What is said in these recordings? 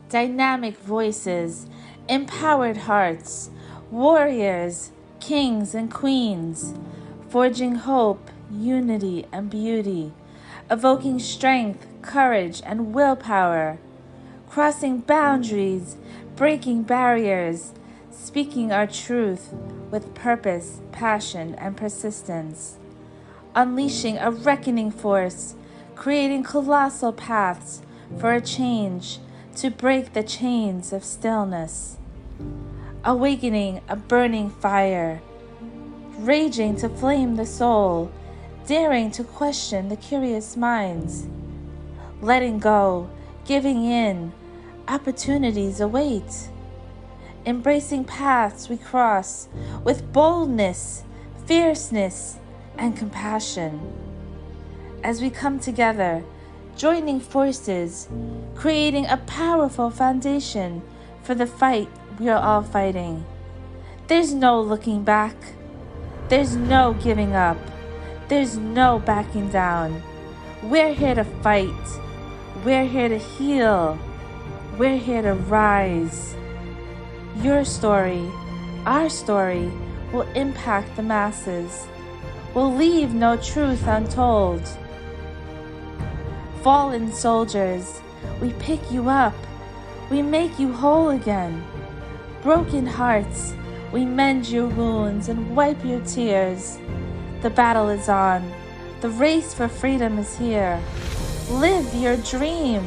dynamic voices, empowered hearts, warriors, kings and queens, forging hope, unity, and beauty, evoking strength, courage, and willpower, crossing boundaries, breaking barriers, speaking our truth with purpose, passion, and persistence, unleashing a reckoning force, creating colossal paths for a change to break the chains of stillness, awakening a burning fire, raging to flame the soul, daring to question the curious minds, letting go, giving in, opportunities await, embracing paths we cross with boldness, fierceness, and compassion. As we come together, joining forces, creating a powerful foundation for the fight we are all fighting. There's no looking back. There's no giving up. There's no backing down. We're here to fight. We're here to heal. We're here to rise. Your story, our story, will impact the masses. Will leave no truth untold. Fallen soldiers, we pick you up. We make you whole again. Broken hearts, we mend your wounds and wipe your tears. The battle is on. The race for freedom is here. Live your dream.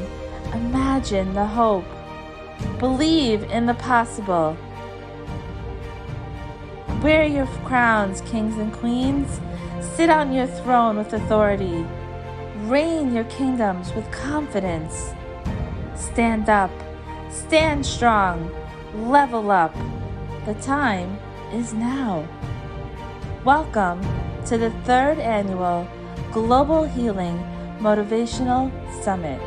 Imagine the hope. Believe in the possible. Wear your crowns, kings and queens. Sit on your throne with authority. Reign your kingdoms with confidence. Stand up. Stand strong. Level up. The time is now. Welcome to the 3rd Annual Global Healing Motivational Summit.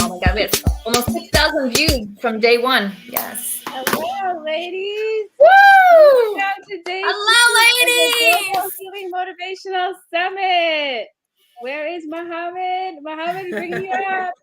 Oh my God, we had almost 6,000 views from day one. Yes. Hello, ladies. Woo! Welcome to day Hello, Global ladies! Healing Motivational Summit. Where is Muhammad? Muhammad, bring you up.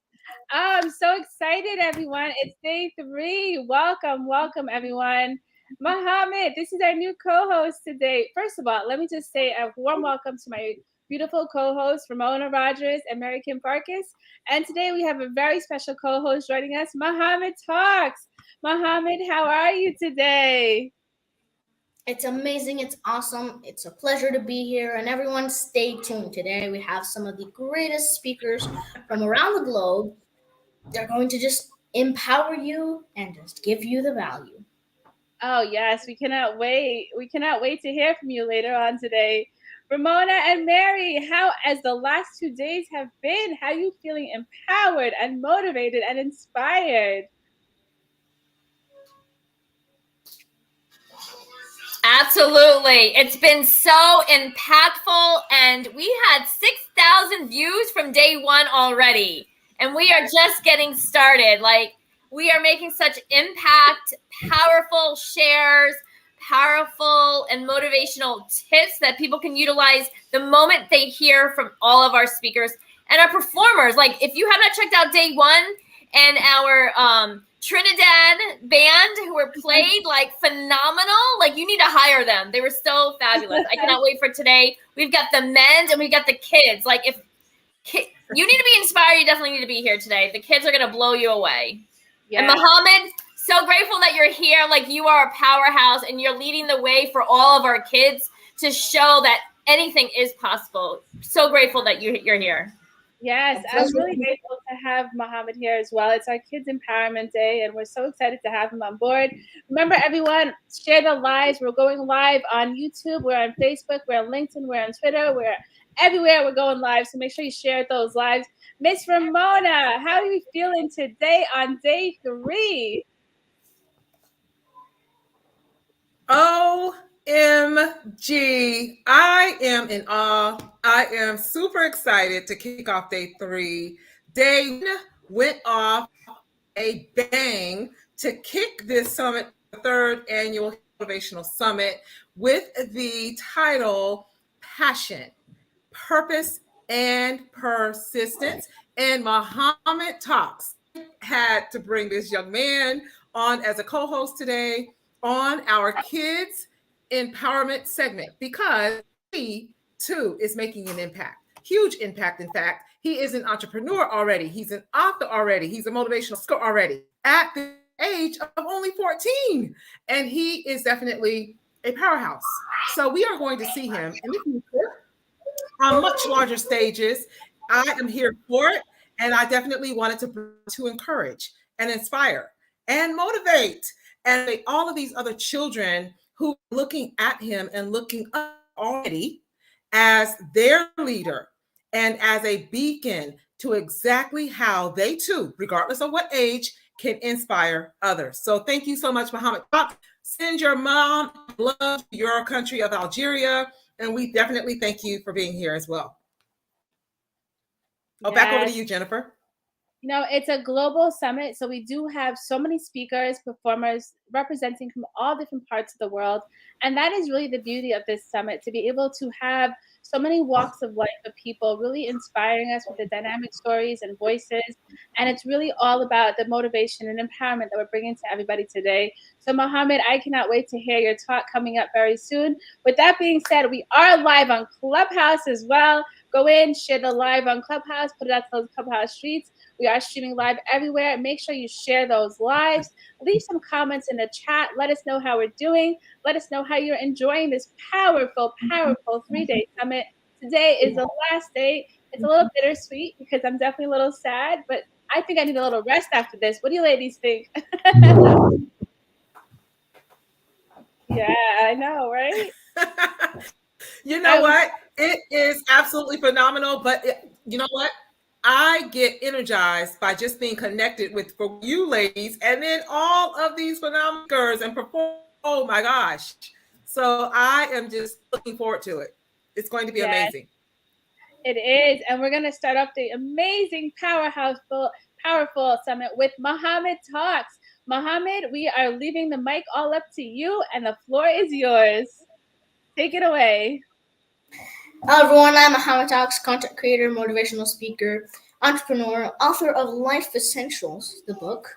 I'm so excited, everyone. It's day 3. Welcome, everyone. Muhammad, this is our new co-host today. First of all, let me just say a warm welcome to my beautiful co-hosts, Ramona Rogers and Mary Kim Farkas. And today we have a very special co-host joining us, Muhammad Talks. Muhammad, how are you today? It's amazing. It's awesome. It's a pleasure to be here. And everyone, stay tuned. Today, we have some of the greatest speakers from around the globe. They're going to just empower you and just give you the value. Oh, yes, we cannot wait. We cannot wait to hear from you later on today. Ramona and Mary, how, as the last 2 days have been, how are you feeling empowered and motivated and inspired? Absolutely. It's been so impactful, and we had 6,000 views from day one already. And we are just getting started. Like, we are making such impact, powerful shares, powerful and motivational tips that people can utilize the moment they hear from all of our speakers and our performers. Like, if you have not checked out day one and our Trinidad band who were played like phenomenal, like you need to hire them. They were so fabulous. I cannot wait for today. We've got the men and we got the kids. Like, if you need to be inspired, you definitely need to be here today. The kids are going to blow you away. Yeah. And Muhammad, so grateful that you're here. Like, you are a powerhouse and you're leading the way for all of our kids to show that anything is possible. So grateful that you're here. Yes, I'm really grateful to have Muhammad here as well. It's our Kids Empowerment Day, and we're so excited to have him on board. Remember, everyone, share the lives. We're going live on YouTube. We're on Facebook. We're on LinkedIn. We're on Twitter. We're everywhere we're going live. So make sure you share those lives. Miss Ramona, how are you feeling today on day 3? OMG. I am in awe. I am super excited to kick off day 3. Day 1 went off a bang to kick this summit, the 3rd annual motivational summit, with the title Passion, Purpose, and Persistence. And Muhammad Talks had to bring this young man on as a co-host today on our kids empowerment segment because he too is making an impact, huge impact. In fact, he is an entrepreneur already. He's an author already. He's a motivational speaker already at the age of only 14. And he is definitely a powerhouse. So we are going to see him in the future on much larger stages. I am here for it. And I definitely wanted to encourage and inspire and motivate and all of these other children who are looking at him and looking up already as their leader and as a beacon to exactly how they too, regardless of what age, can inspire others. So thank you so much, Muhammad. Send your mom love to your country of Algeria. And we definitely thank you for being here as well. Oh, back over to you, Jennifer. You know, it's a global summit, so we do have so many speakers, performers representing from all different parts of the world. And that is really the beauty of this summit, to be able to have so many walks of life of people really inspiring us with the dynamic stories and voices. And it's really all about the motivation and empowerment that we're bringing to everybody today. So, Mohammed, I cannot wait to hear your talk coming up very soon. With that being said, we are live on Clubhouse as well. Go in, share the live on Clubhouse, put it out to those Clubhouse streets. We are streaming live everywhere. Make sure you share those lives. Leave some comments in the chat. Let us know how we're doing. Let us know how you're enjoying this powerful, powerful 3-day summit. Today is the last day. It's a little bittersweet because I'm definitely a little sad, but I think I need a little rest after this. What do you ladies think? Yeah, I know, right? You know what? It is absolutely phenomenal. But you know what? I get energized by just being connected with for you ladies, and then all of these phenomenal speakers and performers. Oh my gosh! So I am just looking forward to it. It's going to be amazing. It is, and we're gonna start off the amazing powerful summit with Muhammad Talks. Muhammad, we are leaving the mic all up to you, and the floor is yours. Take it away. Hello everyone, I'm Muhammad Talks, content creator, motivational speaker, entrepreneur, author of Life Essentials, the book.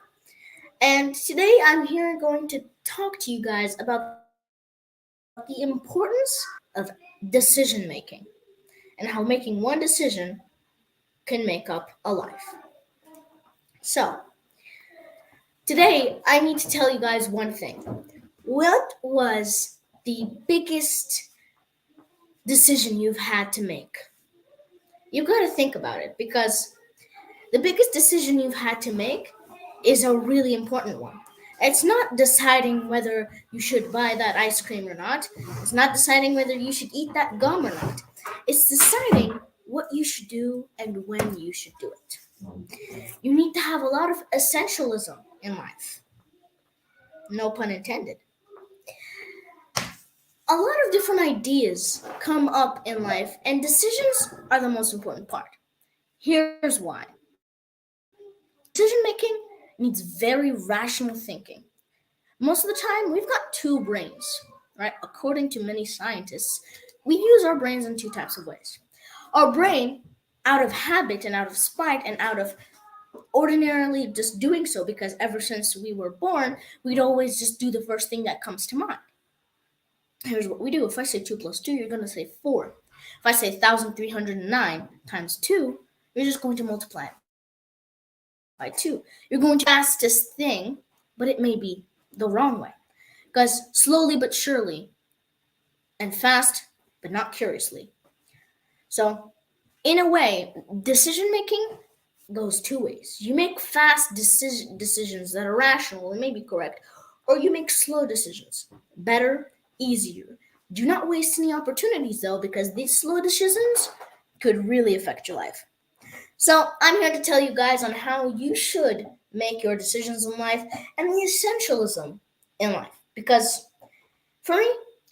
And today I'm here going to talk to you guys about the importance of decision making and how making one decision can make up a life. So, today I need to tell you guys one thing. What was the biggest decision you've had to make? You've got to think about it, because the biggest decision you've had to make is a really important one. It's not deciding whether you should buy that ice cream or not. It's not deciding whether you should eat that gum or not. It's deciding what you should do and when you should do it. You need to have a lot of essentialism in life. No pun intended. A lot of different ideas come up in life, and decisions are the most important part. Here's why. Decision making needs very rational thinking. Most of the time, we've got two brains, right? According to many scientists, we use our brains in two types of ways. Our brain, out of habit and out of spite and out of ordinarily just doing so, because ever since we were born, we'd always just do the first thing that comes to mind. Here's what we do. If I say 2 plus 2, you're going to say 4. If I say 1,309 times 2, you're just going to multiply it by 2. You're going to do the fastest thing, but it may be the wrong way. Because slowly but surely, and fast but not curiously. So, in a way, decision making goes two ways. You make fast decisions that are rational and may be correct, or you make slow decisions. Better, easier. Do not waste any opportunities, though, because these slow decisions could really affect your life. So I'm here to tell you guys on how you should make your decisions in life and the essentialism in life. Because for me,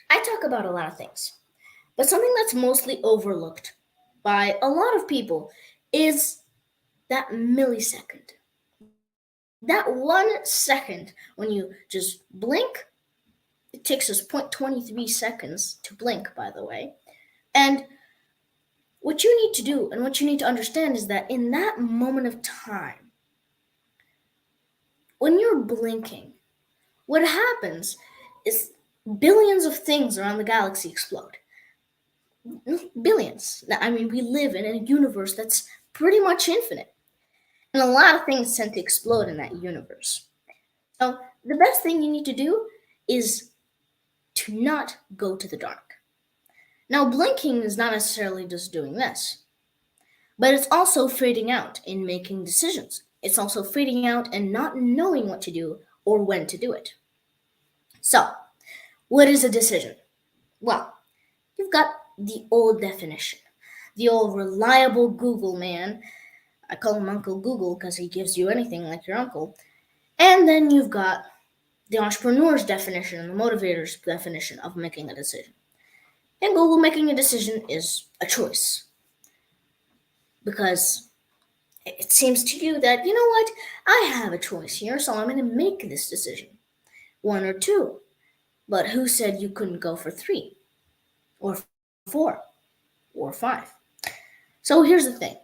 I talk about a lot of things, but something that's mostly overlooked by a lot of people is that millisecond. That 1 second when you just blink. It takes us 0.23 seconds to blink, by the way. And what you need to do and what you need to understand is that in that moment of time, when you're blinking, what happens is billions of things around the galaxy explode. Billions. I mean, we live in a universe that's pretty much infinite. And a lot of things tend to explode in that universe. So the best thing you need to do is to not go to the dark. Now, blinking is not necessarily just doing this, but it's also fading out in making decisions. It's also fading out and not knowing what to do or when to do it. So, what is a decision? Well, you've got the old definition, the old reliable Google man. I call him Uncle Google because he gives you anything like your uncle. And then you've got the entrepreneur's definition and the motivator's definition of making a decision. In Google, making a decision is a choice. Because it seems to you that, you know what, I have a choice here, so I'm going to make this decision. 1 or 2. But who said you couldn't go for 3? Or 4? Or 5? So here's the thing.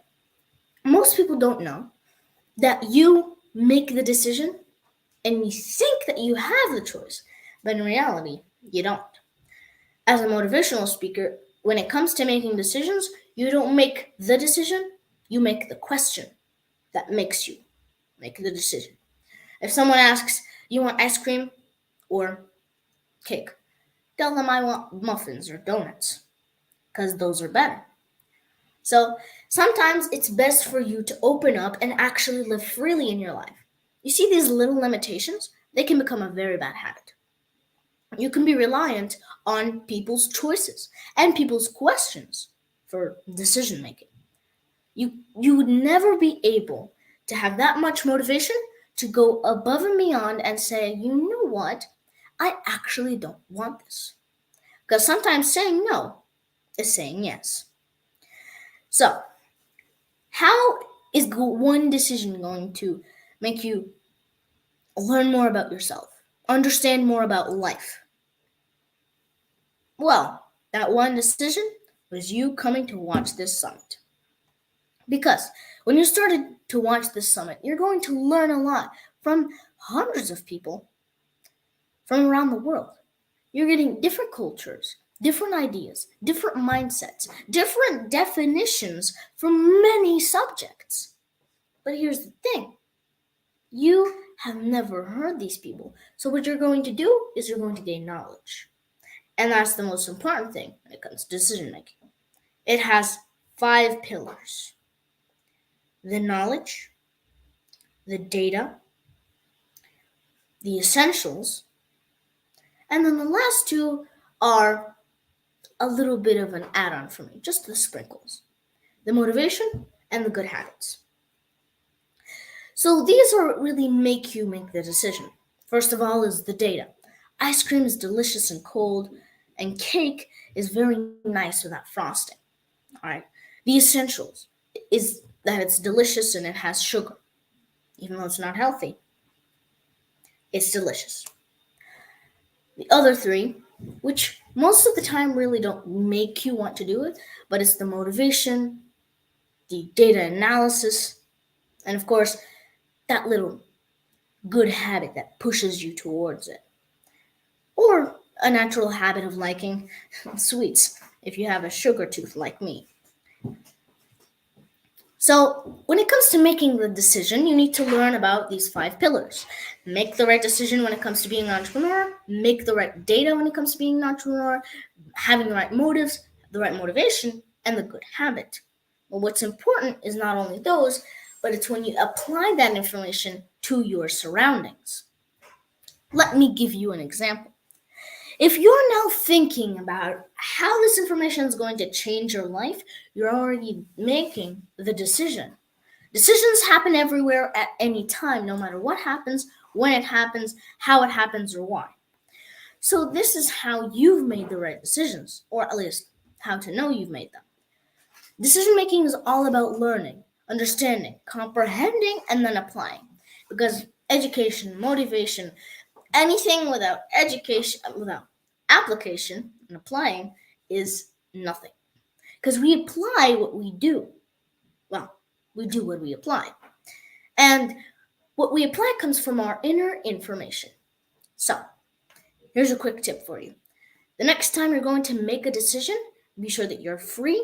Most people don't know that you make the decision and you think that you have the choice, but in reality, you don't. As a motivational speaker, when it comes to making decisions, you don't make the decision, you make the question that makes you make the decision. If someone asks, you want ice cream or cake? Tell them I want muffins or donuts, because those are better. So sometimes it's best for you to open up and actually live freely in your life. You see, these little limitations, they can become a very bad habit. You can be reliant on people's choices and people's questions for decision making. You would never be able to have that much motivation to go above and beyond and say, you know what, I actually don't want this. Because sometimes saying no is saying yes. So, how is one decision going to make you learn more about yourself, understand more about life? Well, that one decision was you coming to watch this summit. Because when you started to watch this summit, you're going to learn a lot from hundreds of people from around the world. You're getting different cultures, different ideas, different mindsets, different definitions from many subjects. But here's the thing. You have never heard these people. So what you're going to do is you're going to gain knowledge. And that's the most important thing when it comes to decision making. It has 5 pillars. The knowledge, the data, the essentials, and then the last 2 are a little bit of an add-on for me, just the sprinkles. The motivation and the good habits. So these are what really make you make the decision. First of all is the data. Ice cream is delicious and cold, and cake is very nice without frosting. All right. The essentials is that it's delicious and it has sugar. Even though it's not healthy, it's delicious. The other 3, which most of the time really don't make you want to do it, but it's the motivation, the data analysis, and of course, that little good habit that pushes you towards it. Or a natural habit of liking sweets if you have a sugar tooth like me. So when it comes to making the decision, you need to learn about these 5 pillars. Make the right decision when it comes to being an entrepreneur, make the right data when it comes to being an entrepreneur, having the right motives, the right motivation, and the good habit. But what's important is not only those, but it's when you apply that information to your surroundings. Let me give you an example. If you're now thinking about how this information is going to change your life, you're already making the decision. Decisions happen everywhere at any time, no matter what happens, when it happens, how it happens, or why. So, this is how you've made the right decisions, or at least how to know you've made them. Decision making is all about learning, understanding, comprehending, and then applying. Because education, motivation, anything without education, without application and applying is nothing. Because we apply what we do. Well, we do what we apply. And what we apply comes from our inner information. So, here's a quick tip for you. The next time you're going to make a decision, be sure that you're free,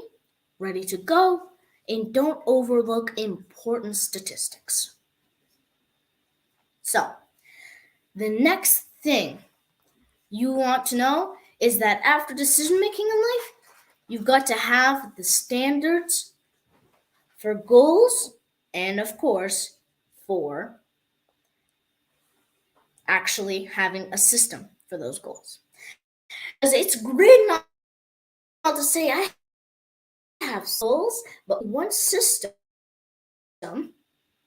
ready to go, and don't overlook important statistics. So, the next thing you want to know is that after decision making in life, you've got to have the standards for goals and, of course, for actually having a system for those goals. Because it's great not to say I have goals, but one system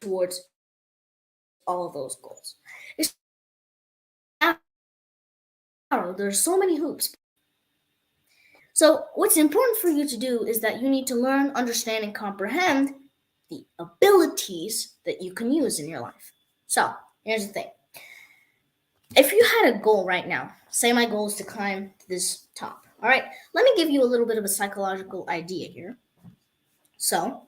towards all those goals. It's there's so many hoops. So what's important for you to do is that you need to learn, understand, and comprehend the abilities that you can use in your life. So here's the thing. If you had a goal right now, say my goal is to climb to this top. All right, let me give you a little bit of a psychological idea here. So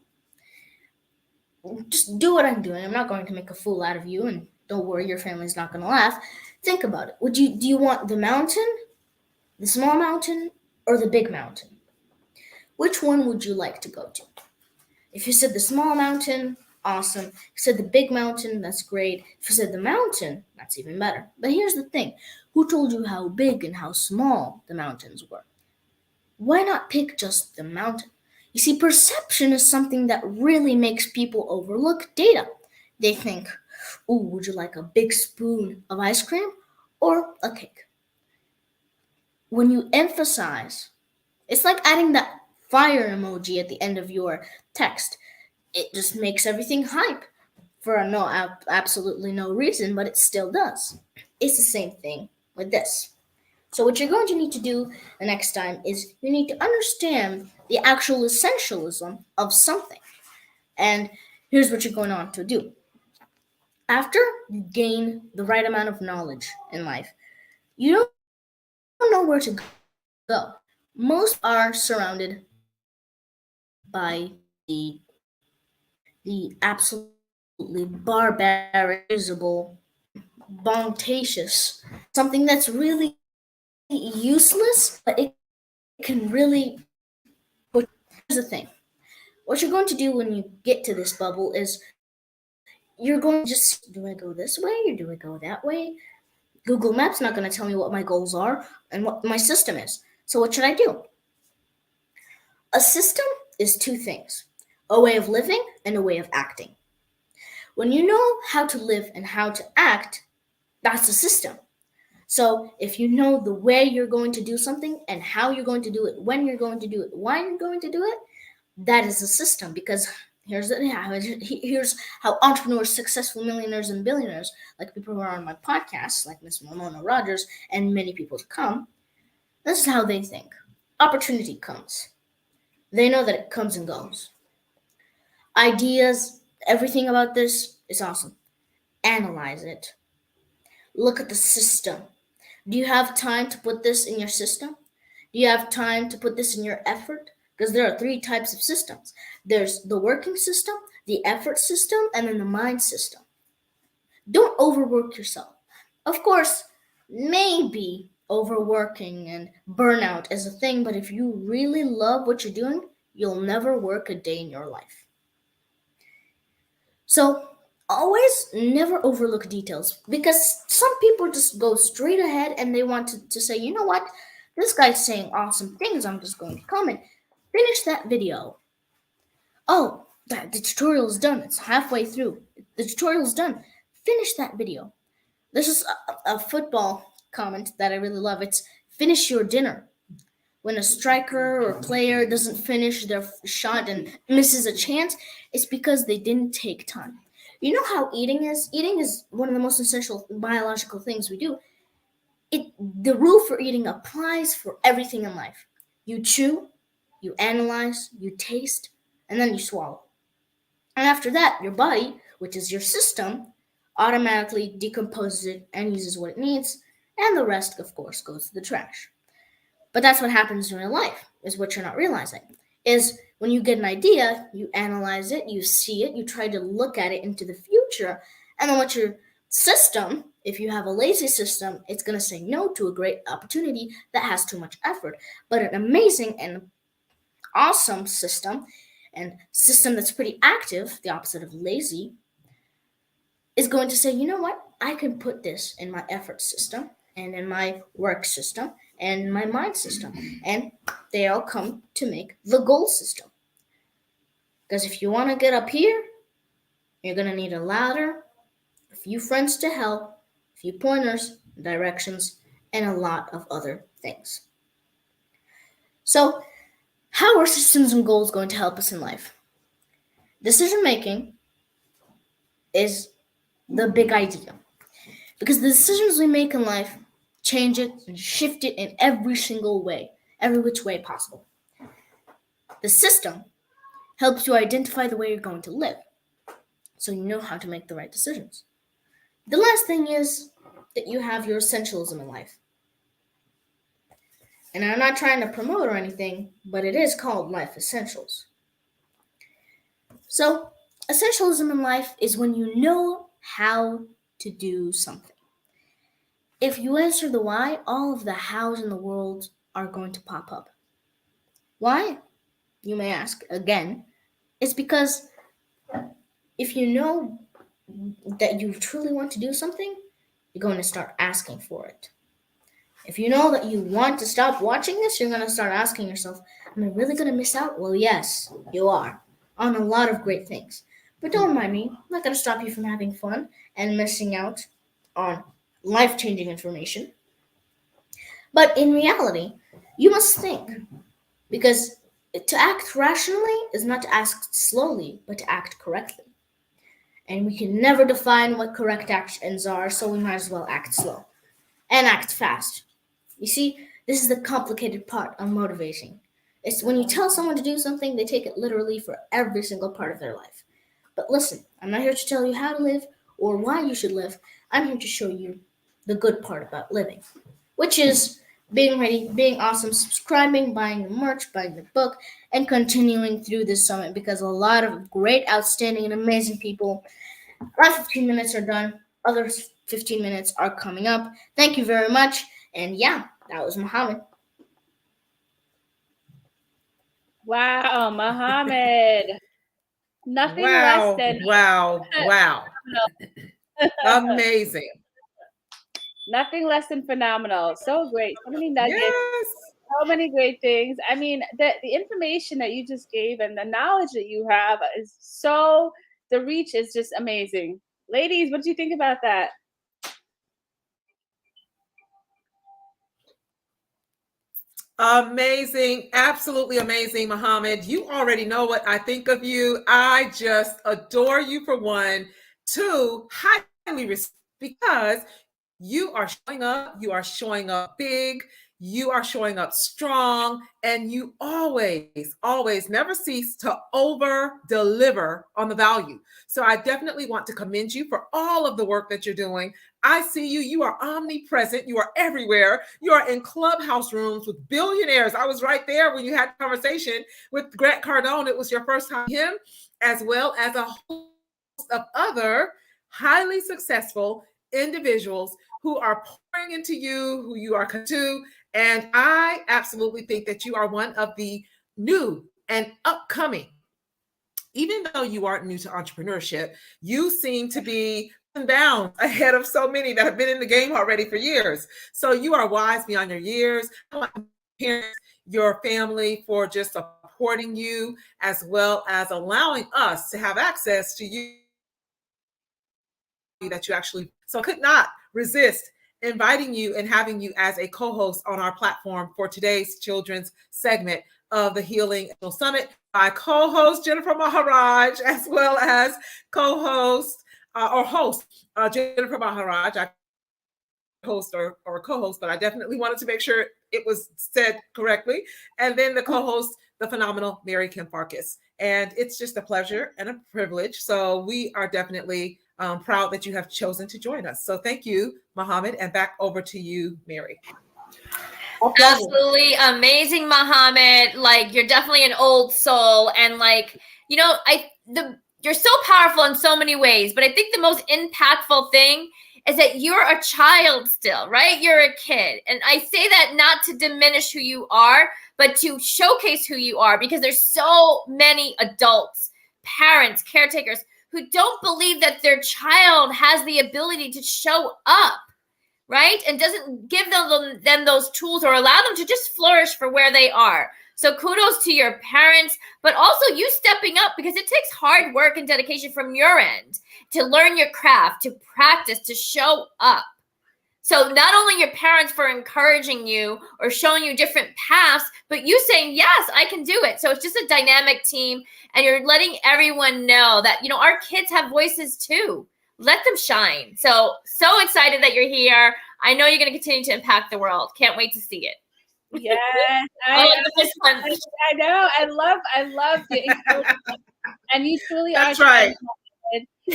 just do what I'm doing. I'm not going to make a fool out of you, and don't worry, your family's not going to laugh. Think about it. Do you want the mountain, the small mountain, or the big mountain? Which one would you like to go to? If you said the small mountain, awesome. If you said the big mountain, that's great. If you said the mountain, that's even better. But here's the thing. Who told you how big and how small the mountains were? Why not pick just the mountain? You see, perception is something that really makes people overlook data. They think, ooh, would you like a big spoon of ice cream or a cake? When you emphasize, it's like adding that fire emoji at the end of your text. It just makes everything hype for absolutely no reason, but it still does. It's the same thing with this. So what you're going to need to do the next time is you need to understand the actual essentialism of something. And here's what you're going on to do. After you gain the right amount of knowledge in life, you don't know where to go. Most are surrounded by the absolutely barbaric, bontatious, something that's really useless, but it can really put. Here's the thing. What you're going to do when you get to this bubble is you're going to just, do I go this way or do I go that way? Google Maps not going to tell me what my goals are and what my system is. So what should I do? A system is two things: a way of living and a way of acting. When you know how to live and how to act, that's a system. So if you know the way you're going to do something and how you're going to do it, when you're going to do it, why you're going to do it, that is a system. Because here's how entrepreneurs, successful millionaires and billionaires, like people who are on my podcast, like Miss Ramona Rogers and many people to come, this is how they think. Opportunity comes. They know that it comes and goes. Ideas, everything about this is awesome. Analyze it. Look at the system. Do you have time to put this in your system? Do you have time to put this in your effort? Because there are three types of systems. There's the working system, the effort system, and then the mind system. Don't overwork yourself. Of course, maybe overworking and burnout is a thing, but if you really love what you're doing, you'll never work a day in your life. So, always never overlook details, because some people just go straight ahead and they want to say, you know what, this guy's saying awesome things, I'm just going to comment. Finish that video. Oh, the tutorial's done. It's halfway through. The tutorial's done. Finish that video. This is a football comment that I really love. It's finish your dinner. When a striker or player doesn't finish their shot and misses a chance, it's because they didn't take time. You know how eating is? Eating is one of the most essential biological things we do. The rule for eating applies for everything in life. You chew, you analyze, you taste, and then you swallow. And after that, your body, which is your system, automatically decomposes it and uses what it needs, and the rest, of course, goes to the trash. But that's what happens in real life, is what you're not realizing. Is when you get an idea, you analyze it, you see it, you try to look at it into the future, and then what your system, if you have a lazy system, it's going to say no to a great opportunity that has too much effort. But an amazing and awesome system, and system that's pretty active, the opposite of lazy, is going to say, you know what? I can put this in my effort system and in my work system and my mind system. And they all come to make the goal system. Because if you want to get up here, you're going to need a ladder, a few friends to help, a few pointers, directions, and a lot of other things. So, how are systems and goals going to help us in life? Decision making is the big idea. Because the decisions we make in life change it and shift it in every single way, every which way possible. The system helps you identify the way you're going to live, so you know how to make the right decisions. The last thing is that you have your essentialism in life. And I'm not trying to promote or anything, but it is called life essentials. So, essentialism in life is when you know how to do something. If you answer the why, all of the hows in the world are going to pop up. Why? You may ask again. It's because if you know that you truly want to do something, you're going to start asking for it. If you know that you want to stop watching this, you're going to start asking yourself, am I really going to miss out? Well, yes, you are, on a lot of great things. But don't mind me, I'm not going to stop you from having fun and missing out on life-changing information. But in reality, you must think, because to act rationally is not to act slowly, but to act correctly. And we can never define what correct actions are, so we might as well act slow and act fast. You see, this is the complicated part of motivating. It's when you tell someone to do something, they take it literally for every single part of their life. But listen, I'm not here to tell you how to live or why you should live. I'm here to show you the good part about living, which is being ready, being awesome, subscribing, buying the merch, buying the book, and continuing through this summit, because a lot of great, outstanding, and amazing people. Around 15 minutes are done. Other 15 minutes are coming up. Thank you very much. And yeah, that was Muhammad. Wow, Muhammad. Nothing less Wow, than wow, wow. Amazing. nothing less than phenomenal. So great. So many nuggets. Yes. So many great things. I mean, the information that you just gave and the knowledge that you have is so, the reach is just amazing. Ladies, what do you think about that? Amazing. Absolutely amazing, Muhammad. You already know what I think of you. I just adore you for one. Two, highly respect because you are showing up big, you are showing up strong, and you always never cease to over deliver on the value. So I definitely want to commend you for all of the work that you're doing. I see you. You are omnipresent. You are everywhere. You are in clubhouse rooms with billionaires. I was right there when you had a conversation with Grant Cardone. It was your first time him, as well as a host of other highly successful individuals who are pouring into you, who you are to. And I absolutely think that you are one of the new and upcoming. Even though you aren't new to entrepreneurship, you seem to be bounds ahead of so many that have been in the game already for years. So you are wise beyond your years. I want to parents, your family for just supporting you, as well as allowing us to have access to you that you actually. So I could not resist inviting you and having you as a co-host on our platform for today's children's segment of the Healing Summit. My co-host Jennifer Maharaj, as well as co-host or host Jennifer Maharaj. I host or co-host, but I definitely wanted to make sure it was said correctly. And then the co-host, the phenomenal Mary Kim Farkas. And it's just a pleasure and a privilege. So we are definitely proud that you have chosen to join us. So thank you, Mohammed, and back over to you, Mary. Absolutely amazing, Mohammed. Like, you're definitely an old soul, and like, you know, you're so powerful in so many ways, but I think the most impactful thing is that you're a child still, right? You're a kid. And I say that not to diminish who you are, but to showcase who you are, because there's so many adults, parents, caretakers who don't believe that their child has the ability to show up, right? And doesn't give them those tools or allow them to just flourish for where they are. So kudos to your parents, but also you stepping up, because it takes hard work and dedication from your end to learn your craft, to practice, to show up. So not only your parents for encouraging you or showing you different paths, but you saying, yes, I can do it. So it's just a dynamic team, and you're letting everyone know that, you know, our kids have voices too. Let them shine. So excited that you're here. I know you're going to continue to impact the world. Can't wait to see it. Yes, I know. I love the encouragement, and you truly That's are. Right.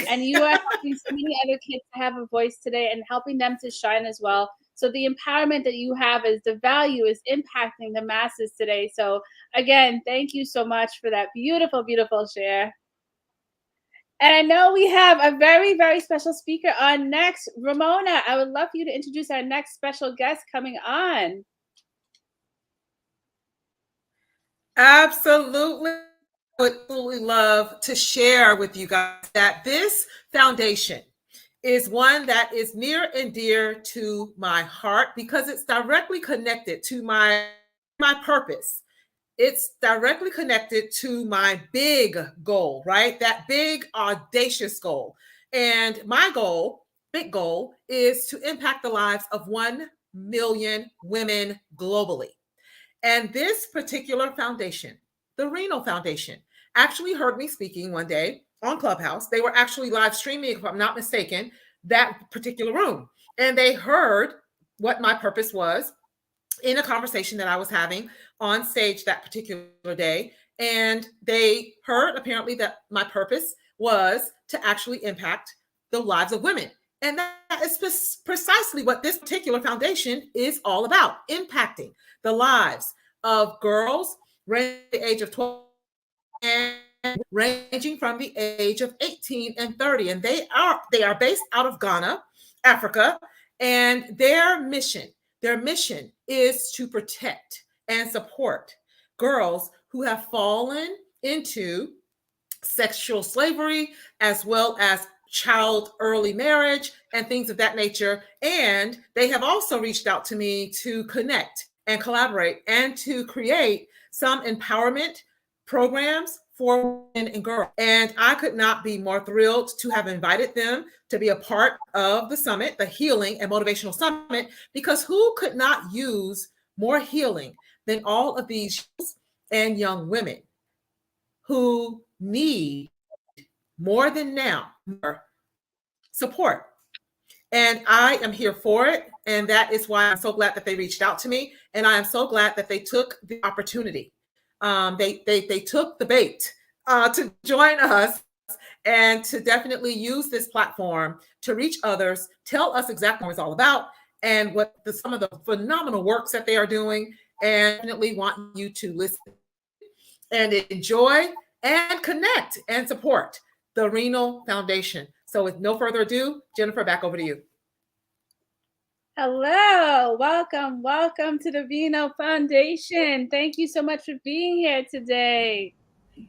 And you are helping so many other kids to have a voice today and helping them to shine as well. So the empowerment that you have is the value is impacting the masses today. So again, thank you so much for that beautiful, beautiful share. And I know we have a very, very special speaker on next. Ramona, I would love for you to introduce our next special guest coming on. Absolutely. I would absolutely love to share with you guys that this foundation is one that is near and dear to my heart, because it's directly connected to my purpose. It's directly connected to my big goal, right? That big, audacious goal. And my goal, big goal, is to impact the lives of 1 million women globally. And this particular foundation, the Renal Foundation, actually heard me speaking one day on Clubhouse. They were actually live streaming, if I'm not mistaken, that particular room. And they heard what my purpose was in a conversation that I was having on stage that particular day. And they heard apparently that my purpose was to actually impact the lives of women. And that is precisely what this particular foundation is all about, impacting the lives of girls ranging the age of 12 and ranging from the age of 18 and 30. And they are based out of Ghana, Africa, and their mission is to protect and support girls who have fallen into sexual slavery, as well as child early marriage and things of that nature. And they have also reached out to me to connect and collaborate and to create some empowerment programs for women and girls. And I could not be more thrilled to have invited them to be a part of the summit, the Healing and Motivational Summit, because who could not use more healing than all of these and young women who need more than now more support. And I am here for it. And that is why I'm so glad that they reached out to me. And I am so glad that they took the opportunity. They took the bait to join us and to definitely use this platform to reach others, tell us exactly what it's all about and what some of the phenomenal works that they are doing. And definitely want you to listen and enjoy and connect and support the Renal Foundation. So with no further ado, Jennifer, back over to you. Hello, welcome to the Renal Foundation. Thank you so much for being here today.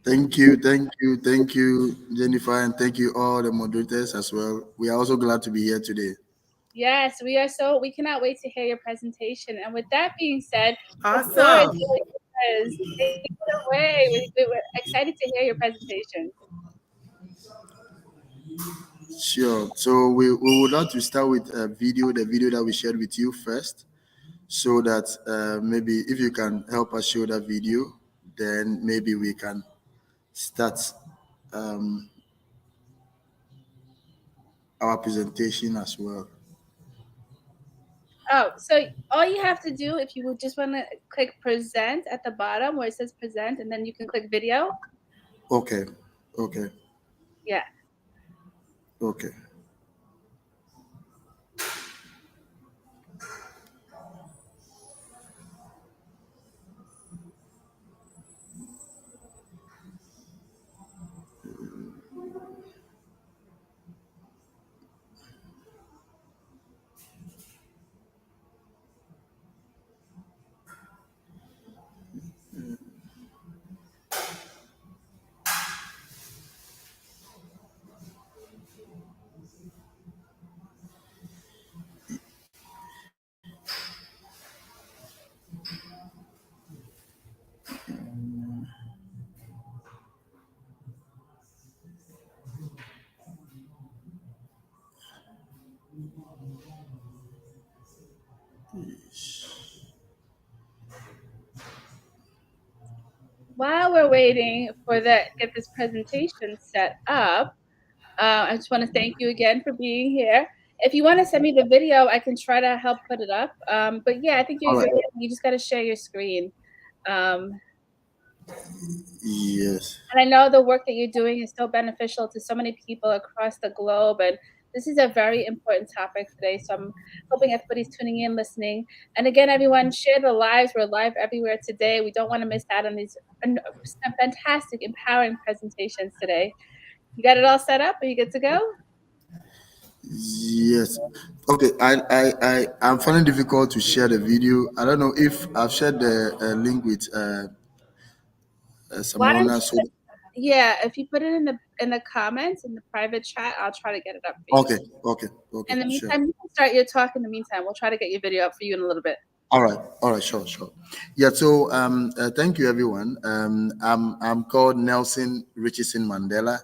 Thank you, Jennifer, and thank you all the moderators as well. We are also glad to be here today. Yes, we cannot wait to hear your presentation. And with that being said, awesome. Take it away. We're excited to hear your presentation. Sure. So we would like to start with a video, the video that we shared with you first, so that maybe if you can help us show that video, then maybe we can start um, our presentation as well. Oh, so all you have to do, if you would just want to click present at the bottom where it says present, and then you can click video. Okay. Okay. Yeah. Okay. While we're waiting for that, get this presentation set up, I just want to thank you again for being here. If you want to send me the video, I can try to help put it up. But yeah, I think All you're right. good. You just got to share your screen. Yes. And I know the work that you're doing is so beneficial to so many people across the globe. And this is a very important topic today. So I'm hoping everybody's tuning in, listening. And again, everyone, share the lives. We're live everywhere today. We don't want to miss out on these fantastic, empowering presentations today. You got it all set up? Are you good to go? Yes. Okay. I'm finding it difficult to share the video. I don't know if I've shared the link with Why don't Simona. So Yeah, if you put it in the comments in the private chat, I'll try to get it up for you. okay. Okay. Okay. In the Sure. meantime, you can start your talk. In the meantime, we'll try to get your video up for you in a little bit. All right. All right. Sure. Sure. Yeah. So thank you, everyone. I'm called Nelson Richardson Mandela.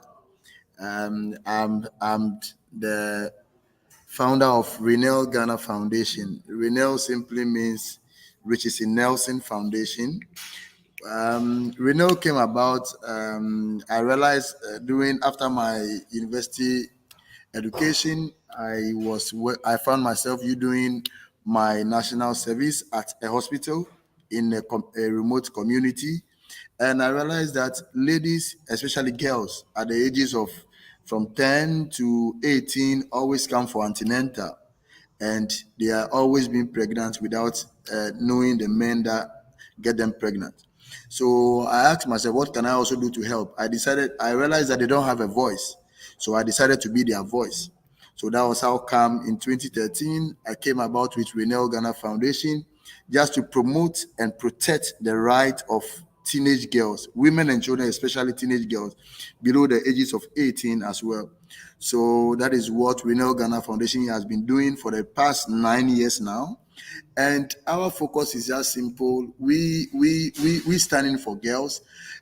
I'm the founder of Renel Ghana Foundation. Renel simply means Richardson Nelson Foundation. Renel came about. I realized during after my university education, I found myself doing my national service at a hospital in a remote community, and I realized that ladies, especially girls, at the ages of from 10 to 18, always come for antenatal, and they are always being pregnant without knowing the men that get them pregnant. So I asked myself, what can I also do to help? I realized that they don't have a voice. So I decided to be their voice. So that was how come in 2013, I came about with Renel Ghana Foundation just to promote and protect the right of teenage girls, women and children, especially teenage girls below the ages of 18 as well. So that is what Renel Ghana Foundation has been doing for the past 9 years now. And our focus is just simple. We standing for girls,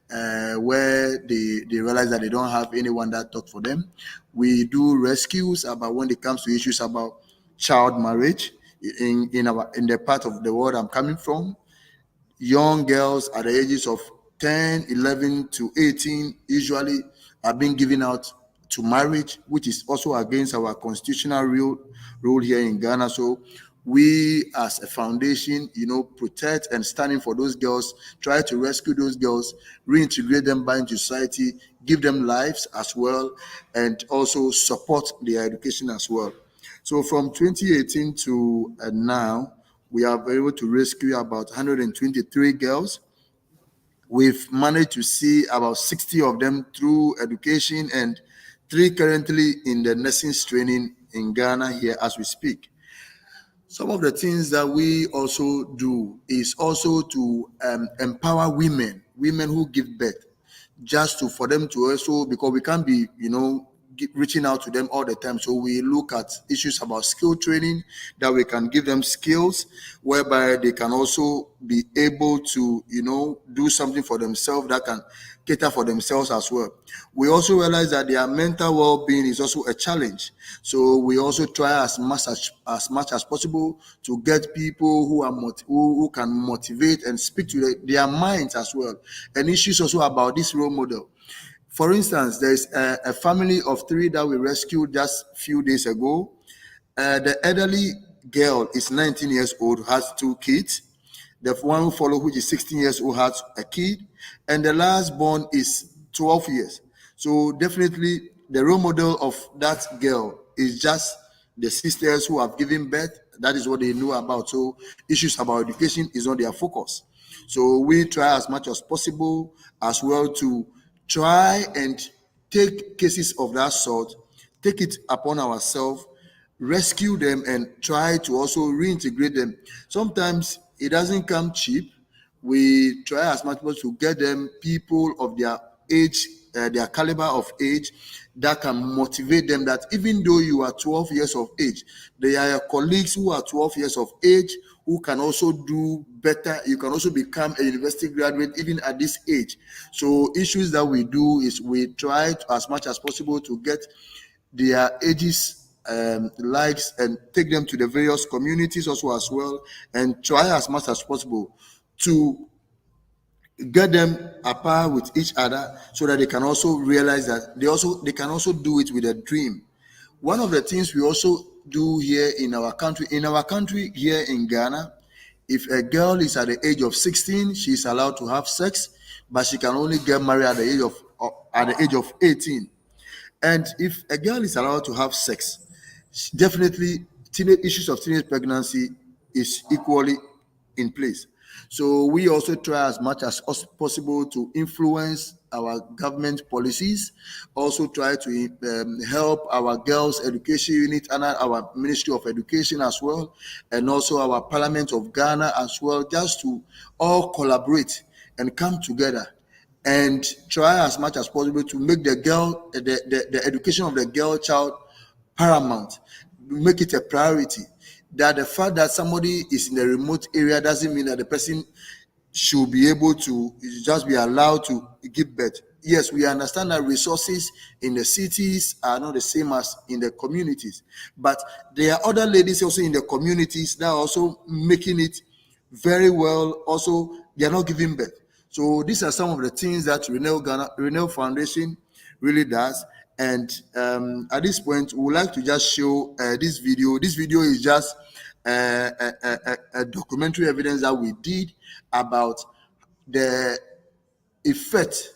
where they realize that they don't have anyone that talk for them. We do rescues about when it comes to issues about child marriage in the part of the world I'm coming from. Young girls at the ages of 10, 11 to 18 usually are being given out to marriage, which is also against our constitutional rule here in Ghana. So we as a foundation, protect and standing for those girls, try to rescue those girls, reintegrate them back into society, give them lives as well, and also support their education as well. So from 2018 to now, we are able to rescue about 123 girls. We've managed to see about 60 of them through education, and 3 currently in the nursing training in Ghana here as we speak. Some of the things that we also do is also to empower women who give birth, just for them to also, because we can't be, reaching out to them all the time. So we look at issues about skill training, that we can give them skills whereby they can also be able to, do something for themselves that can cater for themselves as well. We also realize that their mental well-being is also a challenge. So we also try as much as possible to get people who can motivate and speak to their minds as well. And issues also about this role model. For instance, there's a family of three that we rescued just a few days ago. The elderly girl is 19 years old, has two kids. The one who follows, which is 16 years old, has a kid. And the last born is 12 years. So definitely the role model of that girl is just the sisters who have given birth. That is what they know about. So issues about education is not their focus. So we try as much as possible as well to try and take cases of that sort, take it upon ourselves, rescue them, and try to also reintegrate them. Sometimes it doesn't come cheap. We try as much as possible to get them people of their age, their caliber of age, that can motivate them, that even though you are 12 years of age, there are your colleagues who are 12 years of age who can also do better. You can also become a university graduate even at this age. So issues that we do is we try to, as much as possible, to get their ages, likes, and take them to the various communities also as well, and try as much as possible to get them apart with each other, so that they can also realize that they can also do it with a dream. One of the things we also do here in our country here in Ghana, if a girl is at the age of 16, she is allowed to have sex, but she can only get married at the age of 18. And if a girl is allowed to have sex, definitely teenage issues of teenage pregnancy is equally in place. So we also try as much as possible to influence our government policies, also try to help our girls education unit and our Ministry of Education as well, and also our Parliament of Ghana as well, just to all collaborate and come together and try as much as possible to make the education of the girl child paramount, make it a priority. That the fact that somebody is in a remote area doesn't mean that the person should be able to just be allowed to give birth. Yes, we understand that resources in the cities are not the same as in the communities, but there are other ladies also in the communities that are also making it very well. Also, they are not giving birth. So these are some of the things that Renel Foundation really does. And at this point, we would like to just show this video. This video is just a documentary evidence that we did about the effect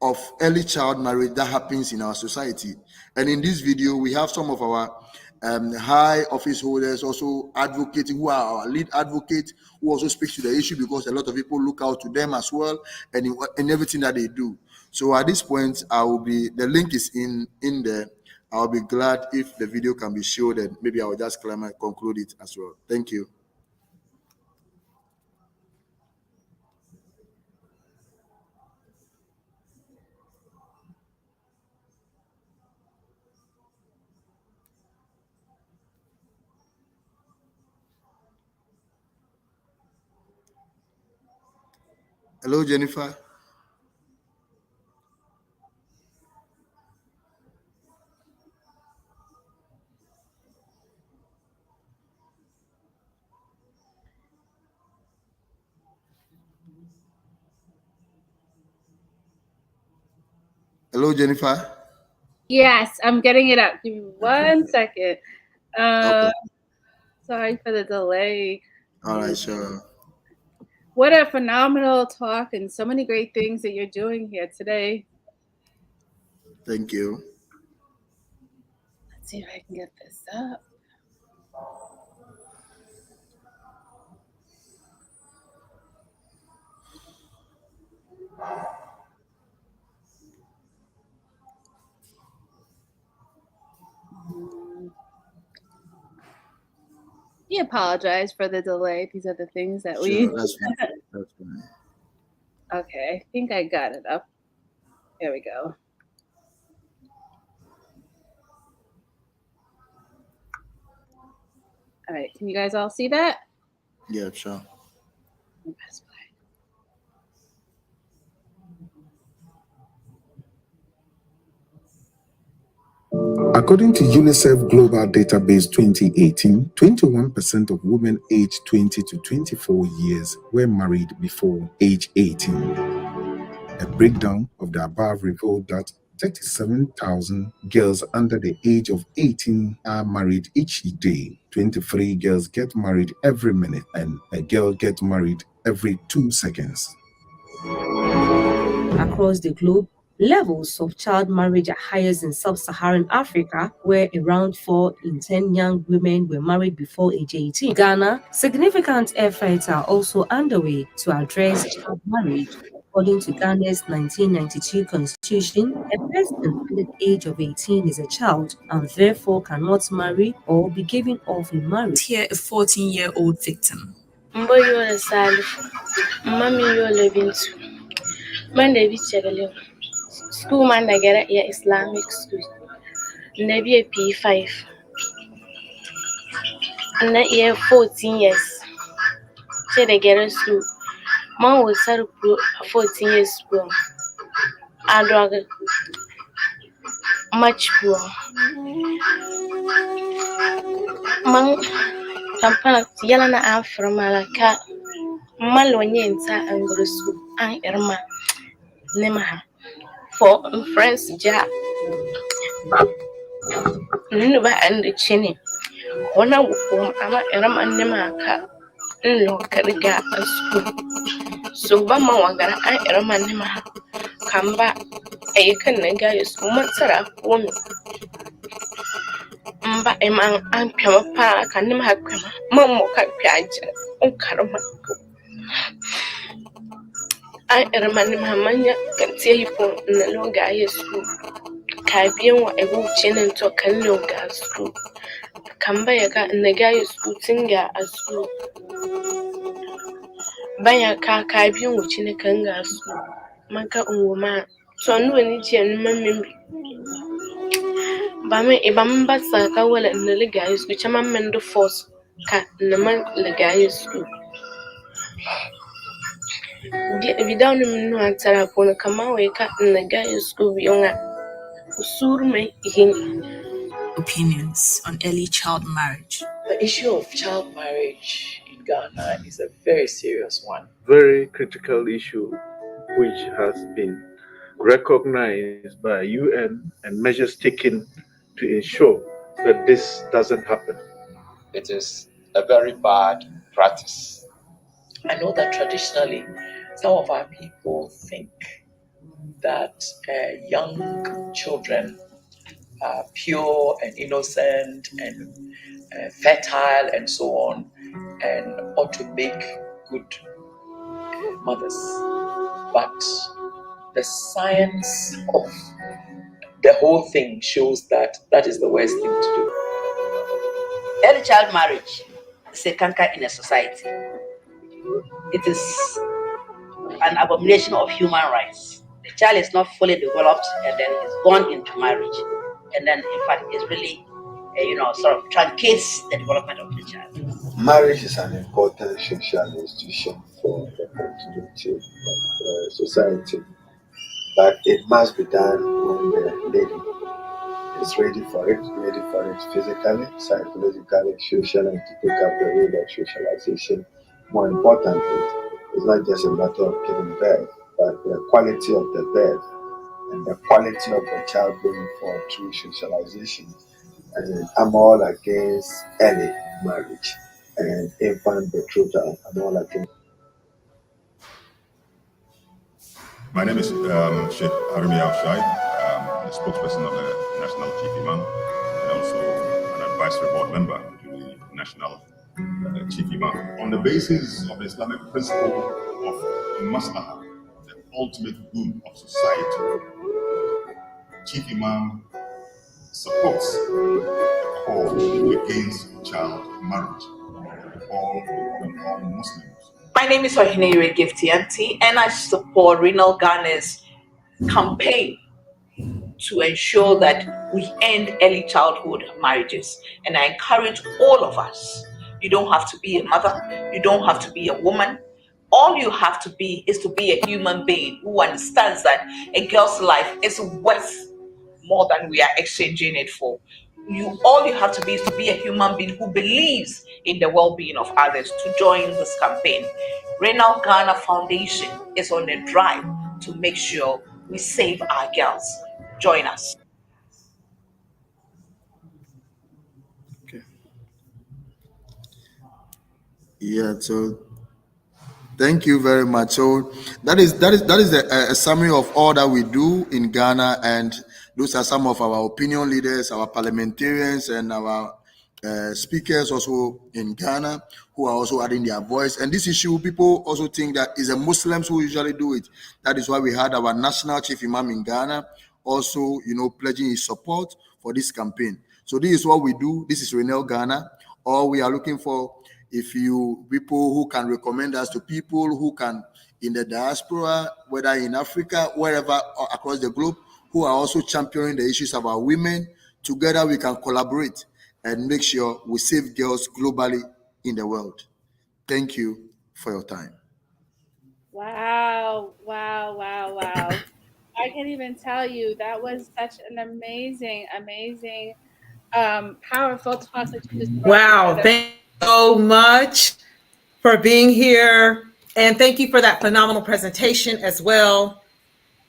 of early child marriage that happens in our society. And in this video, we have some of our high office holders also advocating, who are our lead advocates, who also speaks to the issue, because a lot of people look out to them as well, and in everything that they do. So at this point, the link is in there. I'll be glad if the video can be showed, and maybe I'll just conclude it as well. Thank you. Hello, Jennifer. Hello, Jennifer. Yes, I'm getting it up. Give me one second. Okay. Sorry for the delay. All right, sure. What a phenomenal talk, and so many great things that you're doing here today. Thank you. Let's see if I can get this up. We apologize for the delay. These are the things that Sure, that's fine. That's fine. Okay, I think I got it up. There we go. All right, can you guys all see that? Yeah, sure. According to UNICEF Global Database 2018, 21% of women aged 20 to 24 years were married before age 18. A breakdown of the above revealed that 37,000 girls under the age of 18 are married each day. 23 girls get married every minute, and a girl gets married every 2 seconds. Across the globe, levels of child marriage are highest in sub-Saharan Africa, where around 4 in 10 young women were married before age 18. Ghana, significant efforts are also underway to address child marriage. According to Ghana's 1992 constitution, a person under the age of 18 is a child and therefore cannot marry or be given off in marriage. Here, a 14-year-old victim. Mboyo Salif, Mami Yolo Bintu, Manda Bichagale, school man I get at Islamic school, Nabi a P5, and that year 14 years. Say they get a school. Man was 14 years school. I drag much poor. Man, Tampana, Yelana Afro Malaka, Malonyensa and go to school, and Irma, Nemaha. For friends, Ja. Nuba and the chinny. One of whom ama Irma and Nemaka, no Kariga at school. So Bama Wagara and Irma Nemaha. Come back, a can guys, Matsara, woman. Mba emang ampia pa kanim hakama mammo ka piaje on karama ai ermani mamanya kantie yipo na longa yesu ka biyan wa ego chenen to kan longa su kamba ya ka na ga yesu tinga asu banya ka biyan wa chinen kan ga su maka unwoma to no ni je no mammi Bame ibam basa ka wala na legayus which am mendo force ka naman legayus ku bi down no antara ko na kama we ka legayus ku yonga usur me hin. Opinions on early child marriage. The issue of child marriage in Ghana is a very serious one, very critical issue which has been recognized by UN and measures taken to ensure that this doesn't happen. It is a very bad practice. I know that traditionally some of our people think that young children are pure and innocent and fertile and so on and ought to make good mothers. But the science of the whole thing shows that that is the worst thing to do. Early child marriage is a canker in a society. It is an abomination of human rights. The child is not fully developed and then is born into marriage. And then, in fact, it's really, sort of truncates the development of the child. Marriage is an important social institution for the continuity of society, but it must be done when the lady is ready for it physically, psychologically, socially, and to take up the role of socialization. More importantly, it's not just a matter of giving birth, but the quality of the birth and the quality of the child going forward through socialization. And I'm all against early marriage and infant betrothal. I'm all against. My name is Sheikh Harumi Al-Shai. I'm the spokesperson of the National Chief Imam and also an advisory board member to the National Chief Imam. On the basis of the Islamic principle of Maslahah, the ultimate good of society, Chief Imam supports the call against child marriage to all Muslims. My name is Wahinere Giftianti, and I support Renal Ghana's campaign to ensure that we end early childhood marriages. And I encourage all of us You don't have to be a mother. You don't have to be a woman. All you have to be is to be a human being who understands that a girl's life is worth more than we are exchanging it for. All you have to be is to be a human being who believes in the well-being of others to join this campaign. Renal Ghana Foundation is on a drive to make sure we save our girls. Join us. Okay. Yeah, so thank you very much. So that is a summary of all that we do in Ghana, and those are some of our opinion leaders, our parliamentarians, and our speakers also in Ghana who are also adding their voice. And this issue, people also think that is the Muslims who usually do it. That is why we had our national chief imam in Ghana also, pledging his support for this campaign. So this is what we do. This is Renel Ghana. All we are looking for, if you people who can recommend us to people who can in the diaspora, whether in Africa, wherever across the globe, who are also championing the issues of our women, together we can collaborate and make sure we save girls globally in the world. Thank you for your time. Wow, wow, wow, wow. I can't even tell you, that was such an amazing, amazing, powerful talk that you just brought Wow, together. thank you so much for being here. And thank you for that phenomenal presentation as well.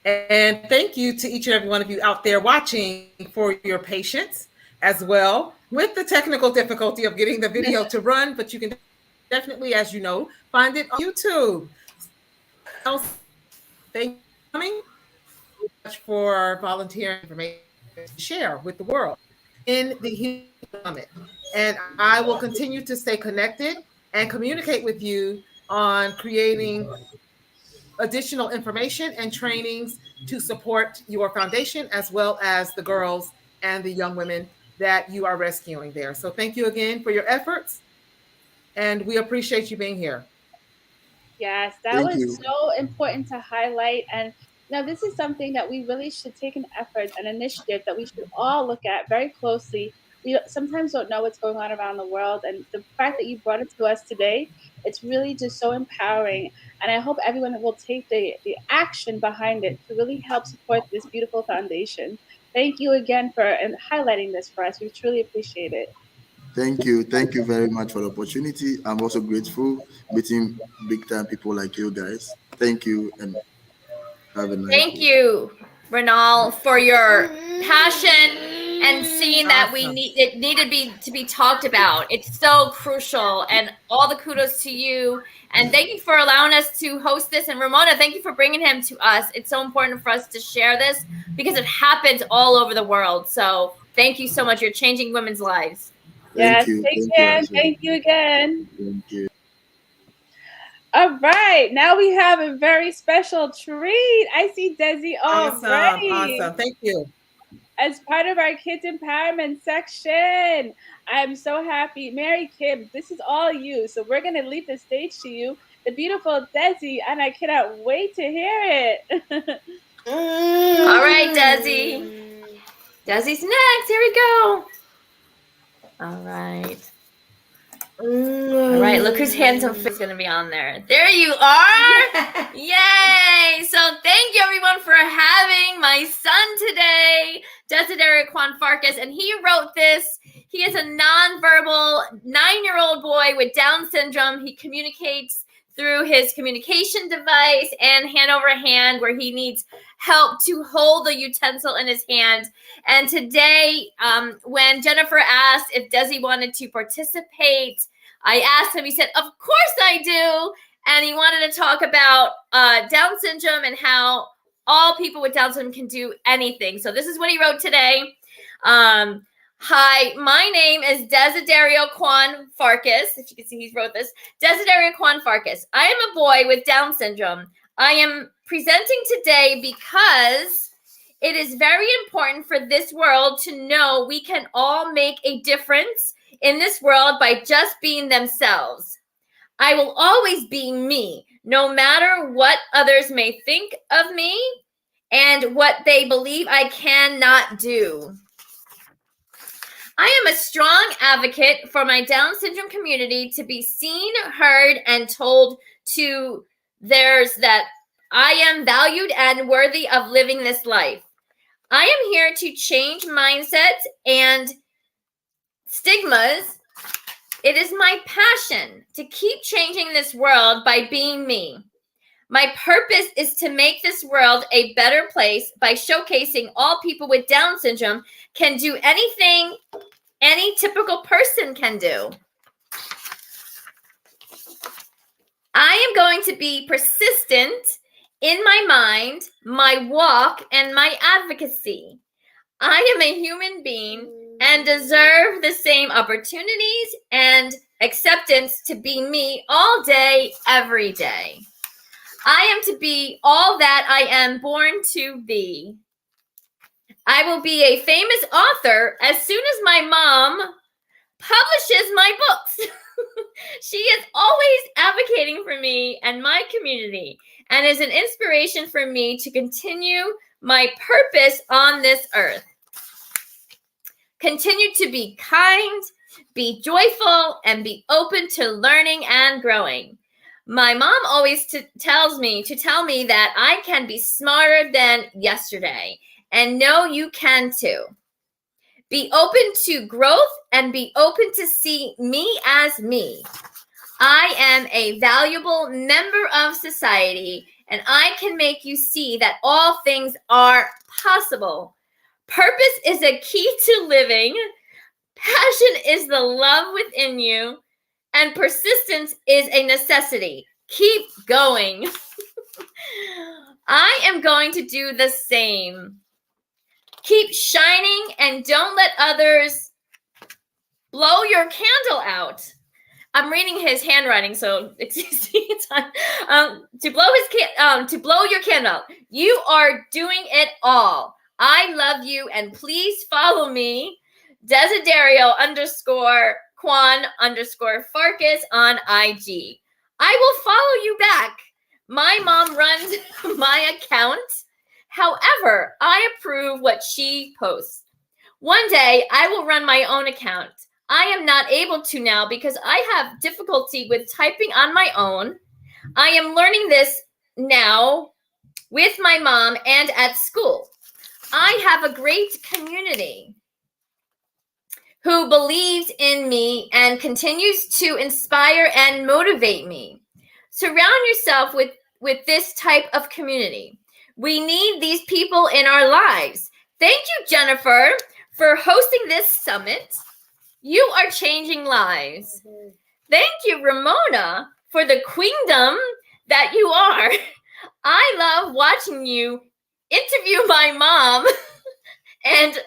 And thank you to each and every one of you out there watching for your patience as well with the technical difficulty of getting the video to run, but you can definitely, as you know, find it on YouTube. Thank you for coming. Much for volunteering information to share with the world in the Human Summit. And I will continue to stay connected and communicate with you on creating additional information and trainings to support your foundation as well as the girls and the young women that you are rescuing there. So thank you again for your efforts, and we appreciate you being here. Yes, that Thank was you. so important to highlight. And now this is something that we really should take an effort, an initiative that we should all look at very closely. We sometimes don't know what's going on around the world. And the fact that you brought it to us today, it's really just so empowering. And I hope everyone will take the action behind it to really help support this beautiful foundation. Thank you again for highlighting this for us. We truly appreciate it. Thank you. Thank you very much for the opportunity. I'm also grateful meeting big time people like you guys. Thank you and have a nice Thank day. you, Renal, for your passion and seeing that Awesome. it needed to be talked about. It's so crucial, and all the kudos to you. And thank you for allowing us to host this. And Ramona, thank you for bringing him to us. It's so important for us to share this because it happens all over the world. So thank you so much. You're changing women's lives. Thank Yes, you. take Thank you care. as well. Thank you again. Thank you. All right, now we have a very special treat. I see Desi already. Awesome. Thank you. As part of our kids empowerment section. I'm so happy. Mary Kim, this is all you. So we're going to leave the stage to you, the beautiful Desi, and I cannot wait to hear it. All right, Desi. Desi's next. Here we go. All right. All right, look whose handsome face is going to be on there. There you are. Yay. So thank you, everyone, for having my son today, Desideri Kwan Farkas. And he wrote this. He is a nonverbal 9-year-old boy with Down syndrome. He communicates through his communication device and hand over hand where he needs help to hold the utensil in his hand. And today, when Jennifer asked if Desi wanted to participate, I asked him, he said, of course I do. And he wanted to talk about Down syndrome and how all people with Down syndrome can do anything. So this is what he wrote today. Hi, my name is Desiderio Kwan Farkas. If you can see, he wrote this. Desiderio Kwan Farkas. I am a boy with Down syndrome. I am presenting today because it is very important for this world to know we can all make a difference in this world by just being themselves. I will always be me, no matter what others may think of me and what they believe I cannot do. I am a strong advocate for my Down syndrome community to be seen, heard, and told to theirs that I am valued and worthy of living this life. I am here to change mindsets and stigmas. It is my passion to keep changing this world by being me. My purpose is to make this world a better place by showcasing all people with Down syndrome can do anything any typical person can do. I am going to be persistent in my mind, my walk, and my advocacy. I am a human being and deserve the same opportunities and acceptance to be me all day, every day. I am to be all that I am born to be. I will be a famous author as soon as my mom publishes my books. She is always advocating for me and my community and is an inspiration for me to continue my purpose on this earth. Continue to be kind, be joyful, and be open to learning and growing. My mom always tells me that I can be smarter than yesterday, and no, you can too. Be open to growth and be open to see me as me. I am a valuable member of society, and I can make you see that all things are possible. Purpose is a key to living. Passion is the love within you, and persistence is a necessity. Keep going. I am going to do the same. Keep shining and don't let others blow your candle out. I'm reading his handwriting, so it's to blow your candle out. You are doing it all. I love you, and please follow me, Desiderio _Quan_Farkas on IG. I will follow you back. My mom runs my account. However, I approve what she posts. One day, I will run my own account. I am not able to now because I have difficulty with typing on my own. I am learning this now with my mom and at school. I have a great community who believes in me and continues to inspire and motivate me. Surround yourself with this type of community. We need these people in our lives. Thank you, Jennifer, for hosting this summit. You are changing lives. Thank you, Ramona, for the queendom that you are. I love watching you interview my mom. And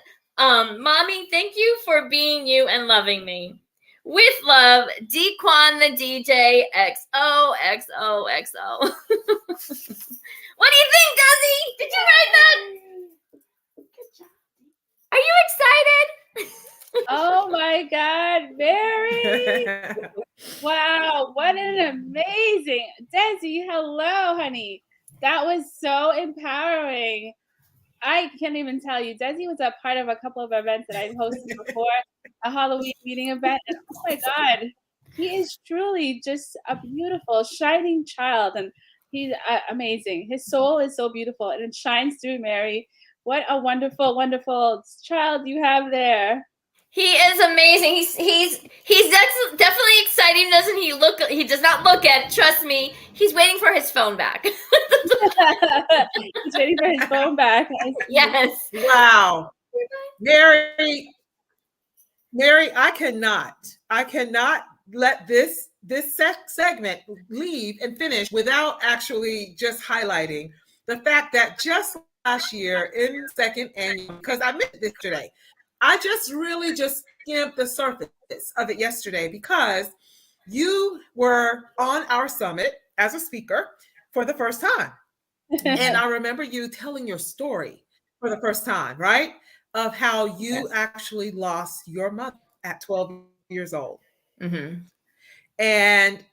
Mommy, thank you for being you and loving me. With love, Dequan the DJ XOXOXO. What do you think, Desi? Did you write that? Are you excited? Oh my God, Mary. Wow, what an amazing Desi. Hello, honey. That was so empowering. I can't even tell you. Desi was a part of a couple of events that I've hosted before, a Halloween meeting event. And oh my God, he is truly just a beautiful, shining child. And he's amazing. His soul is so beautiful and it shines through, Mary. What a wonderful, wonderful child you have there. He is amazing. He's definitely exciting, doesn't he? He does not look at it. Trust me. He's waiting for his phone back. He's waiting for his phone back. Yes. Wow. Mary, I cannot let this segment leave and finish without actually just highlighting the fact that just last year in second annual, because I mentioned this today, I just really just skimmed the surface of it yesterday because you were on our summit as a speaker for the first time. And I remember you telling your story for the first time, right? Of how you actually lost your mother at 12 years old. Mm-hmm. And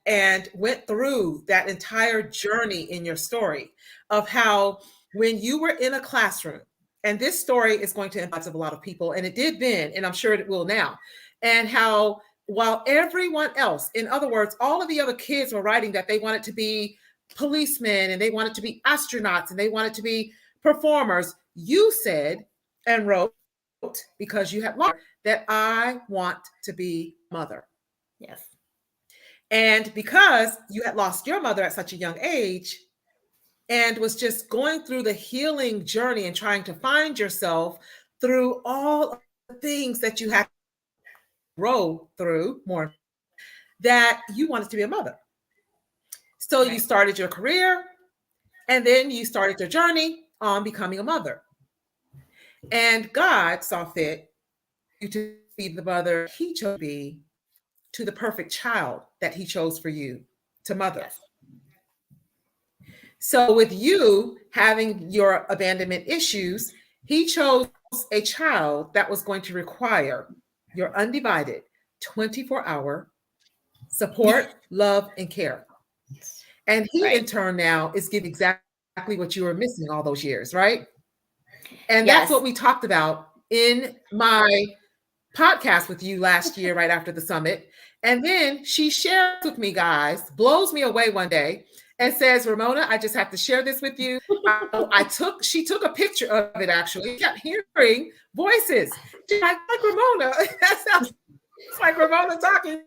went through that entire journey in your story of how when you were in a classroom And this story is going to impact a lot of people. And it did then, and I'm sure it will now. And how, while everyone else, in other words, all of the other kids were writing that they wanted to be policemen and they wanted to be astronauts and they wanted to be performers, you said and wrote, because you had learned, that I want to be a mother. Yes. And because you had lost your mother at such a young age and was just going through the healing journey and trying to find yourself through all of the things that you had to grow through, more, that you wanted to be a mother. So you started your career, and then you started your journey on becoming a mother. And God saw fit you to be the mother he chose to be to the perfect child that he chose for you to mother. Yes. So with you having your abandonment issues, he chose a child that was going to require your undivided 24-hour support, love, and care. And he in turn now is giving exactly what you were missing all those years, right? And that's what we talked about in my podcast with you last year, right after the summit. And then she shares with me, guys, blows me away one day and says, Ramona, I just have to share this with you. She took a picture of it, actually. I kept hearing voices. She's like Ramona. That sounds like Ramona talking,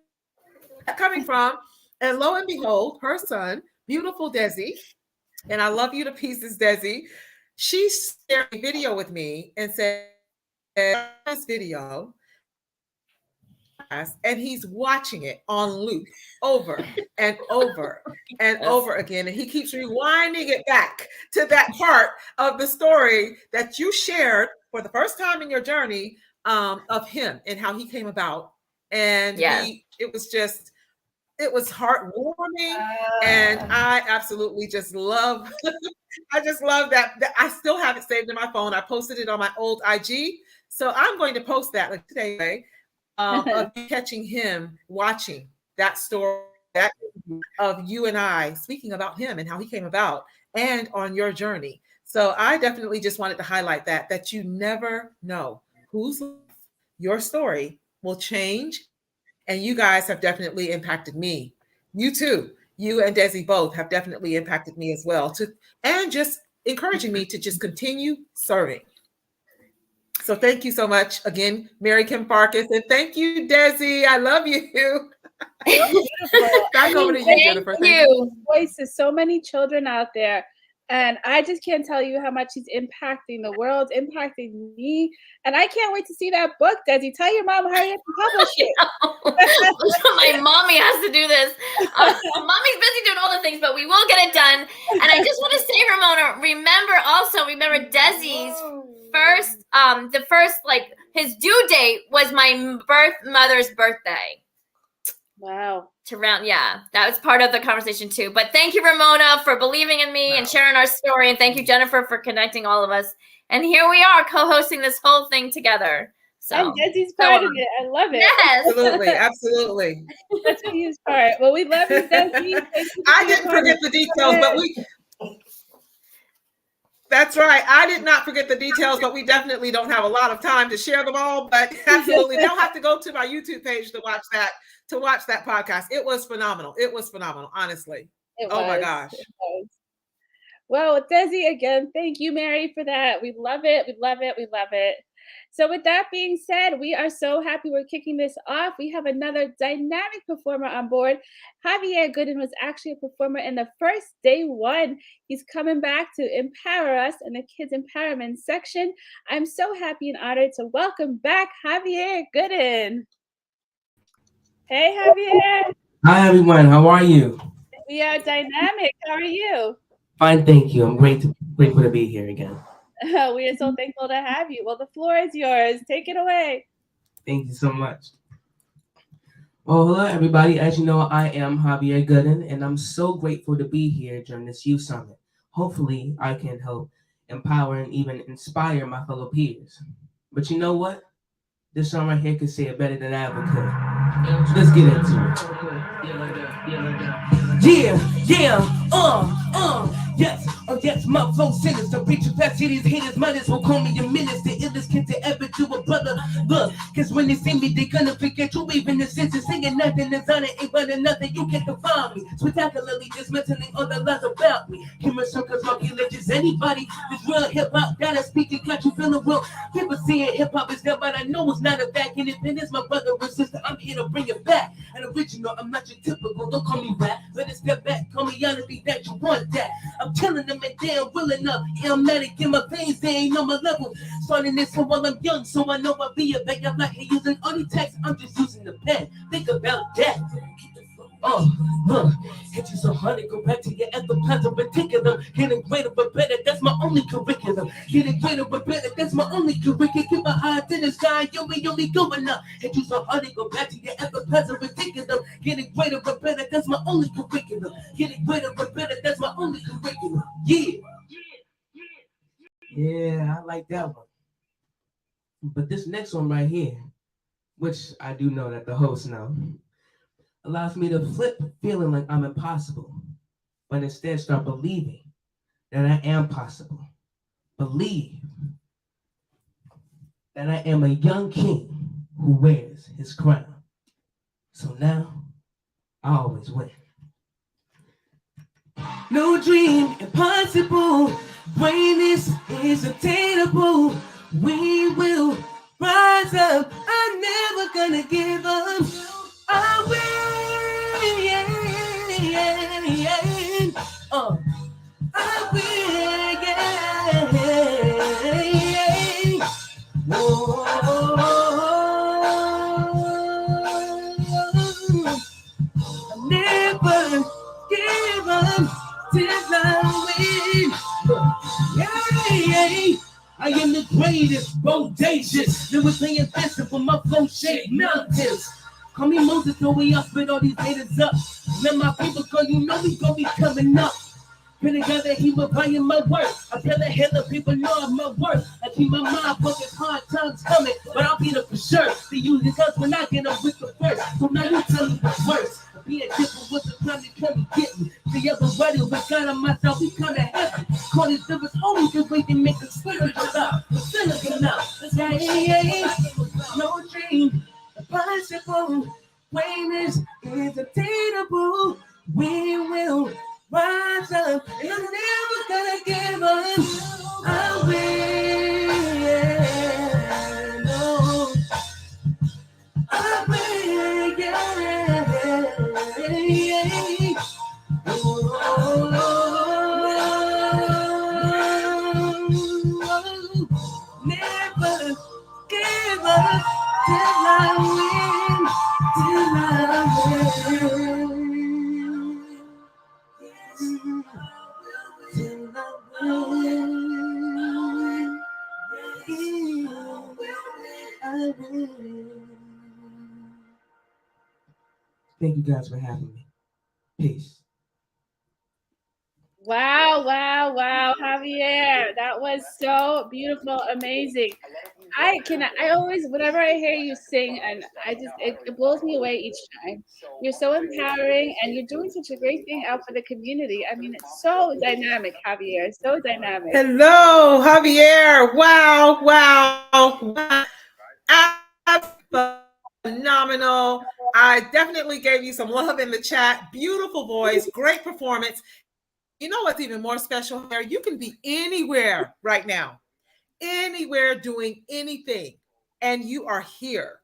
coming from. And lo and behold, her son, beautiful Desi, and I love you to pieces, Desi, she shared a video with me and said, this video, and he's watching it on loop over and over and over again. And he keeps rewinding it back to that part of the story that you shared for the first time in your journey, of him and how he came about. And it was heartwarming. And I absolutely just love, I just love that. I still have it saved in my phone. I posted it on my old IG. So I'm going to post that like today, of catching him watching that story, that of you and I speaking about him and how he came about and on your journey. So I definitely just wanted to highlight that you never know whose life your story will change. And you guys have definitely impacted me. You too. You and Desi both have definitely impacted me as well, and just encouraging me to just continue serving. So thank you so much again, Mary Kim Farkas, and thank you, Desi. I love you. Back over to you, Jennifer. Thank you. Voices, so many children out there. And I just can't tell you how much he's impacting the world, impacting me. And I can't wait to see that book, Desi. Tell your mom, hurry up and publish it. My mommy has to do this. Mommy's busy doing all the things, but we will get it done. And I just want to say, Ramona, remember Desi's first, his due date was my mother's birthday. Wow. That was part of the conversation too. But thank you, Ramona, for believing in me and sharing our story. And thank you, Jennifer, for connecting all of us. And here we are co-hosting this whole thing together. So, and Desi's part of it. I love it. Yes. Absolutely. That's a huge part. Well, we love you, Desi. I didn't forget the details, but that's right. I did not forget the details, but we definitely don't have a lot of time to share them all. But absolutely, they'll have to go to my YouTube page to watch that podcast. It was phenomenal. Honestly. My gosh. Well, Desi, again, thank you, Mary, for that. We love it. We love it. We love it. So with that being said, we are so happy we're kicking this off. We have another dynamic performer on board. Javier Gooden was actually a performer in the first day one. He's coming back to empower us in the kids empowerment section. I'm so happy and honored to welcome back Javier Gooden. Hey, Javier. Hi, everyone. How are you? We are dynamic. How are you? Fine, thank you. I'm grateful to be here again. We are so thankful to have you. Well, the floor is yours. Take it away. Thank you so much. Well, hello, everybody. As you know, I am Javier Gooden, and I'm so grateful to be here during this Youth Summit. Hopefully, I can help empower and even inspire my fellow peers. But you know what? This song right here could say it better than I ever could. Let's get into it. Yes. Oh yes, my flow sinister. Preacher fast cities, haters might as well call me a minister. Illest kid to ever do a brother. Look, cause when they see me, they gonna forget you even the senses. Singing nothing is on it, ain't but nothing, you can't define me. Spectacularly dismantling all the lies about me. Humor circles, my religions, anybody. This real hip hop gotta speak and got you feeling real. People saying hip hop is dead, but I know it's not a fact. Independence, my brother and sister, I'm here to bring it back. And original, I'm not your typical, don't call me rap. Let it step back, call me honesty that you want that. I'm telling them and damn real enough. Illmatic in my veins, they ain't on my level. Starting this so while I'm young, so I know I'll be a bag. I'm not here using only text, I'm just using the pen. Think about that. Hit you so hard to go back to your ectoplasm particular. Getting greater but better, that's my only curriculum. Getting greater but better, that's my only curriculum. Keep my eye to the sky, you'll be only going up. Hit you so hard to go back to your ectoplasm particular. Getting greater but better, that's my only curriculum. Getting greater but better, that's my only curriculum. Yeah. Yeah, I like that one. But this next one right here, which I do know that the hosts know, allows me to flip feeling like I'm impossible, but instead start believing that I am possible. Believe that I am a young king who wears his crown. So now, I always win. No dream impossible, greatness is attainable. We will rise up, I'm never gonna give up. I will, yeah. I will, yeah. Whoa. I'll never give up till I win. Yeah. I am the greatest, bodacious, lyrically invincible, my flow shake mountains. Call me Moses, so we up with all these haters up. Let my people go, you know we gon' be coming up. Been together, he was buying my work. I tell the hell of people know of my work. I keep my mind focused, hard times coming, but I'll be there for sure. They use it cause when I get up with the first. So now you tell me what's worse. Being different was the time to come and get me. The other writer with God on myself, we come to heaven. Call these difference only the way they make the spiritual out. The silicon out. Yeah. No dream, impossible. Greatness is attainable. We will rise up, and I'm never gonna give up. I will, no. I will, yeah. Never give up till I win, till I win. Thank you guys for having me. Peace. Wow, Javier. That was so beautiful, amazing. I always, whenever I hear you sing, and it blows me away each time. You're so empowering and you're doing such a great thing out for the community. I mean, it's so dynamic, Javier. So dynamic. Hello, Javier. Wow. Phenomenal. I definitely gave you some love in the chat. Beautiful voice, great performance. You know what's even more special here? You can be anywhere right now, anywhere doing anything, and you are here.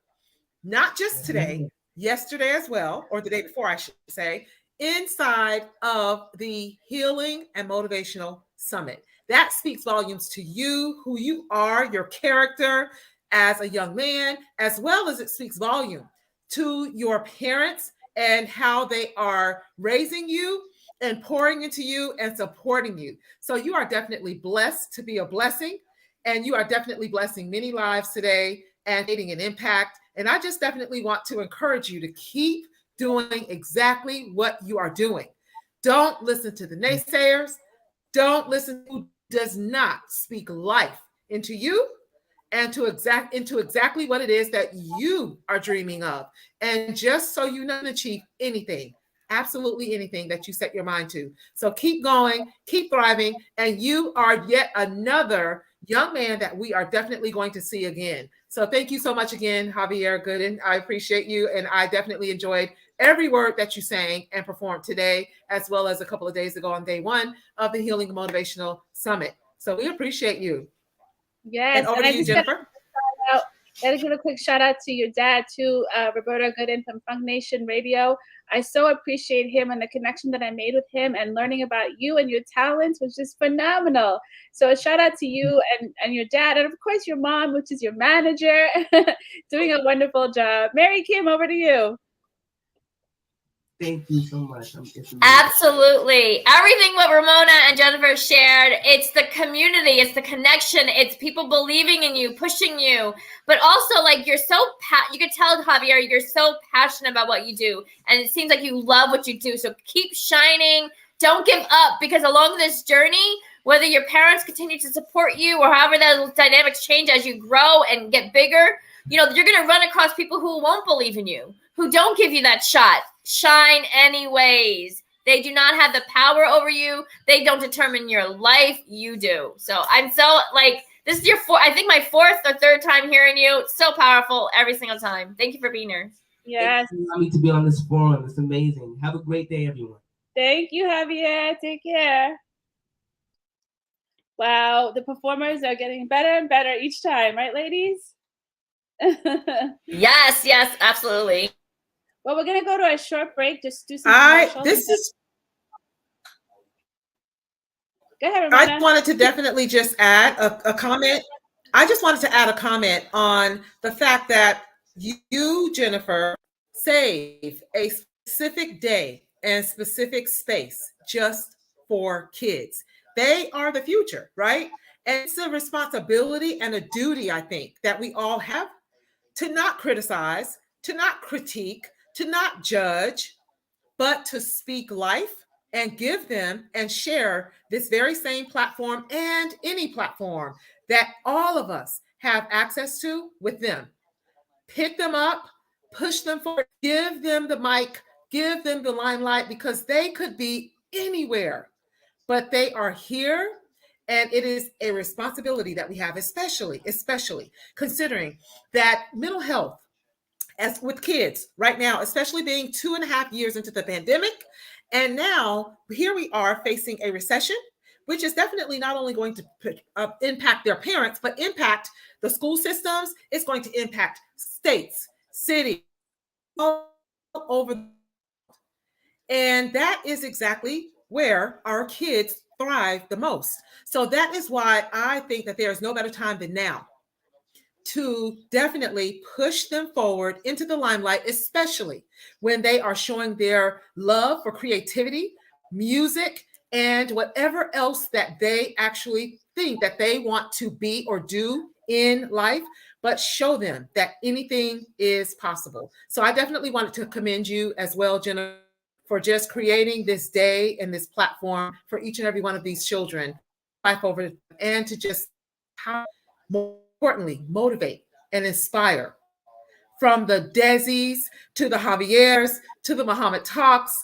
Not just today, yesterday as well, or the day before, I should say, inside of the Healing and Motivational Summit. That speaks volumes to you, who you are, your character as a young man, as well as it speaks volume to your parents and how they are raising you and pouring into you and supporting you. So you are definitely blessed to be a blessing, and you are definitely blessing many lives today and creating an impact. And I just definitely want to encourage you to keep doing exactly what you are doing. Don't listen to the naysayers. Don't listen to who does not speak life into you and into exactly what it is that you are dreaming of. And just so you know, achieve anything, absolutely anything that you set your mind to. So keep going, keep thriving, and you are yet another young man that we are definitely going to see again. So thank you so much again, Javier Gooden. I appreciate you, and I definitely enjoyed every word that you sang and performed today, as well as a couple of days ago on day one of the Healing Motivational Summit. So we appreciate you. Yes, and over to you, Jennifer. Gotta give a quick shout out to your dad too, Roberto Gooden from Funk Nation Radio. I so appreciate him and the connection that I made with him, and learning about you and your talents was just phenomenal. So a shout out to you and your dad, and of course your mom, which is your manager, doing a wonderful job. Mary Kim, over to you. Thank you so much. Absolutely. Everything what Ramona and Jennifer shared, it's the community, it's the connection, it's people believing in you, pushing you, but also like you're so, you could tell, Javier, you're so passionate about what you do, and it seems like you love what you do, so keep shining, don't give up, because along this journey, whether your parents continue to support you or however those dynamics change as you grow and get bigger, you know, you're going to run across people who won't believe in you, who don't give you that shot. Shine anyways. They do not have the power over you. They don't determine your life. You do. So I'm so like, this is your I think my fourth or third time hearing you. It's so powerful every single time. Thank you for being here. Yes. Allow me to be on this forum. It's amazing. Have a great day, everyone. Thank you, Javier. Take care. Wow, the performers are getting better and better each time, right, ladies? Yes, absolutely. Well, we're gonna go to a short break. Just do some commercials. Go ahead, Ramona. I wanted to definitely just add a comment. I just wanted to add a comment on the fact that you, Jennifer, save a specific day and specific space just for kids. They are the future, right? And it's a responsibility and a duty, I think, that we all have to not criticize, to not critique, to not judge, but to speak life and give them and share this very same platform and any platform that all of us have access to with them. Pick them up, push them forward, give them the mic, give them the limelight, because they could be anywhere, but they are here. And it is a responsibility that we have, especially considering that mental health, as with kids right now, especially being 2.5 years into the pandemic. And now here we are facing a recession, which is definitely not only going to impact their parents, but impact the school systems. It's going to impact states, cities, all over. And that is exactly where our kids thrive the most. So that is why I think that there is no better time than now to definitely push them forward into the limelight, especially when they are showing their love for creativity, music, and whatever else that they actually think that they want to be or do in life, but show them that anything is possible. So I definitely wanted to commend you as well, Jennifer, for just creating this day and this platform for each and every one of these children, life over, and to just how more importantly, motivate and inspire. From the Desis to the Javiers to the Muhammad Talks,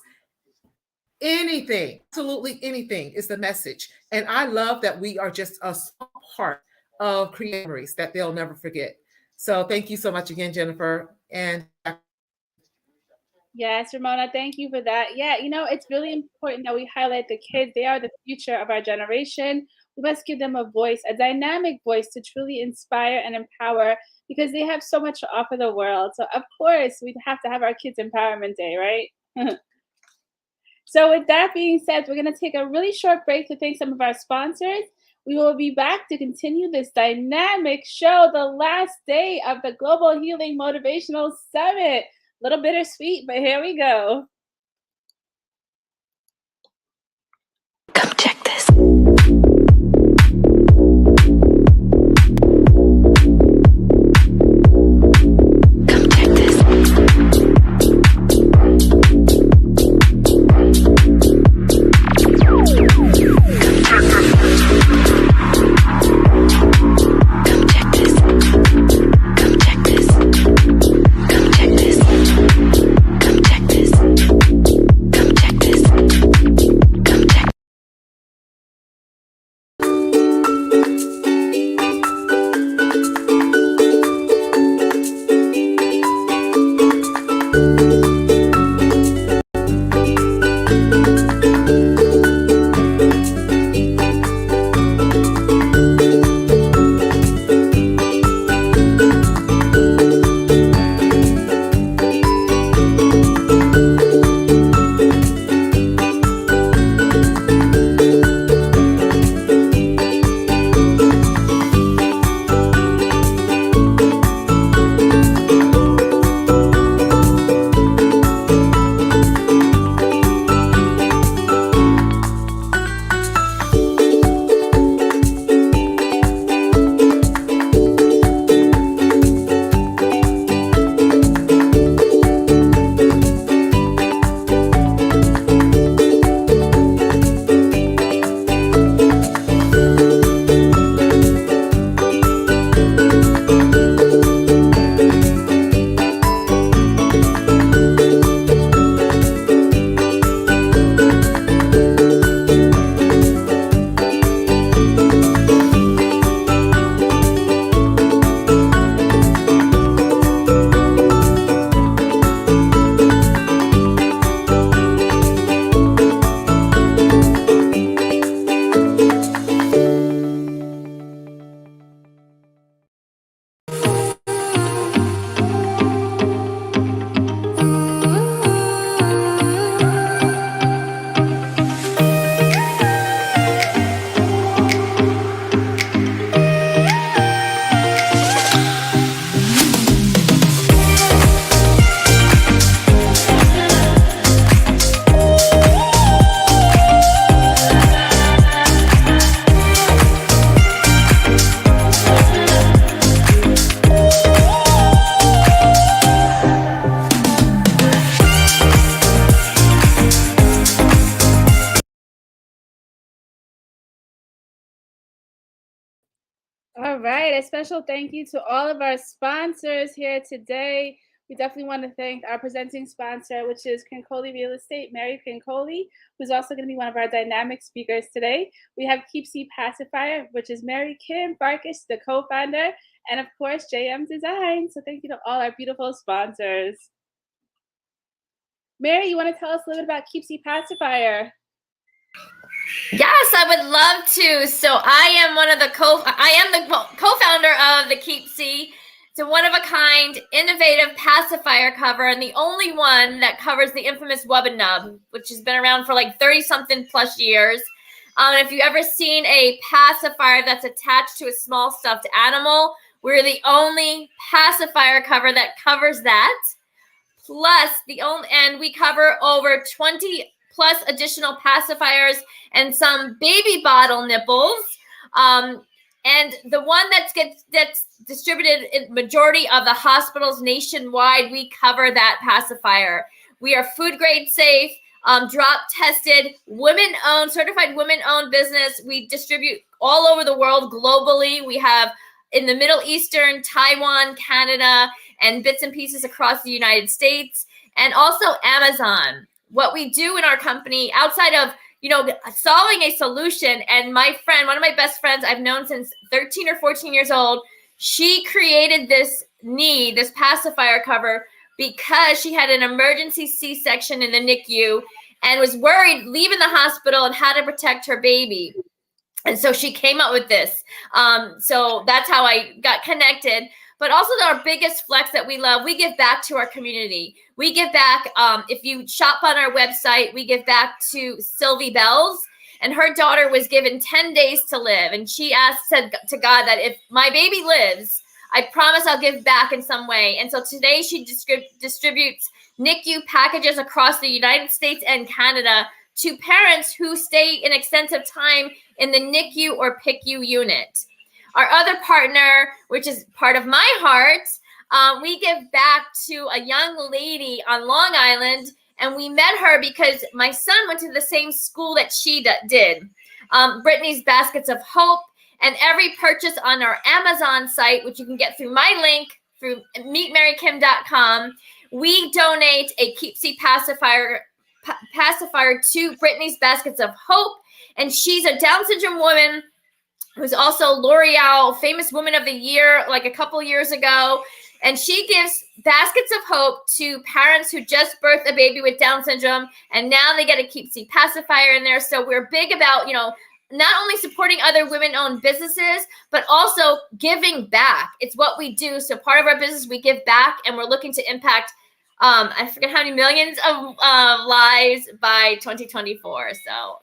anything, absolutely anything is the message. And I love that we are just a small part of creating memories that they'll never forget. So thank you so much again, Jennifer. And yes, Ramona, thank you for that. Yeah, you know, it's really important that we highlight the kids. They are the future of our generation. We must give them a voice, a dynamic voice to truly inspire and empower, because they have so much to offer the world. So of course, we'd have to have our Kids Empowerment Day, right? So with that being said, we're going to take a really short break to thank some of our sponsors. We will be back to continue this dynamic show, the last day of the Global Healing Motivational Summit. A little bittersweet, but here we go. Come check this. Come check this. right. A special thank you to all of our sponsors here today. We definitely want to thank our presenting sponsor, which is Crincoli Real Estate, Mary Crincoli, who's also going to be one of our dynamic speakers today. We have Keep Seat Pacifier, which is Mary Kim Farkas, the co-founder, and of course, JM Design. So thank you to all our beautiful sponsors. Mary, you want to tell us a little bit about Keep Seat Pacifier? Yes, I would love to. So I am the co-founder of the Keep Seat. It's a one-of-a-kind, innovative pacifier cover, and the only one that covers the infamous Wub Nub, which has been around for like 30-something plus years. If you've ever seen a pacifier that's attached to a small stuffed animal, we're the only pacifier cover that covers that. Plus, and we cover over 20 plus additional pacifiers and some baby bottle nipples. And the one that's distributed in majority of the hospitals nationwide, we cover that pacifier. We are food grade safe, drop tested, women-owned, certified women-owned business. We distribute all over the world globally. We have in the Middle Eastern, Taiwan, Canada, and bits and pieces across the United States, and also Amazon. What we do in our company, outside of solving a solution, and my friend, one of my best friends I've known since 13 or 14 years old, she created this pacifier cover because she had an emergency C-section in the NICU and was worried leaving the hospital and how to protect her baby. And so she came up with this. So that's how I got connected. But also our biggest flex that we love, we give back to our community. We give back, if you shop on our website, we give back to Sylvie Bells. And her daughter was given 10 days to live. And she said to God that if my baby lives, I promise I'll give back in some way. And so today she distributes NICU packages across the United States and Canada to parents who stay an extensive time in the NICU or PICU unit. Our other partner, which is part of my heart, we give back to a young lady on Long Island, and we met her because my son went to the same school that she did, Brittany's Baskets of Hope. And every purchase on our Amazon site, which you can get through my link, through meetmarykim.com, we donate a Keep Seat pacifier to Brittany's Baskets of Hope. And she's a Down syndrome woman who's also L'Oreal Famous Woman of the Year, like a couple years ago. And she gives Baskets of Hope to parents who just birthed a baby with Down syndrome, and now they get a Keep Seat pacifier in there. So we're big about, not only supporting other women-owned businesses, but also giving back. It's what we do. So part of our business, we give back, and we're looking to impact I forget how many millions of lives by 2024.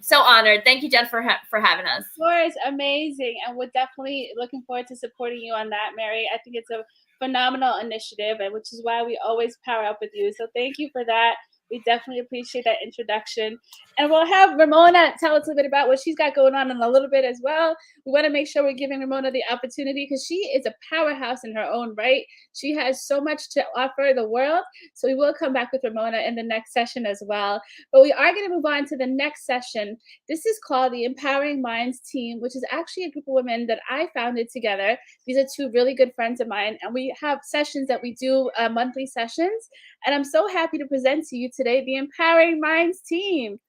So honored. Thank you, Jen, for having us. Of course, amazing. And we're definitely looking forward to supporting you on that, Mary. I think it's a phenomenal initiative, and which is why we always power up with you. So thank you for that. We definitely appreciate that introduction. And we'll have Ramona tell us a bit about what she's got going on in a little bit as well. We want to make sure we're giving Ramona the opportunity because she is a powerhouse in her own right. She has so much to offer the world. So we will come back with Ramona in the next session as well. But we are going to move on to the next session. This is called the Empowering Minds Team, which is actually a group of women that I founded together. These are two really good friends of mine. And we have sessions that we do, monthly sessions. And I'm so happy to present to you today the Empowering Minds team.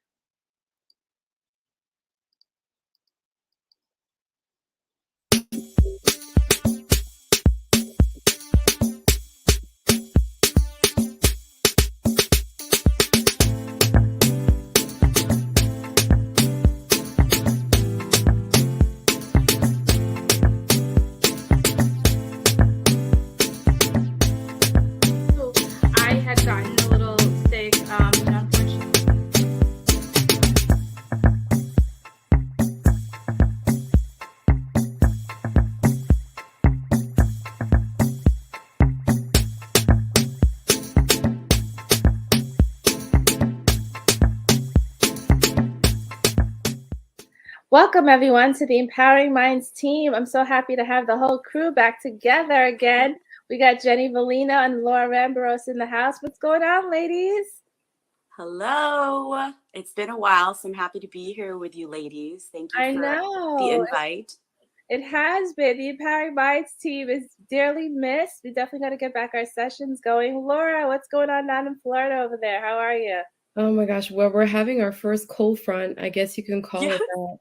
I had gotten a little sick, unfortunately. Welcome, everyone, to the Empowering Minds team. I'm so happy to have the whole crew back together again. We got Jenny Valina and Laura Rambaros in the house. What's going on, ladies? Hello. It's been a while, so I'm happy to be here with you ladies. Thank you I for know. the invite. It has been. The Empowering Minds team is dearly missed. We definitely got to get back our sessions going. Laura, what's going on down in Florida over there? How are you? Oh my gosh, well, we're having our first cold front. I guess you can call it that.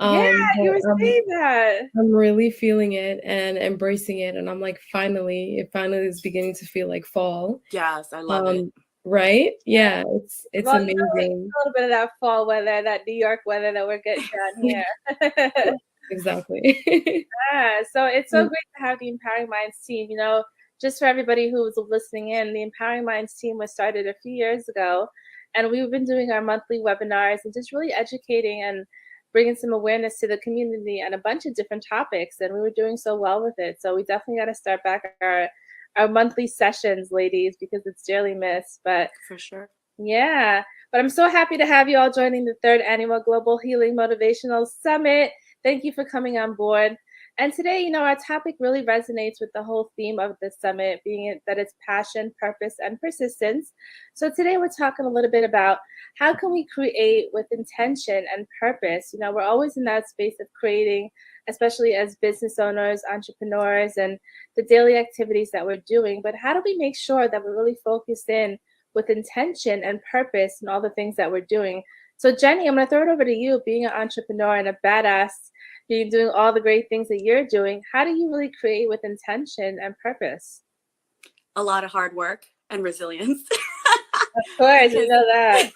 Yeah, you were But saying that. I'm really feeling it and embracing it, and I'm like, it finally is beginning to feel like fall. Yes, I love it. Right? Yeah, it's Well, amazing. a little bit of that fall weather, that New York weather that we're getting down here. Exactly. Yeah, so it's so great to have the Empowering Minds team. Just for everybody who's listening in, the Empowering Minds team was started a few years ago, and we've been doing our monthly webinars and just really educating and bringing some awareness to the community on a bunch of different topics, and we were doing so well with it. So we definitely got to start back our monthly sessions, ladies, because it's dearly missed. But for sure. Yeah, but I'm so happy to have you all joining the third annual Global Healing Motivational Summit. Thank you for coming on board. And today, our topic really resonates with the whole theme of the summit, being that it's passion, purpose, and persistence. So today we're talking a little bit about how can we create with intention and purpose. We're always in that space of creating, especially as business owners, entrepreneurs, and the daily activities that we're doing. But how do we make sure that we're really focused in with intention and purpose and all the things that we're doing? So Jenny, I'm going to throw it over to you. Being an entrepreneur and a badass, doing all the great things that you're doing, how do you really create with intention and purpose? A lot of hard work and resilience. Of course, you know that.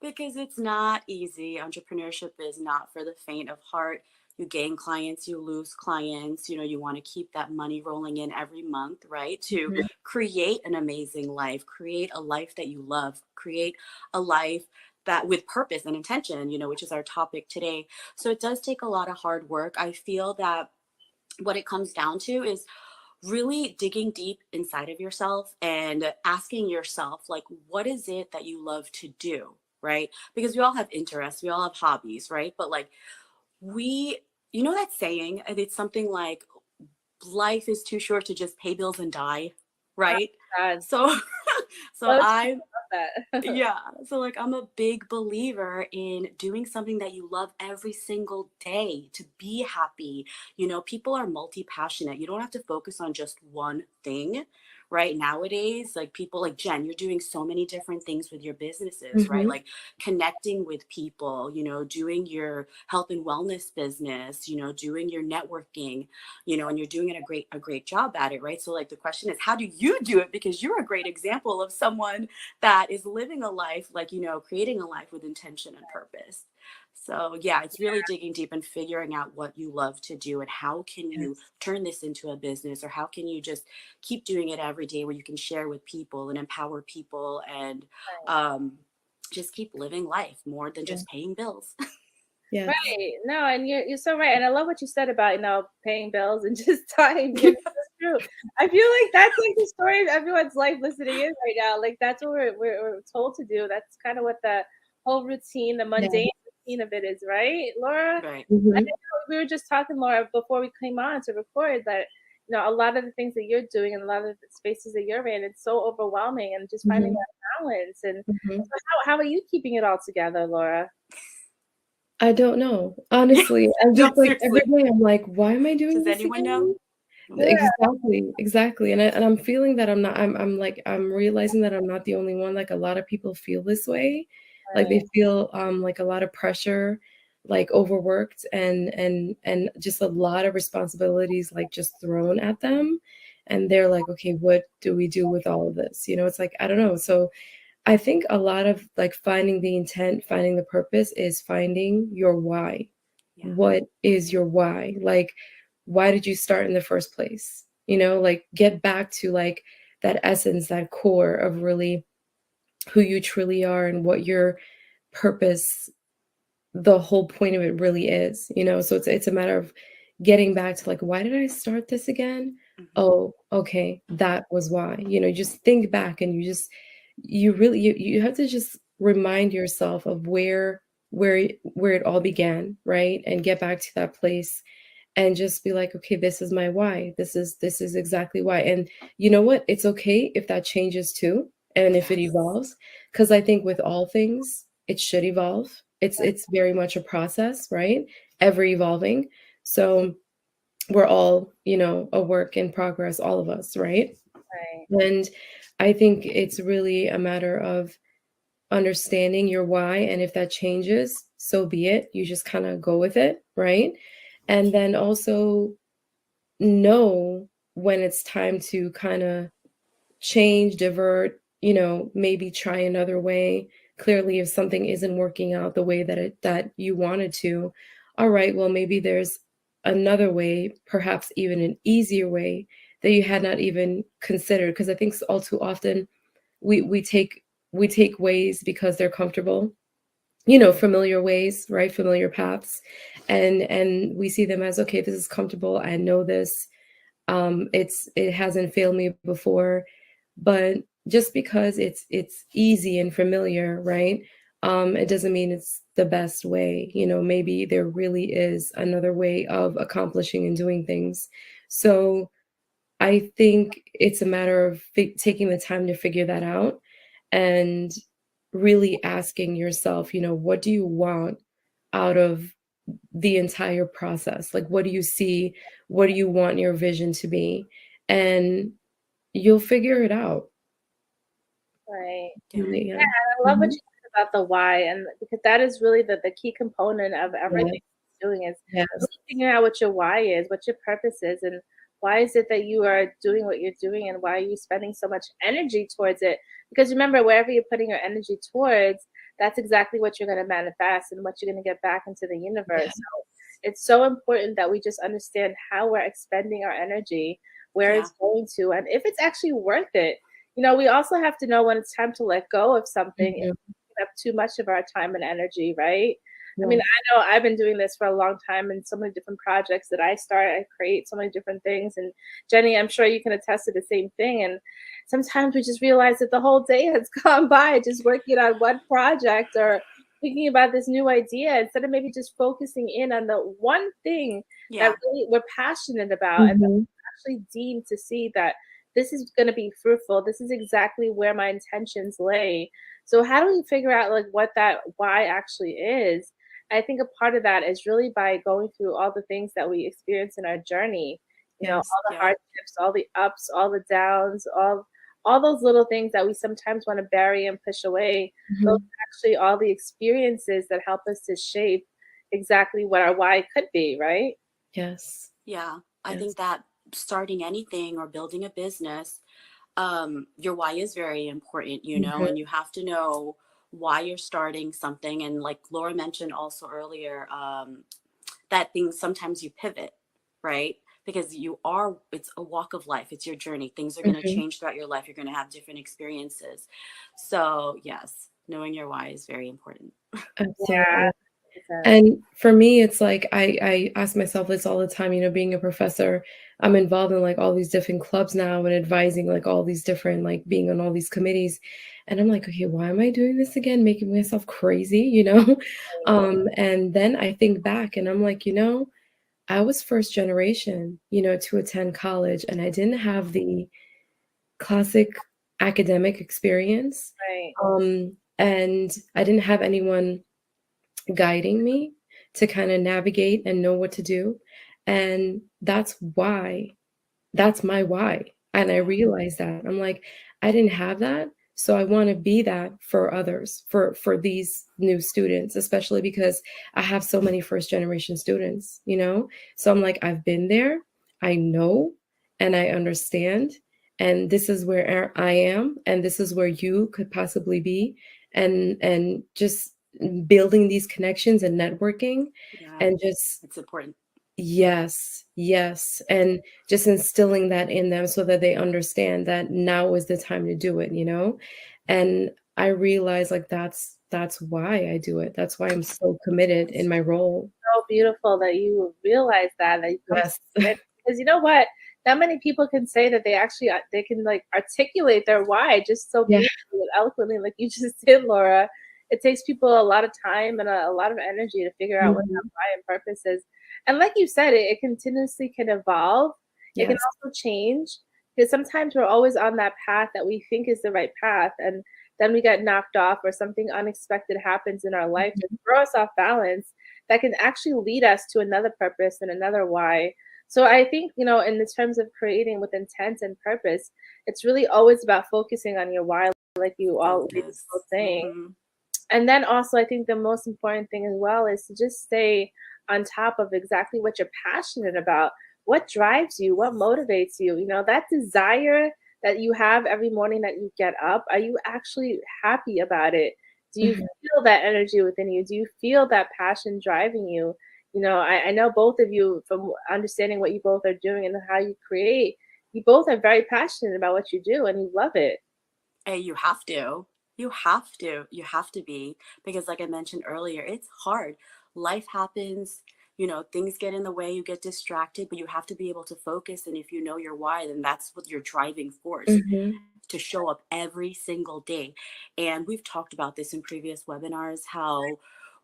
Because it's not easy. Entrepreneurship is not for the faint of heart. You gain clients, you lose clients. You want to keep that money rolling in every month, right? To create an amazing life, create a life that you love, create a life that with purpose and intention, which is our topic today. So it does take a lot of hard work. I feel that what it comes down to is really digging deep inside of yourself and asking yourself, like, what is it that you love to do, right? Because we all have interests, we all have hobbies, right? But like that saying, it's something like life is too short to just pay bills and die, right? So yeah, so like I'm a big believer in doing something that you love every single day to be happy. People are multi-passionate. You don't have to focus on just one thing, right? Nowadays, like people like Jen, you're doing so many different things with your businesses, right? Like connecting with people, doing your health and wellness business, doing your networking, and you're doing a great job at it, right? So like the question is, how do you do it? Because you're a great example of someone that is living a life, like, creating a life with intention and purpose. So yeah, it's really digging deep and figuring out what you love to do and how can you turn this into a business, or how can you just keep doing it every day where you can share with people and empower people and just keep living life more than just paying bills. Yes. Right. No, and you're so right. And I love what you said about, paying bills and just dying, because that's true. I feel like that's like the story of everyone's life listening in right now. Like that's what we're told to do. That's kind of what the whole routine, the mundane routine of it is, right, Laura? Right. I know we were just talking, Laura, before we came on to record that, a lot of the things that you're doing and a lot of the spaces that you're in, it's so overwhelming, and just finding that balance. And so how are you keeping it all together, Laura? I don't know. Honestly, I'm just like every day I'm like, why am I doing this anyone again? know? Exactly. And I'm feeling that I'm realizing that I'm not the only one. Like a lot of people feel this way. Like they feel like a lot of pressure, like overworked and just a lot of responsibilities like just thrown at them. And they're like, okay, what do we do with all of this? It's like, I don't know. So I think a lot of like finding the intent, finding the purpose is finding your why. Yeah. What is your why? Like, why did you start in the first place? Like get back to like that essence, that core of really who you truly are and what your purpose, the whole point of it really is. So it's a matter of getting back to like, why did I start this again? Oh, okay, that was why. Just think back and you have to just remind yourself of where it all began, right? And get back to that place and just be like, okay, this is my why. This is exactly why. And you know what? It's okay if that changes too, and if it evolves, because I think with all things, it should evolve. It's very much a process, right? Ever evolving. So we're all, you know, a work in progress, all of us, right? Right. And I think it's really a matter of understanding your why, and if that changes, so be it. You just kind of go with it, right? And then also know when it's time to kind of change, divert, you know, maybe try another way. Clearly, if something isn't working out the way that you wanted to, all right, well, maybe there's another way, perhaps even an easier way that you had not even considered. Because I think all too often we take ways because they're comfortable, you know, familiar ways, right? Familiar paths. And we see them as, okay, this is comfortable. I know this. It hasn't failed me before, but just because it's easy and familiar, right? It doesn't mean it's the best way. You know, maybe there really is another way of accomplishing and doing things. So I think it's a matter of taking the time to figure that out and really asking yourself, you know, what do you want out of the entire process? Like, what do you see? What do you want your vision to be? And you'll figure it out. Right. Really, Yeah, yeah. and I love what Mhm. you said about the why, and because that is really the key component of Yeah. everything you're doing is Yes. really figuring out what your why is, what your purpose is, and why is it that you are doing what you're doing, and why are you spending so much energy towards it? Because remember, wherever you're putting your energy towards, that's exactly what you're going to manifest and what you're going to get back into the universe. Yeah. So it's so important that we just understand how we're expending our energy, where Yeah. it's going to, and if it's actually worth it. You know, we also have to know when it's time to let go of something and Mhm. give up too much of our time and energy, right? I mean, Yeah. I know I've been doing this for a long time and so many different projects that I start, I create so many different things. And Jenny, I'm sure you can attest to the same thing. And sometimes we just realize that the whole day has gone by just working on one project or thinking about this new idea instead of maybe just focusing in on the one thing that Yeah. really we're passionate about and that Mhm. we actually deem to see that this is going to be fruitful. This is exactly where my intentions lay. So how do we figure out like what that why actually is? I think a part of that is really by going through all the things that we experience in our journey. You know, Yes. all the Yeah. hardships, all the ups, all the downs, all those little things that we sometimes want to bury and push away. Those Mhm. are actually all the experiences that help us to shape exactly what our why could be, right? Yes. Yeah. I Yes. think that starting anything or building a business, your why is very important, you know, Mhm. and you have to know why you're starting something. And like Laura mentioned also earlier, that things sometimes you pivot, right? Because it's a walk of life, it's your journey. Things are going to Mhm. change throughout your life. You're going to have different experiences. So, yes, knowing your why is very important. Yeah. Absolutely. 100%. And for me, it's like I ask myself this all the time, you know, being a professor, I'm involved in like all these different clubs now and advising like all these different, like being on all these committees. And I'm like, okay, why am I doing this again? Making myself crazy, you know? And then I think back and I'm like, you know, I was first generation, you know, to attend college and I didn't have the classic academic experience. Right. And I didn't have anyone guiding me to kind of navigate and know what to do. And that's my why. And I Yeah. realized that. I'm like, I didn't have that. So I want to be that for others, for these new students, especially because I have so many first generation students, you know? So I'm like, I've been there, I know, and I understand. And this is where I am, and this is where you could possibly be. And just building these connections and networking Yeah. and just It's important. yes, yes. And just instilling that in them so that they understand that now is the time to do it, you know? And I realize like that's why I do it. That's why I'm so committed in my role. So beautiful that you realize that you come to Yes. commit because you know what? Not many people can say that they actually they can like articulate their why just so Yeah. beautifully and eloquently like you just did, Laura. It takes people a lot of time and a lot of energy to figure out what that Mhm. why and purpose is. And like you said, it continuously can evolve. It can Yes. also change because sometimes we're always on that path that we think is the right path and then we get knocked off or something unexpected happens in our life to Mhm. throw us off balance that can actually lead us to another purpose and another why. So I think, in the terms of creating with intent and purpose, it's really always about focusing on your why, like you all ladies both saying. And then also, I think the most important thing as well is to just stay on top of exactly what you're passionate about, what drives you, what motivates you. That desire that you have every morning that you get up, are you actually happy about it? Do you feel that energy within you? Do you feel that passion driving you? I know both of you, from understanding what you both are doing and how you create, you both are very passionate about what you do and you love it. Hey, you have to. You have to. You have to be. Because, like I mentioned earlier, it's hard. Life happens, things get in the way, you get distracted, but you have to be able to focus. And if you know your why, then that's what your driving force to show up every single day. And we've talked about this in previous webinars, how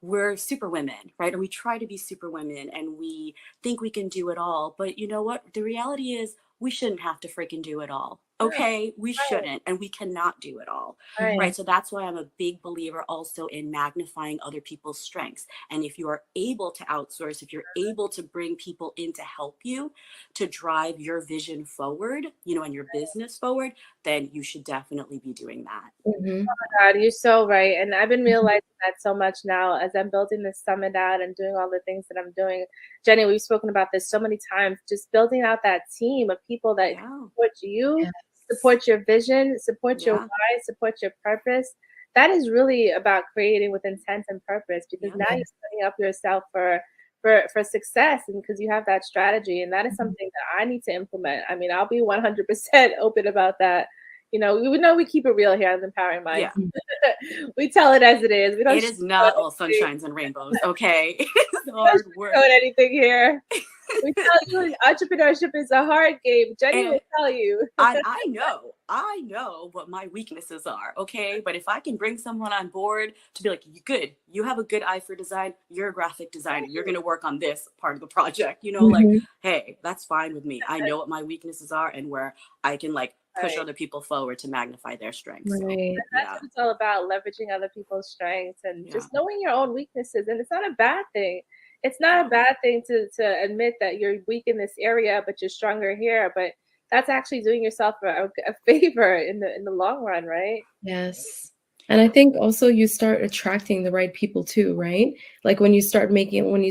we're super women, right? And we try to be super women and we think we can do it all. But you know what? The reality is we shouldn't have to freaking do it all. Okay, we shouldn't, and we cannot do it all, right? So that's why I'm a big believer also in magnifying other people's strengths. And if you are able to outsource, if you're able to bring people in to help you to drive your vision forward, and your business forward, then you should definitely be doing that. Oh my God, you're so right. And I've been realizing that so much now as I'm building this summit out and doing all the things that I'm doing. Jenny, we've spoken about this so many times, just building out that team of people that support you, support your vision, support your why, support your purpose. That is really about creating with intent and purpose, because now you're setting up yourself for success, and because you have that strategy, and that is something that I need to implement. I mean, I'll be 100% open about that. We know we keep it real here on Empowering Minds. We tell it as it is. We don't. It is not all sunshines and rainbows, okay? It's hard work. Anything here. We tell you entrepreneurship is a hard game. Jenny will tell you. I know what my weaknesses are, okay? But if I can bring someone on board to be like, you have a good eye for design, you're a graphic designer, you're going to work on this part of the project, like, hey, that's fine with me. I know what my weaknesses are and where I can push other people forward to magnify their strengths. Right. That's what it's all about, leveraging other people's strengths and just knowing your own weaknesses. And it's not a bad thing. It's not a bad thing to admit that you're weak in this area, but you're stronger here. But that's actually doing yourself a favor in the long run, right? Yes. And I think also you start attracting the right people too, right? Like when you start making, when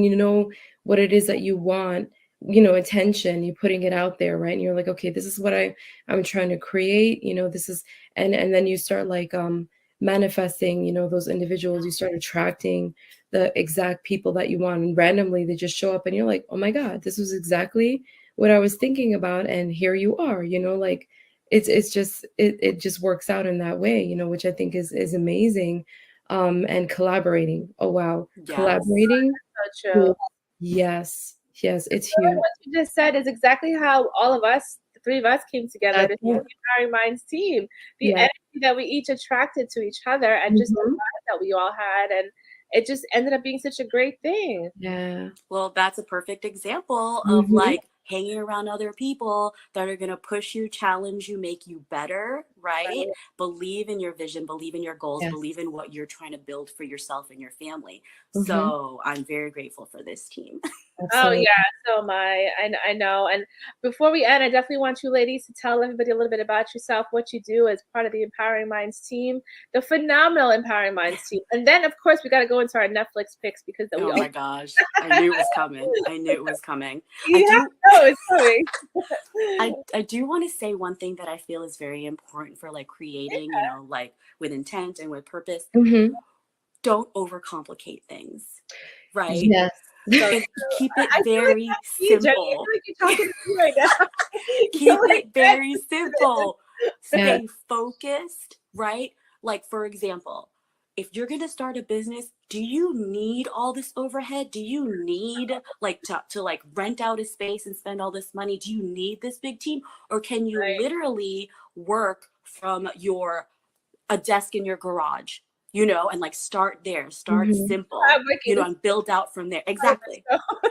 you know what it is that you want, attention, you're putting it out there, right? And you're like, okay, this is what I'm trying to create, this is, and then you start manifesting, those individuals, you start attracting the exact people that you want, and randomly they just show up and you're like, oh my God, this was exactly what I was thinking about. And here you are, it just works out in that way, which I think is amazing. And collaborating. Oh, wow. Collaborating. That's so true. Yes, it's huge. What you just said is exactly how all of us, the three of us, came together to form the Empowering Minds team. The energy that we each attracted to each other, and just the vibe that we all had, and it just ended up being such a great thing. Yeah. Well, that's a perfect example of hanging around other people that are going to push you, challenge you, make you better, right? Believe in your vision, believe in your goals, believe in what you're trying to build for yourself and your family. So I'm very grateful for this team. Oh yeah, so am I. I know. And before we end, I definitely want you ladies to tell everybody a little bit about yourself, what you do as part of the Empowering Minds team, the phenomenal Empowering Minds team. And then, of course, we got to go into our Netflix picks because my gosh, I knew it was coming. It's coming. I do want to say one thing that I feel is very important for creating, with intent and with purpose. Don't overcomplicate things, right? Yes. Keep it very simple. Keep it very simple. Stay focused, right? Like, for example, if you're going to start a business, do you need all this overhead? Do you need to rent out a space and spend all this money? Do you need this big team? Or can you literally work from a desk in your garage, and start there, start simple, and build out from there. Exactly.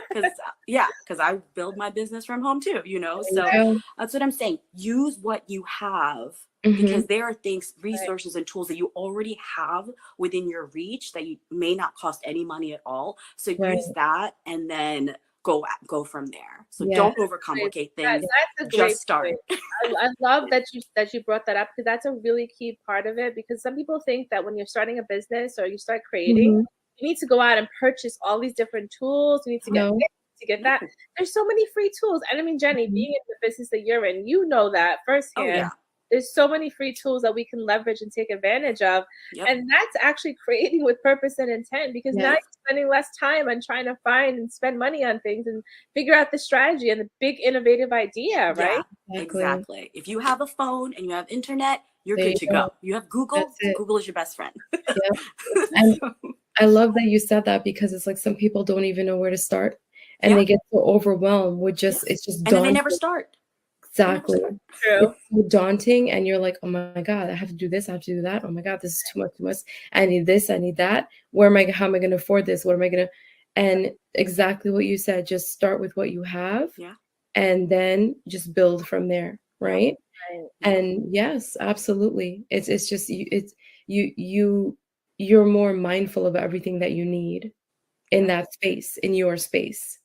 Because I build my business from home too, so that's what I'm saying. Use what you have, because there are resources and tools that you already have within your reach that you may not cost any money at all. So use that, and then go from there. So Yeah. don't overcomplicate things. That's a great Just start. point. I love that you brought that up, because that's a really key part of it. Because some people think that when you're starting a business or you start creating, Mhm. you need to go out and purchase all these different tools. You need to get No. this, to get that. There's so many free tools. And I mean, Jenny, being in the business that you're in, you know that firsthand. Oh, yeah. There's so many free tools that we can leverage and take advantage of. Yep. And that's actually creating with purpose and intent, because now Yes. you're spending less time on trying to find and spend money on things and figure out the strategy and the big innovative idea, right? Yeah, exactly. If you have a phone and you have internet, you're There good you to go. go. You have Google. That's it. Google is your best friend. Yep. And I love that you said that, because it's like some people don't even know where to start, and Yeah. they get so overwhelmed with just it's just And then they daunting. never start. Exactly. True. It's so daunting, and you're like, oh my God, I have to do this, I have to do that. Oh my God, this is too much. I need this, I need that. How am I gonna afford this? What am I gonna and exactly what you said, just start with what you have, Yeah. and then just build from there, right? Right. And yes, absolutely. It's just you're more mindful of everything that you need in that space, in your space.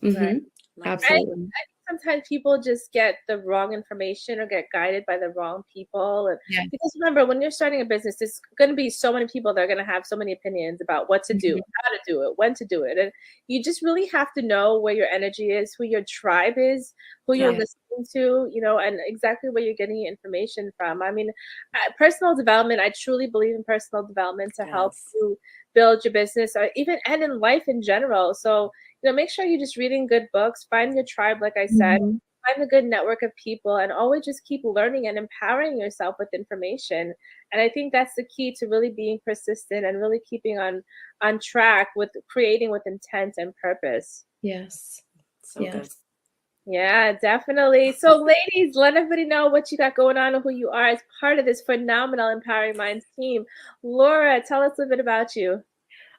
Right. Absolutely. I think sometimes people just get the wrong information or get guided by the wrong people. And Yes. because remember, when you're starting a business, there's going to be so many people that are going to have so many opinions about what to do, how to do it, when to do it. And you just really have to know where your energy is, who your tribe is, who you're Yeah. listening to, and exactly where you're getting your information from. I mean, personal development, I truly believe in personal development to help you build your business, or even and in life in general. So, make sure you're just reading good books, find your tribe, like I said, Mhm. find a good network of people, and always just keep learning and empowering yourself with information. And I think that's the key to really being persistent and really keeping on track with creating with intent and purpose. Yes. So good. Yes. Yeah, definitely. So, ladies, let everybody know what you got going on and who you are as part of this phenomenal Empowering Minds team. Laura, tell us a bit about you.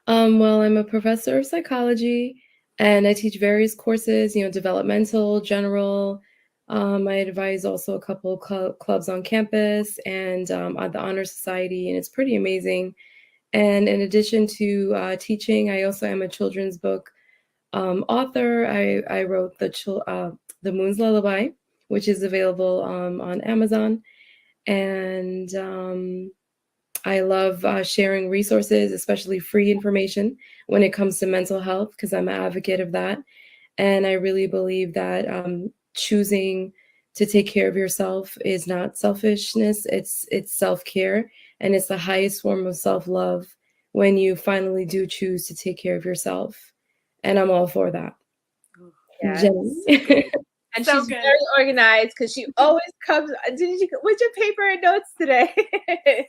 Well, I'm a professor of psychology, and I teach various courses, developmental, general. I advise also a couple clubs on campus and on the Honor Society, and it's pretty amazing. And in addition to teaching, I also am a children's book author. I wrote the Moon's Lullaby, which is available on Amazon, and I love sharing resources, especially free information when it comes to mental health, because I'm an advocate of that. And I really believe that choosing to take care of yourself is not selfishness, it's self-care, and it's the highest form of self-love when you finally do choose to take care of yourself. And I'm all for that. Yes. Jenny. And So she's good. very organized because she always comes. What's your paper and notes today? I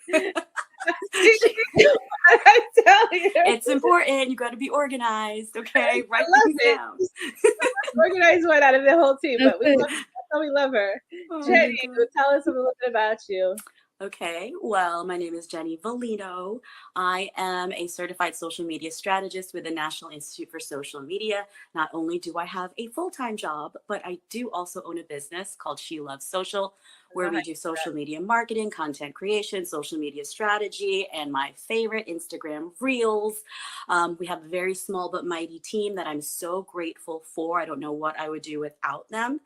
tell you, It's important. You got to be organized. Okay, write things down. Organized one out of the whole team, but That's it. that's how we love her. Oh my Jenny, God. tell us a little bit about you. Okay, well, my name is Jenny Valino. I am a certified social media strategist with the National Institute for Social Media. Not only do I have a full-time job, but I do also own a business called She Loves Social, where we do social media marketing, content creation, social media strategy, and my favorite, Instagram Reels. We have a very small but mighty team that I'm so grateful for. I don't know what I would do without them.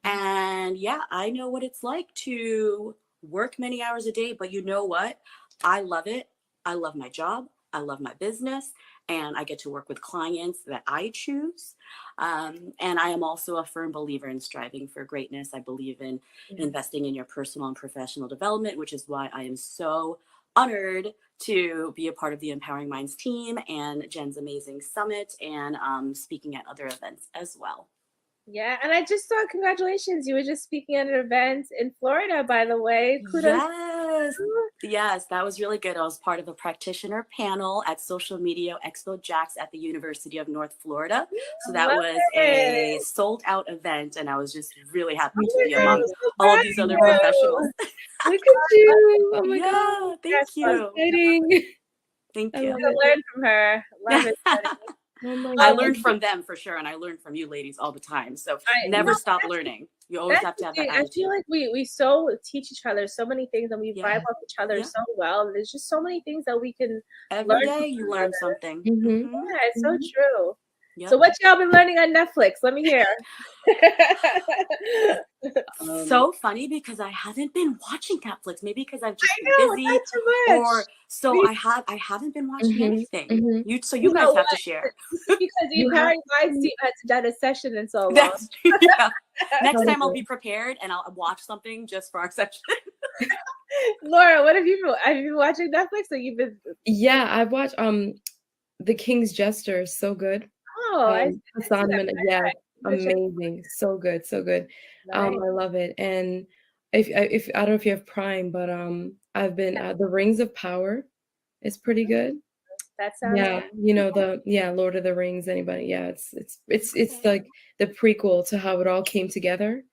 And yeah, I know what it's like to work many hours a day, but you know what? I love it. I love my job. I love my business, and I get to work with clients that I choose. And I am also a firm believer in striving for greatness. I believe in investing in your personal and professional development, which is why I am so honored to be a part of the Empowering Minds team and Jen's amazing summit, and speaking at other events as well. Yeah, and I just saw, congratulations, you were just speaking at an event in Florida, by the way. Kudos. Yes, that was really good. I was part of a practitioner panel at Social Media Expo Jax at the University of North Florida. So that Love was it. a sold out event, and I was just really happy to be God, among I'm so all proud of these of other you. professionals. Look at you. Oh my Yeah, God. thank That's so you. Exciting. Thank I you. love to it. learn from her. Love it. Jenny. Oh my I God. learned from them for sure, and I learned from you ladies all the time. So I never know, stop learning. You always that's have to the have thing. that I attitude. feel like we so teach each other so many things, and we vibe off each other Yeah. so well. There's just so many things that we can Every learn day from you each learn other. something. Mhm. Yeah, it's so true. So what y'all been learning on Netflix? Let me hear. So funny because I haven't been watching Netflix. Maybe because I've just been busy, not too much. or so I haven't been watching anything. You You guys know have to what? share. Because the Empowering Minds team hasn't done a session in so long. That's yeah. Next time I'll be prepared and I'll watch something just for our session. Laura, what have you been watching Netflix, or you've been? Yeah, I've watched The King's Jester. So good. Oh, I Hassan Minaj, yeah, Good check. amazing. So good, so good. I Nice. love it. And if I don't know if you have Prime, but I've been The Rings of Power is pretty good. That sounds Yeah, you know Lord of the Rings. Anybody? Yeah, it's like the prequel to how it all came together.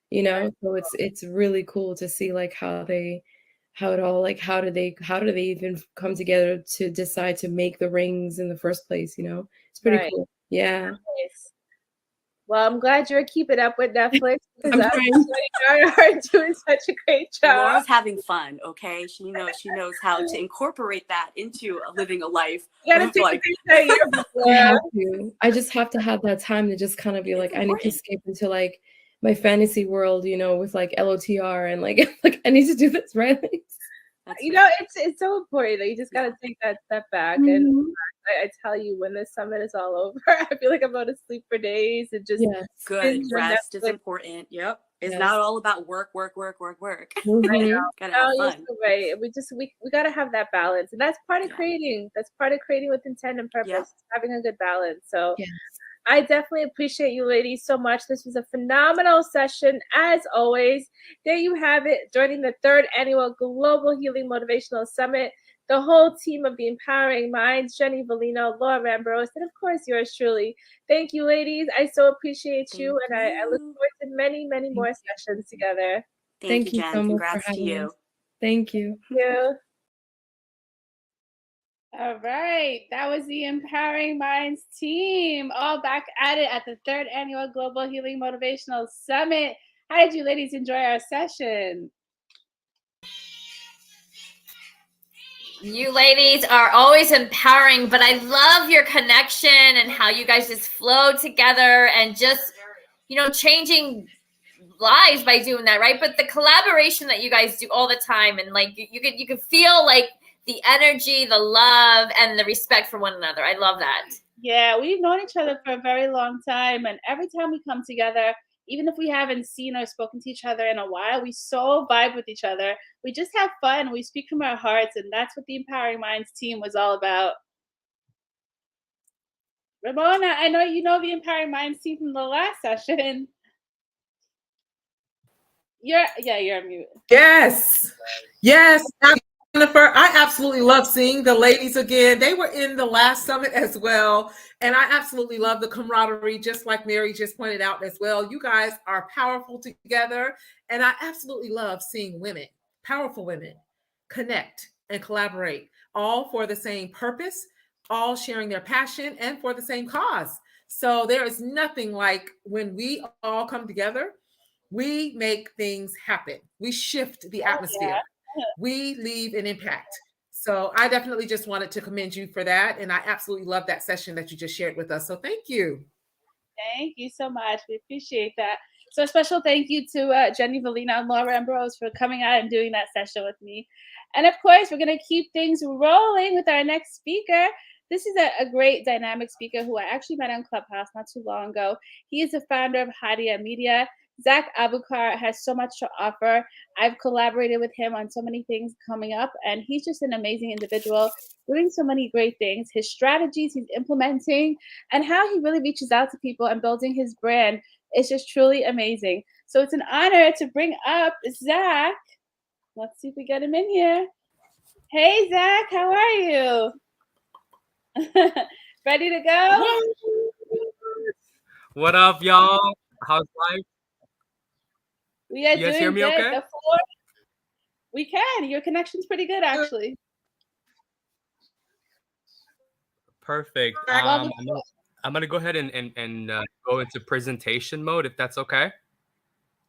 You know, so it's really cool to see like how it all like how do they even come together to decide to make the rings in the first place? You know, it's pretty Right. cool. Yeah. Nice. Well, I'm glad you're keeping up with Netflix because I'm I'm trying. you are doing such a great job. Laura's having fun, okay? She knows how to incorporate that into living a life. You gotta with, take like, a year before. I just have to have that time to just kind of be like, I need to escape into like my fantasy world, you know, with like LOTR and like like I need to do this, right? You know, it's so important that you just gotta take that step back. And I tell you, when this summit is all over, I feel like I'm going to sleep for days and just good binge on rest is Netflix. important. Yep. It's Yes. not all about work. I Gotta know. have No, you're fun. so right. We gotta have that balance, and that's part of creating. That's part of creating with intent and purpose. Having a good balance. So. I definitely appreciate you ladies so much. This was a phenomenal session, as always. There you have it, joining the 3rd annual Global Healing Motivational Summit. The whole team of the Empowering Minds, Jenny Valino, Laura Ambrose, and of course yours truly. Thank you, ladies. I so appreciate you, and I look forward to many, many more sessions together. Thank you Jen. so much Congrats for to having you. us. Thank you. Thank you. All right, that was the Empowering Minds team, all back at it at the 3rd annual Global Healing Motivational Summit. How did you ladies enjoy our session? You ladies are always empowering, but I love your connection and how you guys just flow together and just, changing lives by doing that, right? But the collaboration that you guys do all the time, and like you could feel like the energy, the love, and the respect for one another. I love that. Yeah, we've known each other for a very long time, and every time we come together, even if we haven't seen or spoken to each other in a while, we so vibe with each other. We just have fun. We speak from our hearts, and that's what the Empowering Minds team was all about. Ramona, I know you know the Empowering Minds team from the last session. You're on mute. Yes. Jennifer, I absolutely love seeing the ladies again. They were in the last summit as well. And I absolutely love the camaraderie, just like Mary just pointed out as well. You guys are powerful together. And I absolutely love seeing women, powerful women, connect and collaborate, all for the same purpose, all sharing their passion and for the same cause. So there is nothing like when we all come together, we make things happen. We shift the atmosphere. We leave an impact. So I definitely just wanted to commend you for that. And I absolutely love that session that you just shared with us. So thank you. Thank you so much. We appreciate that. So a special thank you to Jenny Valina and Laura Ambrose for coming out and doing that session with me. And of course, we're going to keep things rolling with our next speaker. This is a great dynamic speaker who I actually met on Clubhouse not too long ago. He is the founder of Hadia Media. Zach Abukar has so much to offer. I've collaborated with him on so many things coming up, and he's just an amazing individual doing so many great things. His strategies he's implementing and how he really reaches out to people and building his brand is just truly amazing. So it's an honor to bring up Zach. Let's see if we get him in here. Hey, Zach, how are you? Ready to go? What up, y'all? How's life? We are You guys hear doing me good. okay? The floor. We can. Your connection's pretty good, actually. Perfect. Well, I'm gonna go ahead and go into presentation mode if that's okay.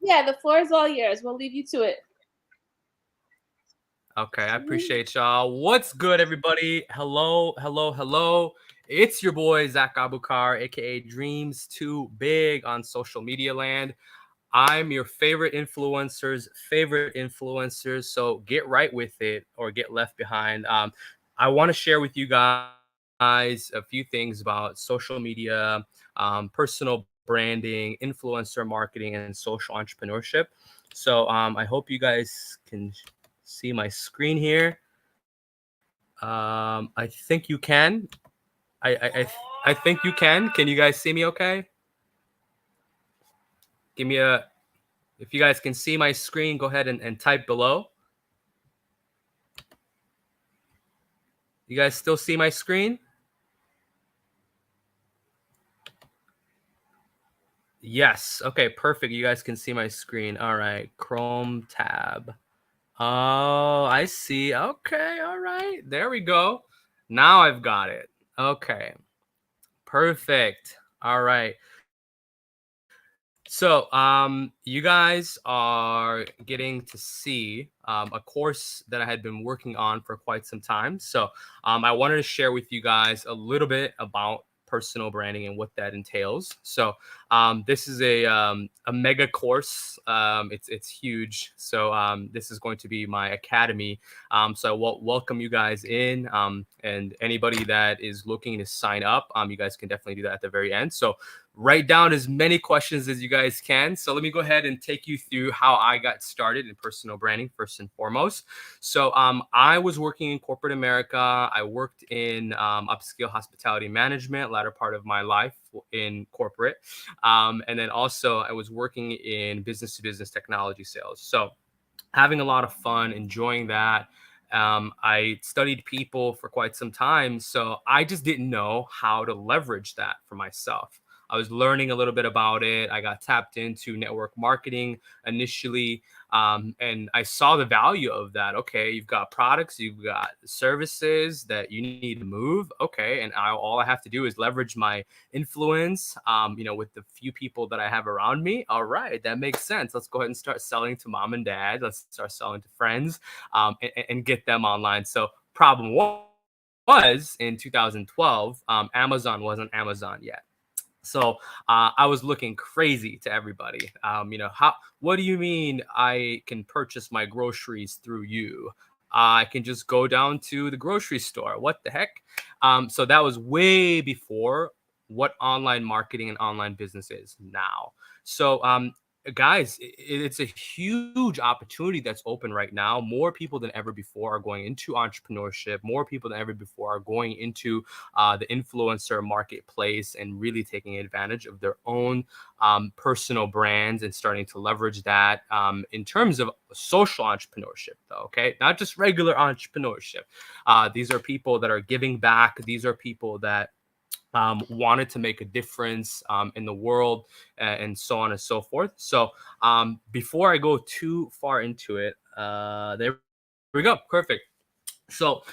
yeah, the floor is all yours. We'll leave you to it. Okay, I appreciate y'all. What's good, everybody? Hello, hello, hello. It's your boy, Zach Abukar, aka Dreams Too Big on social media land. I'm your favorite influencers. So get right with it or get left behind. I want to share with you guys a few things about social media, personal branding, influencer marketing, and social entrepreneurship. So I hope you guys can see my screen here. I think you can. I think you can. Can you guys see me okay? Give me a, if you guys can see my screen, go ahead and type below. You guys still see my screen? Yes. Okay, perfect. You guys can see my screen. All right. Chrome tab. Oh, I see. Okay. All right. There we go. Now I've got it. Okay. Perfect. All right. So, you guys are getting to see a course that I had been working on for quite some time. So, I wanted to share with you guys a little bit about personal branding and what that entails. So, this is a mega course. It's huge. So, this is going to be my academy. So, I will welcome you guys in, and anybody that is looking to sign up, you guys can definitely do that at the very end. So, write down as many questions as you guys can. So let me go ahead and take you through how I got started in personal branding first and foremost. So I was working in corporate America. I worked in upscale hospitality management, latter part of my life in corporate. And then also I was working in business to business technology sales. So having a lot of fun, enjoying that. I studied people for quite some time, so I just didn't know how to leverage that for myself. I was learning a little bit about it. I got tapped into network marketing initially, and I saw the value of that. Okay, you've got products, you've got services that you need to move. Okay, and all I have to do is leverage my influence, with the few people that I have around me. All right, that makes sense. Let's go ahead and start selling to mom and dad. Let's start selling to friends, and get them online. So problem was in 2012, Amazon wasn't Amazon yet. So I was looking crazy to everybody. What do you mean I can purchase my groceries through you? I can just go down to the grocery store. What the heck? So that was way before what online marketing and online business is now. So guys, it's a huge opportunity that's open right now. More people than ever before are going into entrepreneurship. More people than ever before are going into the influencer marketplace and really taking advantage of their own personal brands and starting to leverage that in terms of social entrepreneurship, though. Okay, not just regular entrepreneurship. These are people that are giving back. These are people that wanted to make a difference in the world, and so on and so forth. So before I go too far into it, there we go. Perfect. So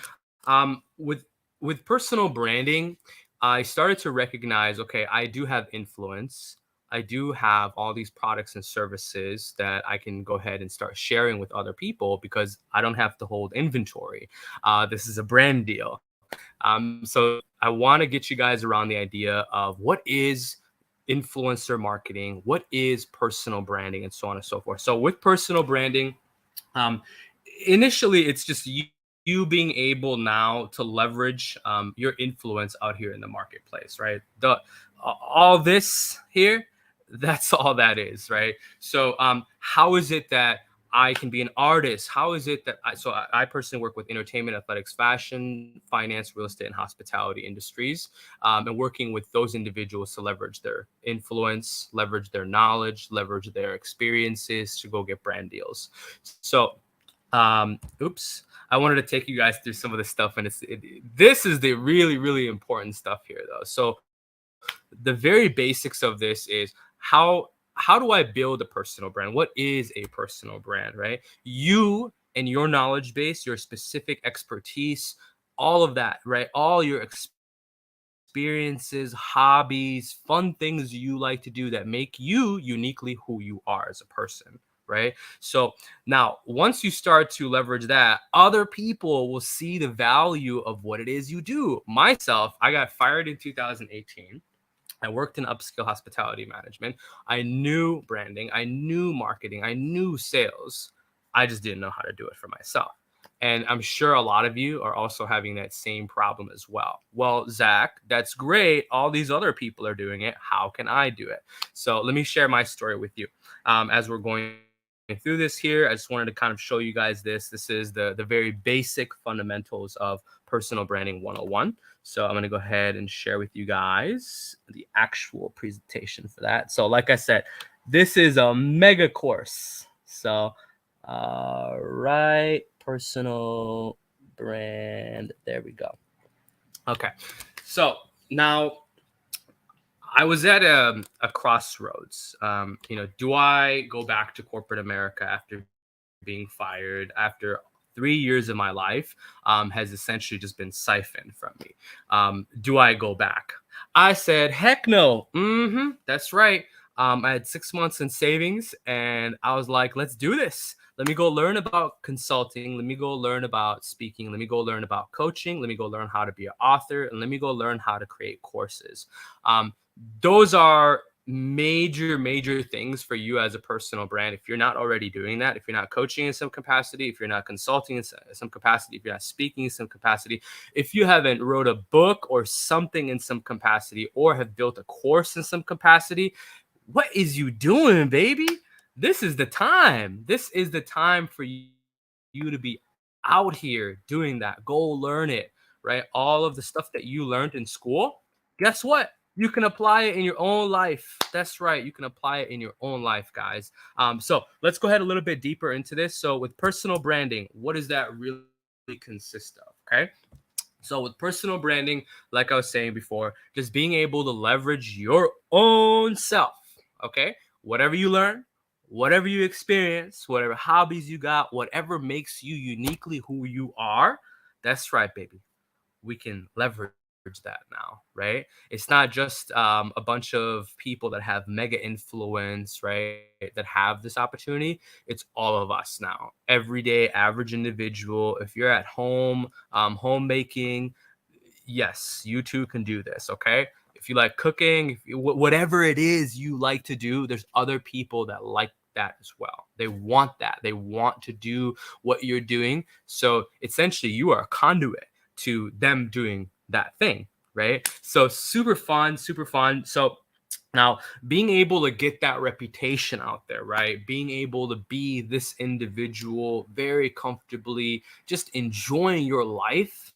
with personal branding, I started to recognize, okay, I do have influence. I do have all these products and services that I can go ahead and start sharing with other people because I don't have to hold inventory. This is a brand deal. So I want to get you guys around the idea of what is influencer marketing, what is personal branding, and so on and so forth. So with personal branding, um, initially it's just you being able now to leverage your influence out here in the marketplace, right? All this here, that's all that is, right? So how is it that I can be an artist? How is it that I personally work with entertainment, athletics, fashion, finance, real estate, and hospitality industries, and working with those individuals to leverage their influence, leverage their knowledge, leverage their experiences to go get brand deals. So, I wanted to take you guys through some of this stuff, and this is the really, really important stuff here, though. So, the very basics of this is how do I build a personal brand? What is a personal brand, right? You and your knowledge base, your specific expertise, all of that, right? All your experiences, hobbies, fun things you like to do that make you uniquely who you are as a person, right? So now, once you start to leverage that, other people will see the value of what it is you do. Myself, I got fired in 2018. I worked in upscale hospitality management. I knew branding, I knew marketing, I knew sales. I just didn't know how to do it for myself. And I'm sure a lot of you are also having that same problem as well. Well, Zach, that's great. All these other people are doing it. How can I do it? So let me share my story with you as we're going through this here. I just wanted to kind of show you guys this. This is the very basic fundamentals of personal branding 101. So I'm going to go ahead and share with you guys the actual presentation for that. So like I said, this is a mega course. So right, personal brand. There we go. Okay. So now I was at a crossroads. Do I go back to corporate America after being fired, after 3 years of my life has essentially just been siphoned from me? Do I go back? I said, heck no. That's right. I had 6 months in savings and I was like, let's do this. Let me go learn about consulting. Let me go learn about speaking. Let me go learn about coaching. Let me go learn how to be an author. And let me go learn how to create courses. Those are major things for you as a personal brand. If you're not already doing that, if you're not coaching in some capacity, if you're not consulting in some capacity, if you're not speaking in some capacity, if you haven't wrote a book or something in some capacity, or have built a course in some capacity, what is you doing, baby? This is the time. This is the time for you to be out here doing that. Go learn it, right? All of the stuff that you learned in school, guess what? You can apply it in your own life. That's right. You can apply it in your own life, guys. So let's go ahead a little bit deeper into this. So with personal branding, what does that really consist of? Okay. So with personal branding, like I was saying before, just being able to leverage your own self. Okay. Whatever you learn, whatever you experience, whatever hobbies you got, whatever makes you uniquely who you are. That's right, baby. We can leverage that now, right? It's not just a bunch of people that have mega influence, right, that have this opportunity. It's all of us now, everyday average individual. If you're at home, homemaking, yes, you too can do this. Okay. If you like cooking, whatever it is you like to do, there's other people that like that as well. They want that. They want to do what you're doing. So essentially, you are a conduit to them doing that thing, right? So super fun, super fun. So now being able to get that reputation out there, right? Being able to be this individual very comfortably, just enjoying your life,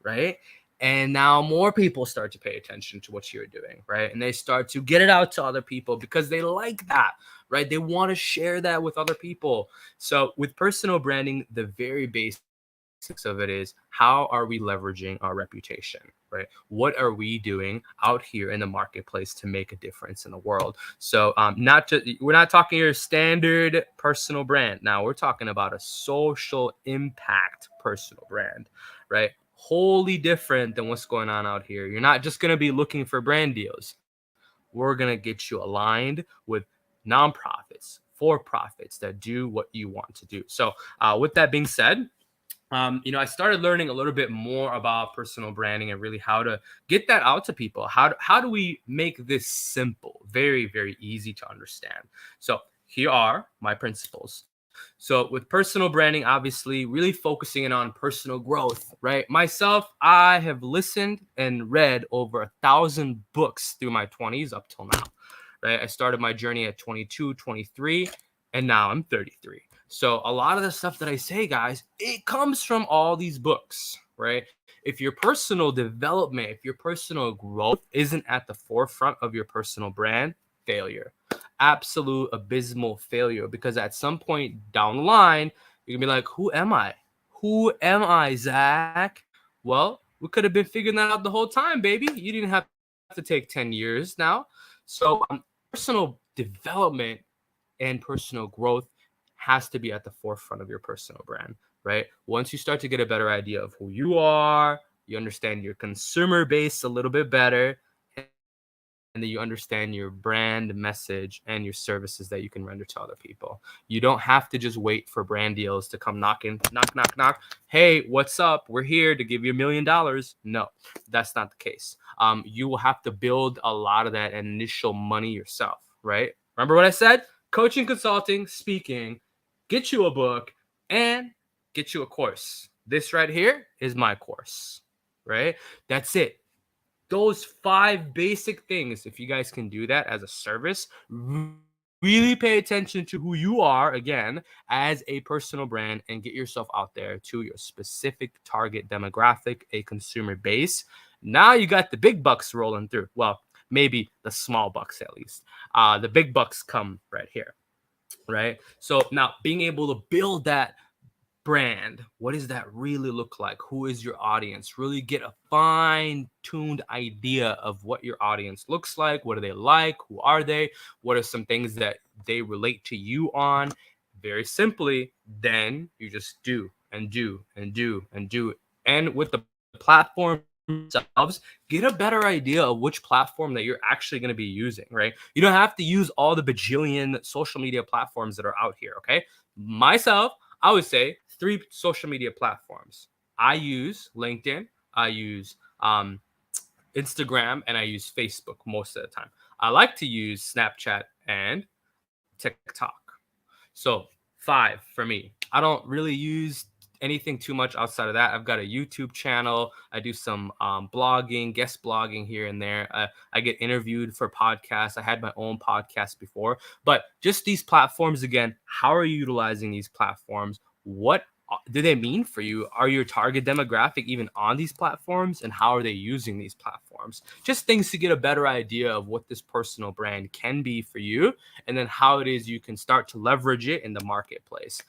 right? And now more people start to pay attention to what you're doing, right? And they start to get it out to other people because they like that, right? They want to share that with other people. So with personal branding, the very basics of it is, how are we leveraging our reputation, right? What are we doing out here in the marketplace to make a difference in the world? So we're not talking your standard personal brand. Now we're talking about a social impact personal brand, right? Wholly different than what's going on out here. You're not just going to be looking for brand deals. We're going to get you aligned with nonprofits, for profits that do what you want to do. So with that being said, I started learning a little bit more about personal branding and really how to get that out to people. How do we make this simple, very easy to understand? So here are my principles. So with personal branding, obviously really focusing in on personal growth, right? Myself, I have listened and read over 1,000 books through my 20s up till now, right? I started my journey at 22, 23, and now I'm 33. So a lot of the stuff that I say, guys, it comes from all these books, right? If your personal development, if your personal growth isn't at the forefront of your personal brand, failure. Absolute abysmal failure. Because at some point down the line, you're gonna be like, who am I? Who am I, Zach? Well, we could have been figuring that out the whole time, baby. You didn't have to take 10 years now. So personal development and personal growth has to be at the forefront of your personal brand, right? Once you start to get a better idea of who you are, you understand your consumer base a little bit better, and and that you understand your brand message and your services that you can render to other people. You don't have to just wait for brand deals to come knocking, knock, knock, knock. Hey, what's up? We're here to give you $1 million. No, that's not the case. You will have to build a lot of that initial money yourself, right? Remember what I said? Coaching, consulting, speaking, get you a book, and get you a course. This right here is my course, right? That's it. Those 5 basic things, if you guys can do that as a service, really pay attention to who you are, again, as a personal brand, and get yourself out there to your specific target demographic, a consumer base. Now you got the big bucks rolling through. Well, maybe the small bucks at least. The big bucks come right here, right? So now being able to build that brand, what does that really look like? Who is your audience? Really get a fine-tuned idea of what your audience looks like. What do they like? Who are they? What are some things that they relate to you on? Very simply, then you just do and do and do and do. And with the platform themselves, get a better idea of which platform that you're actually going to be using, right? You don't have to use all the bajillion social media platforms that are out here, okay? Myself, I would say 3 social media platforms. I use LinkedIn, I use Instagram, and I use Facebook most of the time. I like to use Snapchat and TikTok. So 5 for me. I don't really use anything too much outside of that. I've got a YouTube channel. I do some blogging, guest blogging here and there. I get interviewed for podcasts. I had my own podcast before, but just these platforms again. How are you utilizing these platforms? What do they mean for you? Are your target demographic even on these platforms, and how are they using these platforms? Just things to get a better idea of what this personal brand can be for you, and then how it is you can start to leverage it in the marketplace.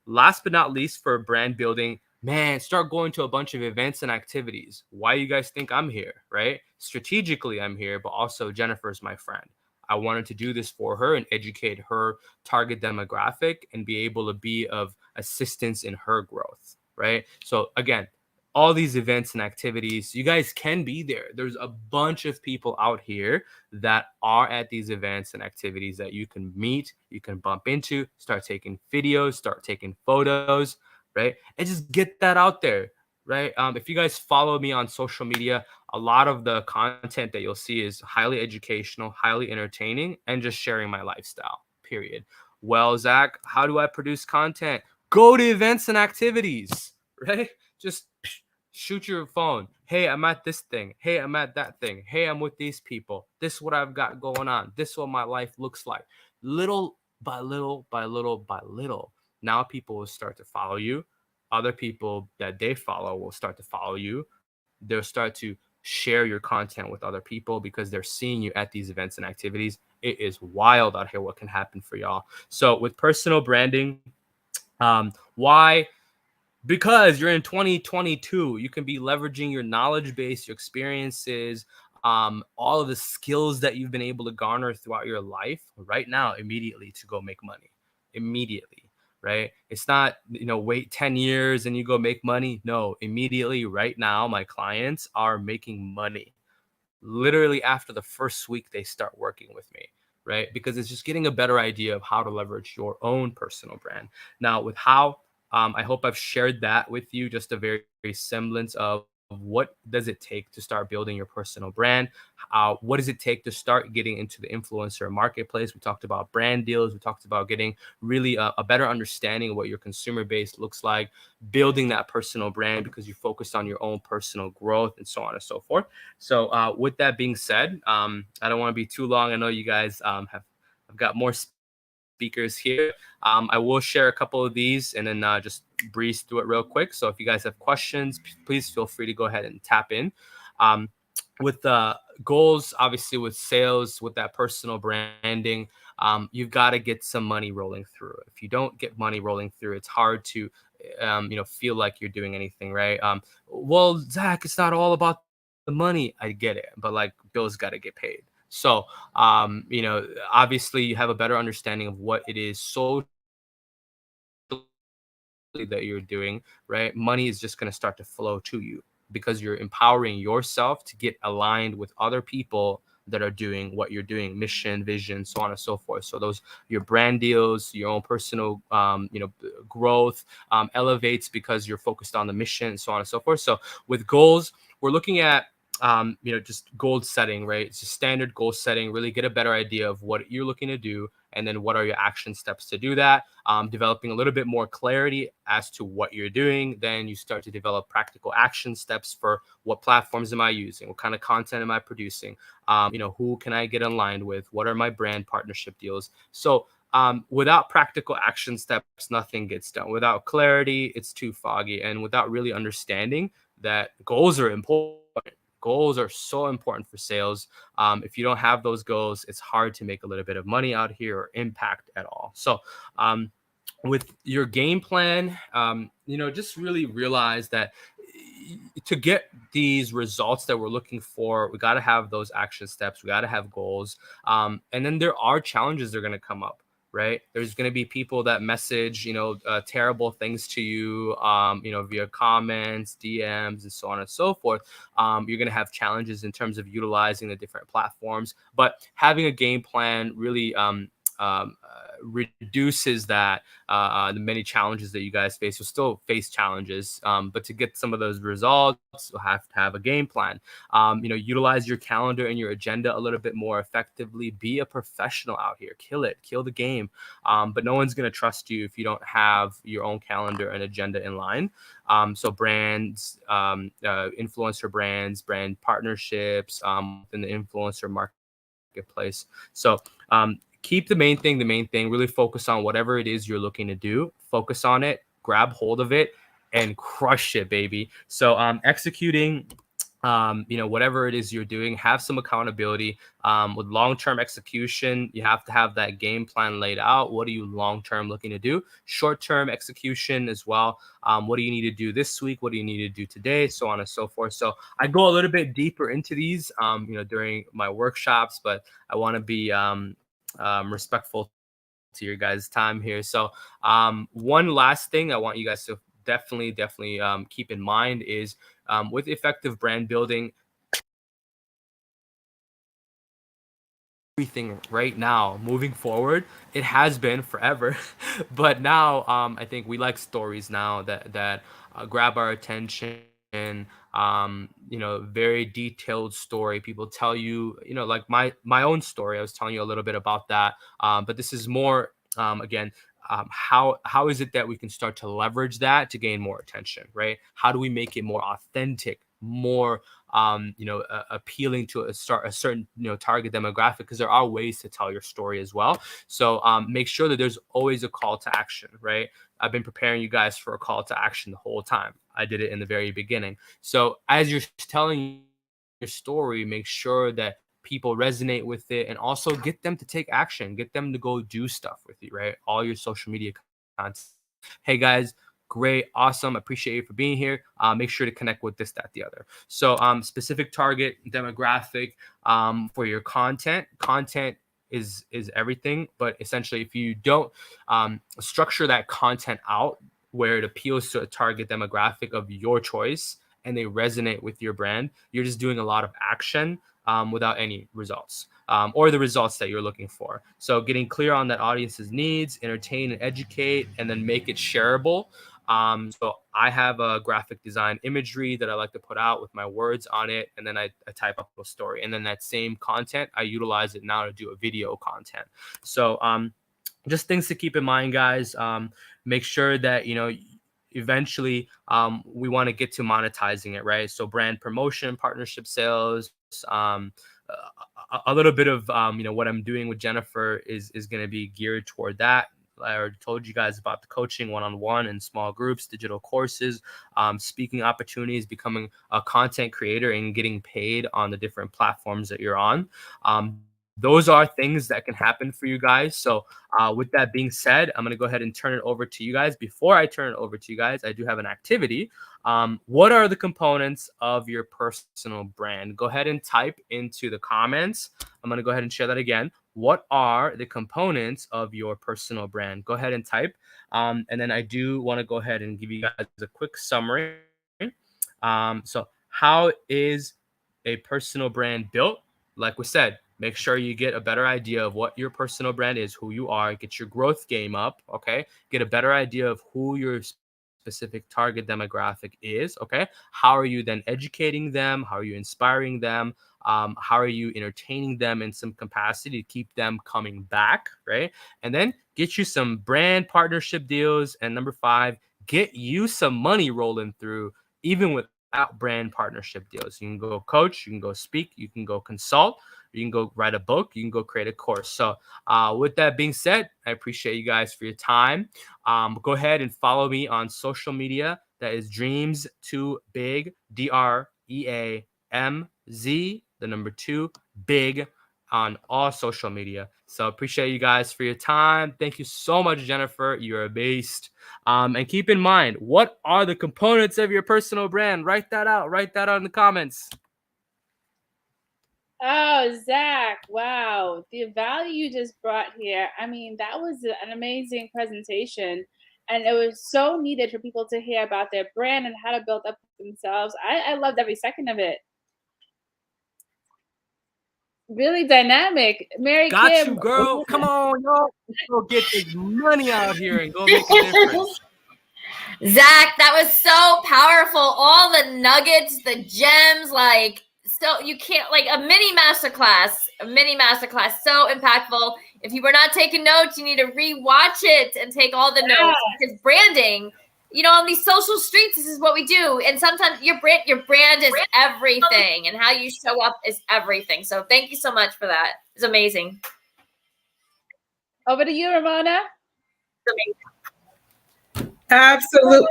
Last but not least, for brand building, man, start going to a bunch of events and activities. Why you guys think I'm here, right? Strategically, I'm here, but also Jennifer's my friend. I wanted to do this for her and educate her target demographic and be able to be of assistance in her growth, right? So again, all these events and activities, you guys can be there. There's a bunch of people out here that are at these events and activities that you can meet, you can bump into, start taking videos, start taking photos, right? And just get that out there, right? If you guys follow me on social media, a lot of the content that you'll see is highly educational, highly entertaining, and just sharing my lifestyle, period. Well, Zach, how do I produce content? Go to events and activities, right? Just shoot your phone. Hey, I'm at this thing. Hey, I'm at that thing. Hey, I'm with these people. This is what I've got going on. This is what my life looks like. Little by little by little by little. Now people will start to follow you. Other people that they follow will start to follow you. They'll start to share your content with other people because they're seeing you at these events and activities. It is wild out here what can happen for y'all. So with personal branding, why? Because you're in 2022, you can be leveraging your knowledge base, your experiences, all of the skills that you've been able to garner throughout your life right now, immediately, to go make money immediately, right? It's not, wait 10 years and you go make money. No, immediately right now, my clients are making money literally after the first week they start working with me, right? Because it's just getting a better idea of how to leverage your own personal brand. Now, with how, I hope I've shared that with you, just a very, very semblance of what does it take to start building your personal brand? What does it take to start getting into the influencer marketplace? We talked about brand deals. We talked about getting really a better understanding of what your consumer base looks like, building that personal brand because you focused on your own personal growth, and so on and so forth. So with that being said, I don't want to be too long. I know you guys have got more speakers here. I will share a couple of these and then just breeze through it real quick. So if you guys have questions, please feel free to go ahead and tap in. With the goals, obviously with sales, with that personal branding, you've got to get some money rolling through. If you don't get money rolling through, it's hard to feel like you're doing anything, right? Well, Zach, it's not all about the money. I get it, but like bills got to get paid. So, obviously you have a better understanding of what it is socially that you're doing, right? Money is just going to start to flow to you because you're empowering yourself to get aligned with other people that are doing what you're doing, mission, vision, so on and so forth. So those, your brand deals, your own personal growth elevates because you're focused on the mission, so on and so forth. So with goals, we're looking at just goal setting, right? It's just standard goal setting. Really get a better idea of what you're looking to do, and then what are your action steps to do that. Developing a little bit more clarity as to what you're doing. Then you start to develop practical action steps for what platforms am I using, what kind of content am I producing, who can I get aligned with, what are my brand partnership deals. So without practical action steps, nothing gets done. Without clarity, it's too foggy, and without really understanding that goals are important. Goals are so important for sales. If you don't have those goals, it's hard to make a little bit of money out here or impact at all. So with your game plan, just really realize that to get these results that we're looking for, we got to have those action steps. We got to have goals. And then there are challenges that are going to come up, right? There's going to be people that message, terrible things to you, via comments, DMs, and so on and so forth. You're going to have challenges in terms of utilizing the different platforms, but having a game plan really reduces that the many challenges that you guys face. You'll still face challenges, but to get some of those results, you'll have to have a game plan. Utilize your calendar and your agenda a little bit more effectively. Be a professional out here. Kill it. Kill the game. But no one's going to trust you if you don't have your own calendar and agenda in line. So brands, influencer brands, brand partnerships in the influencer marketplace. So keep the main thing, really focus on whatever it is you're looking to do. Focus on it, grab hold of it, and crush it, baby. So executing, whatever it is you're doing, have some accountability. With long-term execution, you have to have that game plan laid out. What are you long-term looking to do? Short-term execution as well. What do you need to do this week? What do you need to do today? So on and so forth. So I go a little bit deeper into these, during my workshops, but I want to be respectful to your guys' time here. So one last thing I want you guys to definitely keep in mind is with effective brand building, everything right now moving forward, it has been forever, but now I think we like stories now that grab our attention. Very detailed story. People tell you, like my own story. I was telling you a little bit about that, but this is more again, how is it that we can start to leverage that to gain more attention, right? How do we make it more authentic, more appealing to a certain target demographic? Because there are ways to tell your story as well. So make sure that there's always a call to action, right? I've been preparing you guys for a call to action the whole time. I did it in the very beginning. So as you're telling your story, make sure that people resonate with it, and also get them to take action, get them to go do stuff with you, right? All your social media content. Hey guys, great, awesome, appreciate you for being here. Make sure to connect with this, that, the other. So specific target demographic for your content is everything, but essentially if you don't structure that content out where it appeals to a target demographic of your choice and they resonate with your brand, you're just doing a lot of action without any results or the results that you're looking for. So getting clear on that audience's needs, entertain and educate, and then make it shareable. So I have a graphic design imagery that I like to put out with my words on it, and then I type up a story, and then that same content, I utilize it now to do a video content. So just things to keep in mind, guys. Make sure that eventually we want to get to monetizing it, right? So brand promotion, partnership sales, a little bit of what I'm doing with Jennifer is going to be geared toward that. I already told you guys about the coaching one-on-one and small groups, digital courses, speaking opportunities, becoming a content creator and getting paid on the different platforms that you're on. Those are things that can happen for you guys. So with that being said, I'm going to go ahead and turn it over to you guys. Before I turn it over to you guys, I do have an activity. What are the components of your personal brand? Go ahead and type into the comments. I'm going to go ahead and share that again. What are the components of your personal brand? Go ahead and type. And then I do want to go ahead and give you guys a quick summary. So how is a personal brand built? like we said, make sure you get a better idea of what your personal brand is, who you are, get your growth game up, okay? Get a better idea of who your specific target demographic is, okay? How are you then educating them? How are you inspiring them? How are you entertaining them in some capacity to keep them coming back, right? And then get you some brand partnership deals. And number 5, get you some money rolling through, even without brand partnership deals. You can go coach, you can go speak, you can go consult, you can go write a book, you can go create a course. So with that being said, I appreciate you guys for your time. Go ahead and follow me on social media. That is Dreams Too Big, DREAMZ, the number 2, big, on all social media. So appreciate you guys for your time. Thank you so much, Jennifer. You're a beast. And keep in mind, what are the components of your personal brand? Write that out. Write that out in the comments. Oh, Zach, wow. The value you just brought here. I mean, that was an amazing presentation. And it was so needed for people to hear about their brand and how to build up themselves. I loved every second of it. Really dynamic. Mary Got Kim. you, girl. Come on, y'all. Let's go get this money out here and go make a difference. Zach, that was so powerful. All the nuggets, the gems, like, so you can't, like, a mini masterclass, so impactful. If you were not taking notes, you need to rewatch it and take all the notes, because branding, you know, on these social streets, this is what we do. And sometimes your brand is everything, and how you show up is everything. So thank you so much for that. It's amazing. Over to you, Ramona. Absolutely.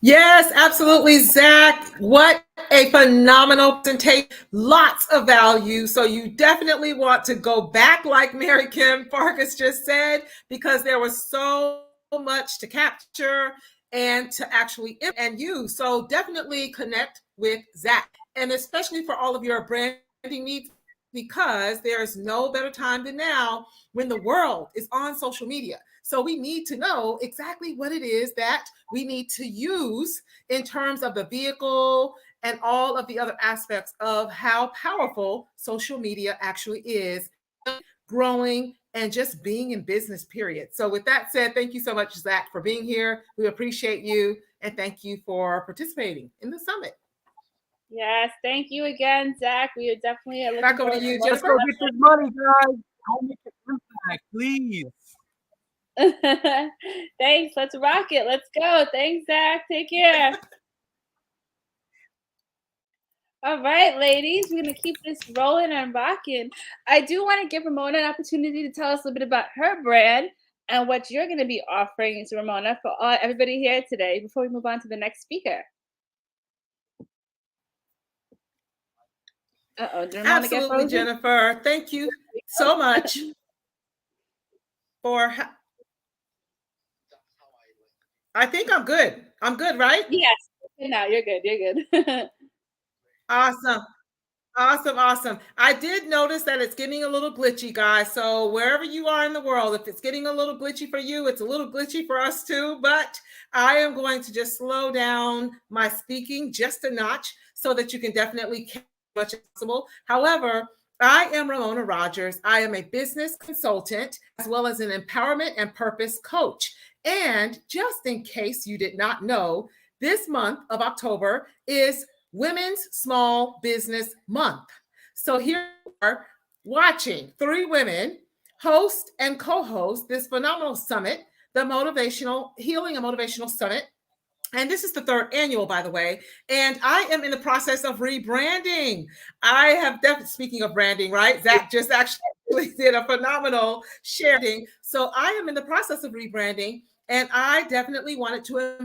Yes, absolutely, Zach. What a phenomenal presentation. Lots of value. So you definitely want to go back, like Mary Kim Farkas just said, because there was so much to capture and to actually and use. So definitely connect with Zach, and especially for all of your branding needs, because there's no better time than now when the world is on social media. So we need to know exactly what it is that we need to use in terms of the vehicle and all of the other aspects of how powerful social media actually is, growing and just being in business, period. So with that said, thank you so much, Zach, for being here. We appreciate you, and thank you for participating in the summit. Yes, thank you again, Zach. We are definitely looking Back over to you, Let's go get this money, guys. Don't make it impact, please. Thanks. Let's rock it. Let's go. Thanks, Zach. Take care. All right, ladies, we're going to keep this rolling and rocking. I do want to give Ramona an opportunity to tell us a little bit about her brand and what you're going to be offering to Ramona for everybody here today before we move on to the next speaker. Uh-oh, did Ramona get Absolutely, frozen? Jennifer. Thank you so much for... I think I'm good. I'm good, right? Yes. Now you're good. You're good. Awesome. Awesome. I did notice that it's getting a little glitchy, guys. So wherever you are in the world, if it's getting a little glitchy for you, it's a little glitchy for us too. But I am going to just slow down my speaking just a notch so that you can definitely catch as much as possible. However, I am Ramona Rogers. I am a business consultant as well as an empowerment and purpose coach. And just in case you did not know, this month of October is Women's Small Business Month. So here we are watching 3 women host and co-host this phenomenal summit, the Motivational Healing and Motivational Summit. And this is the 3rd annual, by the way. And I am in the process of rebranding. I have definitely, speaking of branding, right? Zach just actually did a phenomenal sharing. So I am in the process of rebranding, and I definitely wanted to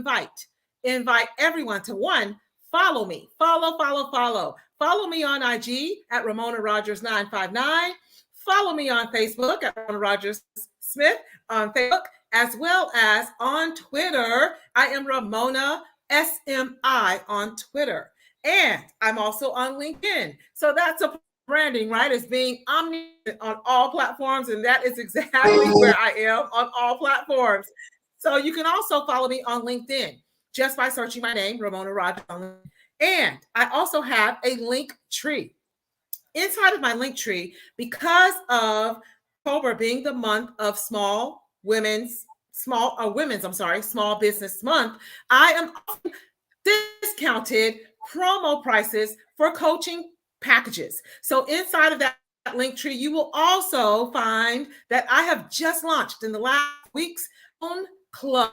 invite everyone to, one, follow me. Follow me on IG at Ramona Rogers 959. Follow me on Facebook at Ramona Rogers Smith on Facebook, as well as on Twitter. I am Ramona SMI on Twitter. And I'm also on LinkedIn. So that's a branding, right? It's being omniscient on all platforms. And that is exactly where I am on all platforms. So you can also follow me on LinkedIn just by searching my name, Ramona Rogers. And I also have a link tree. inside of my link tree, because of October being the month of small business month, I am offering discounted promo prices for coaching packages. So inside of that link tree, you will also find that I have just launched in the last week's own club,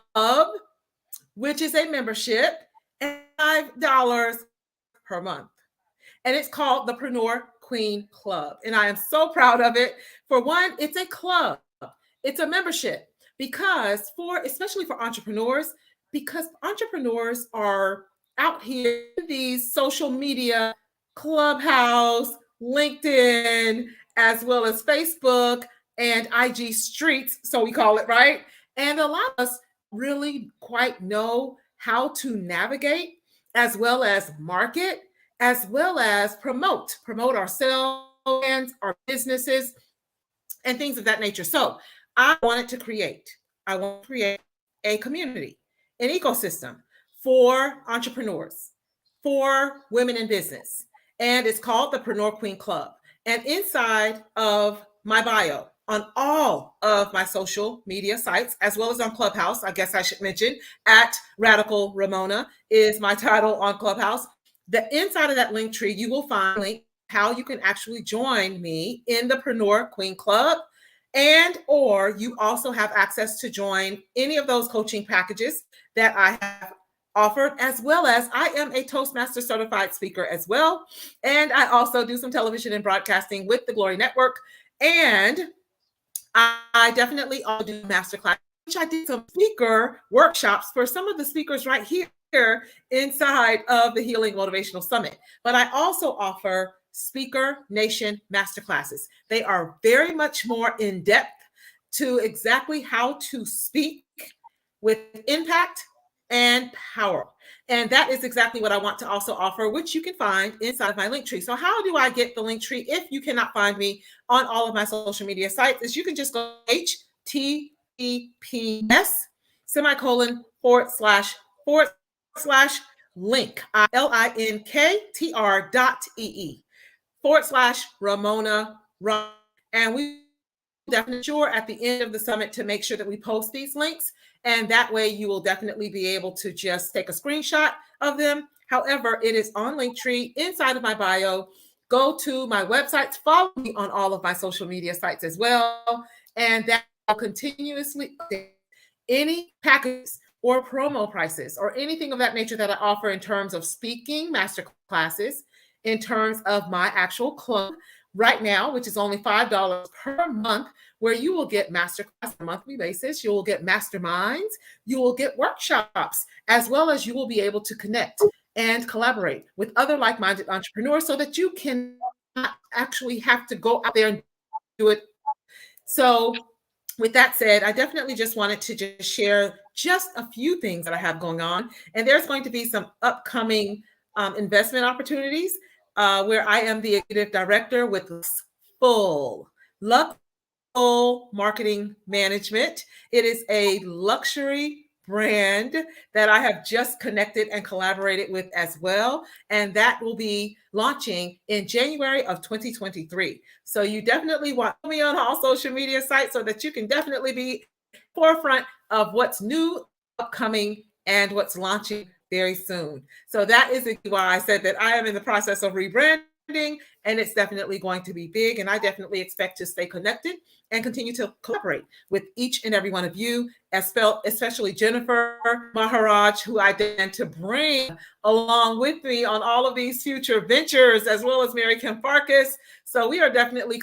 which is a membership, and $5 per month. And it's called the Preneur Queen Club. And I am so proud of it. For one, it's a club, it's a membership, because especially for entrepreneurs, because entrepreneurs are out here in these social media, Clubhouse, LinkedIn, as well as Facebook and IG streets, so we call it, right? And a lot of us really quite know how to navigate, as well as market, as well as promote ourselves and our businesses and things of that nature. So I want to create a community, an ecosystem for entrepreneurs, for women in business. And it's called the Preneur Queen Club. And inside of my bio, on all of my social media sites, as well as on Clubhouse, I guess I should mention, at Radical Ramona is my title on Clubhouse. The inside of that link tree, you will find a link how you can actually join me in the Preneur Queen Club, and or you also have access to join any of those coaching packages that I have offered, as well as I am a Toastmaster certified speaker as well. And I also do some television and broadcasting with the Glory Network. And I definitely also do masterclass, which I did some speaker workshops for some of the speakers right here inside of the Healing Motivational Summit. But I also offer Speaker Nation masterclasses. They are very much more in depth to exactly how to speak with impact and power. And that is exactly what I want to also offer, which you can find inside of my link tree. So how do I get the link tree if you cannot find me on all of my social media sites? Is you can just go https://link, linktr.ee/Ramona. And we definitely sure at the end of the summit to make sure that we post these links. And that way you will definitely be able to just take a screenshot of them. However, it is on Linktree inside of my bio. Go to my websites, follow me on all of my social media sites as well. And that will continuously update any packages or promo prices or anything of that nature that I offer in terms of speaking master classes, in terms of my actual club right now, which is only $5 per month, where you will get masterclass on a monthly basis. You will get masterminds, you will get workshops, as well as you will be able to connect and collaborate with other like-minded entrepreneurs so that you can actually have to go out there and do it. So with that said, I definitely just wanted to just share just a few things that I have going on. And there's going to be some upcoming investment opportunities where I am the executive director with Luck Marketing Management. It is a luxury brand that I have just connected and collaborated with as well. And that will be launching in January of 2023. So you definitely want me on all social media sites so that you can definitely be forefront of what's new, upcoming, and what's launching very soon. So that is why I said that I am in the process of rebranding, and it's definitely going to be big. And I definitely expect to stay connected and continue to collaborate with each and every one of you, especially Jennifer Maharaj, who I intend to bring along with me on all of these future ventures, as well as Mary Kim Farkas. So we are definitely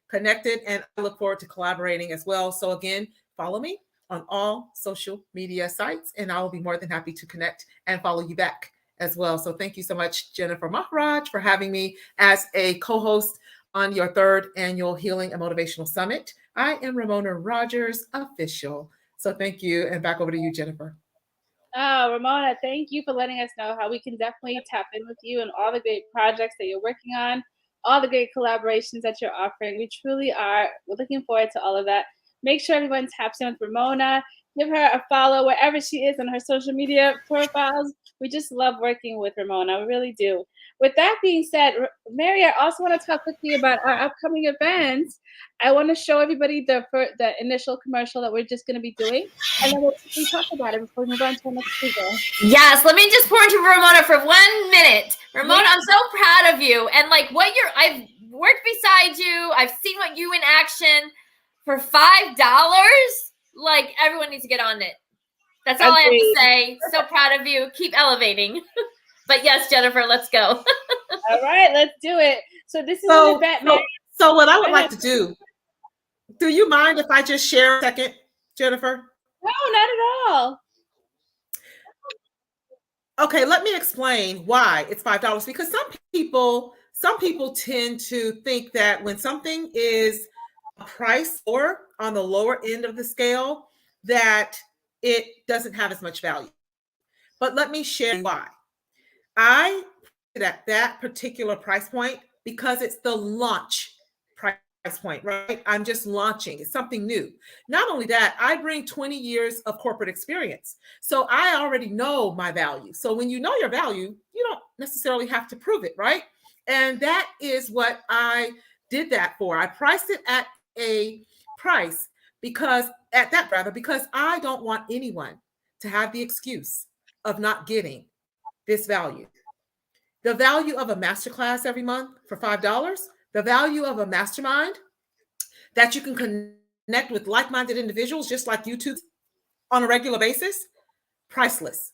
connected, and I look forward to collaborating as well. So again, follow me on all social media sites, and I will be more than happy to connect and follow you back as well. So thank you so much, Jennifer Maharaj, for having me as a co-host on your third annual Healing and Motivational Summit. I am Ramona Rogers, official. So thank you, and back over to you, Jennifer. Oh, Ramona, thank you for letting us know how we can definitely tap in with you and all the great projects that you're working on, all the great collaborations that you're offering. We truly are. We're looking forward to all of that. Make sure everyone taps in with Ramona. Give her a follow wherever she is on her social media profiles. We just love working with Ramona. We really do. With that being said, Mary, I also want to talk quickly about our upcoming events. I want to show everybody the initial commercial that we're just going to be doing, and then we'll quickly talk about it before we move on to our next speaker. Yes, let me just pour into Ramona for 1 minute. Ramona, I'm so proud of you. And like I've worked beside you. I've seen what you in action for $5. Like everyone needs to get on it. That's all I have to say. So proud of you. Keep elevating. But yes, Jennifer, let's go. All right, let's do it. So this is an event, Mary. So what I would like to do you mind if I just share a second, Jennifer? No, not at all. Okay, let me explain why it's $5, because some people tend to think that when something is priced or on the lower end of the scale, that it doesn't have as much value. But let me share why. I put it at that particular price point because it's the launch price point, right? I'm just launching. It's something new. Not only that, I bring 20 years of corporate experience. So I already know my value. So when you know your value, you don't necessarily have to prove it, right? And that is what I did that for. I priced it at a price because I don't want anyone to have the excuse of not getting this value. The value of a masterclass every month for $5, the value of a mastermind that you can connect with like-minded individuals just like YouTube on a regular basis, priceless.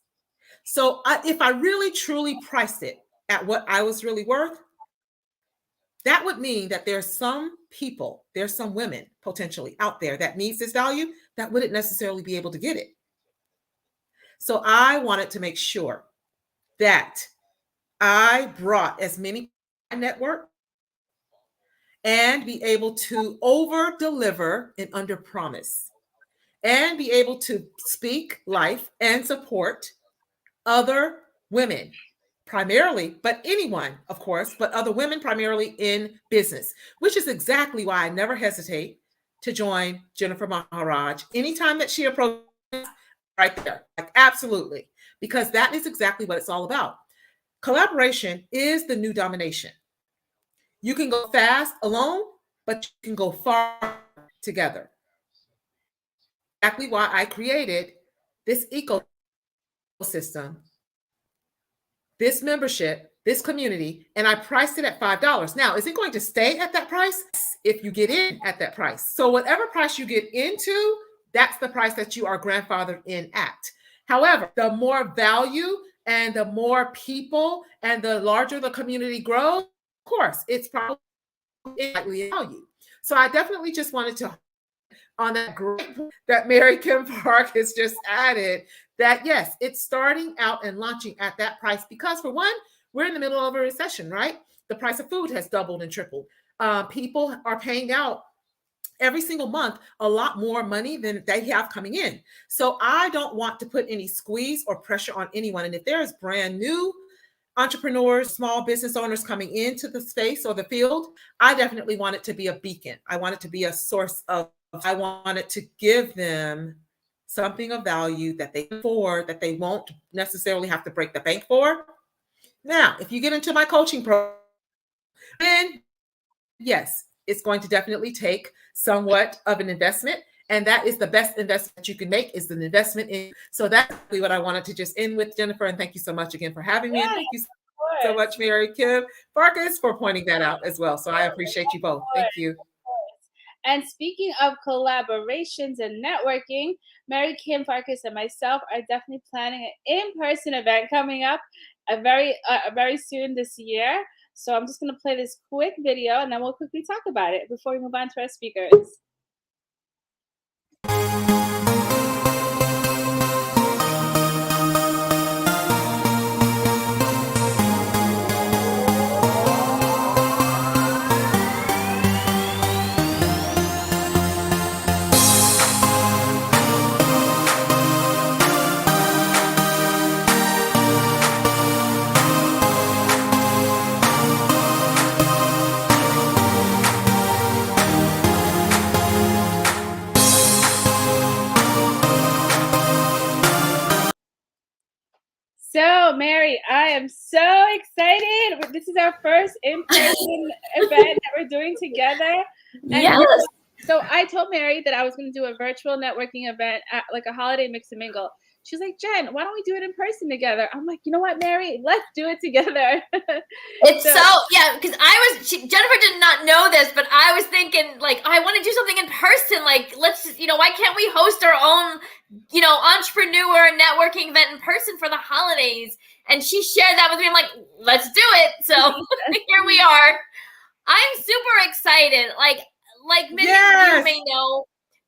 So if I really truly priced it at what I was really worth, that would mean that there's some women potentially out there that needs this value that wouldn't necessarily be able to get it. So I wanted to make sure that I brought as many network and be able to over deliver and under promise and be able to speak life and support other women primarily, but anyone, of course, but other women primarily in business, which is exactly why I never hesitate to join Jennifer Maharaj anytime that she approaches, right there, like absolutely, because that is exactly what it's all about. Collaboration is the new domination. You can go fast alone, but you can go far together. Exactly why I created this ecosystem, this membership, this community, and I priced it at $5. Now, is it going to stay at that price? If you get in at that price. So whatever price you get into, that's the price that you are grandfathered in at. However, the more value and the more people and the larger the community grows, of course, it's probably slightly value. So I definitely just wanted to, on that great point that Mary Kim Park has just added, that yes, it's starting out and launching at that price because for one, we're in the middle of a recession, right? The price of food has doubled and tripled. People are paying out every single month a lot more money than they have coming in. So I don't want to put any squeeze or pressure on anyone. And if there's brand new entrepreneurs, small business owners coming into the space or the field, I definitely want it to be a beacon. I want it to be a source of, I want it to give them something of value that they can afford, that they won't necessarily have to break the bank for. Now, if you get into my coaching program, then yes, it's going to definitely take somewhat of an investment. And that is the best investment you can make is an investment in. So that's really what I wanted to just end with, Jennifer. And thank you so much again for having me. And thank you so much, Mary Kim Farkas, for pointing that out as well. So I appreciate you both. Thank you. And speaking of collaborations and networking, Mary Kim Farkas and myself are definitely planning an in-person event coming up very soon this year. So I'm just going to play this quick video and then we'll quickly talk about it before we move on to our speakers. Mary, I am so excited. This is our first in-person event that we're doing together. And Yes. so I told Mary that I was going to do a virtual networking event at like a holiday mix and mingle. She's like, Jen, why don't we do it in person together? I'm like, you know what, Mary? Let's do it together. It's yeah, because Jennifer did not know this, but I was thinking, like, I want to do something in person. Like, let's, why can't we host our own, entrepreneur networking event in person for the holidays? And she shared that with me. I'm like, let's do it. So here we are. I'm super excited. Like many of you may know,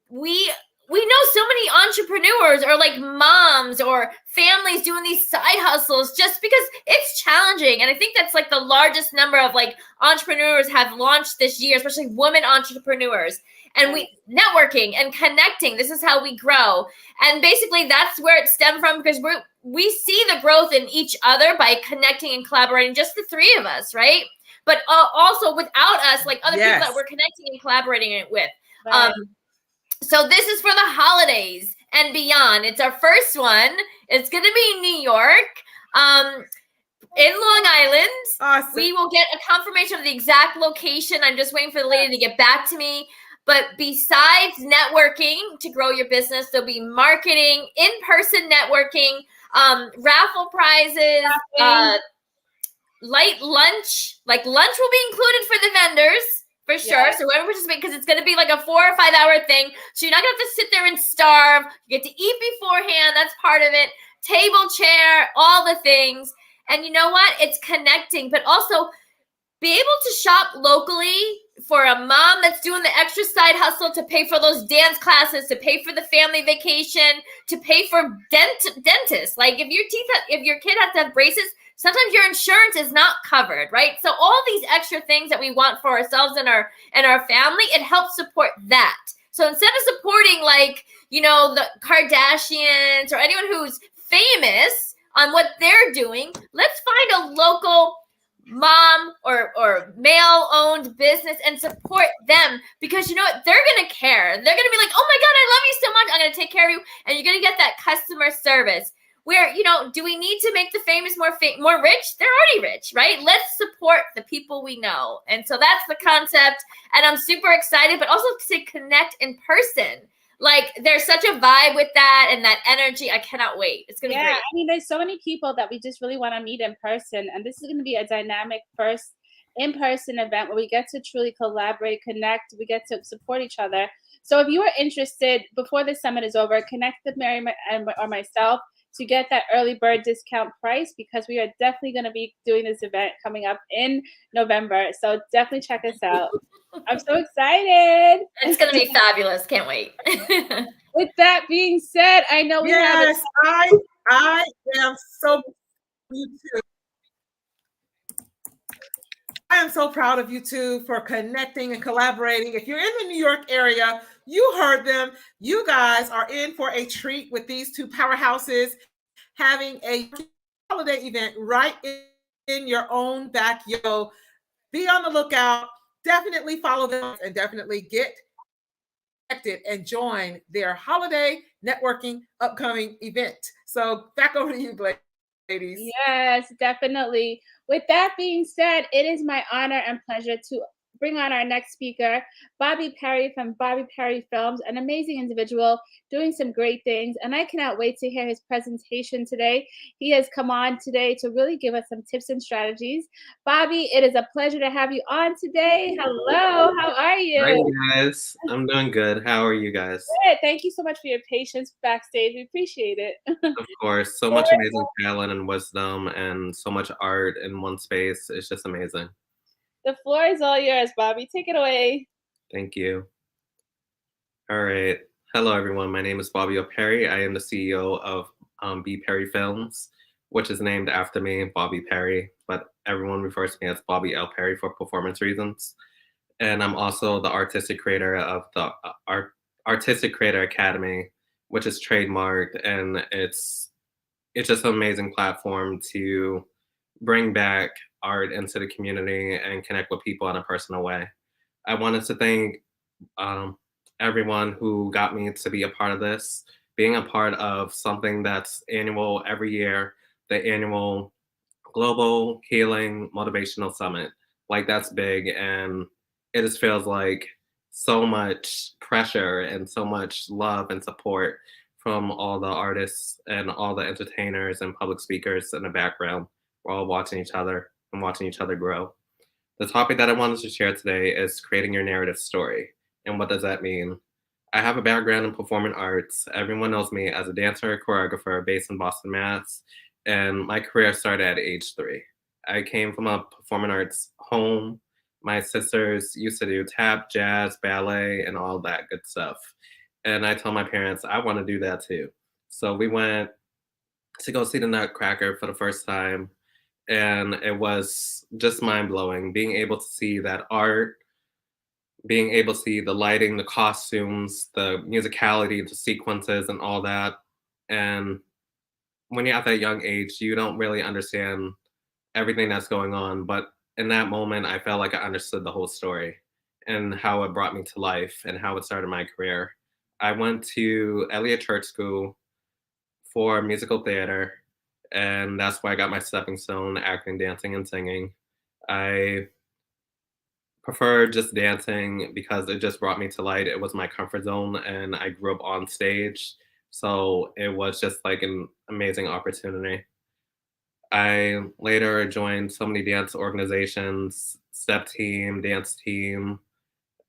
we know so many entrepreneurs or like moms or families doing these side hustles just because it's challenging. And I think that's like the largest number of like entrepreneurs have launched this year, especially women entrepreneurs. And we networking and connecting. This is how we grow. And basically that's where it stemmed from, because we see the growth in each other by connecting and collaborating, just the three of us, right? But also without us, like other people that we're connecting and collaborating with. Right. So this is for the holidays and beyond. It's our first one. It's going to be in New York, in Long Island. Awesome. We will get a confirmation of the exact location. I'm just waiting for the lady to get back to me. But besides networking to grow your business, there'll be marketing, in-person networking, raffle prizes, light lunch. Like lunch will be included for the vendors. For sure. So whoever participates, because it's going to be like a 4 or 5 hour thing. So you're not going to have to sit there and starve. You get to eat beforehand. That's part of it. Table, chair, all the things. And you know what? It's connecting, but also be able to shop locally for a mom that's doing the extra side hustle to pay for those dance classes, to pay for the family vacation, to pay for dentists. Like if your kid has to have braces, sometimes your insurance is not covered, right? So all these extra things that we want for ourselves and our family, it helps support that. So instead of supporting the Kardashians or anyone who's famous on what they're doing, let's find a local mom or male-owned business and support them, because you know what? They're going to care. They're going to be like, oh my God, I love you so much. I'm going to take care of you. And you're going to get that customer service. Where, do we need to make the famous more rich? They're already rich, right? Let's support the people we know. And so that's the concept. And I'm super excited, but also to connect in person. Like there's such a vibe with that and that energy. I cannot wait. It's going to be great. I mean, there's so many people that we just really want to meet in person. And this is going to be a dynamic first in-person event where we get to truly collaborate, connect, we get to support each other. So if you are interested, before the summit is over, connect with Mary or myself to get that early bird discount price, because we are definitely going to be doing this event coming up in November. So definitely check us out. I'm so excited. It's going to be fabulous. Can't wait. With that being said, I know we have I am so you too. I am so proud of you two for connecting and collaborating. If you're in the New York area, you heard them. You guys are in for a treat with these two powerhouses having a holiday event right in your own backyard. Be on the lookout. Definitely follow them and definitely get connected and join their holiday networking upcoming event. So back over to you, ladies. Yes, definitely. With that being said, it is my honor and pleasure to bring on our next speaker, Bobby Perry from Bobby Perry Films, an amazing individual doing some great things. And I cannot wait to hear his presentation today. He has come on today to really give us some tips and strategies. Bobby, it is a pleasure to have you on today. Hello, how are you? Hi guys, I'm doing good. How are you guys? Good. Thank you so much for your patience backstage. We appreciate it. Of course, so much amazing talent and wisdom and so much art in one space. It's just amazing. The floor is all yours, Bobby. Take it away. Thank you. All right. Hello, everyone. My name is Bobby Perry. I am the CEO of B. Perry Films, which is named after me, Bobby Perry, but everyone refers to me as Bobby L. Perry for performance reasons. And I'm also the artistic creator of the Artistic Creator Academy, which is trademarked, and it's just an amazing platform to bring back art into the community and connect with people in a personal way. I wanted to thank everyone who got me to be a part of this, being a part of something that's annual every year, the annual Global Healing Motivational Summit. Like that's big, and it just feels like so much pressure and so much love and support from all the artists and all the entertainers and public speakers in the background. We're all watching each other and watching each other grow. The topic that I wanted to share today is creating your narrative story. And what does that mean? I have a background in performing arts. Everyone knows me as a dancer, choreographer based in Boston, Mass. And my career started at age 3. I came from a performing arts home. My sisters used to do tap, jazz, ballet, and all that good stuff. And I told my parents, I want to do that too. So we went to go see the Nutcracker for the first time. And it was just mind blowing being able to see that art, being able to see the lighting, the costumes, the musicality, the sequences, and all that. And when you're at that young age, you don't really understand everything that's going on. But in that moment, I felt like I understood the whole story and how it brought me to life and how it started my career. I went to Elliott Church School for musical theater, and that's where I got my stepping stone, acting, dancing, and singing. I prefer just dancing because it just brought me to light. It was my comfort zone, and I grew up on stage. So it was just like an amazing opportunity. I later joined so many dance organizations, step team, dance team.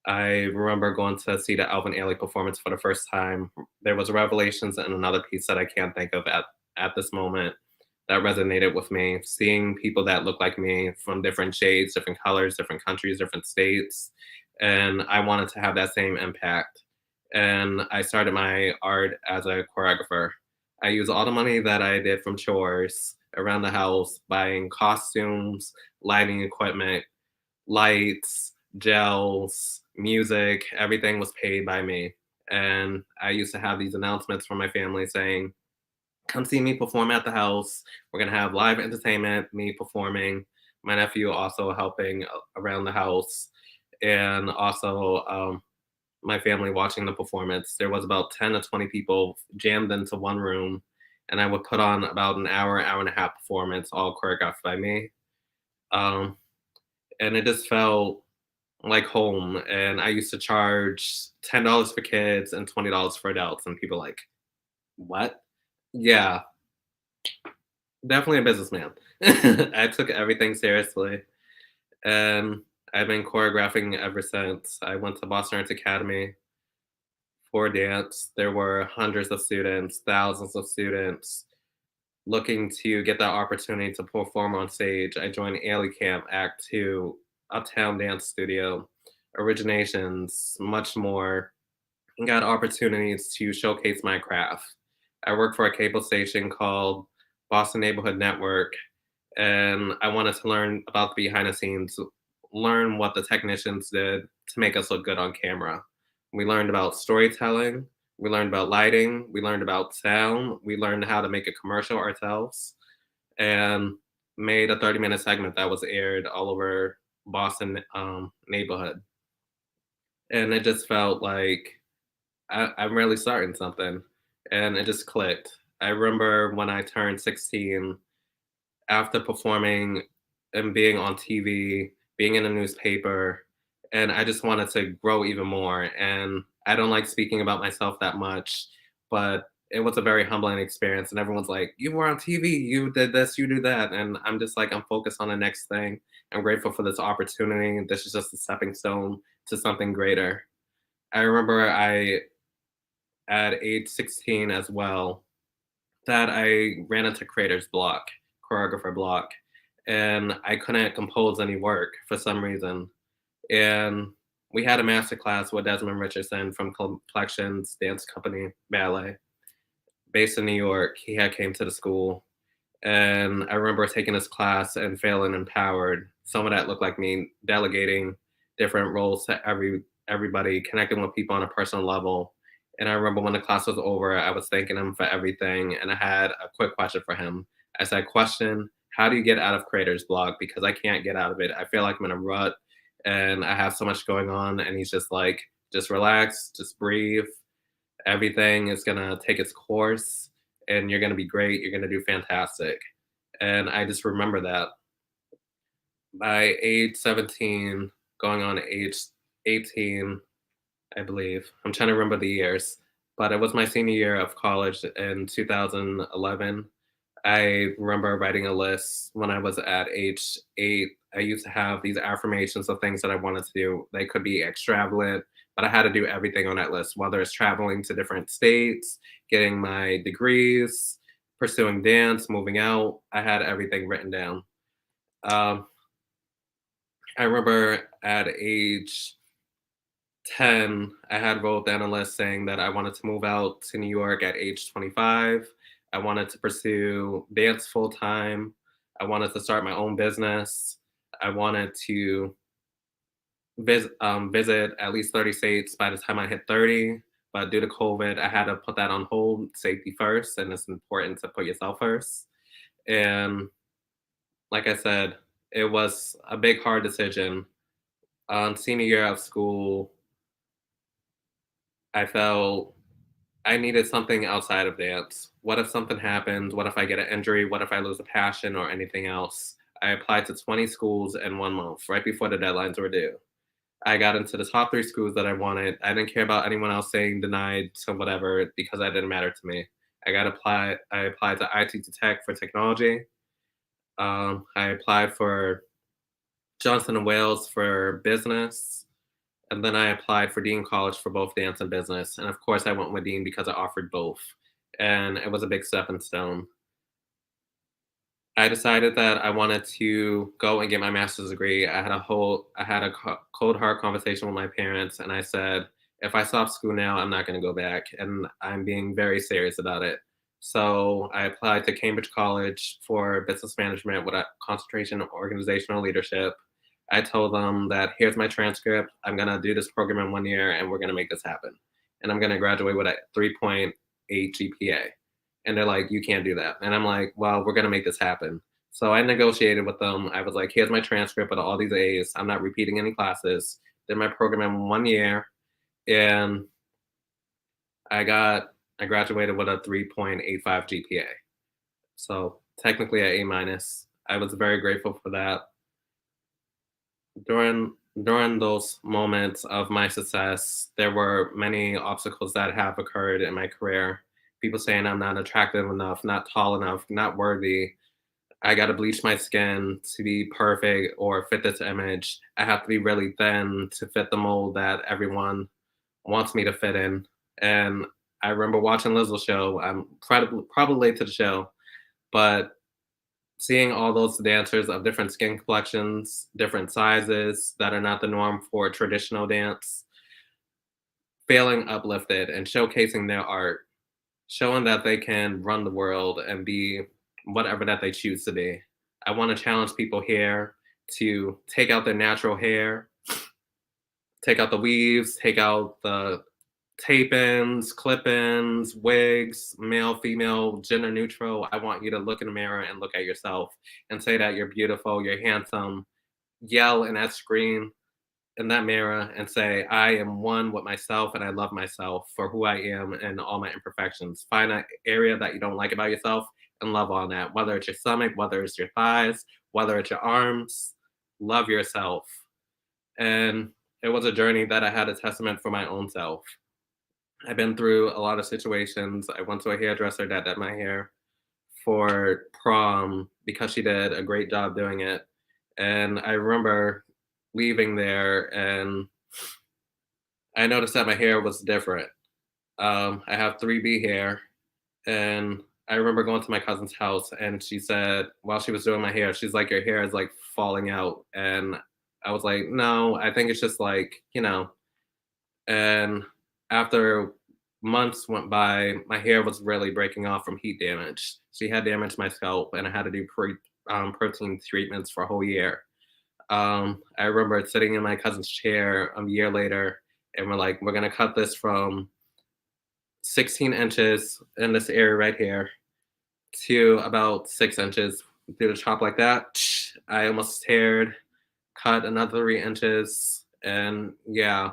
I remember going to see the Alvin Ailey performance for the first time. There was Revelations and another piece that I can't think of at this moment that resonated with me. Seeing people that look like me from different shades, different colors, different countries, different states. And I wanted to have that same impact. And I started my art as a choreographer. I used all the money that I did from chores around the house, buying costumes, lighting equipment, lights, gels, music, everything was paid by me. And I used to have these announcements from my family saying, come see me perform at the house. We're going to have live entertainment, me performing, my nephew also helping around the house, and also my family watching the performance. There was about 10 to 20 people jammed into one room, and I would put on about an hour, hour and a half performance, all choreographed by me. And it just felt like home. And I used to charge $10 for kids and $20 for adults. And people like, what? Yeah, definitely a businessman. I took everything seriously. And I've been choreographing ever since. I went to Boston Arts Academy for dance. There were hundreds of students, thousands of students looking to get that opportunity to perform on stage. I joined Ailey Camp, Act 2, Uptown Dance Studio, Originations, much more, and got opportunities to showcase my craft. I work for a cable station called Boston Neighborhood Network, and I wanted to learn about the behind the scenes, learn what the technicians did to make us look good on camera. We learned about storytelling, we learned about lighting, we learned about sound, we learned how to make a commercial ourselves, and made a 30-minute segment that was aired all over Boston neighborhood. And it just felt like I'm really starting something, and it just clicked. I remember when I turned 16, after performing and being on TV, being in a newspaper, and I just wanted to grow even more. And I don't like speaking about myself that much, but it was a very humbling experience. And everyone's like, you were on TV, you did this, you do that. And I'm just like, I'm focused on the next thing. I'm grateful for this opportunity. This is just a stepping stone to something greater. I remember at age 16 as well, that I ran into creator's block, choreographer block, and I couldn't compose any work for some reason. And we had a master class with Desmond Richardson from Complexions Dance Company Ballet, based in New York. He had came to the school, and I remember taking this class and feeling empowered. Someone that looked like me, delegating different roles to everybody, connecting with people on a personal level. And I remember when the class was over, I was thanking him for everything, and I had a quick question for him. I said, "Question: how do you get out of creator's block? Because I can't get out of it. I feel like I'm in a rut, and I have so much going on." And he's just like, "Just relax, just breathe. Everything is gonna take its course, and you're gonna be great. You're gonna do fantastic." And I just remember that. By age 17, going on age 18, I believe. I'm trying to remember the years, but it was my senior year of college in 2011. I remember writing a list when I was at age 8. I used to have these affirmations of things that I wanted to do. They could be extravagant, but I had to do everything on that list, whether it's traveling to different states, getting my degrees, pursuing dance, moving out. I had everything written down. Um, I remember at age 10, I had wrote down a list saying that I wanted to move out to New York at age 25. I wanted to pursue dance full time. I wanted to start my own business. I wanted to visit at least 30 states by the time I hit 30. But due to COVID, I had to put that on hold, safety first, and it's important to put yourself first. And like I said, it was a big, hard decision. Senior year of school, I felt I needed something outside of dance. What if something happens? What if I get an injury? What if I lose a passion or anything else? I applied to 20 schools in 1 month, right before the deadlines were due. I got into the top 3 schools that I wanted. I didn't care about anyone else saying denied to whatever because that didn't matter to me. I applied to IT to Tech for technology. I applied for Johnson and Wales for business. And then I applied for Dean College for both dance and business. And of course, I went with Dean because it offered both. And it was a big stepping stone. I decided that I wanted to go and get my master's degree. I had a cold hard conversation with my parents, and I said, if I stop school now, I'm not going to go back, and I'm being very serious about it. So I applied to Cambridge College for business management with a concentration in organizational leadership. I told them that here's my transcript. I'm going to do this program in 1 year, and we're going to make this happen. And I'm going to graduate with a 3.8 GPA. And they're like, you can't do that. And I'm like, well, we're going to make this happen. So I negotiated with them. I was like, here's my transcript with all these A's. I'm not repeating any classes. Did my program in 1 year. And I graduated with a 3.85 GPA. So technically an A minus. I was very grateful for that. During those moments of my success, there were many obstacles that have occurred in my career. People saying I'm not attractive enough, not tall enough, not worthy. I got to bleach my skin to be perfect or fit this image. I have to be really thin to fit the mold that everyone wants me to fit in. And I remember watching Lizzo's show. I'm probably late to the show, but seeing all those dancers of different skin complexions, different sizes that are not the norm for traditional dance, feeling uplifted and showcasing their art, showing that they can run the world and be whatever that they choose to be. I want to challenge people here to take out their natural hair, take out the weaves, take out the tape-ins, clip-ins, wigs, male, female, gender neutral. I want you to look in the mirror and look at yourself and say that you're beautiful, you're handsome. Yell in that screen in that mirror and say, I am one with myself and I love myself for who I am and all my imperfections. Find an area that you don't like about yourself and love on that, whether it's your stomach, whether it's your thighs, whether it's your arms. Love yourself. And it was a journey that I had a testament for my own self. I've been through a lot of situations. I went to a hairdresser that did my hair for prom because she did a great job doing it. And I remember leaving there and I noticed that my hair was different. I have 3B hair, and I remember going to my cousin's house and she said, while she was doing my hair, she's like, your hair is like falling out. And I was like, no, I think it's just like, and after months went by, my hair was really breaking off from heat damage. She had damaged my scalp and I had to do protein treatments for a whole year. I remember sitting in my cousin's chair a year later, and we're like, we're gonna cut this from 16 inches in this area right here to about 6 inches. Do the chop like that. I almost teared, cut another 3 inches, and yeah,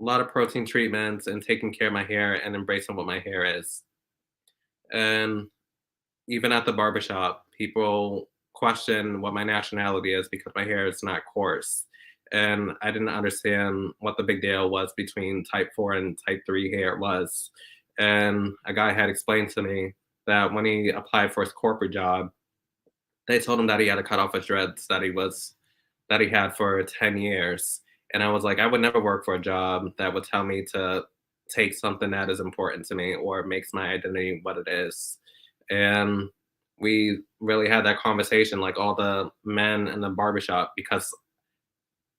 a lot of protein treatments and taking care of my hair and embracing what my hair is. And even at the barbershop, people question what my nationality is because my hair is not coarse. And I didn't understand what the big deal was between type 4 and type 3 hair was. And a guy had explained to me that when he applied for his corporate job, they told him that he had to cut off his dreads that he had for 10 years. And I was like, I would never work for a job that would tell me to take something that is important to me or makes my identity what it is. And we really had that conversation, like all the men in the barbershop, because,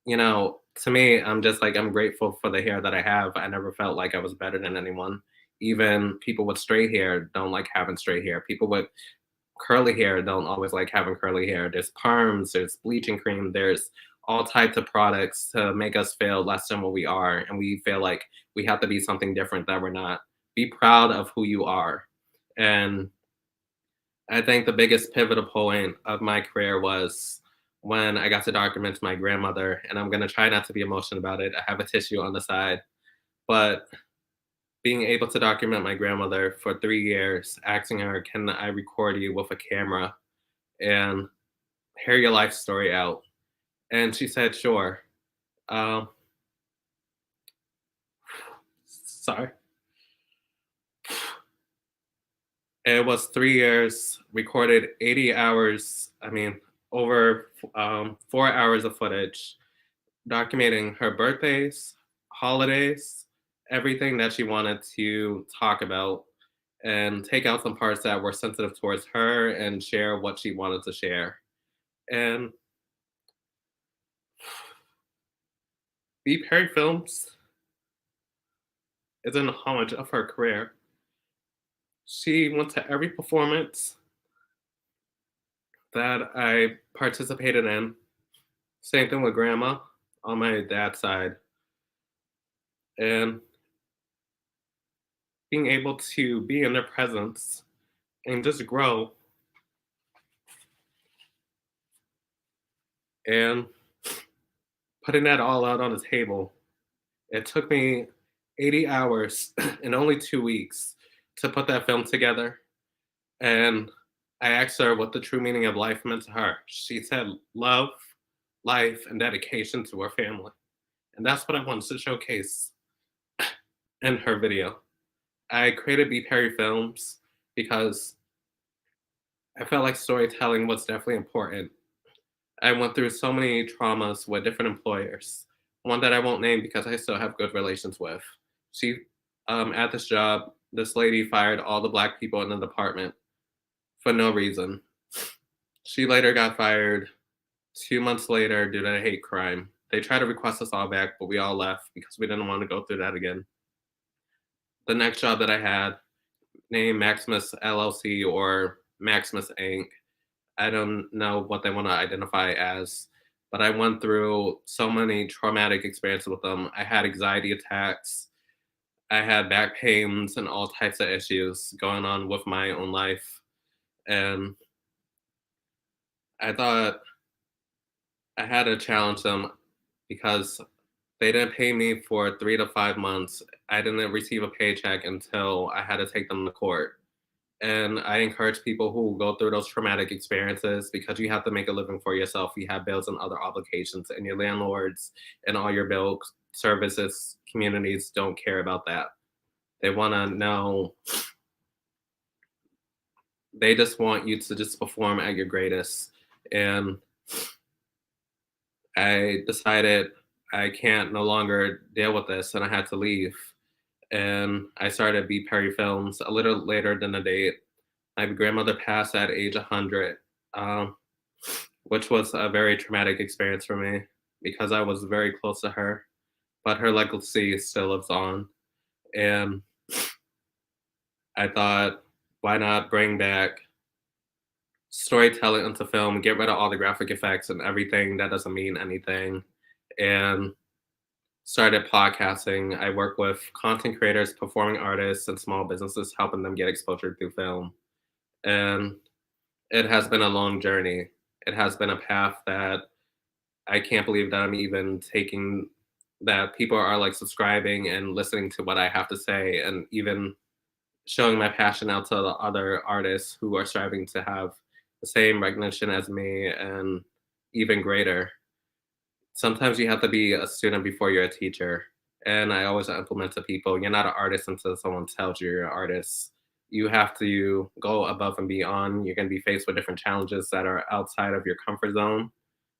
you know, to me, I'm just like, I'm grateful for the hair that I have. I never felt like I was better than anyone. Even people with straight hair don't like having straight hair. People with curly hair don't always like having curly hair. There's perms, there's bleaching cream, there's all types of products to make us feel less than what we are. And we feel like we have to be something different that we're not. Be proud of who you are. And I think the biggest pivotal point of my career was when I got to document my grandmother, and I'm gonna try not to be emotional about it. I have a tissue on the side, but being able to document my grandmother for 3 years, asking her, can I record you with a camera and hear your life story out? And she said, sure. Sorry. It was 3 years, recorded 80 hours, over 4 hours of footage, documenting her birthdays, holidays, everything that she wanted to talk about, and take out some parts that were sensitive towards her and share what she wanted to share. And B. Perry Films is an homage of her career. She went to every performance that I participated in. Same thing with grandma on my dad's side. And being able to be in their presence and just grow and putting that all out on the table. It took me 80 hours in only 2 weeks to put that film together. And I asked her what the true meaning of life meant to her. She said love, life, and dedication to her family. And that's what I wanted to showcase in her video. I created B. Perry Films because I felt like storytelling was definitely important. I went through so many traumas with different employers. One that I won't name because I still have good relations with. She, at this job, this lady fired all the Black people in the department for no reason. She later got fired 2 months later due to a hate crime. They tried to request us all back, but we all left because we didn't want to go through that again. The next job that I had, named Maximus LLC or Maximus Inc. I don't know what they want to identify as, but I went through so many traumatic experiences with them. I had anxiety attacks. I had back pains and all types of issues going on with my own life. And I thought I had to challenge them because they didn't pay me for 3 to 5 months. I didn't receive a paycheck until I had to take them to court. And I encourage people who go through those traumatic experiences because you have to make a living for yourself. You have bills and other obligations, and your landlords and all your bill services communities don't care about that. They want to know, they just want you to just perform at your greatest. And I decided I can't no longer deal with this, and I had to leave. And I started B. Perry Films a little later than the date. My grandmother passed at age 100, which was a very traumatic experience for me because I was very close to her, but her legacy still lives on. And I thought, why not bring back storytelling into film, get rid of all the graphic effects and everything that doesn't mean anything, and started podcasting. I work with content creators, performing artists, and small businesses, helping them get exposure through film. And it has been a long journey. It has been a path that I can't believe that I'm even taking, that people are like subscribing and listening to what I have to say, and even showing my passion out to the other artists who are striving to have the same recognition as me and even greater. Sometimes you have to be a student before you're a teacher. And I always implement to people, you're not an artist until someone tells you you're an artist. You have to go above and beyond. You're going to be faced with different challenges that are outside of your comfort zone.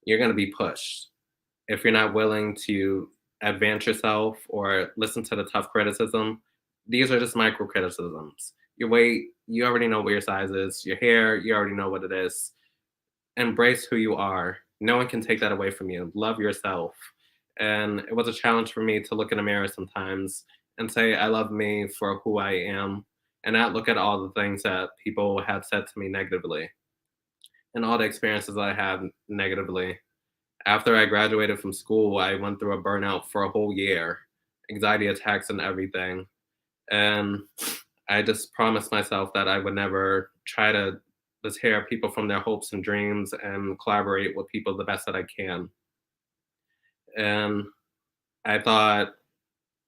You're going to be pushed. If you're not willing to advance yourself or listen to the tough criticism, these are just micro criticisms. Your weight, you already know what your size is. Your hair, you already know what it is. Embrace who you are. No one can take that away from you. Love yourself. And it was a challenge for me to look in the mirror sometimes and say, I love me for who I am, and not look at all the things that people have said to me negatively and all the experiences I had negatively. After I graduated from school, I went through a burnout for a whole year, anxiety attacks and everything. And I just promised myself that I would never try to tear people from their hopes and dreams and collaborate with people the best that I can. And I thought,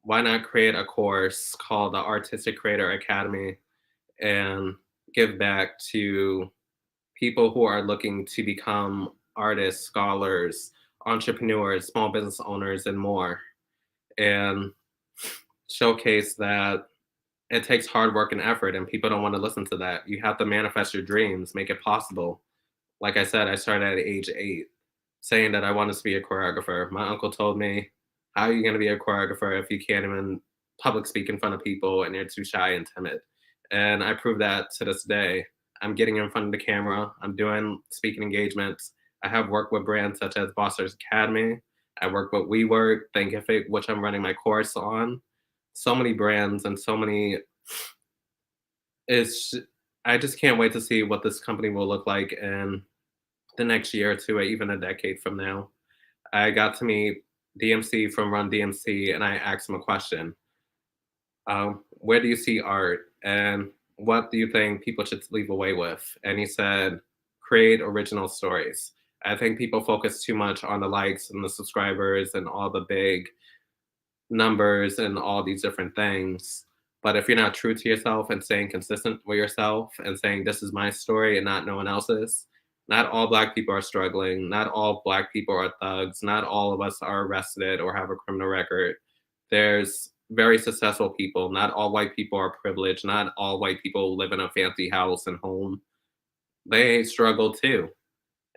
why not create a course called the Artistic Creator Academy and give back to people who are looking to become artists, scholars, entrepreneurs, small business owners, and more, and showcase that it takes hard work and effort, and people don't want to listen to that. You have to manifest your dreams, make it possible. Like I said, I started at age 8 saying that I wanted to be a choreographer. My uncle told me, how are you going to be a choreographer if you can't even public speak in front of people and you're too shy and timid? And I proved that to this day. I'm getting in front of the camera. I'm doing speaking engagements. I have worked with brands such as Bosser's Academy. I work with WeWork, Thinkific, which I'm running my course on. So many brands and so many. It's. I just can't wait to see what this company will look like in the next year or two, or even a decade from now. I got to meet DMC from Run DMC, and I asked him a question. Where do you see art, and what do you think people should leave away with? And he said, create original stories. I think people focus too much on the likes and the subscribers and all the big numbers and all these different things. But if you're not true to yourself and staying consistent with yourself and saying, this is my story and not no one else's, not all Black people are struggling. Not all Black people are thugs. Not all of us are arrested or have a criminal record. There's very successful people. Not all white people are privileged. Not all white people live in a fancy house and home. They struggle too.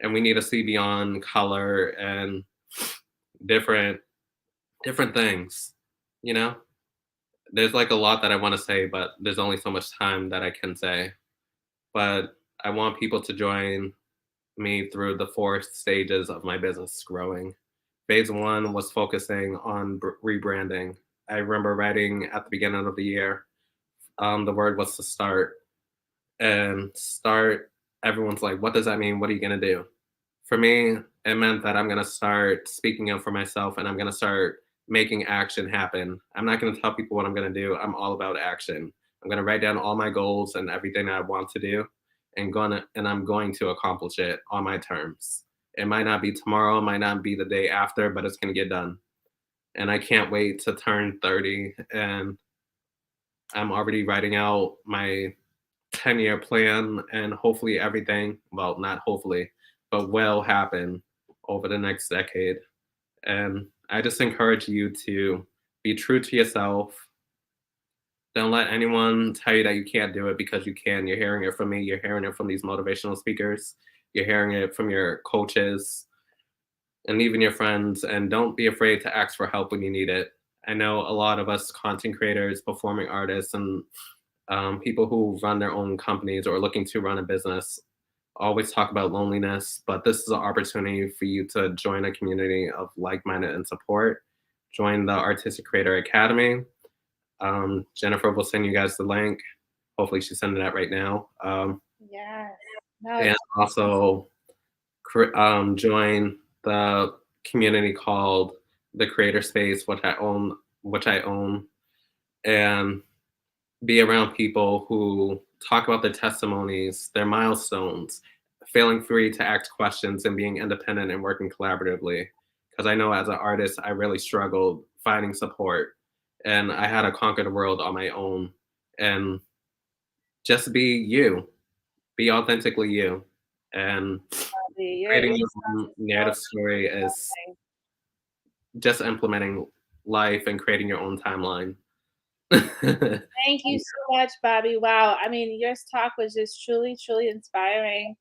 And we need to see beyond color and different things, you know? There's like a lot that I want to say, but there's only so much time that I can say. But I want people to join me through the 4 stages of my business growing. Phase 1 was focusing on rebranding. I remember writing at the beginning of the year, the word was to start. And start, everyone's like, what does that mean? What are you going to do? For me, it meant that I'm going to start speaking up for myself and I'm going to start making action happen. I'm not going to tell people what I'm going to do. I'm all about action. I'm going to write down all my goals and everything that I want to do and I'm going to accomplish it on my terms. It might not be tomorrow, it might not be the day after, but it's going to get done. And I can't wait to turn 30, and I'm already writing out my 10-year plan, and hopefully everything, well, not hopefully, but will happen over the next decade. And I just encourage you to be true to yourself. Don't let anyone tell you that you can't do it, because you can. You're hearing it from me. You're hearing it from these motivational speakers. You're hearing it from your coaches and even your friends. And don't be afraid to ask for help when you need it. I know a lot of us content creators, performing artists, and people who run their own companies or looking to run a business always talk about loneliness, but this is an opportunity for you to join a community of like-minded and support. Join the Artistic Creator Academy. Jennifer will send you guys the link. Hopefully she's sending that right now. Yes. No, And also join the community called the Creator Space, which I own, and be around people who talk about their testimonies, their milestones, feeling free to ask questions and being independent and working collaboratively. Because I know as an artist, I really struggled finding support, and I had to conquer the world on my own. And just be you, be authentically you. And You're creating your own narrative story is just implementing life and creating your own timeline. Thank you so much, Bobby. Wow. I mean, your talk was just truly, truly inspiring.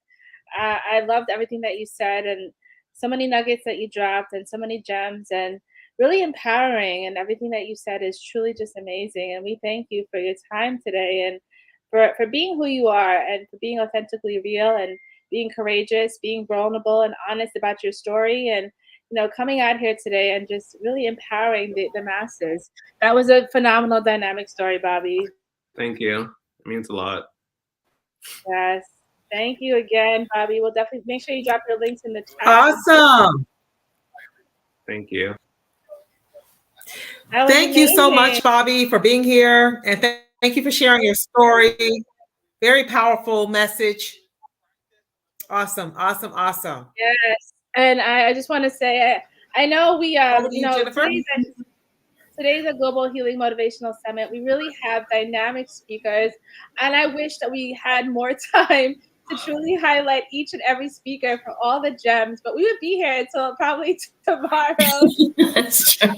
I loved everything that you said and so many nuggets that you dropped and so many gems and really empowering. And everything that you said is truly just amazing. And we thank you for your time today and for being who you are and for being authentically real and being courageous, being vulnerable and honest about your story and coming out here today and just really empowering the masses. That was a phenomenal dynamic story, Bobby. Thank you. It means a lot. Yes. Thank you again, Bobby. We'll definitely make sure you drop your links in the chat. Awesome. Thank you. Thank you so much, Bobby, for being here. And thank you for sharing your story. Very powerful message. Awesome, awesome, awesome. Yes. And I just want to say, I know we, Over to you, Jennifer. today's a Global Healing Motivational Summit. We really have dynamic speakers, and I wish that we had more time to truly highlight each and every speaker for all the gems, but we would be here until probably tomorrow. That's true.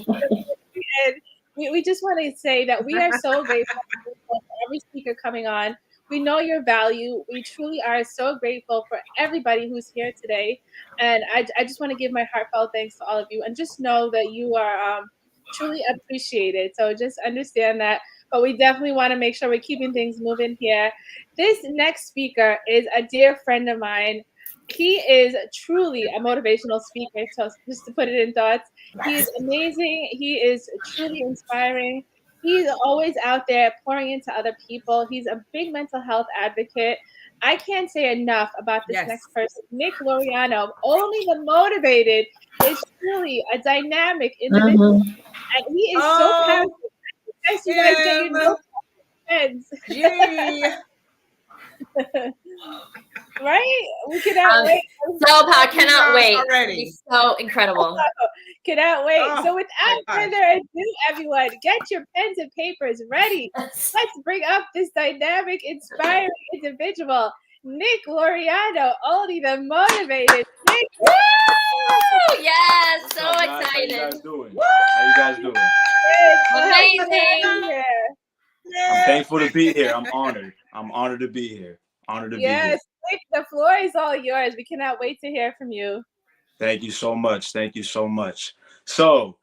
And we just want to say that we are so grateful for every speaker coming on. We know your value. We truly are so grateful for everybody who's here today. And I just want to give my heartfelt thanks to all of you and just know that you are truly appreciated. So just understand that. But we definitely want to make sure we're keeping things moving here. This next speaker is a dear friend of mine. He is truly a motivational speaker, so just to put it in thoughts. He is amazing. He is truly inspiring. He's always out there pouring into other people. He's a big mental health advocate. I can't say enough about this next person. Nick Loriano, Only the Motivated, is truly a dynamic individual. And he is so powerful. I suggest you guys get your notes pens. Right? We cannot wait. So cannot wait. It's so incredible. Cannot wait. So without further ado, everyone, get your pens and papers ready. Let's bring up this dynamic, inspiring individual, Nick Loriano, Only the Motivated. Nick, woo! Yes, so up, guys? excited. How you guys doing? Woo! How you guys doing? Amazing. I'm thankful to be here. I'm honored. I'm honored to be here. Honored to be here. Yes, Nick, the floor is all yours. We cannot wait to hear from you. Thank you so much. Thank you so much. So,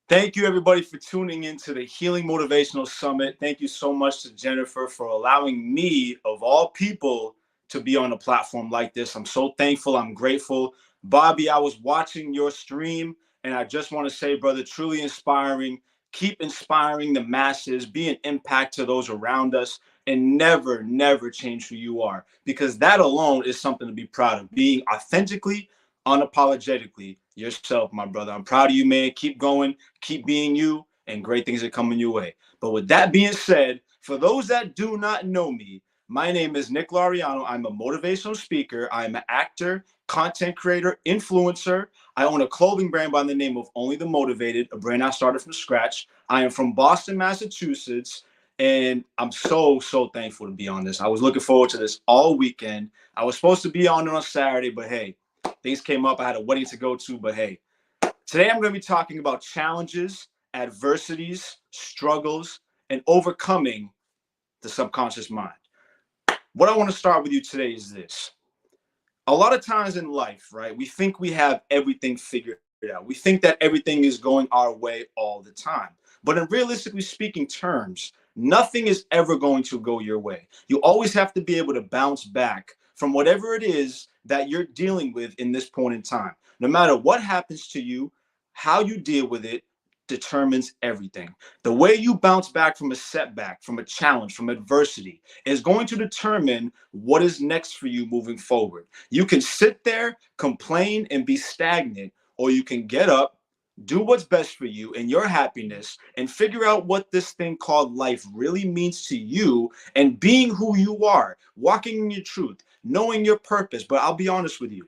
thank you everybody for tuning into the Healing Motivational Summit. Thank you so much to Jennifer for allowing me, of all people, to be on a platform like this. I'm so thankful. I'm grateful. Bobby, I was watching your stream and I just want to say, brother, truly inspiring. Keep inspiring the masses, be an impact to those around us, and never, never change who you are, because that alone is something to be proud of. Being authentically, unapologetically yourself, my brother. I'm proud of you, man. Keep going, keep being you, and great things are coming your way. But with that being said, for those that do not know me, my name is Nick Loriano. I'm a motivational speaker. I'm an actor, content creator, influencer. I own a clothing brand by the name of Only the Motivated, a brand I started from scratch. I am from Boston, Massachusetts, and I'm so, so thankful to be on this. I was looking forward to this all weekend. I was supposed to be on it on Saturday, but hey, things came up. I had a wedding to go to, but hey, today I'm going to be talking about challenges, adversities, struggles, and overcoming the subconscious mind. What I want to start with you today is this. A lot of times in life, right, we think we have everything figured out. We think that everything is going our way all the time. But in realistically speaking terms, nothing is ever going to go your way. You always have to be able to bounce back from whatever it is that you're dealing with in this point in time. No matter what happens to you, how you deal with it determines everything. The way you bounce back from a setback, from a challenge, from adversity is going to determine what is next for you moving forward. You can sit there, complain, and be stagnant, or you can get up, do what's best for you and your happiness, and figure out what this thing called life really means to you, and being who you are, walking in your truth, knowing your purpose. But I'll be honest with you,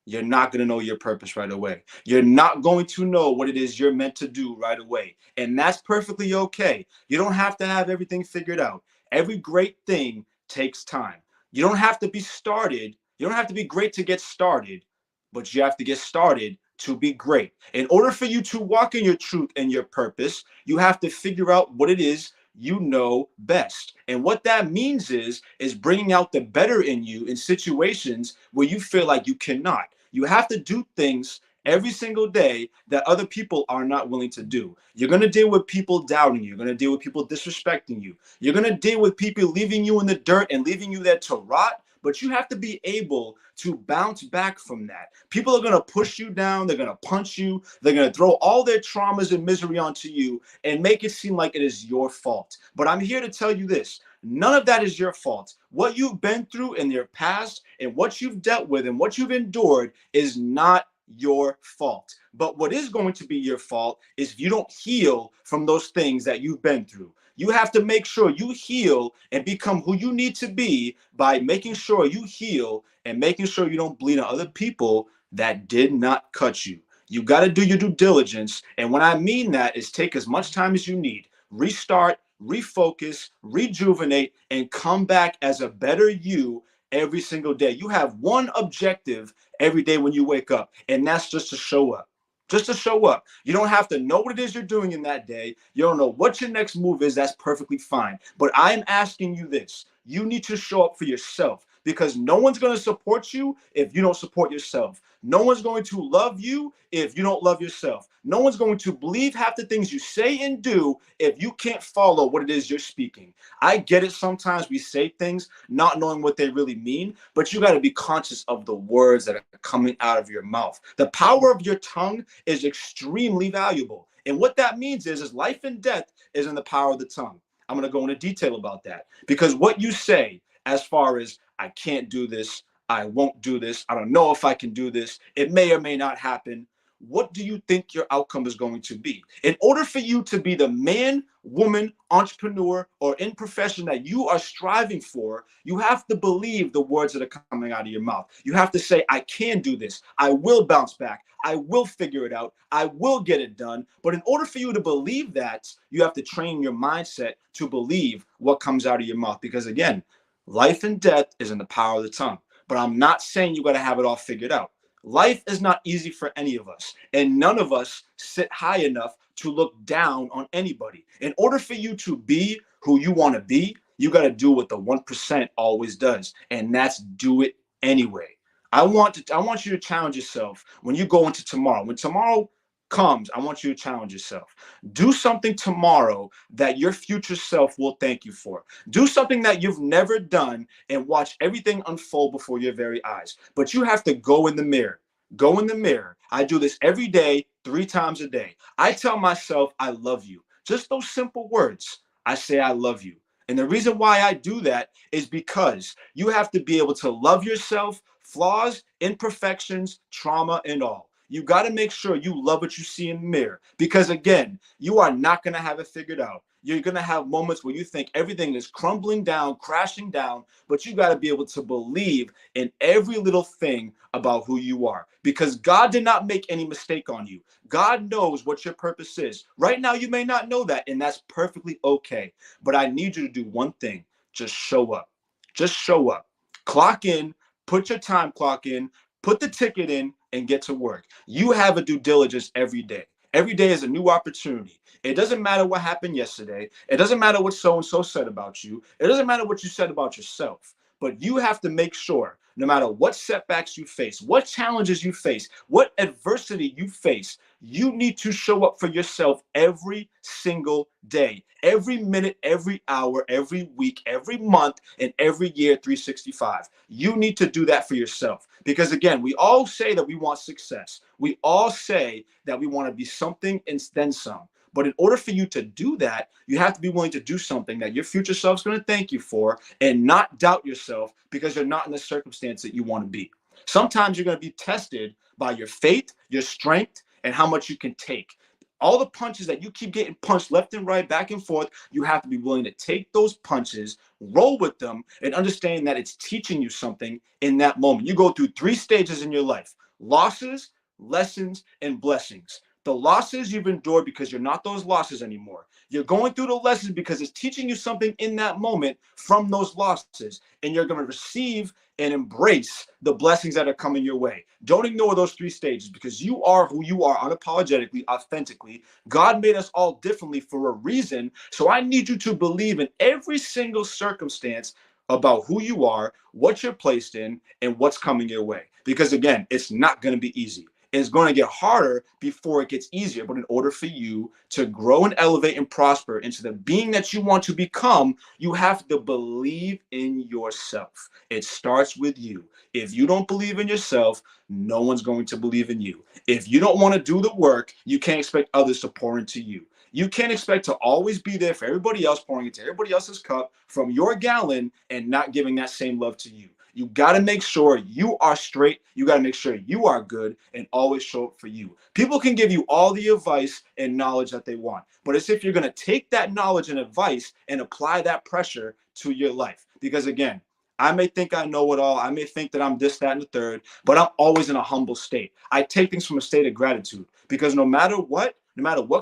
you're not going to know your purpose right away. You're not going to know what it is you're meant to do right away. And that's perfectly okay. You don't have to have everything figured out. Every great thing takes time. You don't have to be started You don't have to be great to get started, but you have to get started to be great. In order for you to walk in your truth and your purpose, you have to figure out what it is you know best. And what that means is bringing out the better in you in situations where you feel like you cannot. You have to do things every single day that other people are not willing to do. You're going to deal with people doubting you. You're going to deal with people disrespecting you. You're going to deal with people leaving you in the dirt and leaving you there to rot. But you have to be able to bounce back from that. People are going to push you down. They're going to punch you. They're going to throw all their traumas and misery onto you and make it seem like it is your fault. But I'm here to tell you this. None of that is your fault. What you've been through in your past and what you've dealt with and what you've endured is not your fault. But what is going to be your fault is if you don't heal from those things that you've been through. You have to make sure you heal and become who you need to be by making sure you heal and making sure you don't bleed on other people that did not cut you. You got to do your due diligence. And what I mean that is take as much time as you need. Restart, refocus, rejuvenate, and come back as a better you every single day. You have one objective every day when you wake up, and that's just to show up. Just to show up. You don't have to know what it is you're doing in that day. You don't know what your next move is. That's perfectly fine. But I'm asking you this. You need to show up for yourself because no one's going to support you if you don't support yourself. No one's going to love you if you don't love yourself. No one's going to believe half the things you say and do if you can't follow what it is you're speaking. I get it. Sometimes we say things not knowing what they really mean, but you got to be conscious of the words that are coming out of your mouth. The power of your tongue is extremely valuable. And what that means is life and death is in the power of the tongue. I'm going to go into detail about that because what you say as far as I can't do this, I won't do this, I don't know if I can do this, it may or may not happen. What do you think your outcome is going to be? In order for you to be the man, woman, entrepreneur, or in profession that you are striving for, you have to believe the words that are coming out of your mouth. You have to say, I can do this. I will bounce back. I will figure it out. I will get it done. But in order for you to believe that, you have to train your mindset to believe what comes out of your mouth. Because again, life and death is in the power of the tongue. But I'm not saying you got to have it all figured out. Life is not easy for any of us, and none of us sit high enough to look down on anybody. In order for you to be who you want to be, you got to do what the 1% always does, and that's do it anyway. I want you to challenge yourself when you go into tomorrow. When tomorrow comes, I want you to challenge yourself. Do something tomorrow that your future self will thank you for. Do something that you've never done and watch everything unfold before your very eyes. But you have to go in the mirror. Go in the mirror. I do this every day, 3 times a day. I tell myself, I love you. Just those simple words. I say, I love you. And the reason why I do that is because you have to be able to love yourself, flaws, imperfections, trauma, and all. You got to make sure you love what you see in the mirror because, again, you are not going to have it figured out. You're going to have moments where you think everything is crumbling down, crashing down, but you got to be able to believe in every little thing about who you are because God did not make any mistake on you. God knows what your purpose is. Right now, you may not know that, and that's perfectly okay. But I need you to do one thing. Just show up. Just show up. Clock in. Put your time clock in. Put the ticket in and get to work. You have a due diligence every day. Every day is a new opportunity. It doesn't matter what happened yesterday. It doesn't matter what so-and-so said about you. It doesn't matter what you said about yourself. But you have to make sure, no matter what setbacks you face, what challenges you face, what adversity you face, you need to show up for yourself every single day, every minute, every hour, every week, every month, and every year, 365. You need to do that for yourself. Because again, we all say that we want success. We all say that we want to be something and then some. But in order for you to do that, you have to be willing to do something that your future self is going to thank you for and not doubt yourself because you're not in the circumstance that you want to be. Sometimes you're going to be tested by your faith, your strength, and how much you can take. All the punches that you keep getting punched left and right, back and forth, you have to be willing to take those punches, roll with them, and understand that it's teaching you something in that moment. You go through 3 stages in your life: losses, lessons, and blessings. The losses you've endured because you're not those losses anymore. You're going through the lessons because it's teaching you something in that moment from those losses. And you're going to receive and embrace the blessings that are coming your way. Don't ignore those 3 stages because you are who you are unapologetically, authentically. God made us all differently for a reason. So I need you to believe in every single circumstance about who you are, what you're placed in, and what's coming your way. Because again, it's not going to be easy. It's going to get harder before it gets easier. But in order for you to grow and elevate and prosper into the being that you want to become, you have to believe in yourself. It starts with you. If you don't believe in yourself, no one's going to believe in you. If you don't want to do the work, you can't expect others to pour into you. You can't expect to always be there for everybody else, pouring into everybody else's cup from your gallon and not giving that same love to you. You got to make sure you are straight. You got to make sure you are good and always show up for you. People can give you all the advice and knowledge that they want, but it's if you're going to take that knowledge and advice and apply that pressure to your life. Because again, I may think I know it all. I may think that I'm this, that, and the third, but I'm always in a humble state. I take things from a state of gratitude because no matter what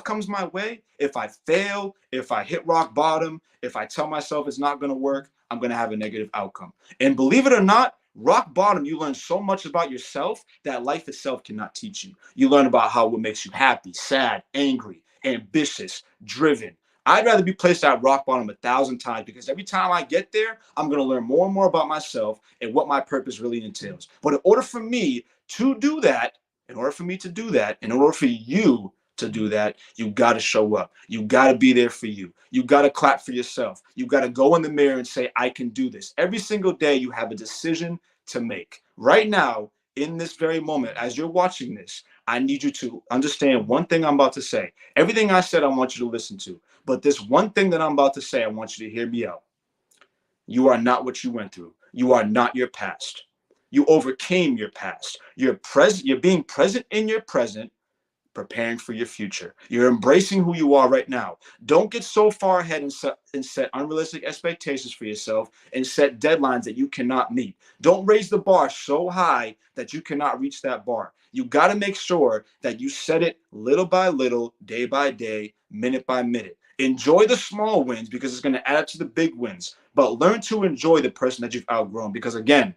comes my way, if I fail, if I hit rock bottom, if I tell myself it's not going to work, I'm going to have a negative outcome. And believe it or not, rock bottom, you learn so much about yourself that life itself cannot teach you. You learn about what makes you happy, sad, angry, ambitious, driven. I'd rather be placed at rock bottom 1,000 times because every time I get there, I'm going to learn more and more about myself and what my purpose really entails. But in order for me to do that, in order for you to do that, you got to show up. You got to be there for you. You got to clap for yourself. You got to go in the mirror and say, I can do this. Every single day you have a decision to make. Right now, in this very moment, as you're watching this, I need you to understand one thing I'm about to say. Everything I said, I want you to listen to. But this one thing that I'm about to say, I want you to hear me out. You are not what you went through. You are not your past. You overcame your past. You're being present in your present, preparing for your future. You're embracing who you are right now. Don't get so far ahead and set unrealistic expectations for yourself and set deadlines that you cannot meet. Don't raise the bar so high that you cannot reach that bar. You got to make sure that you set it little by little, day by day, minute by minute. Enjoy the small wins because it's going to add up to the big wins. But learn to enjoy the person that you've outgrown because, again,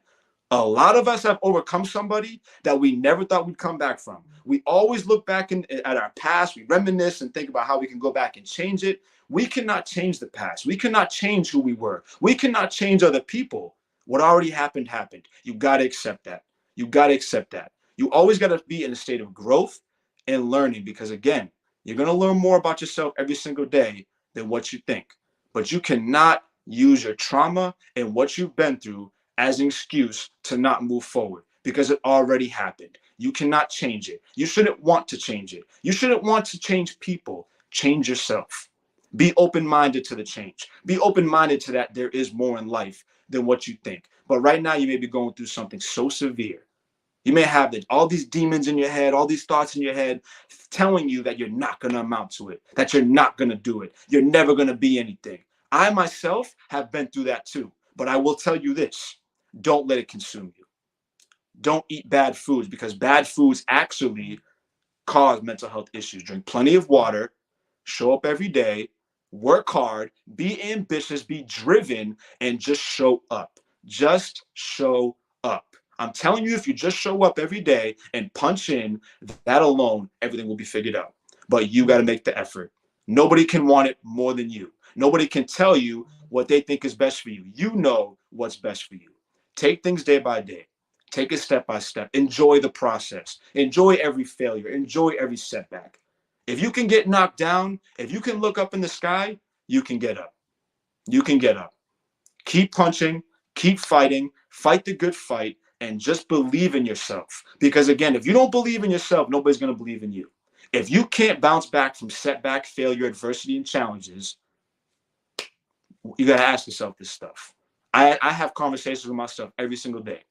a lot of us have overcome somebody that we never thought we'd come back from. We always look back at our past, we reminisce and think about how we can go back and change it. We cannot change the past. We cannot change who we were. We cannot change other people. What already happened, happened. You got to accept that. You got to accept that. You always got to be in a state of growth and learning because, again, you're going to learn more about yourself every single day than what you think. But you cannot use your trauma and what you've been through as an excuse to not move forward because it already happened. You cannot change it. You shouldn't want to change it. You shouldn't want to change people. Change yourself. Be open-minded to the change. Be open-minded to that there is more in life than what you think. But right now you may be going through something so severe. You may have all these demons in your head, all these thoughts in your head telling you that you're not going to amount to it, that you're not going to do it. You're never going to be anything. I myself have been through that too. But I will tell you this. Don't let it consume you. Don't eat bad foods because bad foods actually cause mental health issues. Drink plenty of water, show up every day, work hard, be ambitious, be driven, and just show up. Just show up. I'm telling you, if you just show up every day and punch in, that alone, everything will be figured out. But you got to make the effort. Nobody can want it more than you. Nobody can tell you what they think is best for you. You know what's best for you. Take things day by day. Take it step by step. Enjoy the process. Enjoy every failure. Enjoy every setback. If you can get knocked down, if you can look up in the sky, you can get up. You can get up. Keep punching, keep fighting, fight the good fight, and just believe in yourself. Because again, if you don't believe in yourself, nobody's going to believe in you. If you can't bounce back from setback, failure, adversity, and challenges, you got to ask yourself this stuff. I have conversations with myself every single day.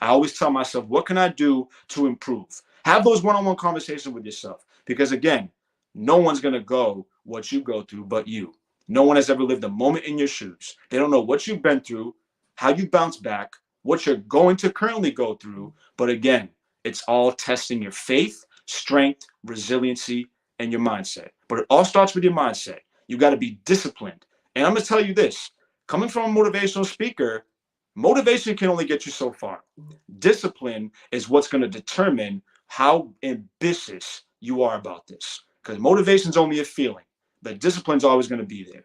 I always tell myself, what can I do to improve? Have those one-on-one conversations with yourself. Because again, no one's going to go what you go through but you. No one has ever lived a moment in your shoes. They don't know what you've been through, how you bounce back, what you're going to currently go through. But again, it's all testing your faith, strength, resiliency, and your mindset. But it all starts with your mindset. You got to be disciplined. And I'm going to tell you this, coming from a motivational speaker, motivation can only get you so far. Discipline is what's going to determine how ambitious you are about this. Because motivation is only a feeling, but discipline's always going to be there.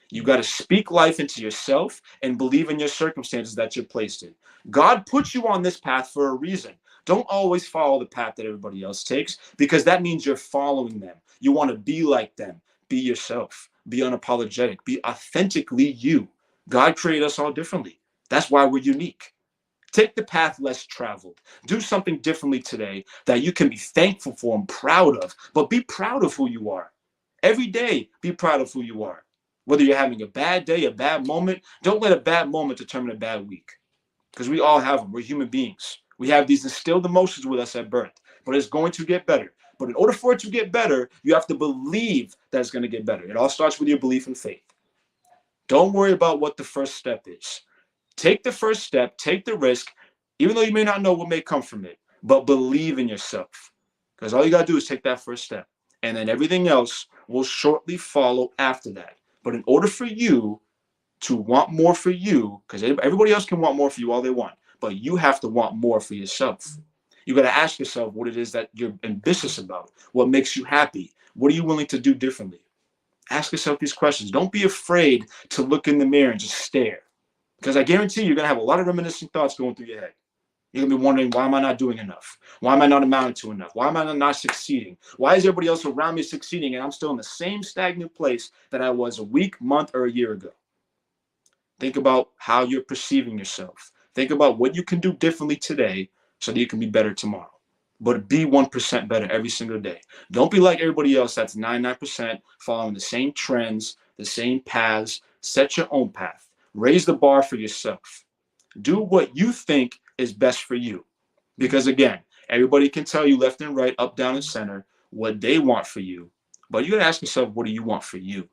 You got to speak life into yourself and believe in your circumstances that you're placed in. God put you on this path for a reason. Don't always follow the path that everybody else takes, because that means you're following them. You want to be like them. Be yourself. Be unapologetic. Be authentically you. God created us all differently. That's why we're unique. Take the path less traveled. Do something differently today that you can be thankful for and proud of, but be proud of who you are. Every day, be proud of who you are. Whether you're having a bad day, a bad moment, don't let a bad moment determine a bad week, because we all have them. We're human beings. We have these instilled emotions with us at birth, but it's going to get better. But in order for it to get better, you have to believe that it's going to get better. It all starts with your belief and faith. Don't worry about what the first step is. Take the first step, take the risk, even though you may not know what may come from it, but believe in yourself. Because all you got to do is take that first step, and then everything else will shortly follow after that. But in order for you to want more for you, because everybody else can want more for you all they want, but you have to want more for yourself. You got to ask yourself what it is that you're ambitious about, what makes you happy, what are you willing to do differently? Ask yourself these questions. Don't be afraid to look in the mirror and just stare. Because I guarantee you're going to have a lot of reminiscent thoughts going through your head. You're going to be wondering, why am I not doing enough? Why am I not amounting to enough? Why am I not succeeding? Why is everybody else around me succeeding and I'm still in the same stagnant place that I was a week, month, or a year ago? Think about how you're perceiving yourself. Think about what you can do differently today so that you can be better tomorrow. But be 1% better every single day. Don't be like everybody else that's 99% following the same trends, the same paths. Set your own path. Raise the bar for yourself. Do what you think is best for you. Because again, everybody can tell you left and right, up, down, and center what they want for you. But you gotta ask yourself, what do you want for you?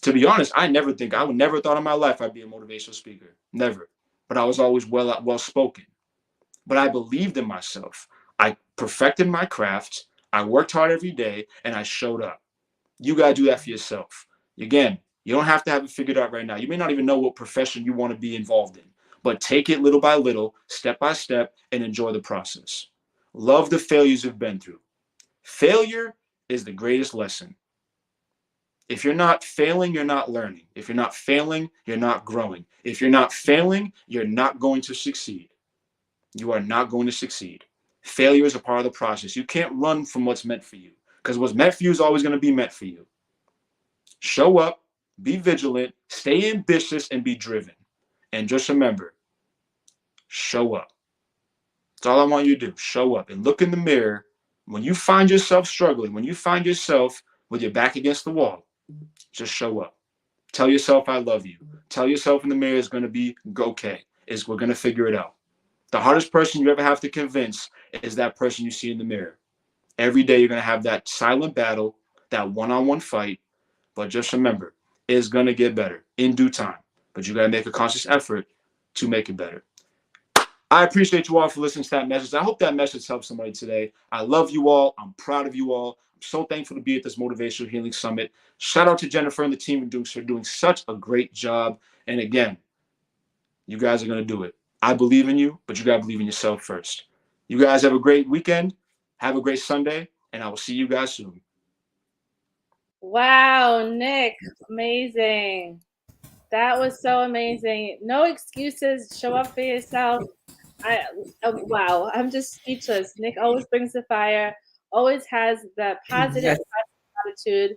To be honest, I would never thought in my life I'd be a motivational speaker. Never. But I was always well spoken. But I believed in myself. I perfected my craft. I worked hard every day, and I showed up. You got to do that for yourself. Again, you don't have to have it figured out right now. You may not even know what profession you want to be involved in, but take it little by little, step by step, and enjoy the process. Love the failures you've been through. Failure is the greatest lesson. If you're not failing, you're not learning. If you're not failing, you're not growing. If you're not failing, you're not going to succeed. You are not going to succeed. Failure is a part of the process. You can't run from what's meant for you, because what's meant for you is always going to be meant for you. Show up, be vigilant, stay ambitious, and be driven. And just remember, show up. That's all I want you to do. Show up and look in the mirror. When you find yourself struggling, when you find yourself with your back against the wall, just show up. Tell yourself I love you. Tell yourself in the mirror it's going to be okay. We're going to figure it out. The hardest person you ever have to convince is that person you see in the mirror. Every day you're going to have that silent battle, that one-on-one fight. But just remember, it's going to get better in due time. But you got to make a conscious effort to make it better. I appreciate you all for listening to that message. I hope that message helps somebody today. I love you all. I'm proud of you all. I'm so thankful to be at this Motivational Healing Summit. Shout out to Jennifer and the team for doing such a great job. And again, you guys are going to do it. I believe in you, but you got to believe in yourself first. You guys have a great weekend. Have a great Sunday, and I will see you guys soon. Wow, Nick, amazing. That was so amazing. No excuses. Show up for yourself. Wow, I'm just speechless. Nick always brings the fire, always has the positive attitude.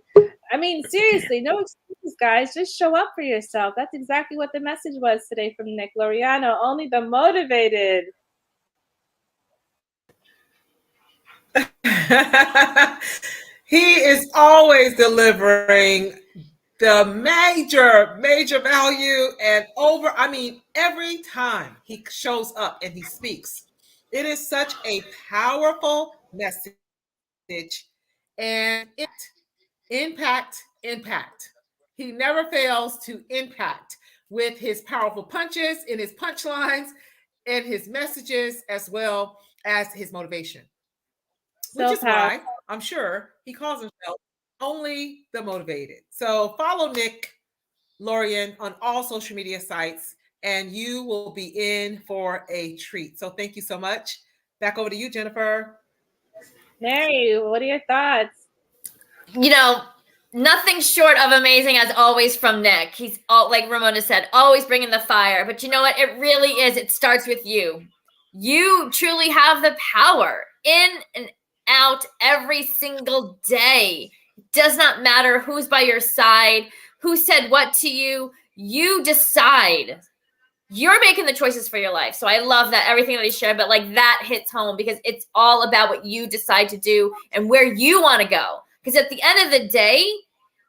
I mean, seriously, no excuses, guys. Just show up for yourself. That's exactly what the message was today from Nick Loriano. Only the motivated. He is always delivering the major value, and every time he shows up and he speaks, it is such a powerful message, and impact. He never fails to impact with his powerful punches, in his punchlines, and his messages, as well as his motivation. which So is powerful. why I'm sure he calls himself Only the Motivated. So follow Nick Lorian on all social media sites, and you will be in for a treat. So thank you so much. Back over to you, Jennifer. Mary, what are your thoughts? You know, nothing short of amazing as always from Nick. He's all, like Ramona said, always bringing the fire. But you know what? It really is. It starts with you. You truly have the power in and out every single day. It does not matter who's by your side, who said what to you. You decide. You're making the choices for your life. So I love that, everything that he shared, but like that hits home because it's all about what you decide to do and where you want to go. Because at the end of the day,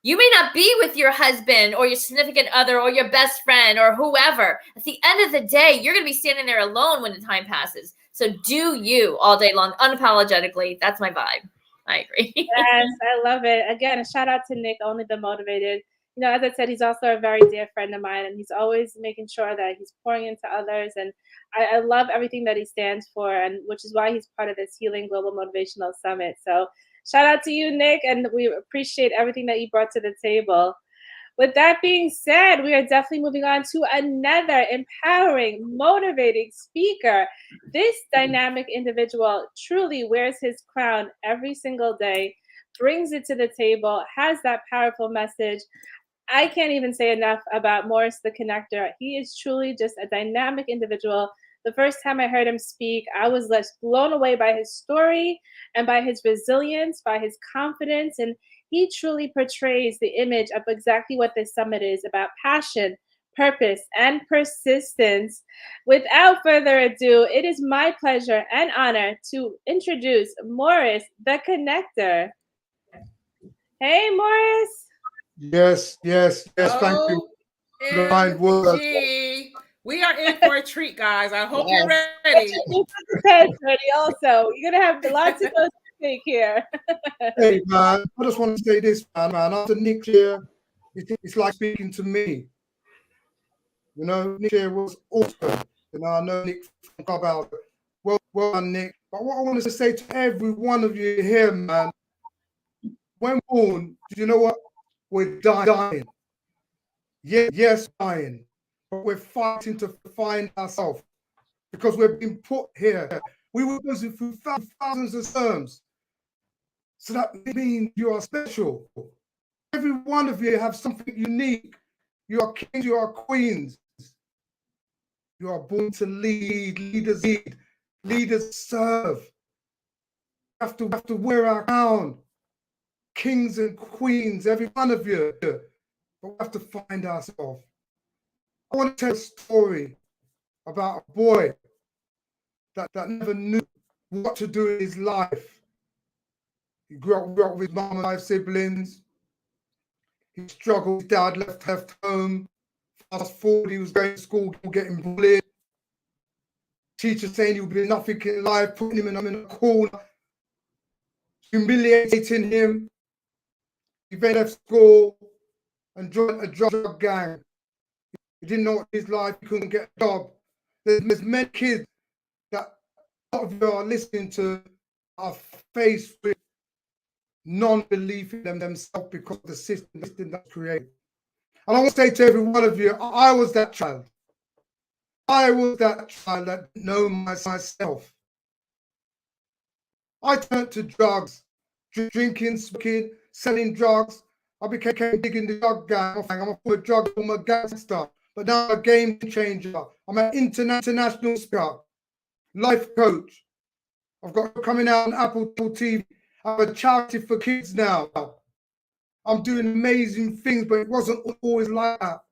you may not be with your husband or your significant other or your best friend or whoever. At the end of the day, you're going to be standing there alone when the time passes. So do you all day long, unapologetically. That's my vibe. I agree. Yes, I love it. Again, a shout out to Nick, Only the Motivated. You know, as I said, he's also a very dear friend of mine, and he's always making sure that he's pouring into others. And I love everything that he stands for, and which is why he's part of this Healing Global Motivational Summit. So shout out to you, Nick, and we appreciate everything that you brought to the table. With that being said, we are definitely moving on to another empowering, motivating speaker. This dynamic individual truly wears his crown every single day, brings it to the table, has that powerful message. I can't even say enough about Morris the Connector. He is truly just a dynamic individual. The first time I heard him speak, I was just blown away by his story and by his resilience, by his confidence. And he truly portrays the image of exactly what this summit is about: passion, purpose, and persistence. Without further ado, it is my pleasure and honor to introduce Morris the Connector. Hey, Morris. Yes. Thank you. The kind words. OMG. We are in for a treat, guys. I hope you're Yes. ready. Ready also. You're gonna have lots of those to take here. Hey man, I just want to say this, man. After Nick here, it's like speaking to me. You know, Nick here was awesome. You know, I know Nick from Clubhouse. Well done, Nick. But what I want to say to every one of you here, man, when born, do you know what? We're dying. Yes, dying. But we're fighting to find ourselves because we've been put here. We were going through thousands of terms. So that means you are special. Every one of you have something unique. You are kings, you are queens. You are born to lead, leaders serve. We have to wear our crown. Kings and queens, every one of you. But we have to find ourselves. I want to tell a story about a boy that never knew what to do in his life. He grew up with his mom and 5 siblings. He struggled. His dad left home. Fast forward, he was going to school, getting bullied. Teacher saying he would be nothing in life, putting him in a corner, humiliating him. He then left school and joined a drug gang. He didn't know what his life, he couldn't get a job. There's many kids that a lot of you are listening to are faced with non-belief in themselves because of the system that's created. And I want to say to every one of you, I was that child. I was that child that didn't know myself. I turned to drugs, drinking, smoking, selling drugs. I became big in the drug gang. I'm a former drug, I'm a gangster. But now I'm a game changer. I'm an international speaker, life coach. I've got coming out on Apple TV. I have a charity for kids now. I'm doing amazing things, but it wasn't always like that.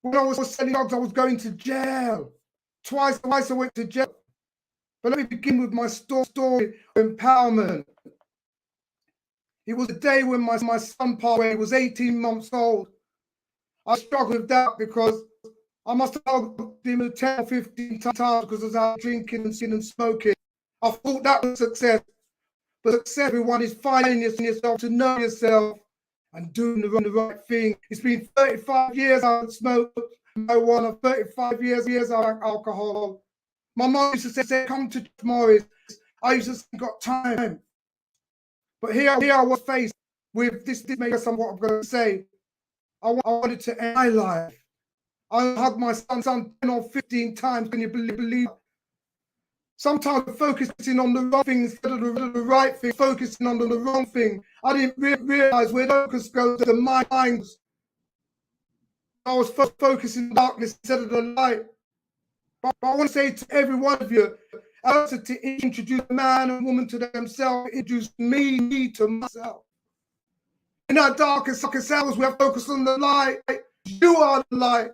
When I was selling drugs, I was going to jail. Twice I went to jail. But let me begin with my story of empowerment. It was a day when my son passed away. He was 18 months old. I struggled with that because I must have hugged him 10 or 15 times because I was out drinking and smoking. I thought that was success. But success, everyone, is finding yourself, to know yourself and doing the right thing. It's been 35 years I've smoked marijuana, 35 years I've drank alcohol. My mom used to say, come to Morris, I used to think got time. But here I was faced with this makes some what I'm going to say. I wanted to end my life. I hugged my son 10 or 15 times. Can you believe? Sometimes focusing on the wrong thing instead of the right thing, focusing on the wrong thing. I didn't realize where the focus goes to the mind. I was focusing on darkness instead of the light. But I want to say to every one of you, I wanted to introduce a man and woman to themselves, introduce me to myself. In our darkest hours, we have focused on the light. You are the light.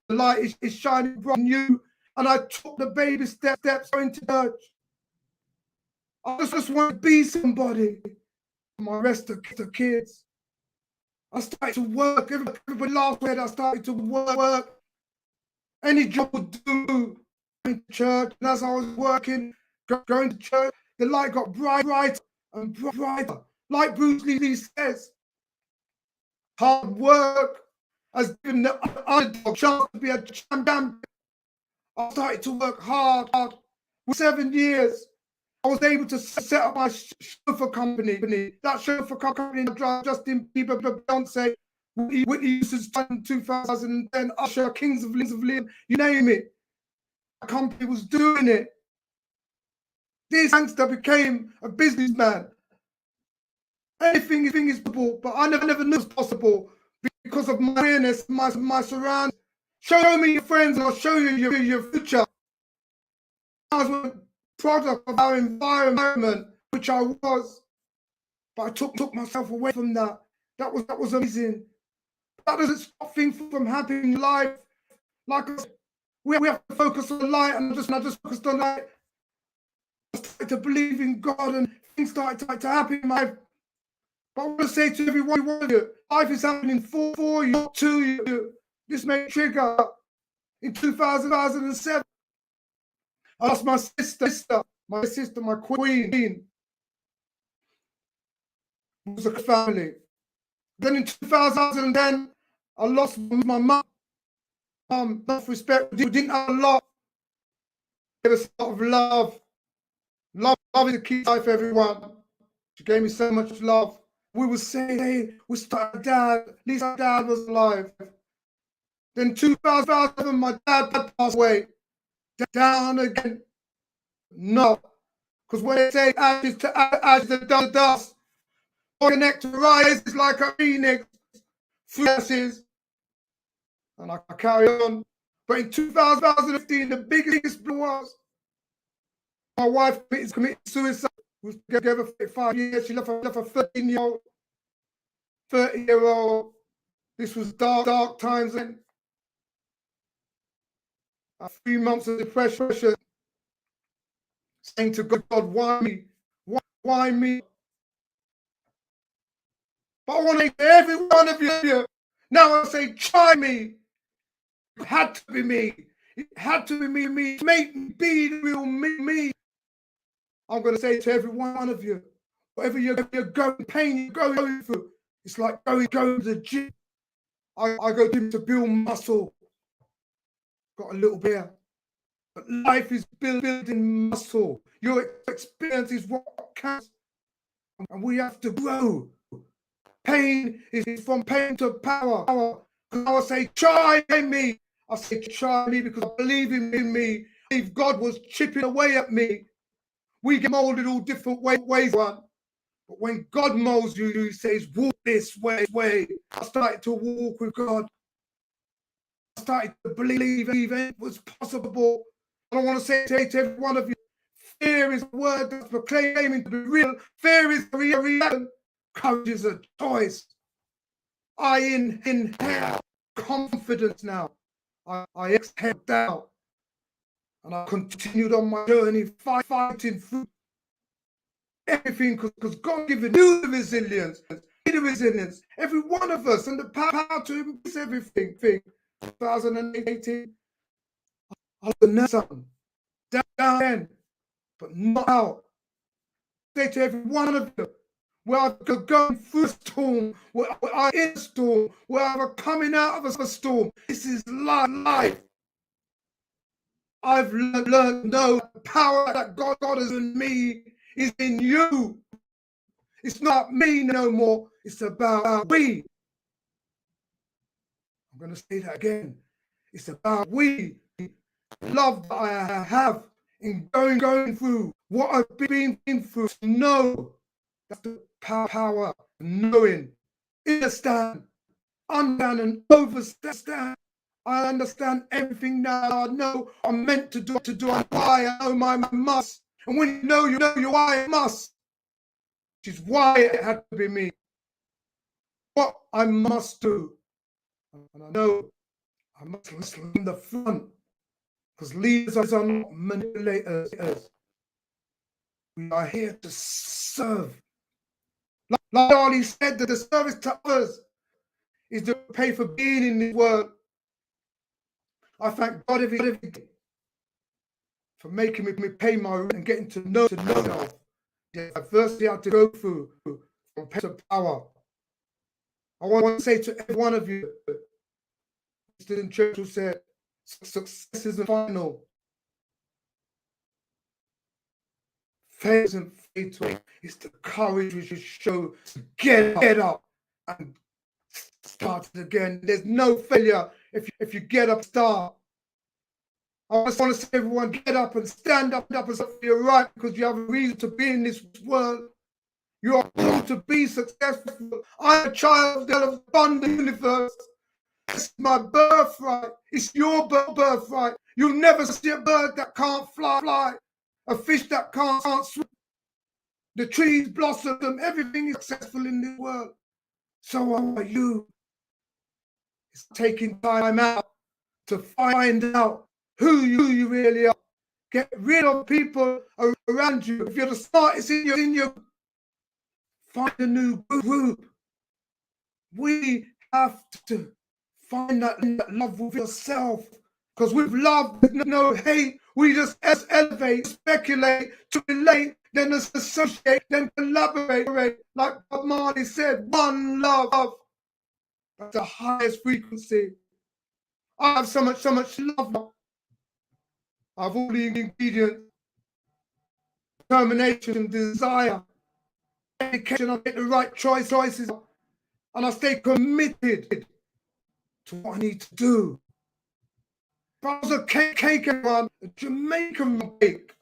The light is shining bright on you. And I took the baby steps into church. I just want to be somebody. My rest of the kids. I started to work. Everybody laughed when I started to work. Any job would do. Going to church. And as I was working, going to church, the light got brighter and brighter. Like Bruce Lee says, hard work has given the underdog chance to be a champion. I started to work hard. With 7 years, I was able to set up my chauffeur company. That chauffeur company drive Justin Bieber, Beyonce, Whitney Houston's in 2010, Usher, Kings of Leon, you name it. The company was doing it. This gangster became a businessman. Anything is possible, but I never knew it was possible because of my awareness, my surroundings. Show me your friends and I'll show you your future. I was a product of our environment, which I was, but I took myself away from that. That was amazing. That doesn't stop things from happening in life. Like I said, we have to focus on the light, and I just focused on light. I started to believe in God, and things started to happen in my life. But I want to say to every one of you, life is happening for you, not to you. This may trigger. In 2007, I lost my sister, my queen. It was a family. Then in 2010, I lost my mum. Enough respect. We didn't have a lot. There was a lot of love. Love is the key to life, everyone. She gave me so much love. We would say, hey, we started dad. At least our dad was alive. Then 2007, my dad passed away. Down again. No. Because when they say ashes to ashes, to dust, connect to rise is like a phoenix. Through ashes. And I carry on. But in 2015, the biggest blow was my wife committed suicide. We was together for 5 years. She left a 13-year-old. 30-year-old. This was dark times then. 3 months of depression. Saying to God, why me? Why me? But I want to say to every one of you, now I say, try me. It had to be me. It had to be me. Make me be the real me. I'm going to say to every one of you, whatever you're going, pain you're going through, it's like going to the gym. I go to build muscle. Got a little bit. But life is building muscle. Your experience is what counts. And we have to grow. Pain is from pain to power. I will say, try me. I say, try me because I believe in me. I believe God was chipping away at me. We get molded all different ways, one. But when God molds you, he says, walk this way. I started to walk with God. I started to believe it was possible. I want to say to every one of you, fear is a word that's proclaiming to be real. Fear is a reaction. Courage is a choice. I inhale confidence now. I exhale doubt. And I continued on my journey, fighting through everything because God given you the resilience. Every one of us, and the power to embrace everything. 2018, I was a nurse, down, but not out. I say to every one of you, where I'm going through a storm, where I'm in a storm, where I'm coming out of a storm. This is life. I've learned to know the power that God has in me is in you. It's not me no more. It's about we. I'm going to say that again. It's about we. Love that I have in going through what I've been through. Know that's the power of knowing, understand and overstand. I understand everything now. I know I'm meant to do and why. I know my must. And when you know your why must, which is why it had to be me. What I must do. And I know I must listen from the front. Because leaders are not manipulators. We are here to serve. Like Ali said, that the service to others is to pay for being in this world. I thank God every day for making me pay my rent and getting to know myself. The adversity I had to go through from pain to power. I want to say to every one of you, Winston Churchill said, success isn't final. Failure isn't fatal. It's the courage we should show to get up and start it again. There's no failure if you get up, start. I just want to say, everyone, get up and stand up as if you're right, because you have a reason to be in this world. You are called to be successful. I'm a child of the abundant universe. It's my birthright. It's your birthright. You'll never see a bird that can't fly, a fish that can't swim. The trees blossom. Everything is successful in this world. So are you. It's taking time out to find out who you really are. Get rid of people around you. If you're the smartest in your find a new group. We have to find that love with yourself. Because with love, there's no hate. We just elevate, speculate, to relate, then associate, then collaborate. Like Bob Marley said, one love. That's the highest frequency. I have so much love. I have all the ingredients: determination, desire, dedication. I make the right choices, and I stay committed to what I need to do. If I was a cake one, a Jamaican cake,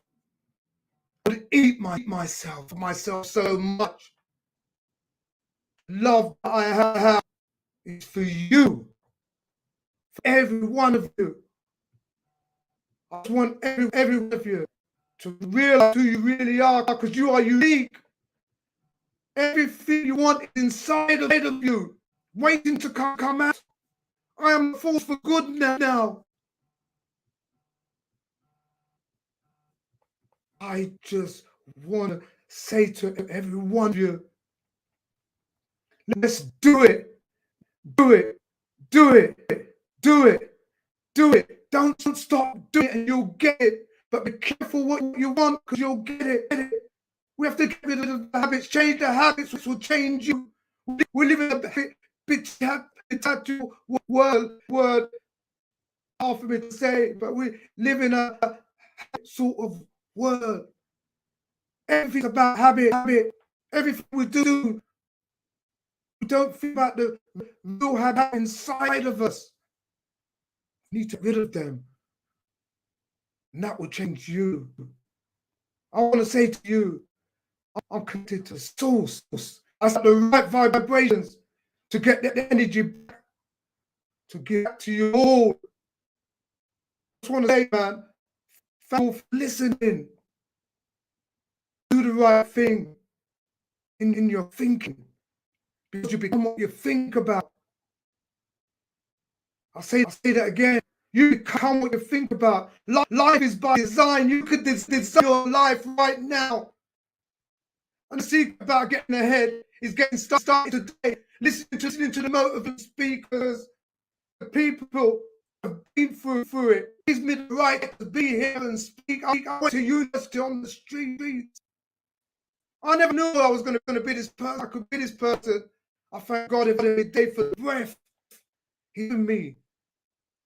I would eat myself so much. Love that I have is for you, for every one of you. I just want every one of you to realize who you really are, because you are unique. Everything you want is inside of you, waiting to come out. I am a force for good now. I just want to say to every one of you, let's do it. Do it. Do it. Do it. Do it. Don't stop doing it and you'll get it. But be careful what you want, because you'll get it. We have to get rid of the habits, change the habits, which will change you. We live in a bit tattoo world, hard for me to say, but we live in a sort of world. Everything's about habit. Everything we do, we don't think about the real habit inside of us. We need to get rid of them. And that will change you. I want to say to you, I'm connected to source. I have the right vibrations to get the energy back, to give to you all. I just want to say, man, thank you for listening. Do the right thing in your thinking, because you become what you think about. I'll say that again. You become what you think about. Life is by design. You could design your life right now. And the secret about getting ahead is getting started today. Listening to the motivational speakers, the people who have been through it. Gives me the right to be here and speak. I went to university on the streets. I never knew I was going to be this person. I could be this person. I thank God every day for the breath He's given me.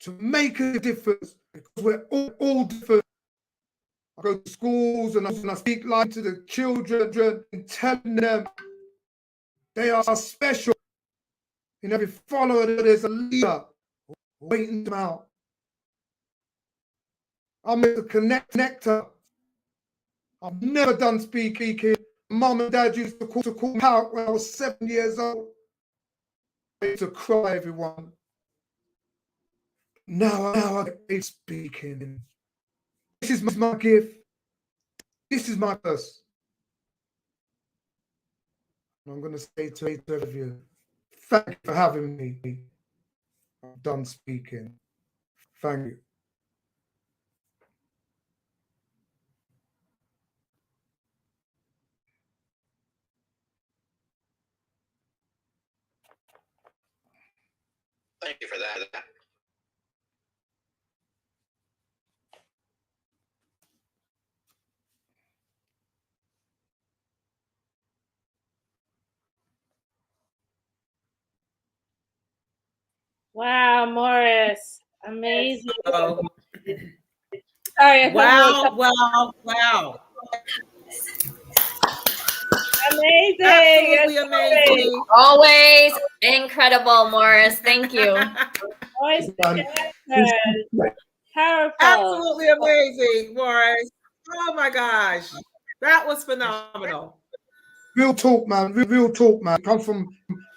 to make a difference, because we're all different. I go to schools and I speak life to the children and telling them they are special. In every follower, there's a leader waiting them out. I'm a connector. I've never done speaking. Mum and dad used to call me out when I was 7 years old. I used to cry, everyone. Now I get speaking. This is my gift. This is my purpose. I'm going to say to each of you, thank you for having me. I'm done speaking. Thank you. Thank you for that. Wow, Morris. Amazing. Oh. Sorry, Wow. Amazing. Absolutely amazing. Always incredible, Morris. Thank you. Always powerful. Absolutely amazing, Morris. Oh my gosh. That was phenomenal. Real talk, man. Real talk, man. Come from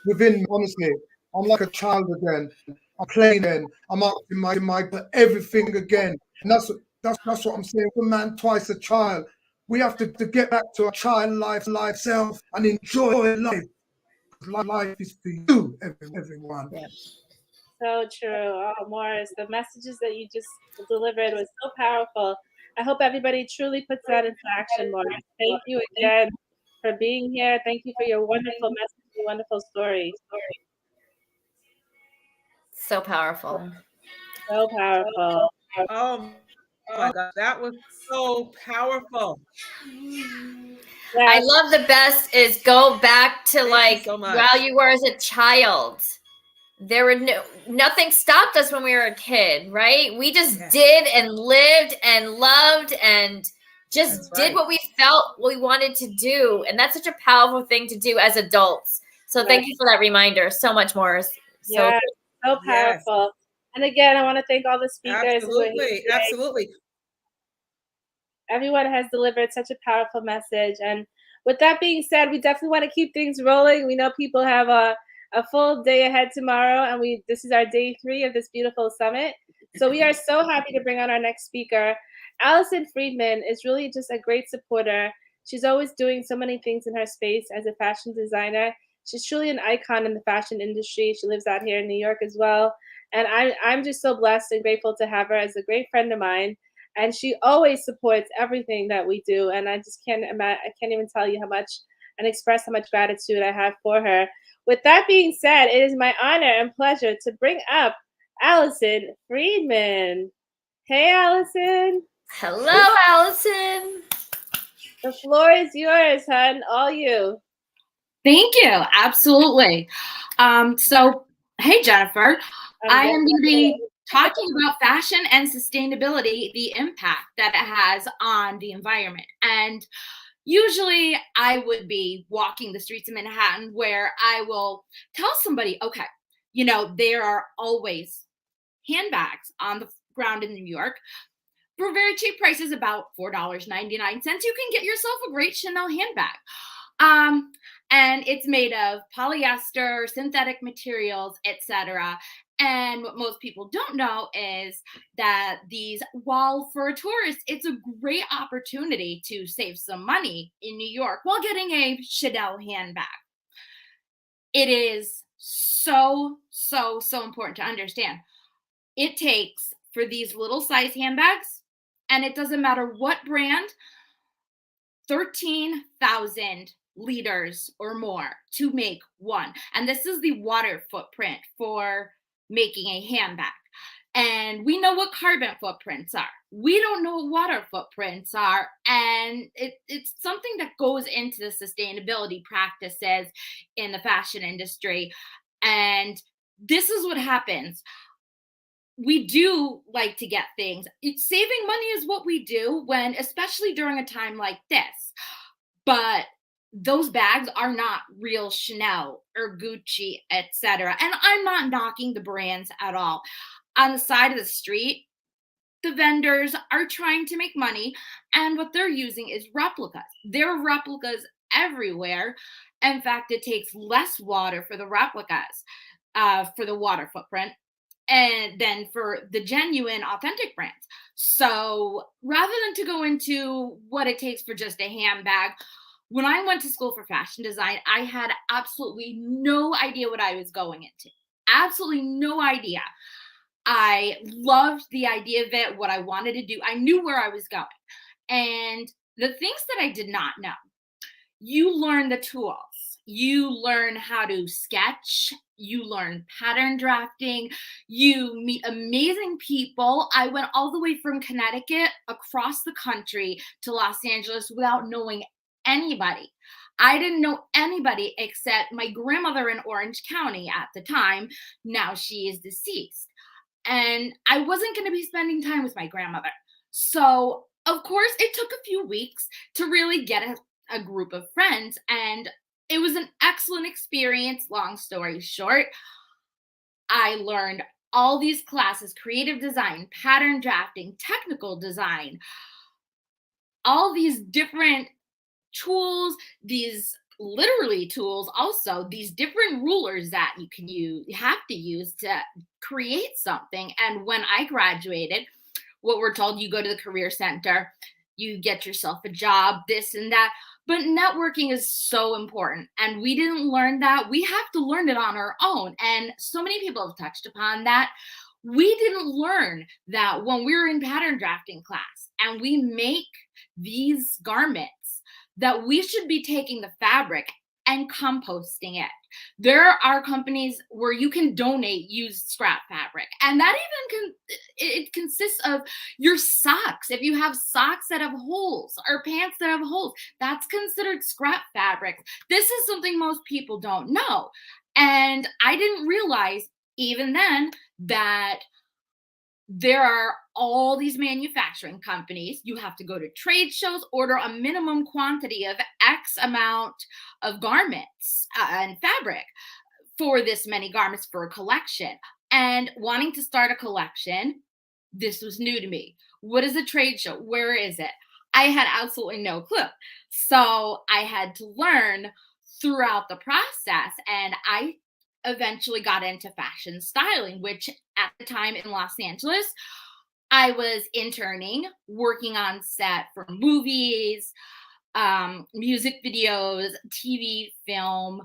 within, honestly. I'm like a child again. I'm playing then. I'm up in my everything again. And that's what I'm saying. One man, twice a child. We have to get back to a child life self and enjoy life. Life is for you, everyone. Yeah. So true. Oh, Morris, the messages that you just delivered was so powerful. I hope everybody truly puts that into action, Morris. Thank you again for being here. Thank you for your wonderful message, your wonderful story. So powerful. So powerful. Oh my God, that was so powerful. I love the best is go back to like so much. while you were as a child. There were nothing stopped us when we were a kid, right? We just did and lived and loved and just did what we felt we wanted to do. And that's such a powerful thing to do as adults. So thank you for that reminder so much, Morris. So powerful. And again, I want to thank all the speakers. Absolutely. Everyone has delivered such a powerful message. And with that being said, we definitely want to keep things rolling. We know people have a full day ahead tomorrow, and this is our day 3 of this beautiful summit. So we are so happy to bring on our next speaker. Allison Friedman is really just a great supporter. She's always doing so many things in her space as a fashion designer. She's truly an icon in the fashion industry. She lives out here in New York as well. And I'm just so blessed and grateful to have her as a great friend of mine. And she always supports everything that we do. And I just can't even tell you how much and express how much gratitude I have for her. With that being said, it is my honor and pleasure to bring up Allison Friedman. Hey, Allison. Hello, Allison. The floor is yours, hon. All you. Thank you. Absolutely. So, hey, Jennifer. I am going to be talking about fashion and sustainability, the impact that it has on the environment. And usually I would be walking the streets of Manhattan where I will tell somebody, okay, there are always handbags on the ground in New York for very cheap prices, about $4.99. You can get yourself a great Chanel handbag. And it's made of polyester, synthetic materials, etc. And what most people don't know is that while for a tourist, it's a great opportunity to save some money in New York while getting a Chanel handbag. It is so, so, so important to understand. It takes, for these little size handbags, and it doesn't matter what brand, 13,000 liters or more to make one. And this is the water footprint for making a handbag. And we know what carbon footprints are. We don't know what water footprints are. And it's something that goes into the sustainability practices in the fashion industry. And this is what happens. we do like to get things. Saving money is what we do when, especially during a time like this. But those bags are not real Chanel or Gucci, etc. And I'm not knocking the brands at all. On the side of the street, the vendors are trying to make money, and what they're using is replicas. There are replicas everywhere. In fact, it takes less water for the replicas, for the water footprint, and then for the genuine authentic brands. So rather than to go into what it takes for just a handbag, when I went to school for fashion design, I had absolutely no idea what I was going into. Absolutely no idea. I loved the idea of it, what I wanted to do. I knew where I was going. And the things that I did not know, you learn the tools. You learn how to sketch. You learn pattern drafting. You meet amazing people. I went all the way from Connecticut across the country to Los Angeles without knowing anybody. I didn't know anybody except my grandmother in Orange County at the time. Now she is deceased. And I wasn't going to be spending time with my grandmother. So, of course, it took a few weeks to really get a group of friends. And it was an excellent experience. Long story short, I learned all these classes: creative design, pattern drafting, technical design, all these different tools, these literally tools, also these different rulers that you have to use to create something. And when I graduated, what we're told, you go to the career center, you get yourself a job, this and that. But networking is so important, and we didn't learn that. We have to learn it on our own, and so many people have touched upon that. We didn't learn that when we were in pattern drafting class and we make these garments, that we should be taking the fabric and composting it. There are companies where you can donate used scrap fabric, and that even it consists of your socks. If you have socks that have holes or pants that have holes, that's considered scrap fabric. This is something most people don't know, and I didn't realize even then that there are all these manufacturing companies. You have to go to trade shows, order a minimum quantity of X amount of garments and fabric for this many garments for a collection. And wanting to start a collection, this was new to me. What is a trade show? Where is it? I had absolutely no clue. So I had to learn throughout the process, and I eventually got into fashion styling, which at the time in Los Angeles, I was interning, working on set for movies, music videos, TV, film,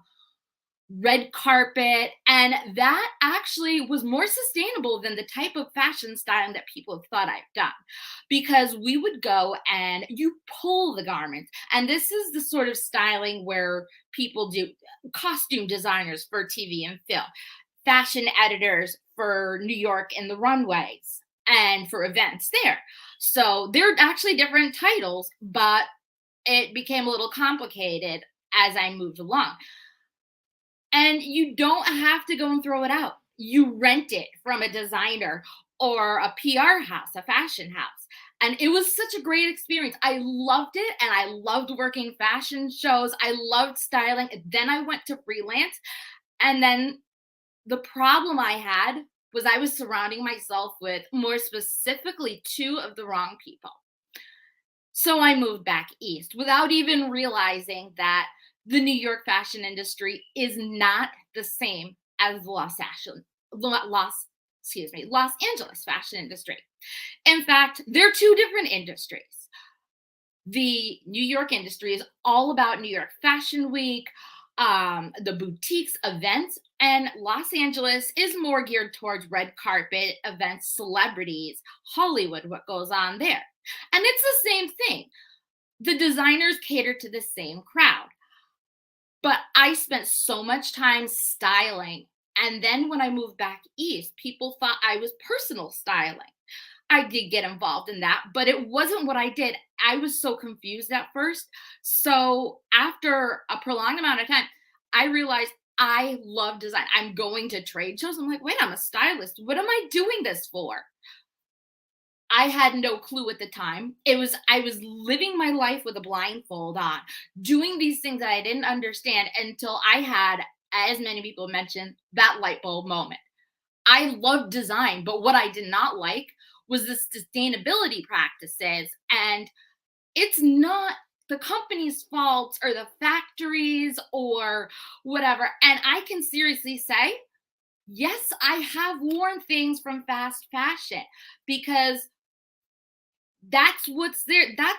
red carpet. And that actually was more sustainable than the type of fashion styling that people have thought I've done, because we would go and you pull the garments. And this is the sort of styling where people do costume designers for TV and film, fashion editors for New York and the runways and for events there. So they're actually different titles, but it became a little complicated as I moved along. And you don't have to go and throw it out. You rent it from a designer or a PR house, a fashion house. And it was such a great experience. I loved it, and I loved working fashion shows. I loved styling. Then I went to freelance. And then the problem I had was I was surrounding myself with, more specifically, 2 of the wrong people. So I moved back east without even realizing that the New York fashion industry is not the same as the Los Angeles fashion industry. In fact, they're 2 different industries. The New York industry is all about New York Fashion Week, the boutiques, events, and Los Angeles is more geared towards red carpet events, celebrities, Hollywood, what goes on there. And it's the same thing. The designers cater to the same crowd. But I spent so much time styling. And then when I moved back east, people thought I was personal styling. I did get involved in that, but it wasn't what I did. I was so confused at first. So after a prolonged amount of time, I realized I love design. I'm going to trade shows. I'm like, wait, I'm a stylist. What am I doing this for? I had no clue at the time. I was living my life with a blindfold on, doing these things that I didn't understand until I had, as many people mentioned, that light bulb moment. I love design, but what I did not like was the sustainability practices. And it's not the company's fault or the factories or whatever. And I can seriously say, yes, I have worn things from fast fashion because that's what's there. Does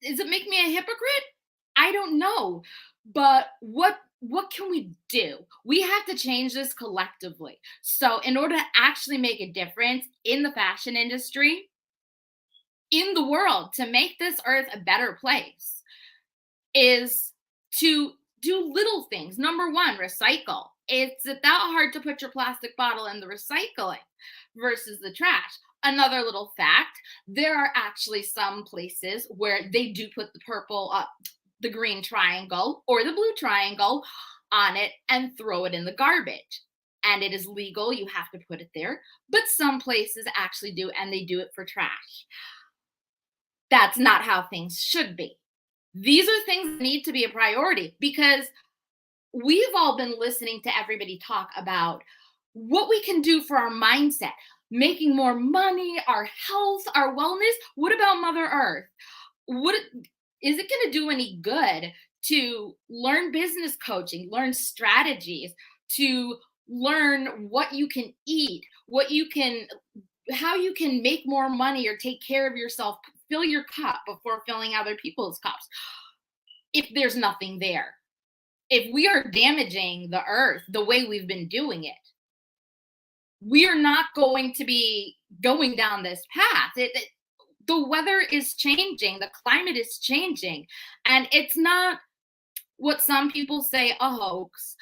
it make me a hypocrite? I don't know. But what can we do? We have to change this collectively. So in order to actually make a difference in the fashion industry, in the world, to make this earth a better place, is to do little things. Number one, recycle. It's that hard to put your plastic bottle in the recycling versus the trash. Another little fact, there are actually some places where they do put the green triangle or the blue triangle on it and throw it in the garbage. And it is legal, you have to put it there. But some places actually do, and they do it for trash. That's not how things should be. These are things that need to be a priority because we've all been listening to everybody talk about what we can do for our mindset, making more money, our health, our wellness. What about Mother Earth? Is it going to do any good to learn business coaching, learn strategies, to learn what you can eat, how you can make more money or take care of yourself, fill your cup before filling other people's cups? If there's nothing there, if we are damaging the earth the way we've been doing it, we are not going to be going down this path. The weather is changing, the climate is changing, and it's not what some people say a hoax.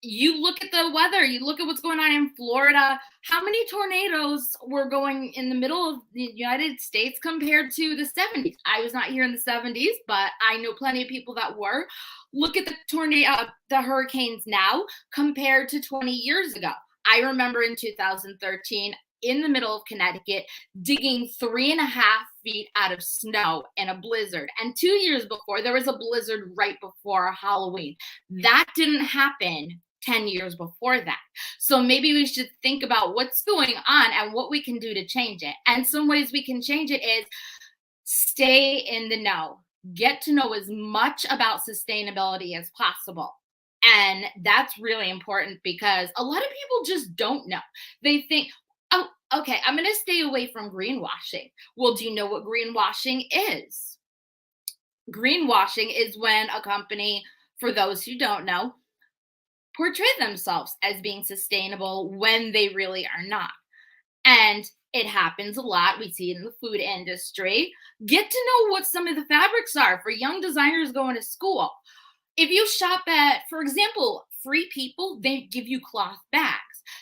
You look at the weather, you look at what's going on in Florida. How many tornadoes were going in the middle of the United States compared to the 70s? I was not here in the 70s, but I know plenty of people that were. Look at the hurricanes now compared to 20 years ago. I remember in 2013, in the middle of Connecticut, digging 3.5 feet out of snow in a blizzard. And 2 years before, there was a blizzard right before Halloween. That didn't happen 10 years before that. So maybe we should think about what's going on and what we can do to change it. And some ways we can change it is stay in the know. Get to know as much about sustainability as possible. And that's really important because a lot of people just don't know. They think, oh, okay, I'm going to stay away from greenwashing. Well, do you know what greenwashing is? Greenwashing is when a company, for those who don't know, portray themselves as being sustainable when they really are not. And it happens a lot. We see it in the food industry. Get to know what some of the fabrics are for young designers going to school. If you shop at, for example, Free People, they give you cloth bags.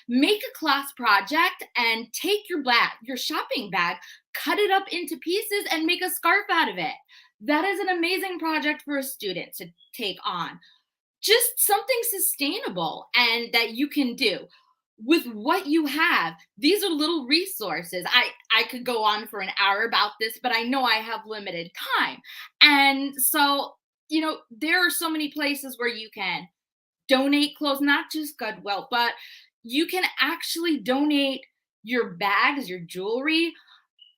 Make a class project and take your shopping bag, cut it up into pieces and make a scarf out of it. That is an amazing project for a student to take on. Just something sustainable and that you can do with what you have. These are little resources. I could go on for an hour about this, but I know I have limited time. And so, there are so many places where you can donate clothes, not just Goodwill, but you can actually donate your bags, your jewelry,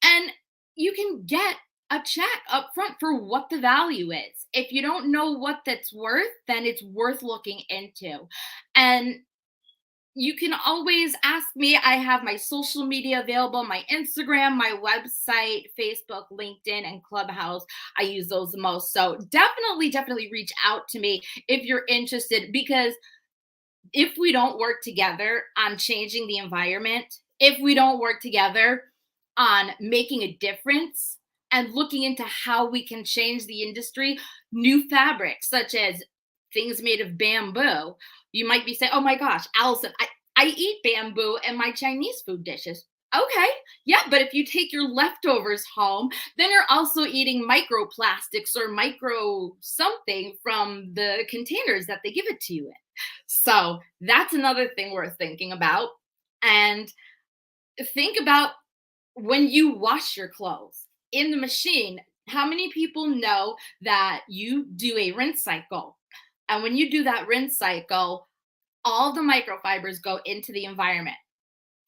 and you can get a check up front for what the value is. If you don't know what that's worth, then it's worth looking into. And you can always ask me. I have my social media available, my Instagram, my website, Facebook, LinkedIn, and Clubhouse. I use those the most. So definitely reach out to me if you're interested, because if we don't work together on changing the environment, if we don't work together on making a difference and looking into how we can change the industry, new fabrics such as things made of bamboo. You might be saying, oh my gosh, Allison, I eat bamboo in my Chinese food dishes. Okay, yeah, but if you take your leftovers home, then you're also eating microplastics or micro something from the containers that they give it to you in. So that's another thing worth thinking about. And think about when you wash your clothes in the machine, how many people know that you do a rinse cycle? And when you do that rinse cycle, all the microfibers go into the environment,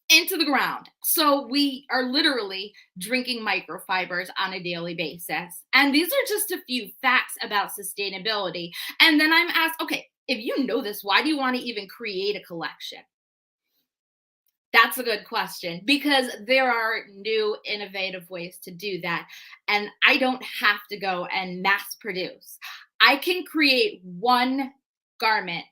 into the ground. So we are literally drinking microfibers on a daily basis. And these are just a few facts about sustainability. And then I'm asked, okay, if you know this, why do you want to even create a collection? That's a good question, because there are new innovative ways to do that. And I don't have to go and mass produce. I can create one garment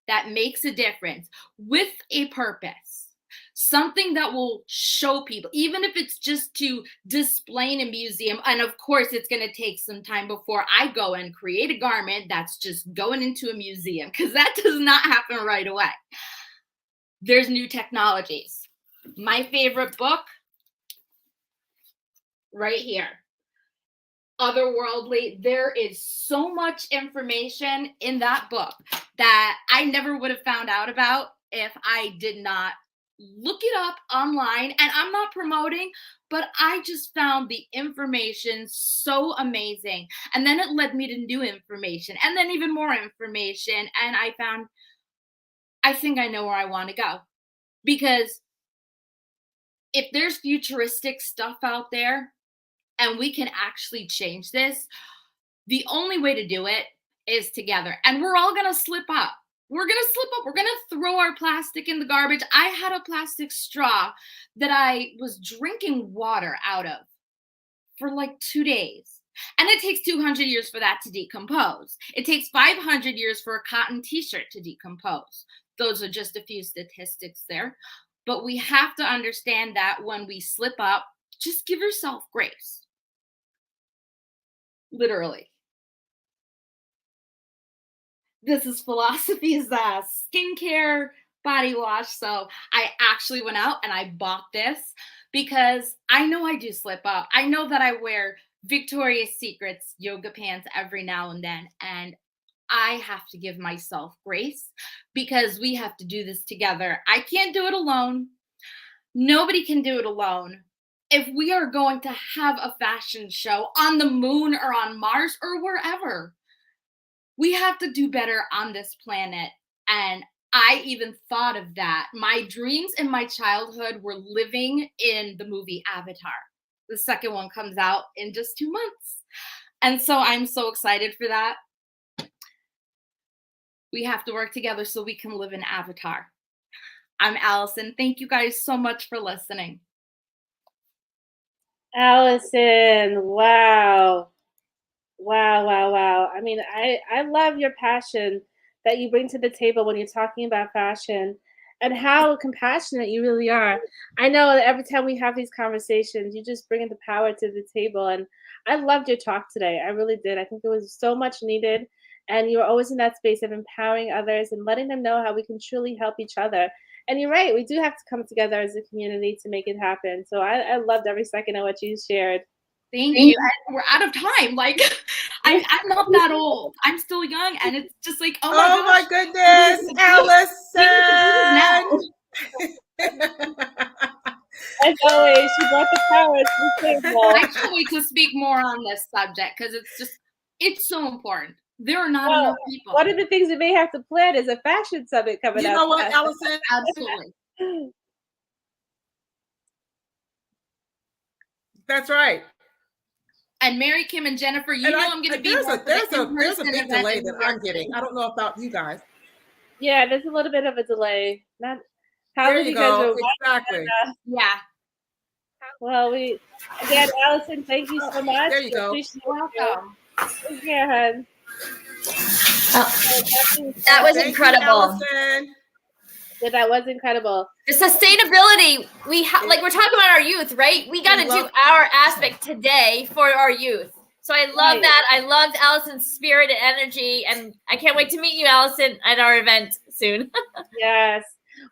that makes a difference with a purpose. Something that will show people, even if it's just to display in a museum. And of course, it's going to take some time before I go and create a garment that's just going into a museum, because that does not happen right away. There's new technologies. My favorite book, right here, Otherworldly. There is so much information in that book that I never would have found out about if I did not look it up online. And I'm not promoting, but I just found the information so amazing. And then it led me to new information and then even more information. And I found, I think I know where I want to go, because if there's futuristic stuff out there and we can actually change this, the only way to do it is together. And we're all going to slip up. We're going to slip up. We're going to throw our plastic in the garbage. I had a plastic straw that I was drinking water out of for like 2 days. And it takes 200 years for that to decompose. It takes 500 years for a cotton t-shirt to decompose. Those are just a few statistics there. But we have to understand that when we slip up, just give yourself grace. Literally. This is Philosophy's skincare body wash. So I actually went out and I bought this because I know I do slip up. I know that I wear Victoria's Secret's yoga pants every now and then. And I have to give myself grace because we have to do this together. I can't do it alone. Nobody can do it alone. If we are going to have a fashion show on the moon or on Mars or wherever, we have to do better on this planet. And I even thought of that. My dreams in my childhood were living in the movie Avatar. The second one comes out in just 2 months. And so I'm so excited for that. We have to work together so we can live in Avatar. I'm Allison. Thank you guys so much for listening. Allison, wow. Wow, wow, wow. I mean, I love your passion that you bring to the table when you're talking about fashion and how compassionate you really are. I know that every time we have these conversations, you just bring the power to the table. And I loved your talk today. I really did. I think it was so much needed. And you're always in that space of empowering others and letting them know how we can truly help each other. And you're right, we do have to come together as a community to make it happen. So I loved every second of what you shared. Thank you. And we're out of time. Like, I'm not that old. I'm still young, and it's just like, oh my gosh. Goodness, Allison. As always, she brought the power to the table. I can't wait to speak more on this subject because it's so important. There are not enough people. One of the things we may have to plan is a fashion summit coming up. You know what, Allison? Absolutely. That's right. And Mary Kim and Jennifer, you know I'm going to be more there's a big delay that I'm getting. I don't know about you guys. Yeah, there's a little bit of a delay. Not how there you go. Exactly. Yeah. Well, again, Allison, thank you so much. There you go. Welcome. Take care, hon. That was incredible. Yeah, that was incredible. The sustainability, like we're talking about our youth, right? We got to do our aspect today for our youth. So I love that. I loved Allison's spirit and energy, and I can't wait to meet you, Allison, at our event soon. Yes.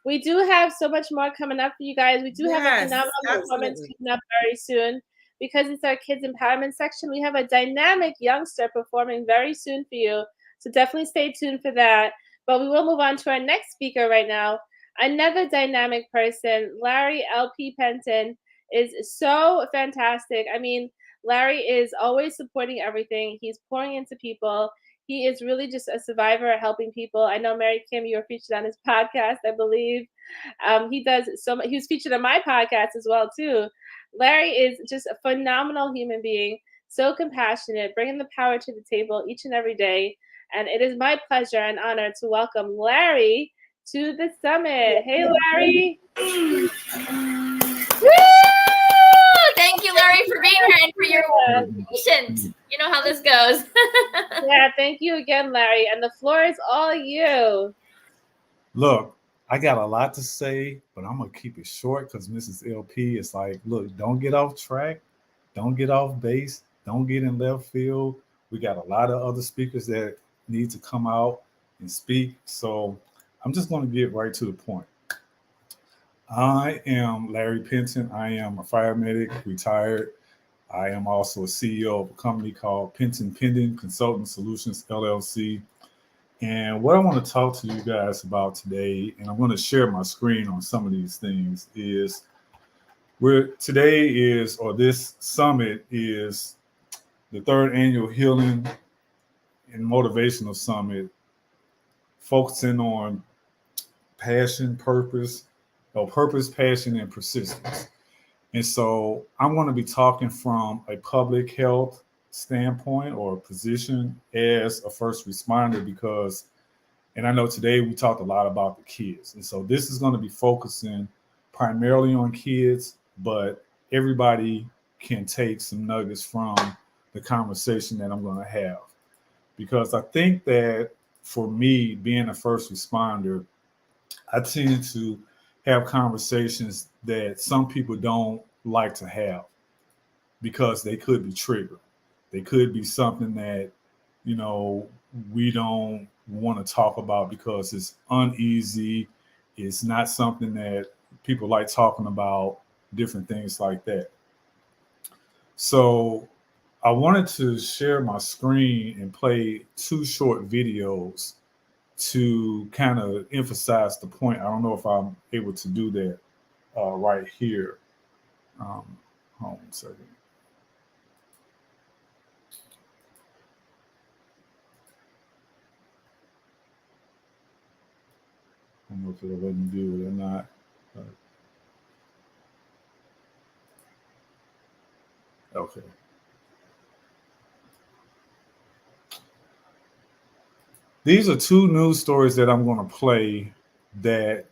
We do have so much more coming up for you guys. We do have a phenomenal performance coming up very soon because it's our kids empowerment section. We have a dynamic youngster performing very soon for you. So definitely stay tuned for that. But we will move on to our next speaker right now. Another dynamic person, Larry L.P. Penton, is so fantastic. I mean, Larry is always supporting everything. He's pouring into people. He is really just a survivor at helping people. I know, Mary Kim, you were featured on his podcast, I believe. He does so much. He was featured on my podcast as well, too. Larry is just a phenomenal human being, so compassionate, bringing the power to the table each and every day. And it is my pleasure and honor to welcome Larry to the summit. Hey, Larry. Woo! Thank you, Larry, for being here and for your patience. You know how this goes. Yeah, thank you again, Larry. And the floor is all you. Look, I got a lot to say, but I'm going to keep it short because Mrs. LP is like, look, don't get off track. Don't get off base. Don't get in left field. We got a lot of other speakers that need to come out and speak. So I'm just going to get right to the point. I am Larry Penton. I am a fire medic, retired. I am also a CEO of a company called Penton Pending Consulting Solutions, LLC. And what I want to talk to you guys about today, and I'm going to share my screen on some of these things, is this summit is the third annual Healing and Motivational Summit, focusing on passion, purpose, passion, and persistence. And so I'm going to be talking from a public health standpoint or position as a first responder because, and I know today we talked a lot about the kids. And so this is going to be focusing primarily on kids, but everybody can take some nuggets from the conversation that I'm going to have. Because I think that for me, being a first responder, I tend to have conversations that some people don't like to have because they could be triggered. They could be something that, we don't want to talk about because it's uneasy. It's not something that people like talking about, different things like that. So I wanted to share my screen and play 2 short videos to kind of emphasize the point. I don't know if I'm able to do that right here. Hold on a second. I don't know if it'll let me do it or not. Okay. These are 2 news stories that I'm going to play that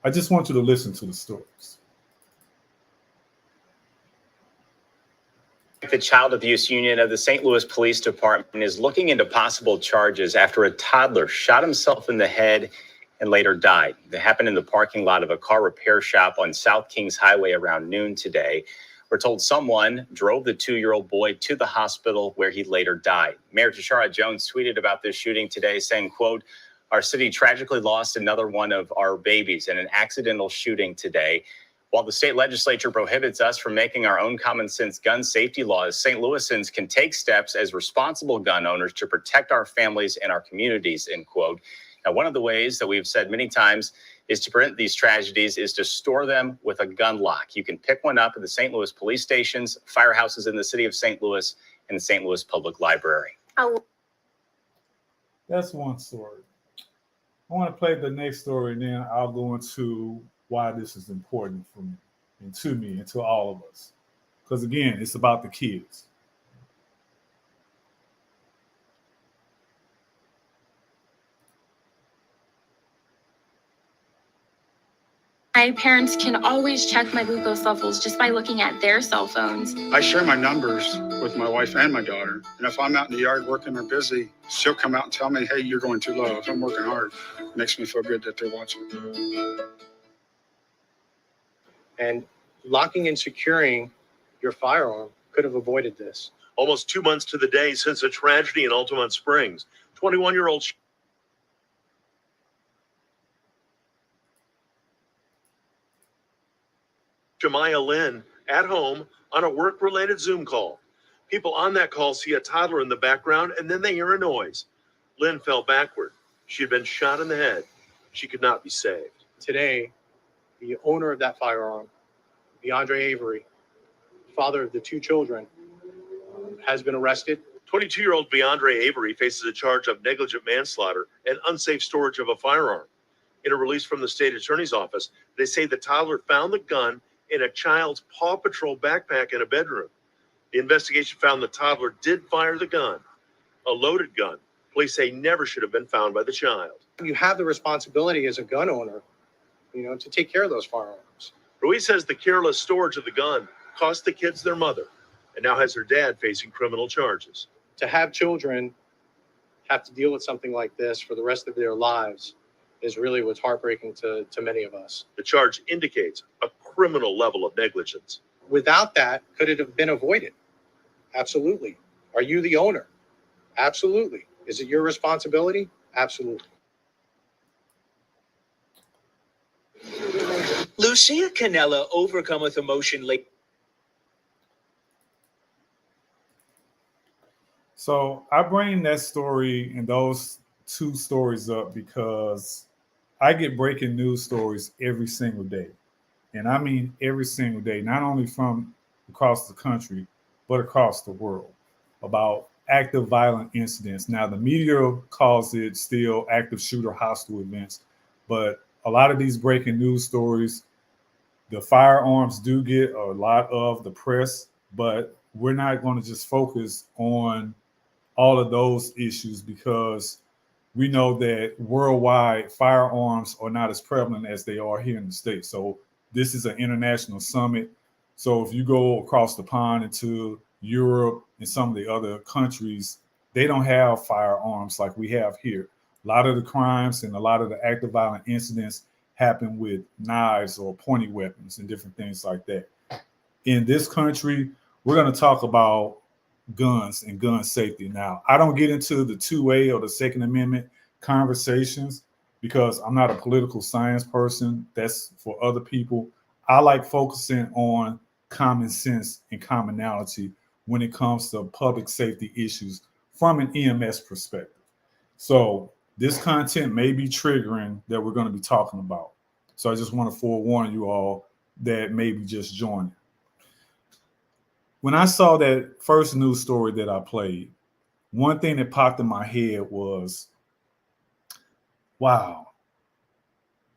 I just want you to listen to the stories. The Child Abuse Unit of the St. Louis Police Department is looking into possible charges after a toddler shot himself in the head and later died. It happened in the parking lot of a car repair shop on South Kings Highway around noon today. We're told someone drove the 2-year-old boy to the hospital where he later died. Mayor Tashara Jones tweeted about this shooting today saying, quote, "Our city tragically lost another one of our babies in an accidental shooting today. While the state legislature prohibits us from making our own common sense gun safety laws, St. Louisans can take steps as responsible gun owners to protect our families and our communities," end quote. Now, one of the ways that we've said many times is to prevent these tragedies is to store them with a gun lock. You can pick one up at the St. Louis police stations, firehouses in the city of St. Louis, and the St. Louis Public Library. That's one story. I want to play the next story, and then I'll go into why this is important for me and to all of us. Because again, it's about the kids. My parents can always check my glucose levels just by looking at their cell phones. I share my numbers with my wife and my daughter. And if I'm out in the yard working or busy, she'll come out and tell me, hey, you're going too low. If I'm working hard, it makes me feel good that they're watching. And locking and securing your firearm could have avoided this. Almost 2 months to the day since a tragedy in Altamont Springs. 21-year-old Jemiah Lynn at home on a work-related Zoom call. People on that call see a toddler in the background and then they hear a noise. Lynn fell backward. She had been shot in the head. She could not be saved. Today, the owner of that firearm, DeAndre Avery, father of the two children, has been arrested. 22-year-old DeAndre Avery faces a charge of negligent manslaughter and unsafe storage of a firearm. In a release from the state attorney's office, they say the toddler found the gun in a child's Paw Patrol backpack in a bedroom. The investigation found the toddler did fire the gun, a loaded gun. Police say never should have been found by the child. You have the responsibility as a gun owner, to take care of those firearms. Ruiz says the careless storage of the gun cost the kids their mother and now has her dad facing criminal charges. To have children have to deal with something like this for the rest of their lives is really what's heartbreaking to many of us. The charge indicates a criminal level of negligence. Without that, could it have been avoided? Absolutely. Are you the owner? Absolutely. Is it your responsibility? Absolutely. Lucia Canella overcometh emotion late. So I bring that story and those two stories up because I get breaking news stories every single day. And I mean every single day, not only from across the country, but across the world about active violent incidents. Now, the media calls it still active shooter hostile events, but a lot of these breaking news stories, the firearms do get a lot of the press, but we're not going to just focus on all of those issues because we know that worldwide firearms are not as prevalent as they are here in the States. So this is an international summit. So if you go across the pond into Europe and some of the other countries, they don't have firearms like we have here. A lot of the crimes and a lot of the active violent incidents happen with knives or pointy weapons and different things like that. In this country, we're going to talk about guns and gun safety. Now, I don't get into the 2A or the Second Amendment conversations because I'm not a political science person. That's for other people. I like focusing on common sense and commonality when it comes to public safety issues from an EMS perspective. So this content may be triggering that we're going to be talking about. So I just want to forewarn you all that maybe just joining. When I saw that first news story that I played, one thing that popped in my head was, wow,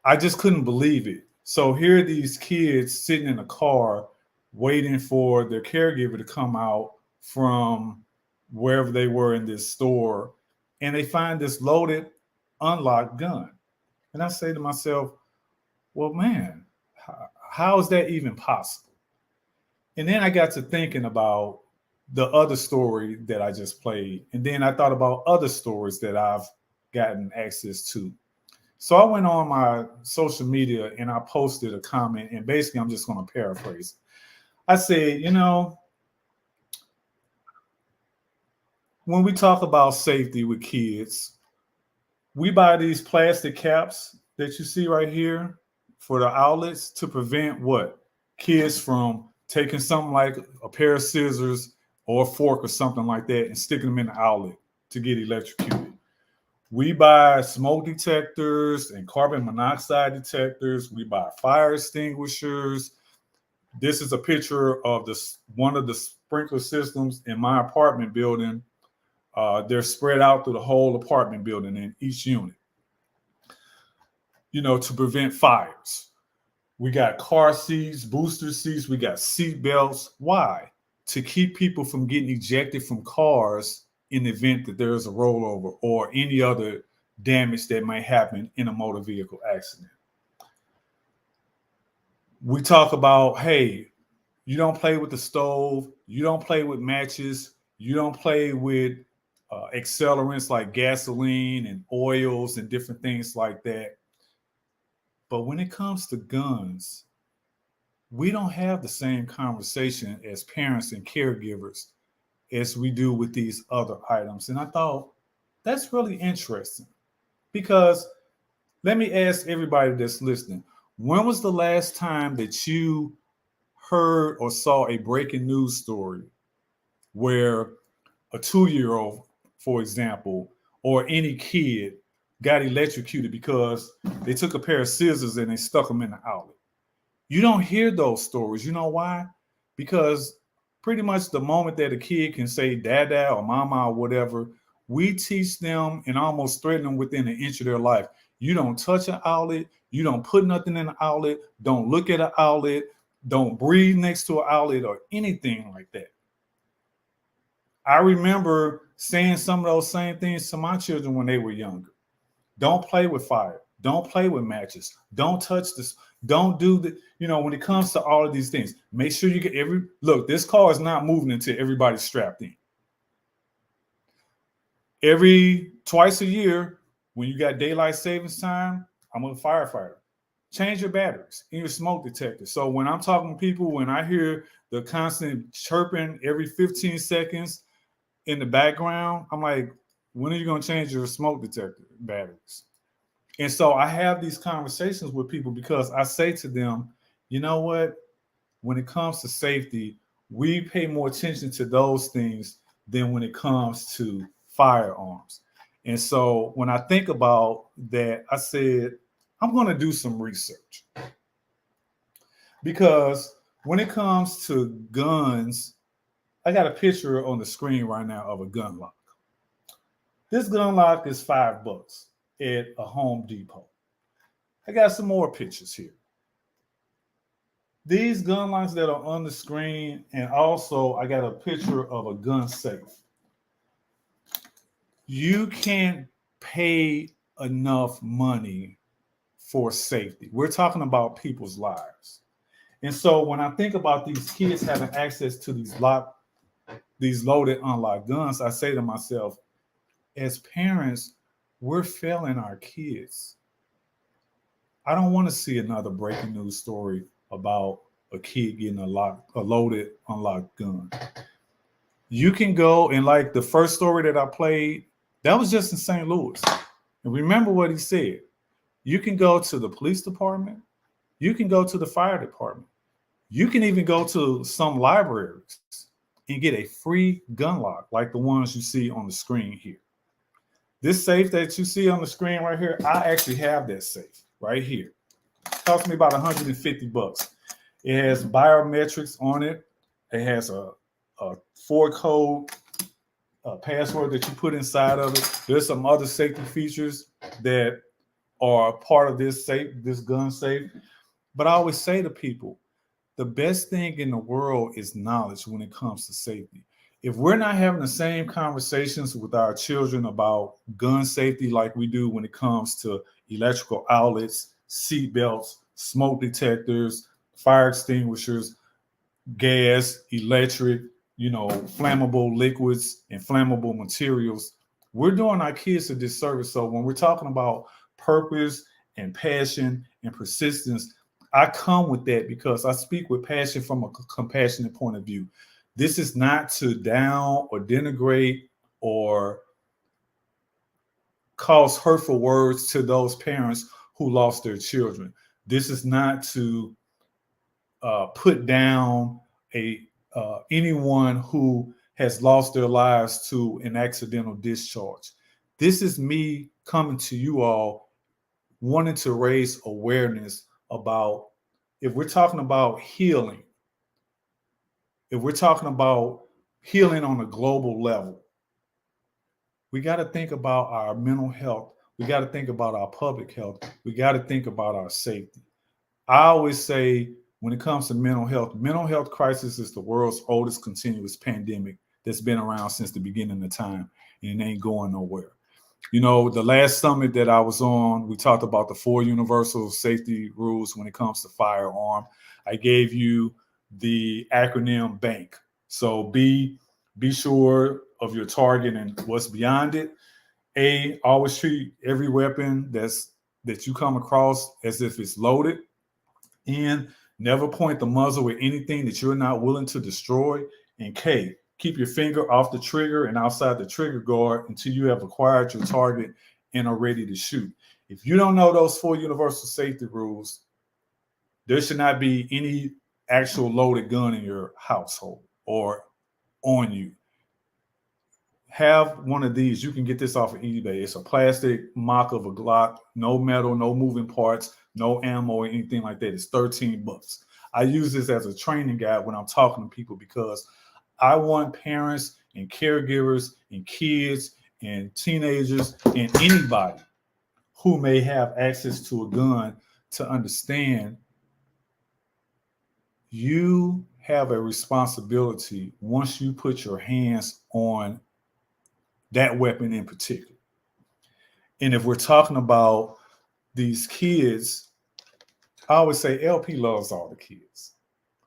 I just couldn't believe it. So here are these kids sitting in a car waiting for their caregiver to come out from wherever they were in this store, and they find this loaded, unlocked gun. And I say to myself, well, man, how is that even possible? And then I got to thinking about the other story that I just played. And then I thought about other stories that I've gotten access to. So I went on my social media and I posted a comment, and basically I'm just going to paraphrase. I said, when we talk about safety with kids, we buy these plastic caps that you see right here for the outlets to prevent what? Kids from taking something like a pair of scissors or a fork or something like that and sticking them in the outlet to get electrocuted. We buy smoke detectors and carbon monoxide detectors. We buy fire extinguishers. This is a picture of one of the sprinkler systems in my apartment building. They're spread out through the whole apartment building in each unit, to prevent fires. We got car seats, booster seats. We got seat belts. Why? To keep people from getting ejected from cars in the event that there is a rollover or any other damage that might happen in a motor vehicle accident. We talk about, hey, you don't play with the stove. You don't play with matches. You don't play with accelerants like gasoline and oils and different things like that. But when it comes to guns, we don't have the same conversation as parents and caregivers as we do with these other items. And I thought that's really interesting because let me ask everybody that's listening, when was the last time that you heard or saw a breaking news story where a 2-year-old, for example, or any kid got electrocuted because they took a pair of scissors and they stuck them in the outlet. You don't hear those stories. You know why? Because pretty much the moment that a kid can say dada or mama or whatever, we teach them and almost threaten them within an inch of their life. You don't touch an outlet. You don't put nothing in an outlet. Don't look at an outlet. Don't breathe next to an outlet or anything like that. I remember saying some of those same things to my children when they were younger. Don't play with fire. Don't play with matches. Don't touch this. Don't do the, when it comes to all of these things, make sure you get look, this car is not moving until everybody's strapped in. Twice a year, when you got daylight savings time, I'm a firefighter. Change your batteries in your smoke detector. So when I'm talking to people, when I hear the constant chirping every 15 seconds in the background, I'm like, when are you going to change your smoke detector batteries? And so I have these conversations with people because I say to them, you know what? When it comes to safety, we pay more attention to those things than when it comes to firearms. And so when I think about that, I said, I'm going to do some research. Because when it comes to guns, I got a picture on the screen right now of a gun lock. This gun lock is $5 at a Home Depot. I got some more pictures here. These gun locks that are on the screen, and also I got a picture of a gun safe. You can't pay enough money for safety. We're talking about people's lives. And so when I think about these kids having access to these loaded, unlocked guns, I say to myself, as parents, we're failing our kids. I don't want to see another breaking news story about a kid getting a loaded, unlocked gun. You can go and like the first story that I played, that was just in St. Louis. And remember what he said. You can go to the police department. You can go to the fire department. You can even go to some libraries and get a free gun lock like the ones you see on the screen here. This safe that you see on the screen right here, I actually have that safe right here. It cost me about $150. It has biometrics on it. It has a 4-code password that you put inside of it. There's some other safety features that are part of this safe, this gun safe. But I always say to people, the best thing in the world is knowledge when it comes to safety. If we're not having the same conversations with our children about gun safety like we do when it comes to electrical outlets, seat belts, smoke detectors, fire extinguishers, gas, electric, flammable liquids and flammable materials, we're doing our kids a disservice. So when we're talking about purpose and passion and persistence, I come with that because I speak with passion from a compassionate point of view. This is not to down or denigrate or cause hurtful words to those parents who lost their children. This is not to put down anyone who has lost their lives to an accidental discharge. This is me coming to you all wanting to raise awareness about, if we're talking about healing, if we're talking about healing on a global level, we got to think about our mental health. We got to think about our public health. We got to think about our safety. I always say when it comes to mental health crisis is the world's oldest continuous pandemic that's been around since the beginning of time, and it ain't going nowhere. The last summit that I was on, we talked about the 4 universal safety rules when it comes to firearm. I gave you the acronym BANK. So be sure of your target and what's beyond it. A, always treat every weapon that you come across as if it's loaded. And never point the muzzle at anything that you're not willing to destroy. And K, keep your finger off the trigger and outside the trigger guard until you have acquired your target and are ready to shoot. If you don't know those 4 universal safety rules, there should not be any actual loaded gun in your household or on you, have one of these. You can get this off of eBay. It's a plastic mock of a Glock, no metal, no moving parts, no ammo or anything like that. It's $13. I use this as a training guide when I'm talking to people because I want parents and caregivers and kids and teenagers and anybody who may have access to a gun to understand you have a responsibility once you put your hands on that weapon in particular. And if we're talking about these kids, I always say LP loves all the kids.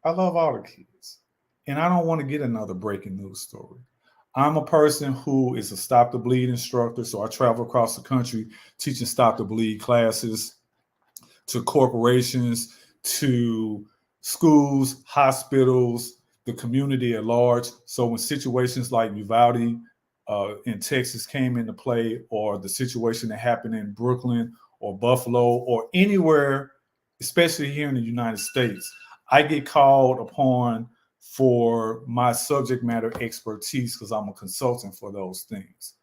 I love all the kids. And I don't want to get another breaking news story. I'm a person who is a Stop the Bleed instructor. So I travel across the country teaching Stop the Bleed classes to corporations, to schools, hospitals, the community at large. So when situations like Uvalde in Texas came into play, or the situation that happened in Brooklyn or Buffalo or anywhere, especially here in the United States, I get called upon for my subject matter expertise because I'm a consultant for those things.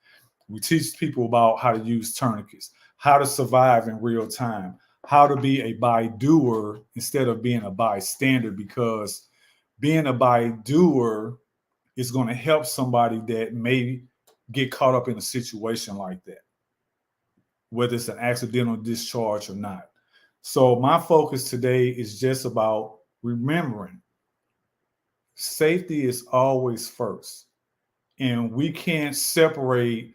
We teach people about how to use tourniquets, how to survive in real time, how to be a by-doer instead of being a bystander, because being a by-doer is going to help somebody that may get caught up in a situation like that, whether it's an accidental discharge or not. So my focus today is just about remembering safety is always first. And we can't separate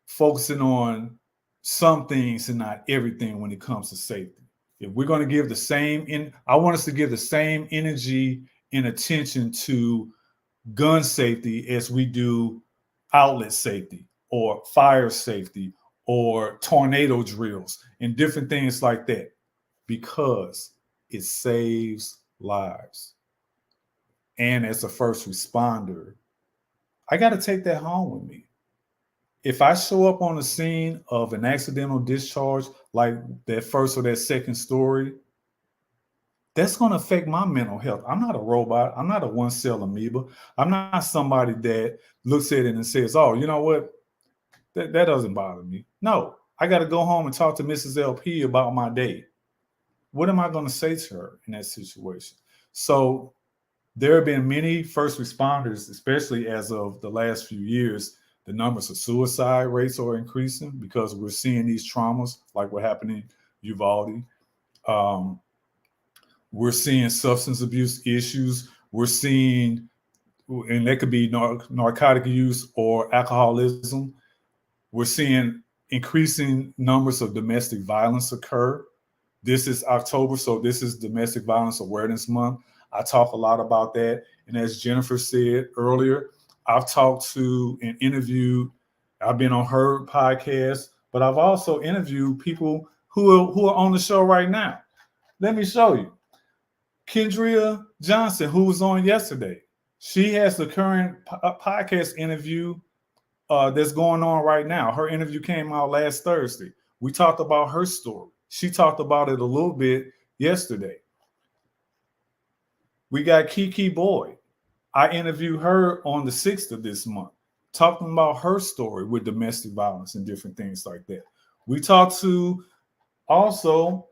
focusing on some things and not everything when it comes to safety. If we're going to give the same, I want us to give the same energy and attention to gun safety as we do outlet safety or fire safety or tornado drills and different things like that, because it saves lives. And as a first responder, I got to take that home with me. If I show up on the scene of an accidental discharge, like that first or that second story, that's going to affect my mental health. I'm not a robot. I'm not a one-cell amoeba. I'm not somebody that looks at it and says, oh, you know what? That doesn't bother me. No, I got to go home and talk to Mrs. LP about my day. What am I going to say to her in that situation? So there have been many first responders, especially as of the last few years. The numbers of suicide rates are increasing because we're seeing these traumas like what happened in Uvalde. We're seeing substance abuse issues. We're seeing, and that could be narcotic use or alcoholism. We're seeing increasing numbers of domestic violence occur. This is October, so this is Domestic Violence Awareness Month. I talk a lot about that. And as Jennifer said earlier, I've talked to and interviewed, I've been on her podcast, but I've also interviewed people who are on the show right now. Let me show you. Kendria Johnson, who was on yesterday. She has the current podcast interview that's going on right now. Her interview came out last Thursday. We talked about her story. She talked about it a little bit yesterday. We got Kiki Boyd. I interviewed her on the 6th of this month, talking about her story with domestic violence and different things like that. We talked to also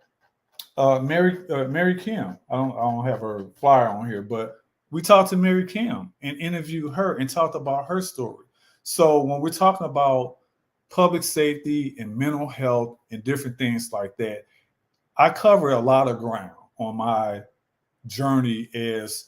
Mary Kim. I don't have her flyer on here, but we talked to Mary Kim and interviewed her and talked about her story. So when we're talking about public safety and mental health and different things like that, I cover a lot of ground on my journey as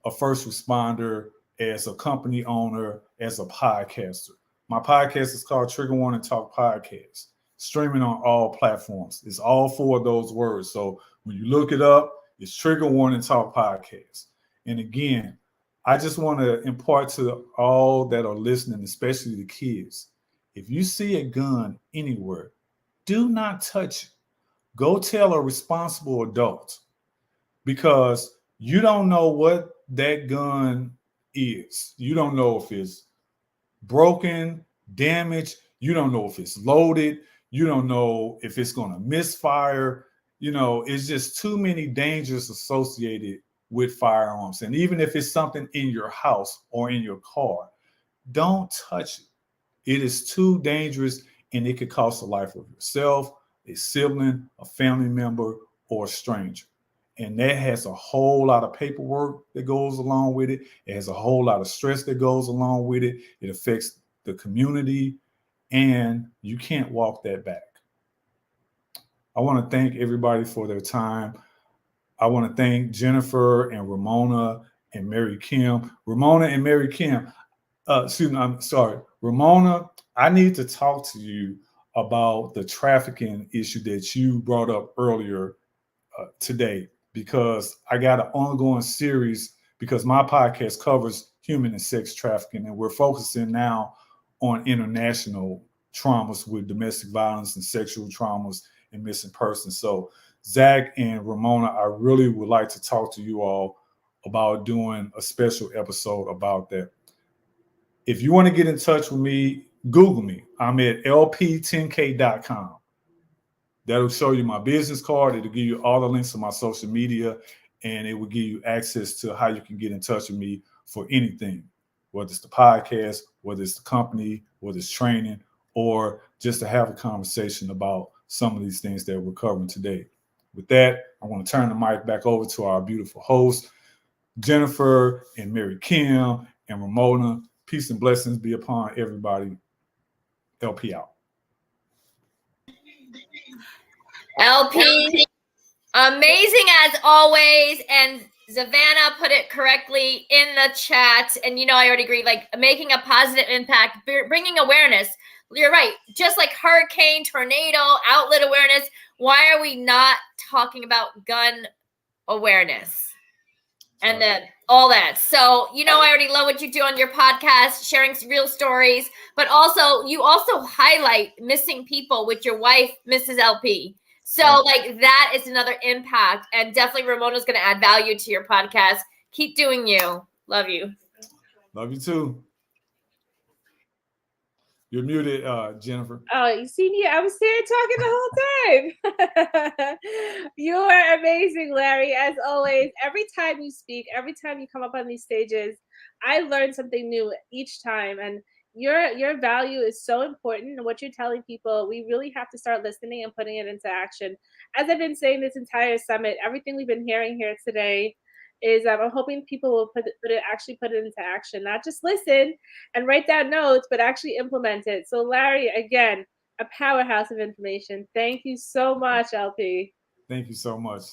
a first responder, as a company owner, as a podcaster. My podcast is called Trigger Warning Talk Podcast, streaming on all platforms. It's all 4 of those words. So when you look it up, it's Trigger Warning Talk Podcast. And again, I just want to impart to all that are listening, especially the kids, if you see a gun anywhere, do not touch it. Go tell a responsible adult, because you don't know what that gun is. You don't know if it's broken, damaged. You don't know if it's loaded. You don't know if it's going to misfire. You know, it's just too many dangers associated with firearms. And even if it's something in your house or in your car, don't touch it. It is too dangerous, and it could cost the life of yourself, a sibling, a family member, or a stranger. And that has a whole lot of paperwork that goes along with it. It has a whole lot of stress that goes along with it. It affects the community, and you can't walk that back. I want to thank everybody for their time. I want to thank Jennifer and Ramona and Mary Kim. Ramona and Mary Kim, excuse me, I'm sorry. Ramona, I need to talk to you about the trafficking issue that you brought up earlier today, because I got an ongoing series, because my podcast covers human and sex trafficking, and we're focusing now on international traumas with domestic violence and sexual traumas and missing persons. So Zach and Ramona, I really would like to talk to you all about doing a special episode about that. If you want to get in touch with me, Google me. I'm at lp10k.com. That'll show you my business card. It'll give you all the links to my social media, and it will give you access to how you can get in touch with me for anything, whether it's the podcast, whether it's the company, whether it's training, or just to have a conversation about some of these things that we're covering today. With that, I want to turn the mic back over to our beautiful hosts, Jennifer and Mary Kim and Ramona. Peace and blessings be upon everybody. LP out. LP, amazing as always. And Savannah put it correctly in the chat. And, you know, I already agree, like making a positive impact, bringing awareness. You're right. Just like hurricane, tornado, outlet awareness. Why are we not talking about gun awareness? And all that. So, you know, I already love what you do on your podcast, sharing real stories, but also you also highlight missing people with your wife, Mrs. LP. So like that is another impact, and definitely Ramona's going to add value to your podcast. Keep doing you. Love you. Love you too. You're muted, Jennifer. Oh, you see me? I was here talking the whole time. You are amazing, Larry, as always. Every time you speak, every time you come up on these stages, I learn something new each time. And your value is so important. And what you're telling people, we really have to start listening and putting it into action. As I've been saying this entire summit, everything we've been hearing here today is I'm hoping people will actually put it into action, not just listen and write down notes, but actually implement it. So Larry, again, a powerhouse of information. Thank you so much, LP. Thank you so much.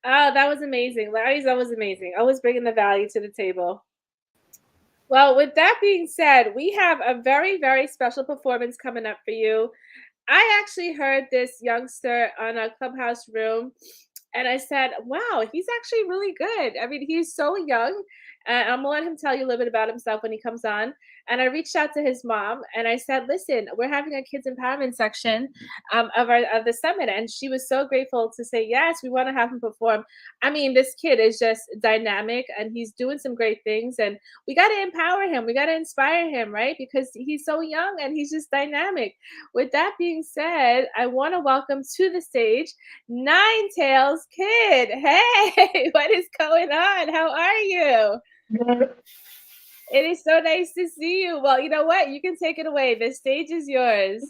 Oh, that was amazing. Larry's always amazing. Always bringing the value to the table. Well, with that being said, we have a very, very special performance coming up for you. I actually heard this youngster on a Clubhouse room, and I said, wow, he's actually really good. I mean, he's so young. I'm going to let him tell you a little bit about himself when he comes on. And I reached out to his mom, and I said, listen, we're having a kids empowerment section of the summit. And she was so grateful to say, yes, we want to have him perform. I mean, this kid is just dynamic, and he's doing some great things. And we got to empower him. We got to inspire him, right? Because he's so young and he's just dynamic. With that being said, I want to welcome to the stage Nine Tails Kid. Hey, what is going on? How are you? It is so nice to see you. Well, you know what? You can take it away. The stage is yours.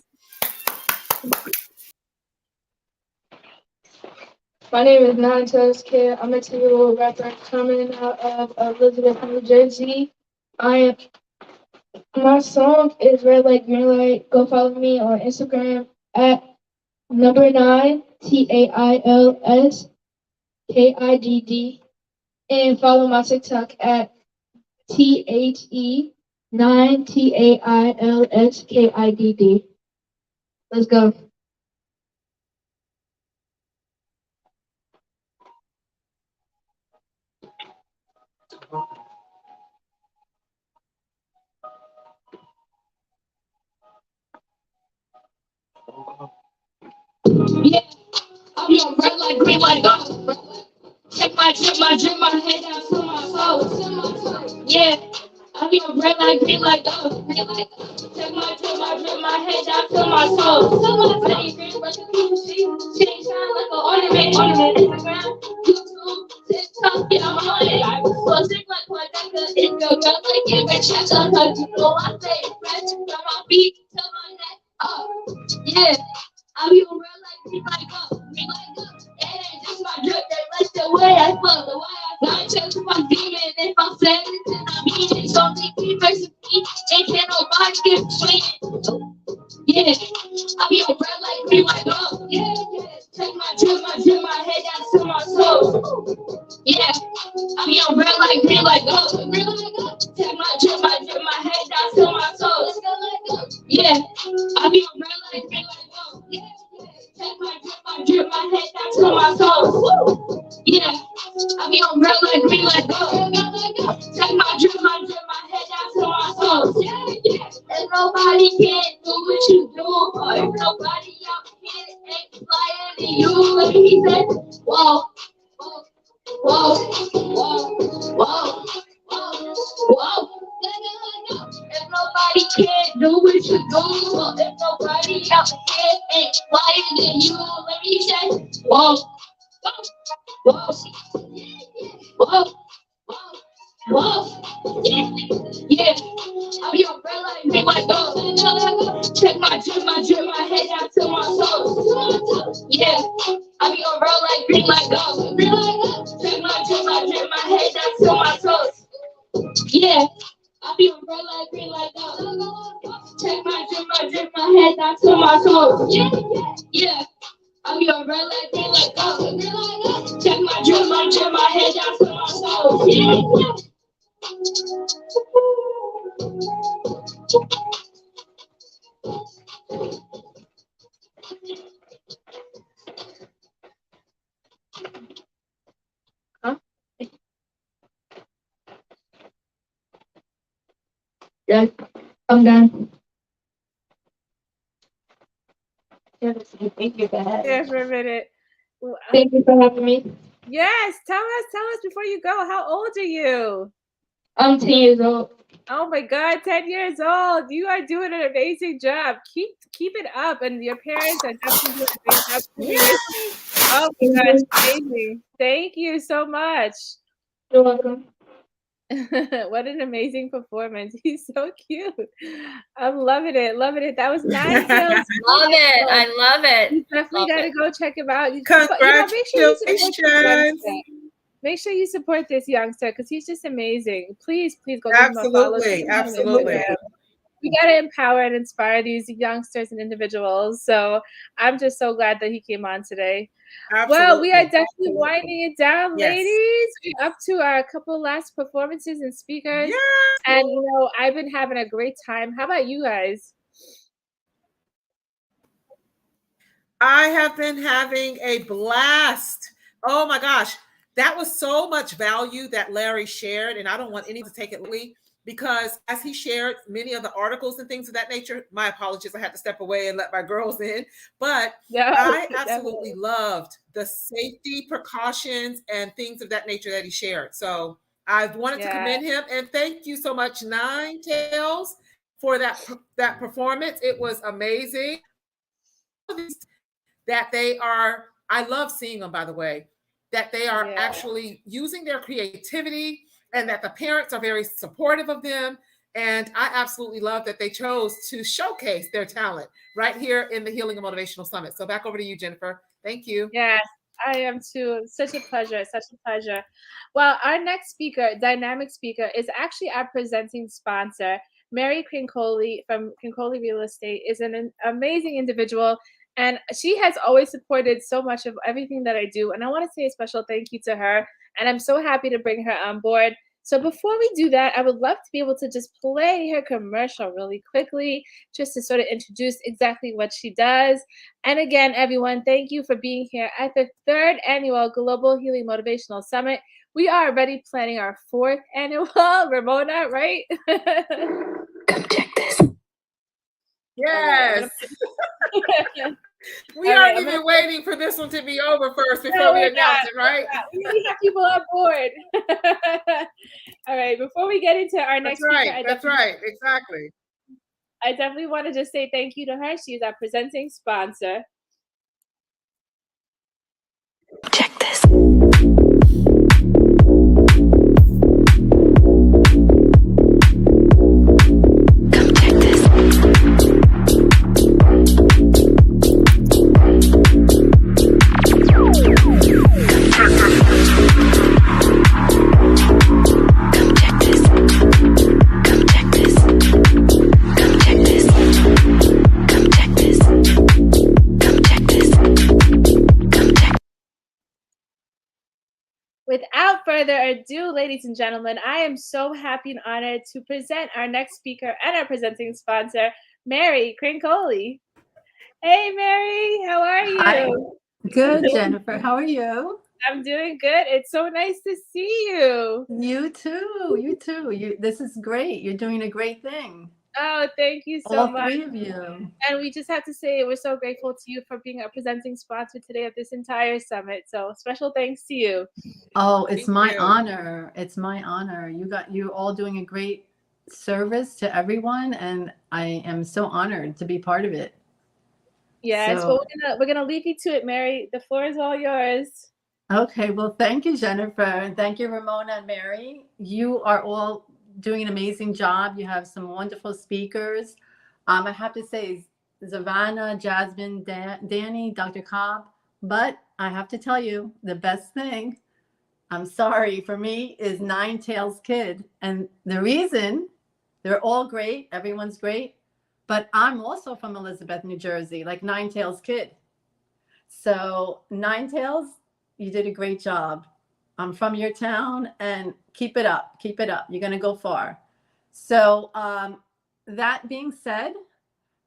My name is Nine Tails Kid. I'm a 10-year-old rapper coming out of Elizabeth, New Jersey. My song is Red Light, Green Light. Go follow me on Instagram at number 9 TAILSKIDD, and follow my TikTok at THE9 TAILSKIDD. Let's go. Yeah, I'll be on red light, green light. Check my drip, my head down to my soul. Yeah, I'll be on red light, green light. Check my drip, my head down to my soul. She ain't shine like an ornament. check on her, you know I stay fresh from my feet to my neck. Yeah, I be on real like me like up, me like up. It ain't just my drip, they like the way I fuck, the way I got to my demon. If I'm saying it, then I mean it. So make me versus me, and can't nobody get between it. Yeah, I be on real like me like up. Yeah, take my drip, my head down to my toes. Yeah, I be on real like me like up. Real like up. Take my drip, my head down to my toes. Yeah, I be on real like me like up. Yeah, take my drip, my head down to my toes. Yeah, I be on real like me like up. Take my drip, my head down to my toes. Yeah. And nobody can do what you do, or if nobody out here ain't flyer than you. Like he said, whoa, whoa, whoa, whoa, whoa, whoa, whoa. If nobody can do what you do, or if nobody out here ain't flyer than you. Let me say, whoa, whoa, whoa, whoa, yeah. I be on real like me like go. Check my drip, my head down to my toes. Yeah, I be on real like me like go. Check my drip, my head down to my toes. Yeah, I be on real like me like go. Check my drip, my head down to my toes. Yeah, I be on real like me like go. Check my drip, my head down to my toes. Yeah. Huh? Yeah, I'm done. Thank you for having There me. for a minute. Thank you for having me. Yes, tell us before you go. How old are you? I'm 10 years old. Oh my God, 10 years old. You are doing an amazing job. Keep it up, and your parents are definitely doing a great job for you. Oh my gosh, amazing. Thank you so much. You're welcome. What an amazing performance. He's so cute. I'm loving it. Loving it. That was 9 kills. Love it. I love it. You definitely got to go check him out. Make sure you support this Congratulations. youngster. Make sure you support this youngster because he's just amazing. Please go give him a follow. Absolutely. We got to empower and inspire these youngsters and individuals. So I'm just so glad that he came on today. Well, we are definitely winding it down, ladies. We're up to our couple last performances and speakers. And, I've been having a great time. How about you guys? I have been having a blast. Oh my gosh. That was so much value that Larry shared. And I don't want any to take it lightly because as he shared many of the articles and things of that nature, my apologies, I had to step away and let my girls in. But I absolutely loved the safety precautions and things of that nature that he shared. So I wanted to commend him. And thank you so much, Nine Tails, for that performance. It was amazing. That they are, I love seeing them, by the way, that they are actually using their creativity and that the parents are very supportive of them. And I absolutely love that they chose to showcase their talent right here in the Healing and Motivational Summit. So back over to you, Jennifer. Thank you. Yes, I am too. Such a pleasure. Such a pleasure. Well, our next speaker, dynamic speaker, is actually our presenting sponsor. Mary Crincoli from Crincoli Real Estate is an amazing individual. And she has always supported so much of everything that I do. And I want to say a special thank you to her. And I'm so happy to bring her on board. So before we do that, I would love to be able to just play her commercial really quickly, just to sort of introduce exactly what she does. And again, everyone, thank you for being here at the 3rd Annual Global Healing Motivational Summit. We are already planning our 4th annual, Ramona, right? Come check this. Yes. We aren't even waiting for this one to be over first before we announce it, right? We have people on board. All right, before we get into our next speaker, that's right, exactly. I definitely want to just say thank you to her. She's our presenting sponsor. Check this. further ado, ladies and gentlemen, I am so happy and honored to present our next speaker and our presenting sponsor, Mary Crincoli. Hey, Mary, how are you? Hi. Good, Jennifer. How are you? I'm doing good. It's so nice to see you. You too. You too. This is great. You're doing a great thing. Oh, thank you so All much. three of you. And we just have to say we're so grateful to you for being our presenting sponsor today of this entire summit. So special thanks to you. Oh, it's Thank my you. honor. It's my honor. You're all doing a great service to everyone, and I am so honored to be part of it. Yes, So, well, we're gonna leave you to it, Mary. The floor is all yours. okay, well, thank you, Jennifer, and thank you, Ramona and Mary. You are all doing an amazing job. You have some wonderful speakers. I have to say, Savannah, Jasmine, Danny, Dr. Cobb, but I have to tell you, the best thing, I'm sorry, for me, is Nine Tails Kid. And the reason, they're all great, everyone's great, but I'm also from Elizabeth, New Jersey, like Nine Tails Kid. So Nine Tails, you did a great job. I'm from your town, and keep it up. Keep it up. You're going to go far. So that being said,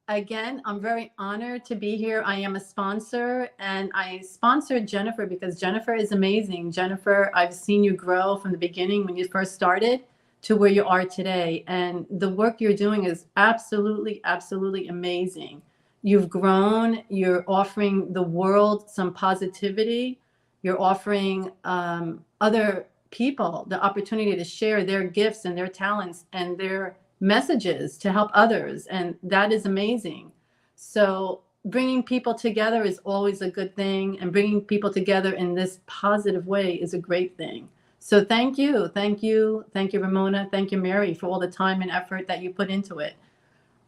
again, I'm very honored to be here. I am a sponsor, and I sponsored Jennifer because Jennifer is amazing. Jennifer, I've seen you grow from the beginning when you first started to where you are today. And the work you're doing is absolutely, absolutely amazing. You've grown. You're offering the world some positivity. You're offering other people the opportunity to share their gifts and their talents and their messages to help others. And that is amazing. So bringing people together is always a good thing. And bringing people together in this positive way is a great thing. So thank you. Thank you. Thank you, Ramona. Thank you, Mary, for all the time and effort that you put into it.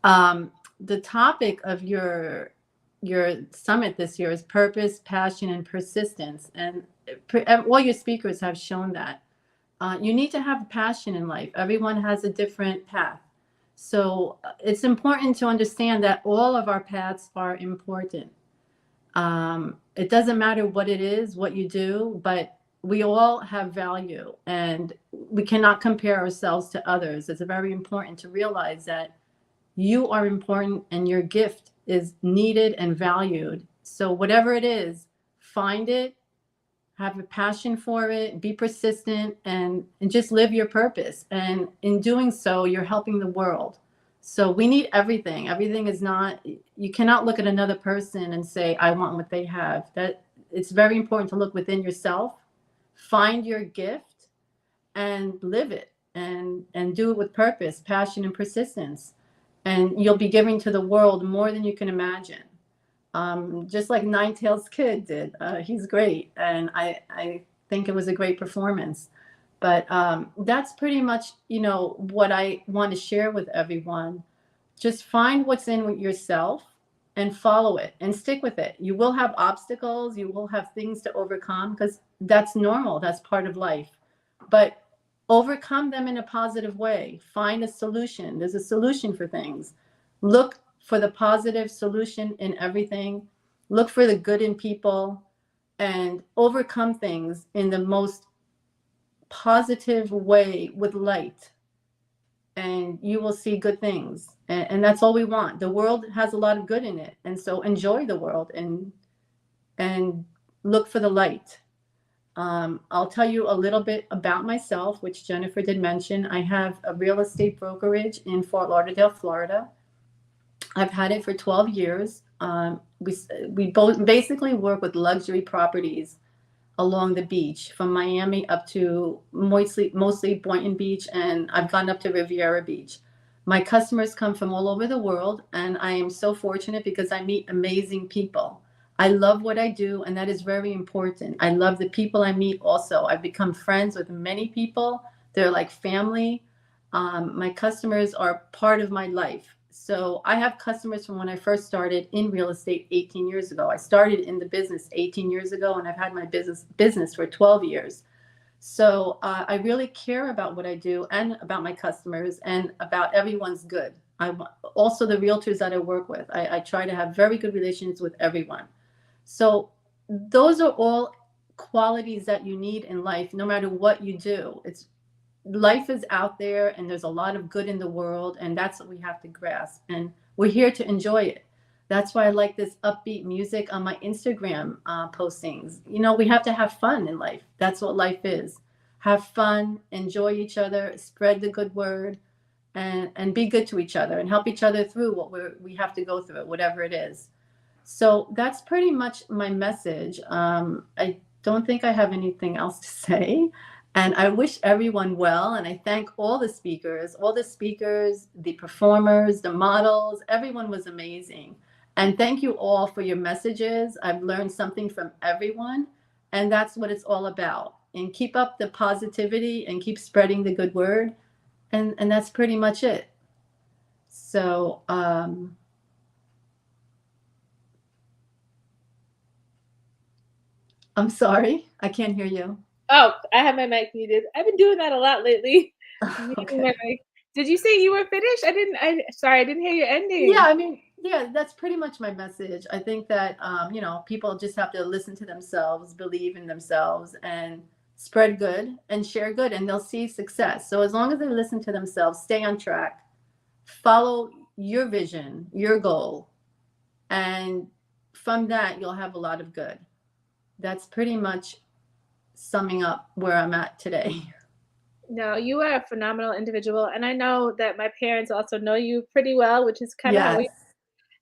The topic of your summit this year is purpose, passion, and persistence. And all your speakers have shown that. You need to have passion in life. Everyone has a different path. So it's important to understand that all of our paths are important. It doesn't matter what it is, what you do, but we all have value, and we cannot compare ourselves to others. It's very important to realize that you are important and your gift is needed and valued. So whatever it is, find it, have a passion for it, be persistent, and just live your purpose. And in doing so, you're helping the world. So we need everything. Everything is not, you cannot look at another person and say, I want what they have. That it's very important to look within yourself, find your gift, and live it, and do it with purpose, passion, and persistence. And you'll be giving to the world more than you can imagine. Just like Nine Tails Kid did. He's great. And I think it was a great performance. But that's pretty much, what I want to share with everyone. Just find what's in with yourself and follow it and stick with it. You will have obstacles. You will have things to overcome because that's normal. That's part of life. But overcome them in a positive way. Find a solution. There's a solution for things. Look for the positive solution in everything. Look for the good in people and overcome things in the most positive way with light. And you will see good things. And that's all we want. The world has a lot of good in it. And so enjoy the world and look for the light. I'll tell you a little bit about myself, which Jennifer did mention. I have a real estate brokerage in Fort Lauderdale, Florida. I've had it for 12 years. We both basically work with luxury properties along the beach, from Miami up to mostly Boynton Beach, and I've gone up to Riviera Beach. My customers come from all over the world, and I am so fortunate because I meet amazing people. I love what I do, and that is very important. I love the people I meet also. I've become friends with many people. They're like family. My customers are part of my life. So I have customers from when I first started in real estate 18 years ago. I started in the business 18 years ago, and I've had my business for 12 years. So I really care about what I do and about my customers and about everyone's good. Also the realtors that I work with. I try to have very good relations with everyone. So those are all qualities that you need in life, no matter what you do. Life is out there, and there's a lot of good in the world, and that's what we have to grasp. And we're here to enjoy it. That's why I like this upbeat music on my Instagram postings. You know, we have to have fun in life. That's what life is. Have fun, enjoy each other, spread the good word, and be good to each other and help each other through what we have to go through, whatever it is. So that's pretty much my message. I don't think I have anything else to say. And I wish everyone well. And I thank all the speakers, the performers, the models. Everyone was amazing. And thank you all for your messages. I've learned something from everyone. And that's what it's all about. And keep up the positivity and keep spreading the good word. And that's pretty much it. So, I'm sorry, I can't hear you. Oh, I have my mic muted. I've been doing that a lot lately. Okay. My mic. Did you say you were finished? I didn't hear your ending. Yeah, I mean, yeah, that's pretty much my message. I think that, you know, people just have to listen to themselves, believe in themselves, and spread good and share good, and they'll see success. So as long as they listen to themselves, stay on track, follow your vision, your goal, and from that, you'll have a lot of good. That's pretty much summing up where I'm at today. No, you are a phenomenal individual, and I know that my parents also know you pretty well, which is kind of how we. Yes.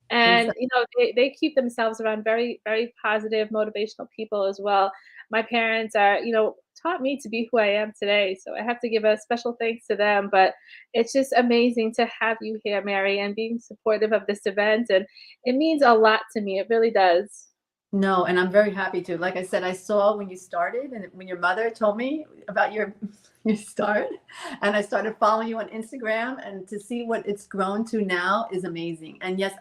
And Exactly. you know, they keep themselves around very, very positive, motivational people as well. My parents are, you know, taught me to be who I am today, so I have to give a special thanks to them. But it's just amazing to have you here, Mary, and being supportive of this event, and it means a lot to me. It really does. No, and I'm very happy to. Like I said, I saw when you started and when your mother told me about your start, and I started following you on Instagram, and to see what it's grown to now is amazing. And yes,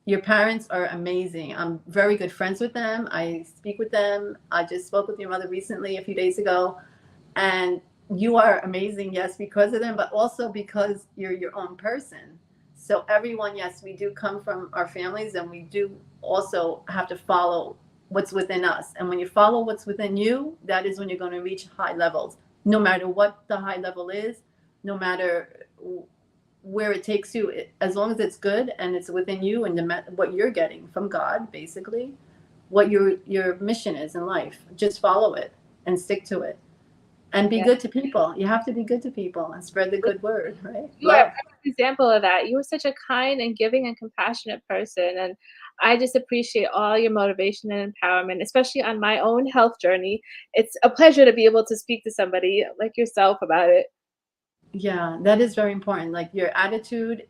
your parents are amazing. I'm very good friends with them. I speak with them. I just spoke with your mother recently a few days ago, and you are amazing, yes, because of them, but also because you're your own person. So everyone, yes, we do come from our families, and we do also have to follow what's within us. And when you follow what's within you, that is when you're going to reach high levels, no matter what the high level is, no matter where it takes you, as long as it's good and it's within you and what you're getting from God, basically, what your mission is in life. Just follow it and stick to it. And be good to people. You have to be good to people and spread the good word, right? You are a Love. perfect example of that. You are such a kind and giving and compassionate person. And I just appreciate all your motivation and empowerment, especially on my own health journey. It's a pleasure to be able to speak to somebody like yourself about it. Yeah, that is very important. Like your attitude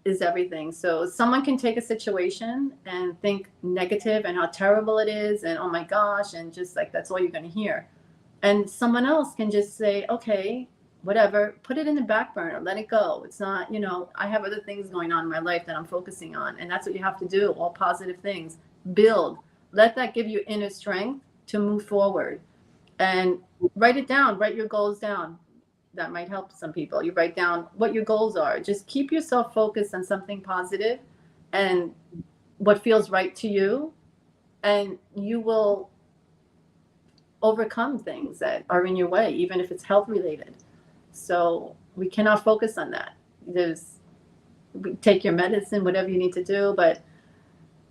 is everything. So someone can take a situation and think negative and how terrible it is and oh my gosh, and just like that's all you're going to hear. And someone else can just say, okay, whatever, put it in the back burner, let it go. It's not, you know, I have other things going on in my life that I'm focusing on. And that's what you have to do, all positive things. Build. Let that give you inner strength to move forward. And write it down, write your goals down. That might help some people. You write down what your goals are. Just keep yourself focused on something positive and what feels right to you. And you will overcome things that are in your way, even if it's health related. So we cannot focus on that. Take your medicine, whatever you need to do, but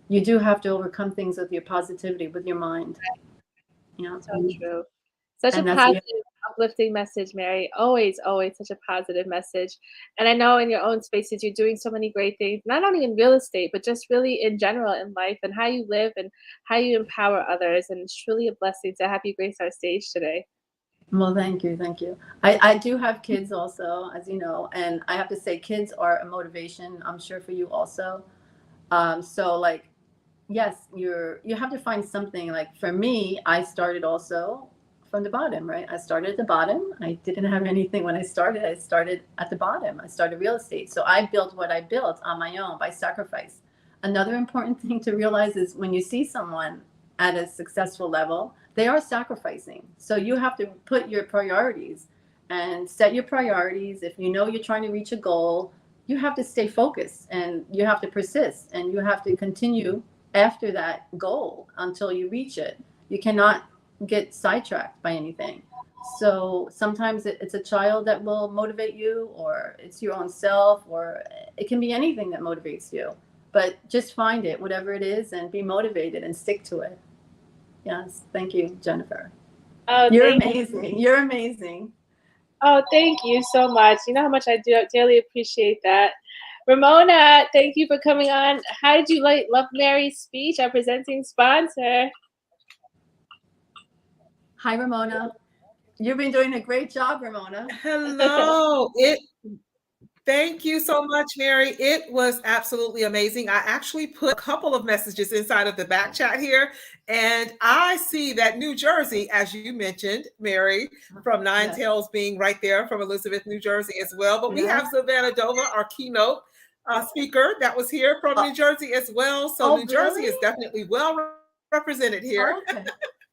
you do have to overcome things with your positivity, with your mind. You know? So true. Such a positive, uplifting message, Mary. Always, always such a positive message. And I know in your own spaces, you're doing so many great things, not only in real estate, but just really in general in life and how you live and how you empower others. And it's truly a blessing to have you grace our stage today. Well, thank you. Thank you. I do have kids also, as you know, and I have to say kids are a motivation, I'm sure, for you also. So like, yes, you have to find something. Like for me, I started also from the bottom, right? I started at the bottom. I didn't have anything when I started. I started at the bottom. I started real estate. So I built what I built on my own by sacrifice. Another important thing to realize is when you see someone at a successful level, they are sacrificing. So you have to put your priorities and set your priorities. If you know you're trying to reach a goal, you have to stay focused and you have to persist and you have to continue after that goal until you reach it. You cannot get sidetracked by anything. So sometimes it's a child that will motivate you, or it's your own self, or it can be anything that motivates you. But just find it, whatever it is, and be motivated and stick to it. Yes, thank you, Jennifer. Oh, You're thank you. amazing. You're amazing. Oh, thank you so much. You know how much I do daily appreciate that. Ramona, thank you for coming on. How did you love Mary's speech, our presenting sponsor? Hi, Ramona. You've been doing a great job, Ramona. Hello. Thank you so much, Mary. It was absolutely amazing. I actually put a couple of messages inside of the back chat here, and I see that New Jersey, as you mentioned, Mary, from Nine Tails being right there from Elizabeth, New Jersey as well. But we have Savannah Dover, our keynote speaker that was here from New Jersey as well. So New Jersey is definitely well represented here. Okay.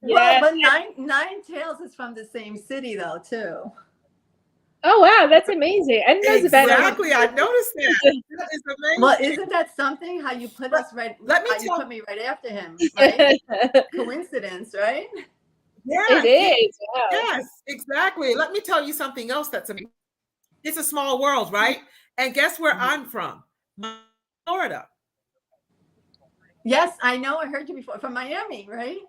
Well, but Nine Tails is from the same city, though, too. Oh, wow, that's amazing. I know exactly. I noticed that. That is amazing. Well, isn't that something? How you put us right? You put me right after him, right? Coincidence, right? Yes, it is. Wow. Yes, exactly. Let me tell you something else that's amazing. It's a small world, right? And guess where I'm from? Florida. Yes, I know. I heard you before from Miami, right?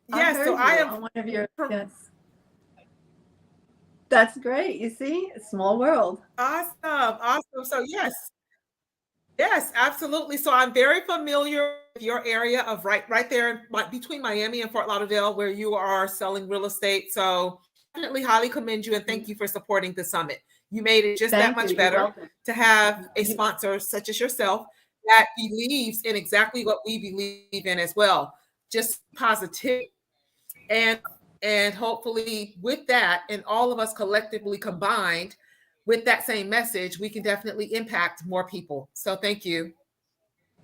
Yes, so I am one of your yes. That's great. You see, a small world. Awesome. So yes, absolutely. So I'm very familiar with your area of right there between Miami and Fort Lauderdale, where you are selling real estate. So definitely highly commend you and thank you for supporting the summit. You made it just that much better to have a sponsor such as yourself that believes in exactly what we believe in as well. Just positivity. And hopefully with that and all of us collectively combined with that same message, we can definitely impact more people. So thank you.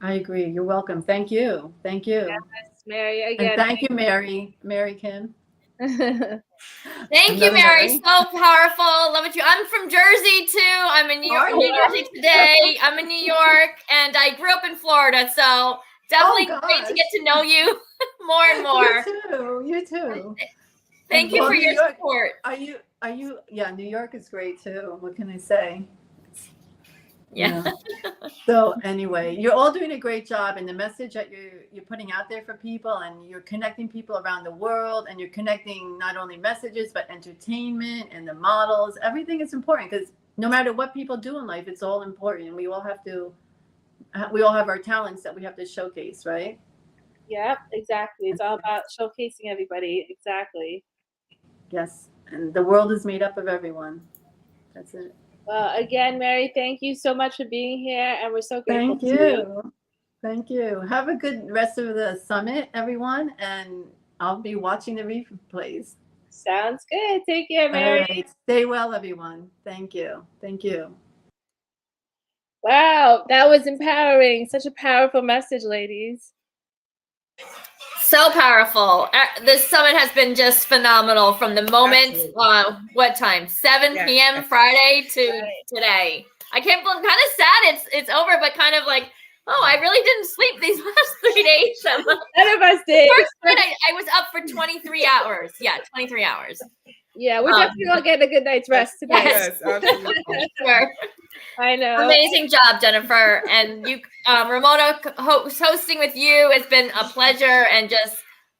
I agree. You're welcome. Thank you. Thank you. Yes, Mary, again. And thank you, Mary Kim. Thank you, Mary. So powerful. Love it. I'm from Jersey too. I'm in New Jersey today. I'm in New York, and I grew up in Florida. So definitely great to get to know you more and more. You too. Thank you for your support. Are you? Yeah, New York is great too. What can I say? Yeah. So anyway, you're all doing a great job, and the message that you're putting out there for people, and you're connecting people around the world, and you're connecting not only messages but entertainment and the models. Everything is important because no matter what people do in life, it's all important. We all have our talents that we have to showcase, right? Yep, exactly. It's all about showcasing everybody. Exactly. Yes, and the world is made up of everyone. That's it. Well, again, Mary, thank you so much for being here, and we're so grateful to you. Thank you. Have a good rest of the summit, everyone, and I'll be watching the replays. Sounds good. Take care, Mary. All right. Stay well, everyone. Thank you. Thank you. Wow, that was empowering. Such a powerful message, ladies. So powerful. This summit has been just phenomenal from the moment, what time? 7 p.m. Friday to today. I can't believe, kind of sad it's over, but kind of like, oh, I really didn't sleep these last 3 days. None of us did. First night, I was up for 23 hours. Yeah, 23 hours. Yeah, we're definitely all getting a good night's rest tonight. Yes, absolutely. Sure. I know. Amazing job, Jennifer. And you, Ramona, hosting with you has been a pleasure, and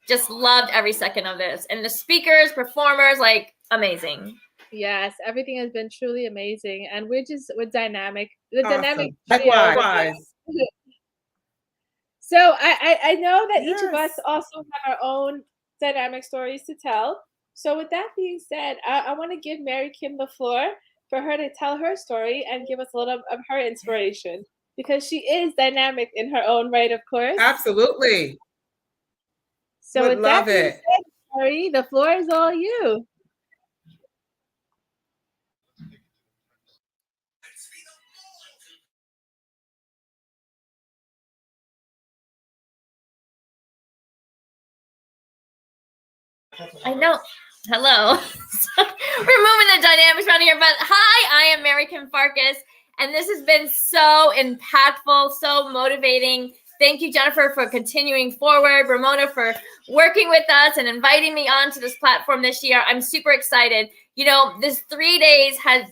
just loved every second of this. And the speakers, performers, like amazing. Yes, everything has been truly amazing, and we're dynamic. The Awesome. dynamic. Likewise. So I know that each of us also have our own dynamic stories to tell. So with that being said, I want to give Mary Kim the floor for her to tell her story and give us a little of her inspiration, because she is dynamic in her own right, of course. Absolutely. So with that being said, Mary, the floor is all you. I know. Hello. We're moving the dynamics around here, but hi, I am Mary Kim Farkas, and this has been so impactful, so motivating. Thank you, Jennifer, for continuing forward. Ramona, for working with us and inviting me onto this platform this year. I'm super excited. You know, this 3 days has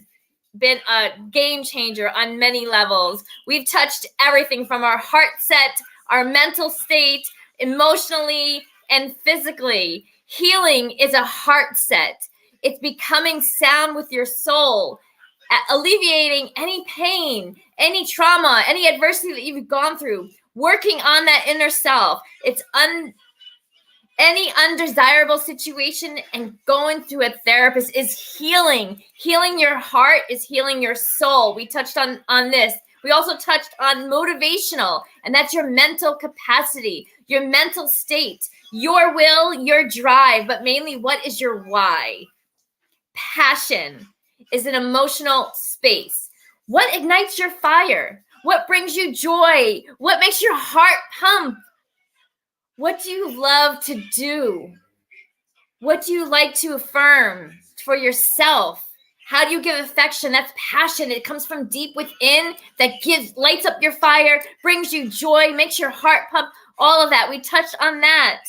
been a game changer on many levels. We've touched everything from our heart set, our mental state, emotionally, and physically. Healing is a heart set. It's becoming sound with your soul, alleviating any pain, any trauma, any adversity that you've gone through, working on that inner self. It's any undesirable situation, and going through a therapist is healing. Healing your heart is healing your soul. We touched on this. We also touched on motivational, and that's your mental capacity, your mental state, your will, your drive, but mainly what is your why? Passion is an emotional space. What ignites your fire? What brings you joy? What makes your heart pump? What do you love to do? What do you like to affirm for yourself? How do you give affection? That's passion. It comes from deep within, that lights up your fire, brings you joy, makes your heart pump, all of that. We touched on that.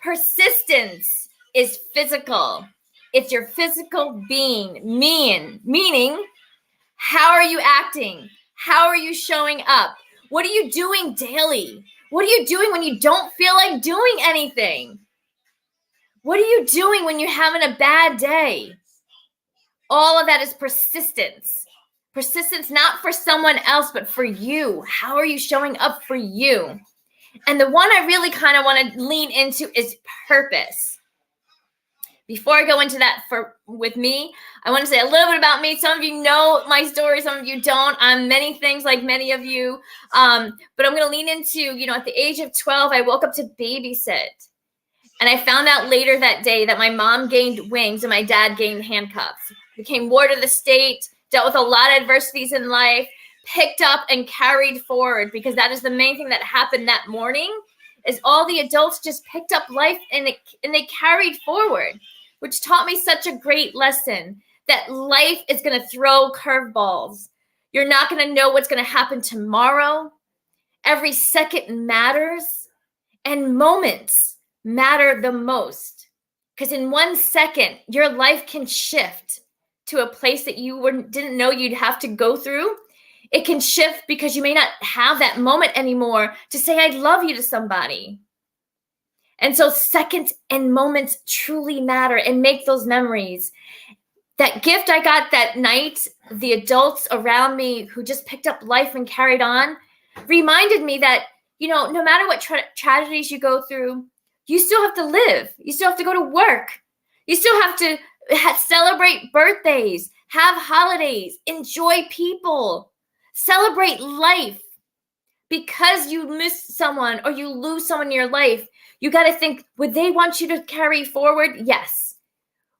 Persistence is physical. It's your physical being, meaning how are you acting? How are you showing up? What are you doing daily? What are you doing when you don't feel like doing anything? What are you doing when you're having a bad day? All of that is persistence. Persistence not for someone else, but for you. How are you showing up for you? And the one I really kind of want to lean into is purpose. Before I go into that with me, I want to say a little bit about me. Some of you know my story, some of you don't. I'm many things like many of you. But I'm going to lean into, at the age of 12, I woke up to babysit. And I found out later that day that my mom gained wings and my dad gained handcuffs. Became ward of the state, dealt with a lot of adversities in life, picked up and carried forward, because that is the main thing that happened that morning, is all the adults just picked up life and they carried forward, which taught me such a great lesson, that life is going to throw curveballs. You're not going to know what's going to happen tomorrow. Every second matters, and moments matter the most, because in 1 second, your life can shift to a place that you didn't know you'd have to go through. It can shift because you may not have that moment anymore to say, I love you to somebody. And so seconds and moments truly matter, and make those memories. That gift I got that night, the adults around me who just picked up life and carried on, reminded me that, no matter what tragedies you go through, you still have to live. You still have to go to work. You still have to celebrate birthdays, have holidays, enjoy people, celebrate life. Because you miss someone or you lose someone in your life, you got to think, would they want you to carry forward? Yes.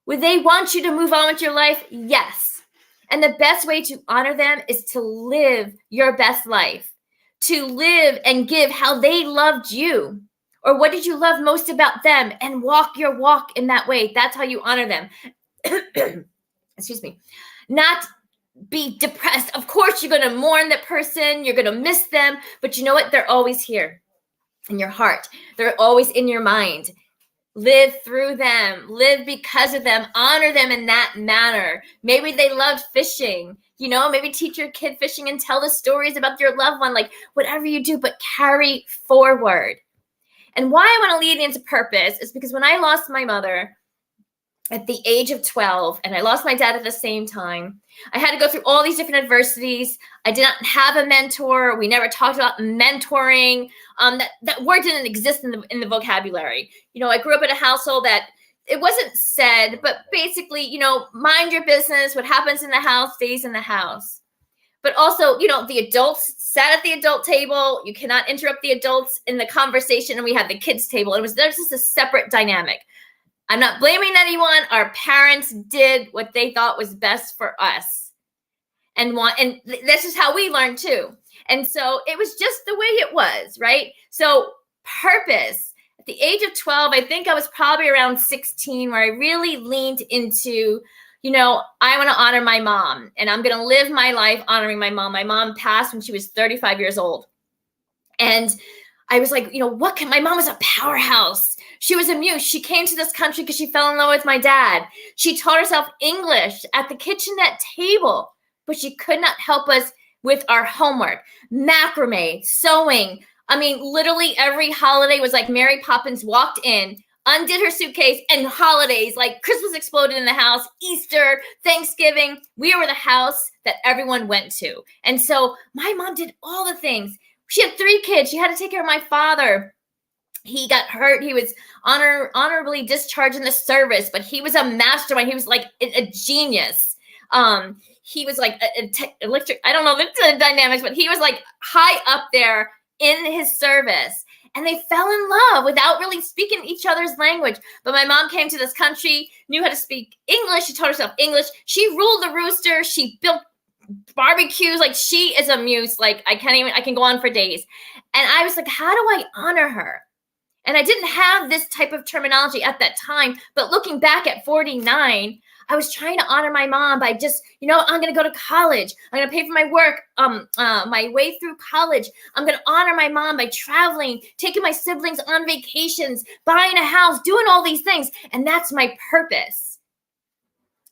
Would they want you to move on with your life? Yes. And the best way to honor them is to live your best life, to live and give how they loved you, or what did you love most about them, and walk your walk in that way. That's how you honor them. Excuse me. Not be depressed. Of course, you're going to mourn that person. You're going to miss them. But you know what? They're always here in your heart. They're always in your mind. Live through them. Live because of them. Honor them in that manner. Maybe they loved fishing. Maybe teach your kid fishing and tell the stories about your loved one. Like, whatever you do, but carry forward. And why I want to lead into purpose is because when I lost my mother at the age of 12, and I lost my dad at the same time, I had to go through all these different adversities. I did not have a mentor. We never talked about mentoring. That word didn't exist in the vocabulary. I grew up in a household that it wasn't said, but basically, mind your business. What happens in the house stays in the house. But also, the adults sat at the adult table. You cannot interrupt the adults in the conversation. And we had the kids table. There's just a separate dynamic. I'm not blaming anyone. Our parents did what they thought was best for us. And that's just how we learned too. And so it was just the way it was, right? So purpose. At the age of 12, I think I was probably around 16, where I really leaned into, I want to honor my mom, and I'm going to live my life honoring my mom. My mom passed when she was 35 years old. And I was like, what can, my mom was a powerhouse. She was a muse. She came to this country because she fell in love with my dad. She taught herself English at the kitchenette table, but she could not help us with our homework, macrame, sewing. I mean, literally every holiday was like Mary Poppins walked in, undid her suitcase, and holidays, like Christmas exploded in the house, Easter, Thanksgiving. We were the house that everyone went to. And so my mom did all the things. She had 3 kids. She had to take care of my father. He got hurt. He was honorably discharged in the service, but he was a mastermind. He was like a genius. He was like electric. I don't know the dynamics, but he was like high up there in his service. And they fell in love without really speaking each other's language. But my mom came to this country, knew how to speak English. She taught herself English. She ruled the rooster. She built barbecues. Like, she is a muse. Like, I can go on for days. And I was like, how do I honor her? And I didn't have this type of terminology at that time, but looking back at 49, I was trying to honor my mom by just, I'm going to go to college. I'm going to pay for my work, my way through college. I'm going to honor my mom by traveling, taking my siblings on vacations, buying a house, doing all these things. And that's my purpose.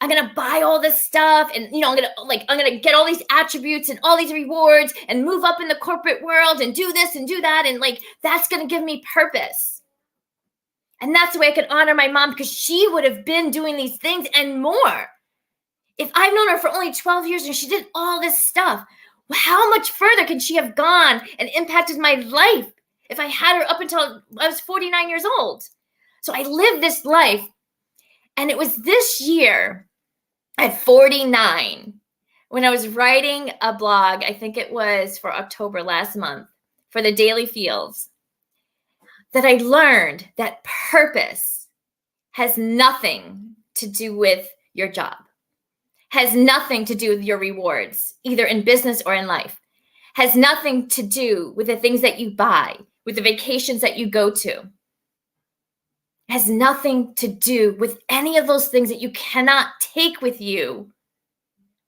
I'm going to buy all this stuff and, I'm going to get all these attributes and all these rewards and move up in the corporate world and do this and do that. And that's going to give me purpose. And that's the way I could honor my mom, because she would have been doing these things and more. If I've known her for only 12 years and she did all this stuff, how much further can she have gone and impacted my life if I had her up until I was 49 years old? So I lived this life. And it was this year at 49, when I was writing a blog, I think it was for October last month, for the Daily Fields, that I learned that purpose has nothing to do with your job, has nothing to do with your rewards, either in business or in life, has nothing to do with the things that you buy, with the vacations that you go to, has nothing to do with any of those things that you cannot take with you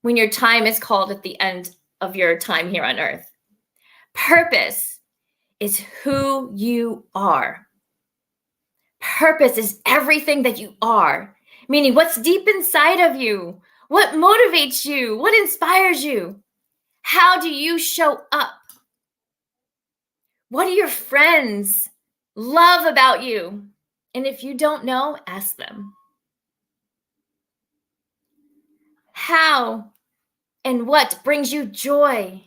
when your time is called at the end of your time here on earth. Purpose is who you are. Purpose is everything that you are, meaning what's deep inside of you, what motivates you, what inspires you. How do you show up? What do your friends love about you? And if you don't know, ask them. How and what brings you joy?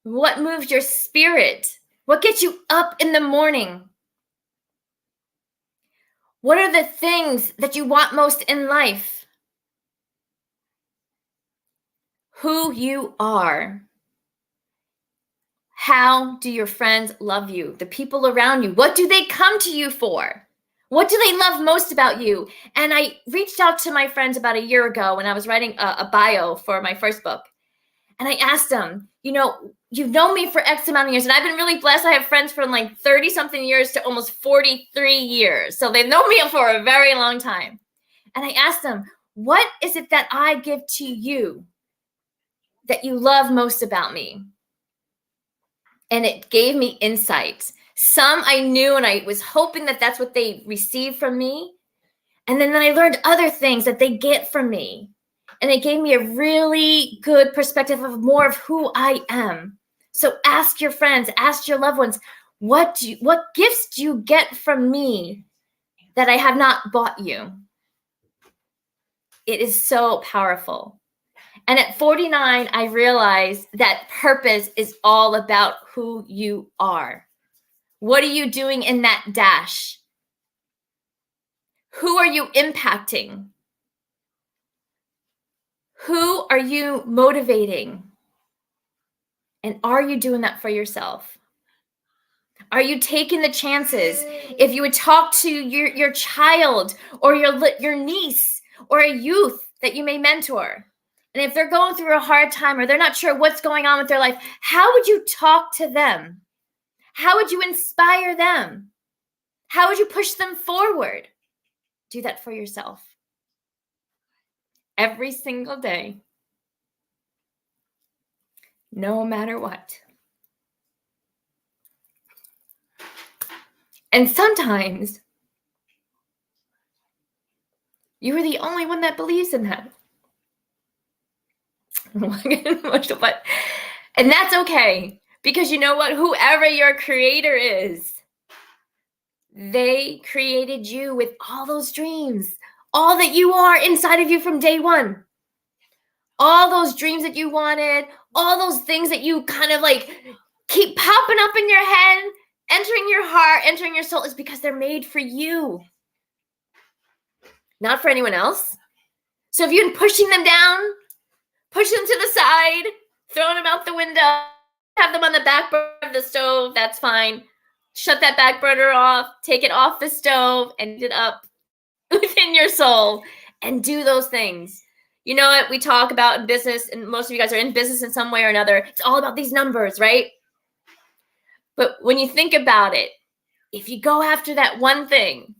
What moves your spirit? What gets you up in the morning? What are the things that you want most in life? Who you are. How do your friends love you? The people around you, what do they come to you for? What do they love most about you? And I reached out to my friends about a year ago when I was writing a bio for my first book. And I asked them, you've known me for X amount of years, and I've been really blessed. I have friends from 30 something years to almost 43 years. So they've known me for a very long time. And I asked them, what is it that I give to you that you love most about me? And it gave me insights. Some I knew, and I was hoping that that's what they received from me. And then I learned other things that they get from me. And it gave me a really good perspective of more of who I am. So ask your friends, ask your loved ones, what gifts do you get from me that I have not bought you? It is so powerful. And at 49, I realized that purpose is all about who you are. What are you doing in that dash? Who are you impacting? Who are you motivating? And are you doing that for yourself? Are you taking the chances? If you would talk to your child or your niece or a youth that you may mentor, and if they're going through a hard time or they're not sure what's going on with their life, how would you talk to them? How would you inspire them? How would you push them forward? Do that for yourself. Every single day. No matter what. And sometimes you are the only one that believes in that. But, and that's okay, because you know what? Whoever your creator is, they created you with all those dreams, all that you are inside of you from day one. All those dreams that you wanted, all those things that you kind of like keep popping up in your head, entering your heart, entering your soul, is because they're made for you, not for anyone else. So if you're pushing them down, push them to the side, throwing them out the window, have them on the back burner of the stove, that's fine. Shut that back burner off, take it off the stove, and heat it up within your soul, and do those things. You know what we talk about in business, and most of you guys are in business in some way or another. It's all about these numbers, right? But when you think about it, if you go after that one thing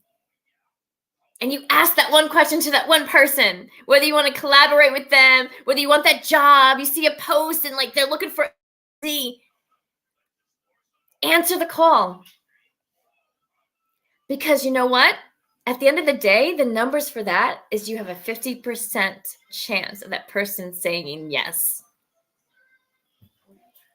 and you ask that one question to that one person, whether you want to collaborate with them, whether you want that job, you see a post and like they're looking for, answer the call. Because you know what? At the end of the day, the numbers for that is you have a 50% chance of that person saying yes.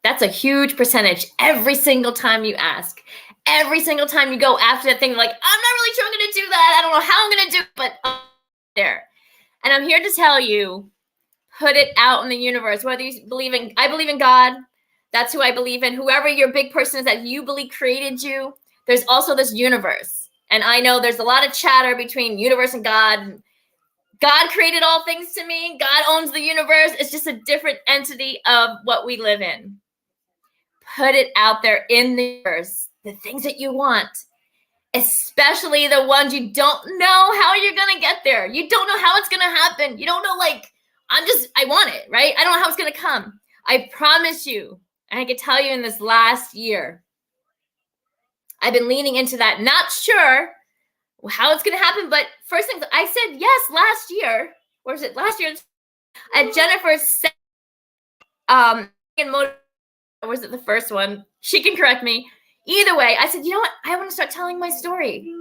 That's a huge percentage every single time you ask. Every single time you go after that thing, like, I'm not really sure I'm going to do that. I don't know how I'm going to do it, but I'm there. And I'm here to tell you, put it out in the universe. Whether you believe in, I believe in God. That's who I believe in. Whoever your big person is that you believe created you, there's also this universe. And I know there's a lot of chatter between universe and God. God created all things to me. God owns the universe. It's just a different entity of what we live in. Put it out there in the universe, the things that you want, especially the ones you don't know how you're going to get there. You don't know how it's going to happen. You don't know, like, I want it, right? I don't know how it's going to come. I promise you, and I can tell you in this last year, I've been leaning into that, not sure how it's going to happen, but first thing, I said yes last year. Or was it last year? At Jennifer's or was it the first one? She can correct me. Either way, I said, you know what? I want to start telling my story.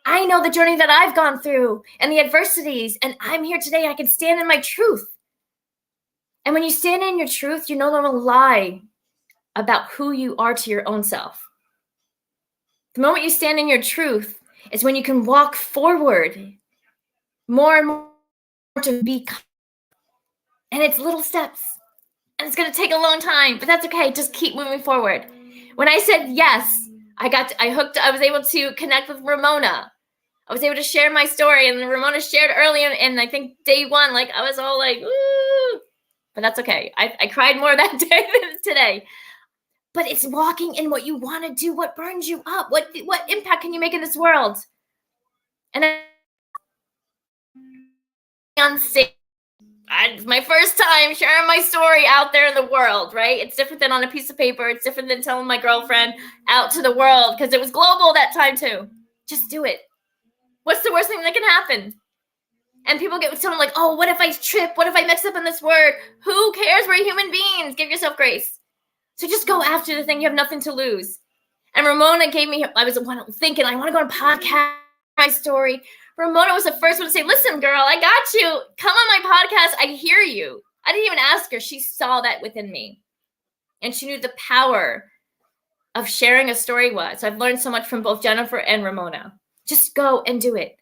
I know the journey that I've gone through and the adversities, and I'm here today. I can stand in my truth. And when you stand in your truth, you no longer lie about who you are to your own self. The moment you stand in your truth is when you can walk forward more and more to become. And it's little steps. And it's going to take a long time, but that's okay. Just keep moving forward. When I said yes, I was able to connect with Ramona. I was able to share my story, and Ramona shared early in I think day one, like I was all like, ooh, but that's okay. I cried more that day than today. But it's walking in what you want to do, what burns you up, what impact can you make in this world? And on stage, it's my first time sharing my story out there in the world, right? It's different than on a piece of paper. It's different than telling my girlfriend out to the world, because it was global that time too. Just do it. What's the worst thing that can happen? And people get someone like, oh, what if I trip? What if I mix up in this word? Who cares? We're human beings. Give yourself grace. So just go after the thing. You have nothing to lose. And Ramona gave me, I was thinking, I want to go on a podcast, my story. Ramona was the first one to say, listen, girl, I got you. Come on my podcast. I hear you. I didn't even ask her. She saw that within me. And she knew the power of sharing a story was. I've learned so much from both Jennifer and Ramona. Just go and do it.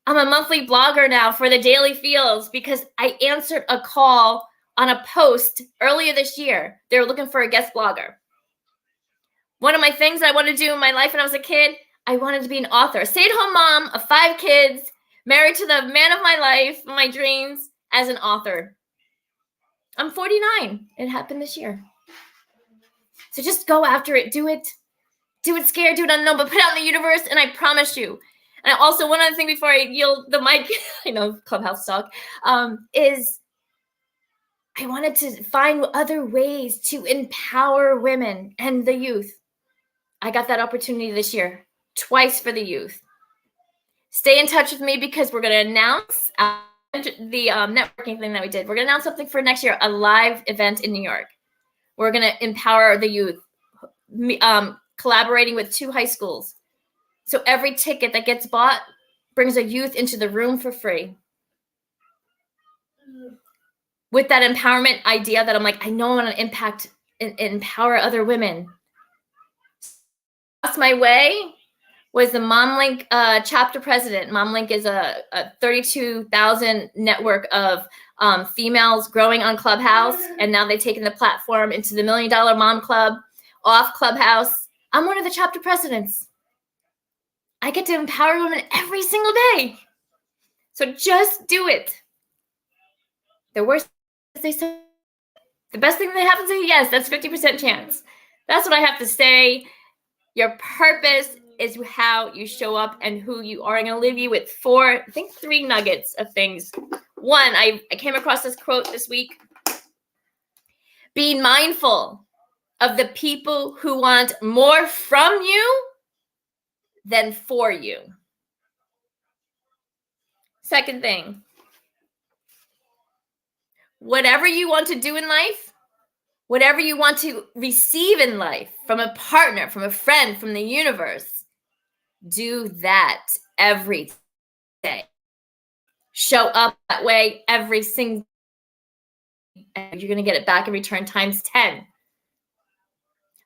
I'm a monthly blogger now for the Daily Feels because I answered a call on a post earlier this year. They were looking for a guest blogger. One of my things I wanted to do in my life when I was a kid, I wanted to be an author. A stay-at-home mom of 5 kids, married to the man of my life, my dreams, as an author. I'm 49. It happened this year. So just go after it. Do it. Do it scared, do it unknown, but put it out in the universe, and I promise you. And also, one other thing before I yield the mic, I know Clubhouse talk, is I wanted to find other ways to empower women and the youth. I got that opportunity this year, twice for the youth. Stay in touch with me because we're going to announce the networking thing that we did. We're going to announce something for next year, a live event in New York. We're going to empower the youth, collaborating with 2 high schools. So every ticket that gets bought brings a youth into the room for free. With that empowerment idea that I'm like, I know I want to impact and empower other women. Across my way was the MomLink chapter president. MomLink is a 32,000 network of females growing on Clubhouse, and now they've taken the platform into the $1 Million Mom Club off Clubhouse. I'm one of the chapter presidents. I get to empower women every single day. So just do it. The worst they say, the best thing they have to say yes, that's 50% chance. That's what I have to say. Your purpose is how you show up and who you are. I'm going to leave you with three nuggets of things. One, I came across this quote this week. Be mindful of the people who want more from you than for you. Second thing, whatever you want to do in life, whatever you want to receive in life from a partner, from a friend, from the universe, do that every day. Show up that way every single day, and you're going to get it back in return times 10.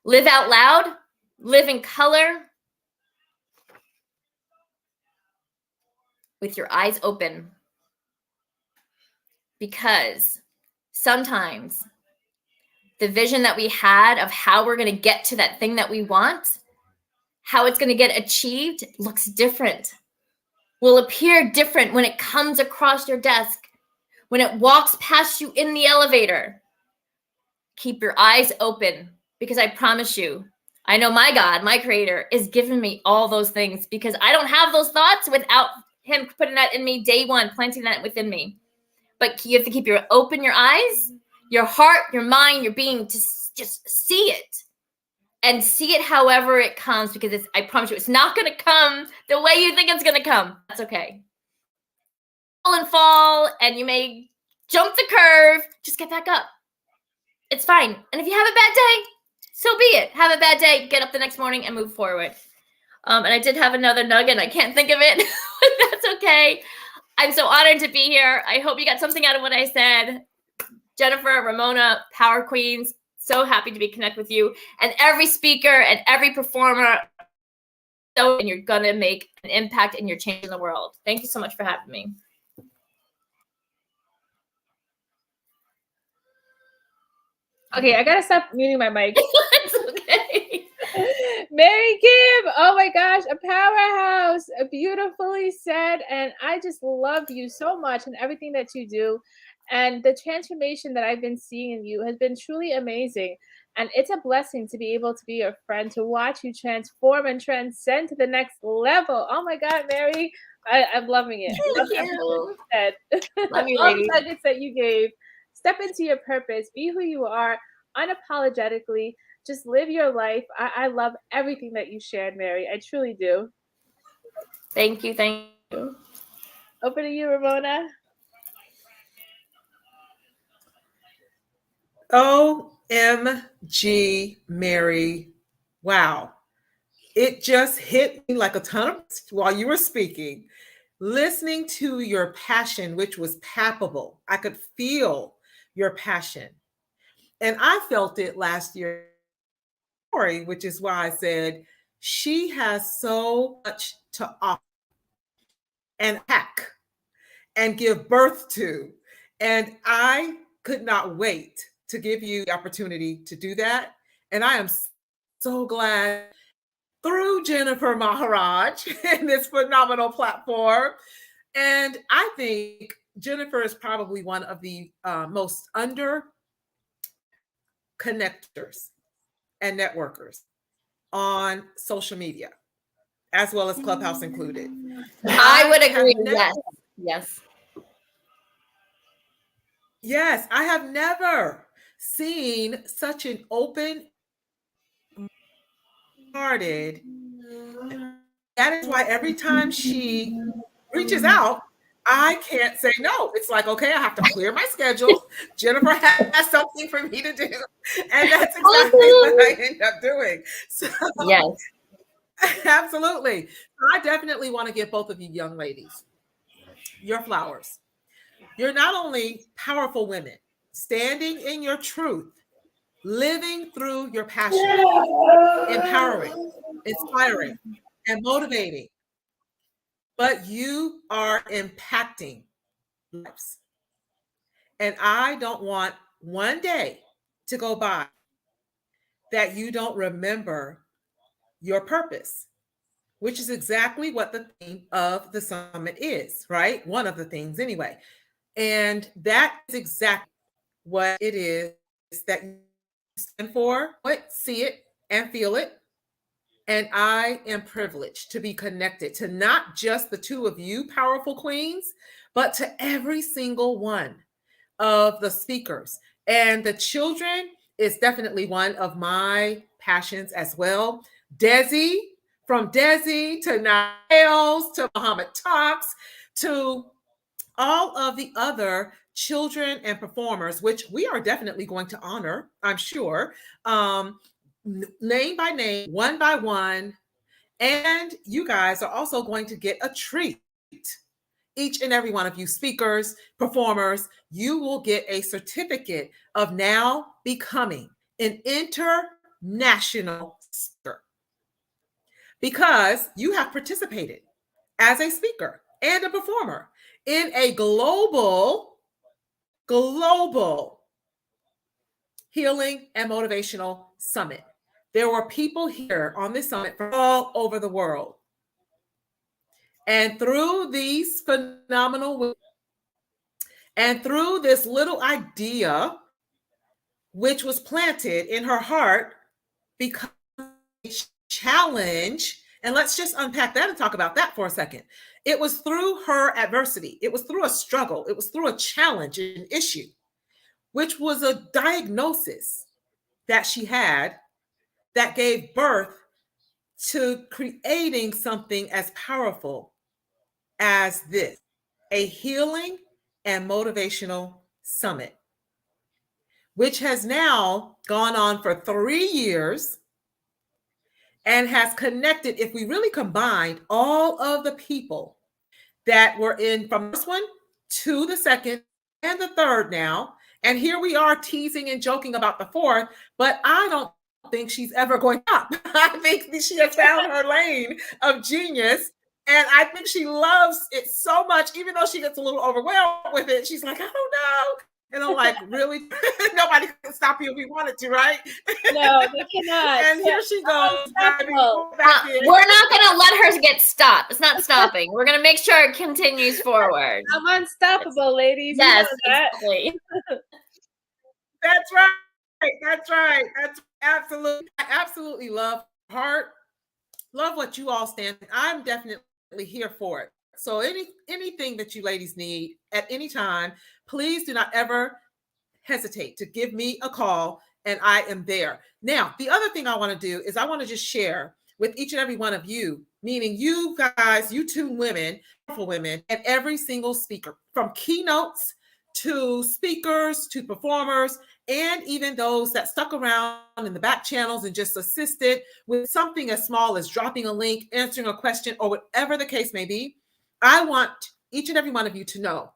Live out loud, live in color, with your eyes open. Because sometimes the vision that we had of how we're going to get to that thing that we want, how it's going to get achieved, looks different. Will appear different when it comes across your desk, when it walks past you in the elevator. Keep your eyes open, because I promise you, I know my God, my creator, is giving me all those things, because I don't have those thoughts without him putting that in me day one, planting that within me. But you have to keep your eyes, your heart, your mind, your being, to just see it. And see it however it comes, because I promise you, it's not going to come the way you think it's going to come. That's okay. Fall, and you may jump the curve. Just get back up. It's fine. And if you have a bad day, so be it. Have a bad day. Get up the next morning and move forward. And I did have another nugget. I can't think of it. But that's okay. I'm so honored to be here. I hope you got something out of what I said. Jennifer, Ramona, Power Queens, so happy to be connected with you. And every speaker and every performer, and you're going to make an impact and you're changing the world. Thank you so much for having me. Okay, I gotta stop muting my mic. It's okay. Mary Kim, oh my gosh, a powerhouse, beautifully said. And I just love you so much and everything that you do. And the transformation that I've been seeing in you has been truly amazing. And it's a blessing to be able to be your friend, to watch you transform and transcend to the next level. Oh my God, Mary, I'm loving it. Love everything you said. Love you, all lady. the nuggets that you gave. Step into your purpose. Be who you are unapologetically. Just live your life. I love everything that you shared, Mary. I truly do. Thank you. Thank you. Over to you, Ramona. OMG, Mary. Wow. It just hit me like a ton of while you were speaking. Listening to your passion, which was palpable. I could feel your passion. And I felt it last year, which is why I said she has so much to offer and hack and give birth to. And I could not wait to give you the opportunity to do that. And I am so glad through Jennifer Maharaj and this phenomenal platform. And I think Jennifer is probably one of the most under connectors and networkers on social media, as well as Clubhouse included. I would agree. Yes. Yes, I have never seen such an open-hearted. That is why every time she reaches out, I can't say no. It's like, okay, I have to clear my schedule. Jennifer has something for me to do. And that's exactly what I end up doing. So yes. Absolutely. I definitely want to give both of you young ladies your flowers. You're not only powerful women, standing in your truth, living through your passion, empowering, inspiring, and motivating, but you are impacting lives. And I don't want one day to go by that you don't remember your purpose, which is exactly what the theme of the summit is, right? One of the things, anyway. And that is exactly what it is that you stand for, see it, and feel it. And I am privileged to be connected to not just the two of you, powerful queens, but to every single one of the speakers. And the children is definitely one of my passions as well. Desi, from Desi to Niles to Muhammad Talks to all of the other children and performers, which we are definitely going to honor, I'm sure, name by name, one by one. And you guys are also going to get a treat. Each and every one of you speakers, performers, you will get a certificate of now becoming an international speaker because you have participated as a speaker and a performer in a global healing and motivational summit. There were people here on this summit from all over the world. And through these phenomenal and through this little idea, which was planted in her heart because a challenge, and let's just unpack that and talk about that for a second. It was through her adversity. It was through a struggle. It was through a challenge, an issue, which was a diagnosis that she had that gave birth to creating something as powerful as this, a healing and motivational summit, which has now gone on for 3 years and has connected, if we really combined all of the people that were in from this one to the second and the third now. And here we are teasing and joking about the fourth, but I don't think she's ever going up. I think she has found her lane of genius. And I think she loves it so much, even though she gets a little overwhelmed with it. She's like, I don't know. And I'm like, really? Nobody can stop you if we wanted to, right? No, they cannot. And here she goes. We're not going to let her get stopped. It's not stopping. We're going to make sure it continues forward. I'm unstoppable, ladies. Yes, exactly. That's right. That's right. That's absolutely. I absolutely love heart. Love what you all stand. I'm definitely here for it. So anything that you ladies need at any time, please do not ever hesitate to give me a call and I am there. Now, the other thing I want to do is I want to just share with each and every one of you, meaning you guys, you two women, powerful women, and every single speaker, from keynotes to speakers to performers, and even those that stuck around in the back channels and just assisted with something as small as dropping a link, answering a question, or whatever the case may be. I want each and every one of you to know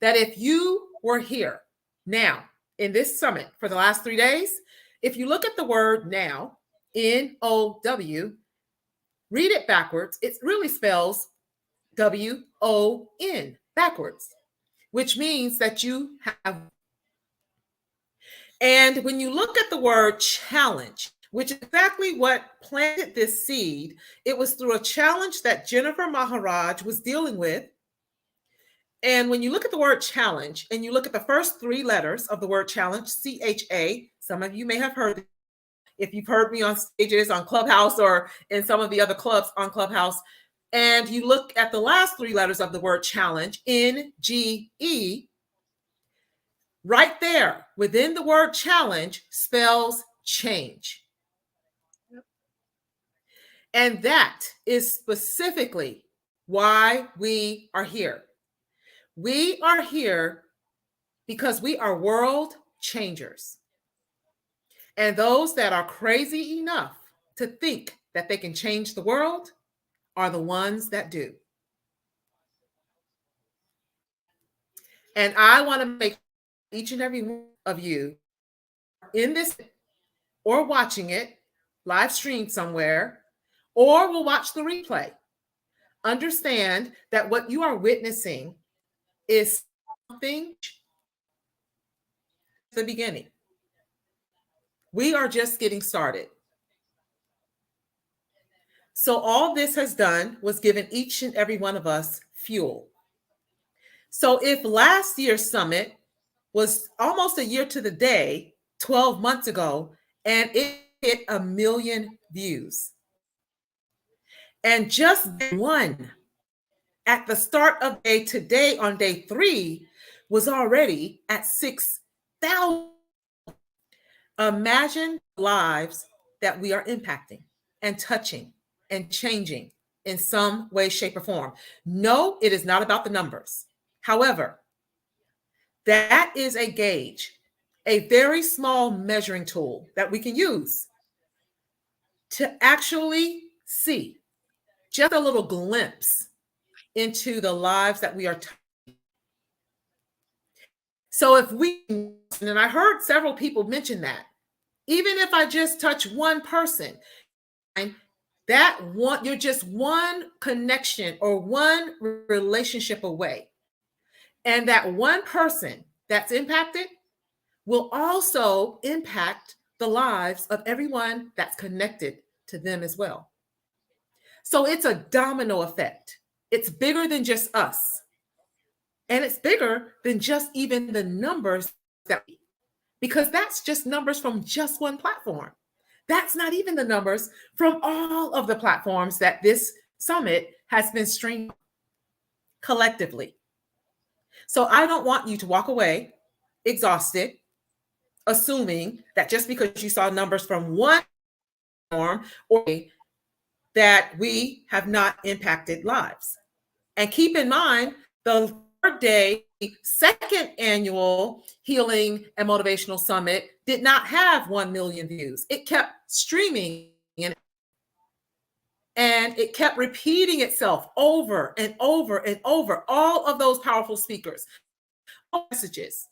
that if you were here now in this summit for the last 3 days, if you look at the word now, N-O-W, read it backwards, it really spells W-O-N backwards, which means that you have. And when you look at the word challenge, which is exactly what planted this seed, it was through a challenge that Jennifer Maharaj was dealing with. And when you look at the word challenge and you look at the first 3 letters of the word challenge, C-H-A, some of you may have heard it if you've heard me on stages on Clubhouse or in some of the other clubs on Clubhouse, and you look at the last 3 letters of the word challenge, N-G-E, right there within the word challenge spells change. And that is specifically why we are here. We are here because we are world changers. And those that are crazy enough to think that they can change the world are the ones that do. And I want to make each and every one of you in this or watching it live streamed somewhere, or will watch the replay, understand that what you are witnessing is something the beginning. We are just getting started. So all this has done was given each and every one of us fuel. So if last year's summit was almost a year to the day, 12 months ago, and it hit 1 million views. And just one at the start of day today on day 3 was already at 6,000. Imagine lives that we are impacting and touching and changing in some way, shape, or form. No, it is not about the numbers. However, that is a gauge, a very small measuring tool that we can use to actually see just a little glimpse into the lives that we are touching. So if we, and I heard several people mention that, even if I just touch one person, that one, you're just one connection or one relationship away. And that one person that's impacted will also impact the lives of everyone that's connected to them as well. So it's a domino effect. It's bigger than just us. And it's bigger than just even the numbers because that's just numbers from just one platform. That's not even the numbers from all of the platforms that this summit has been streamed collectively. So I don't want you to walk away exhausted, assuming that just because you saw numbers from one platform or that we have not impacted lives. And keep in mind, the third day, second annual Healing and Motivational Summit did not have 1 million views. It kept streaming and it kept repeating itself over and over and over. All of those powerful speakers, messages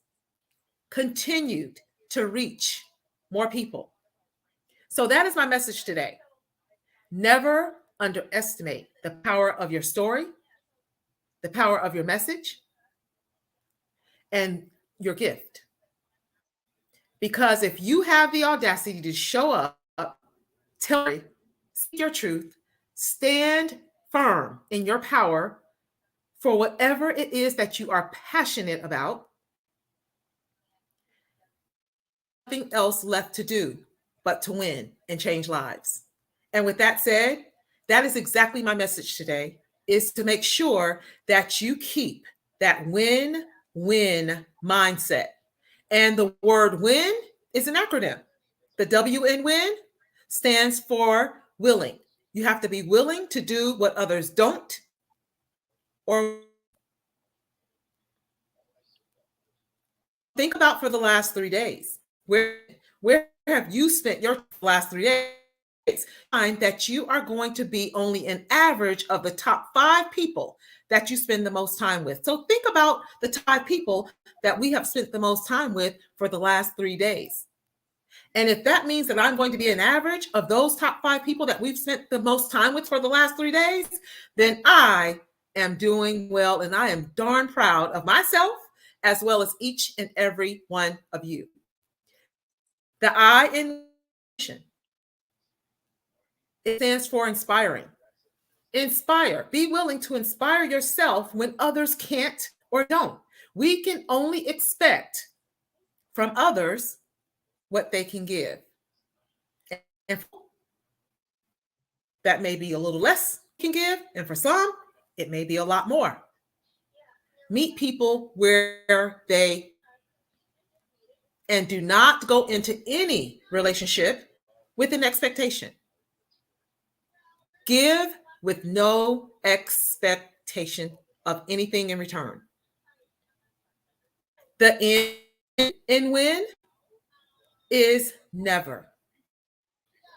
continued to reach more people. So that is my message today. Never underestimate the power of your story, the power of your message, and your gift. Because if you have the audacity to show up, tell me, speak your truth, stand firm in your power for whatever it is that you are passionate about, nothing else left to do but to win and change lives. And with that said, that is exactly my message today, is to make sure that you keep that win-win mindset. And the word win is an acronym. The W in win stands for willing. You have to be willing to do what others don't, or think about for the last 3 days. Where have you spent your last 3 days? Find that you are going to be only an average of the top 5 people that you spend the most time with. So think about the top 5 people that we have spent the most time with for the last 3 days. And if that means that I'm going to be an average of those top 5 people that we've spent the most time with for the last 3 days, then I am doing well, and I am darn proud of myself as well as each and every one of you. The I in mission, it stands for inspiring. Inspire. Be willing to inspire yourself when others can't or don't. We can only expect from others what they can give. And that may be a little less can give, and for some, it may be a lot more. Meet people where they, and do not go into any relationship with an expectation. Give with no expectation of anything in return. The in win is never,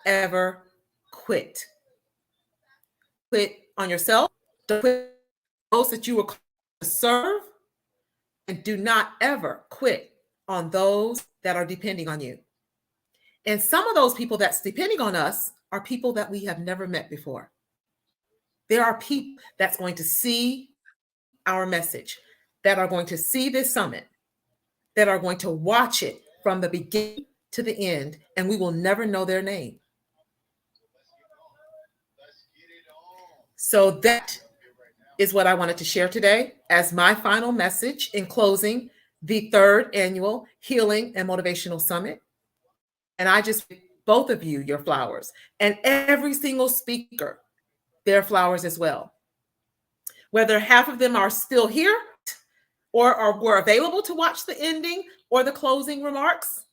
ever quit. quit on yourself. Don't quit those that you were called to serve. And do not ever quit on those that are depending on you. And some of those people that's depending on us are people that we have never met before. There are people that's going to see our message, that are going to see this summit, that are going to watch it from the beginning to the end, and we will never know their name. So that is what I wanted to share today as my final message in closing the 3rd annual Healing and Motivational Summit. And I just give both of you your flowers, and every single speaker their flowers as well. Whether half of them are still here or were available to watch the ending or the closing remarks,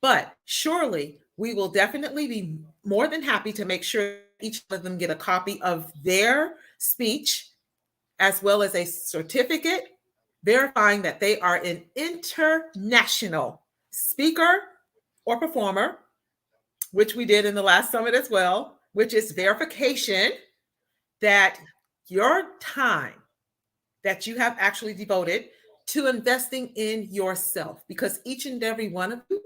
but surely we will definitely be more than happy to make sure each of them get a copy of their speech, as well as a certificate verifying that they are an international speaker or performer, which we did in the last summit as well, which is verification that your time that you have actually devoted to investing in yourself, because each and every one of you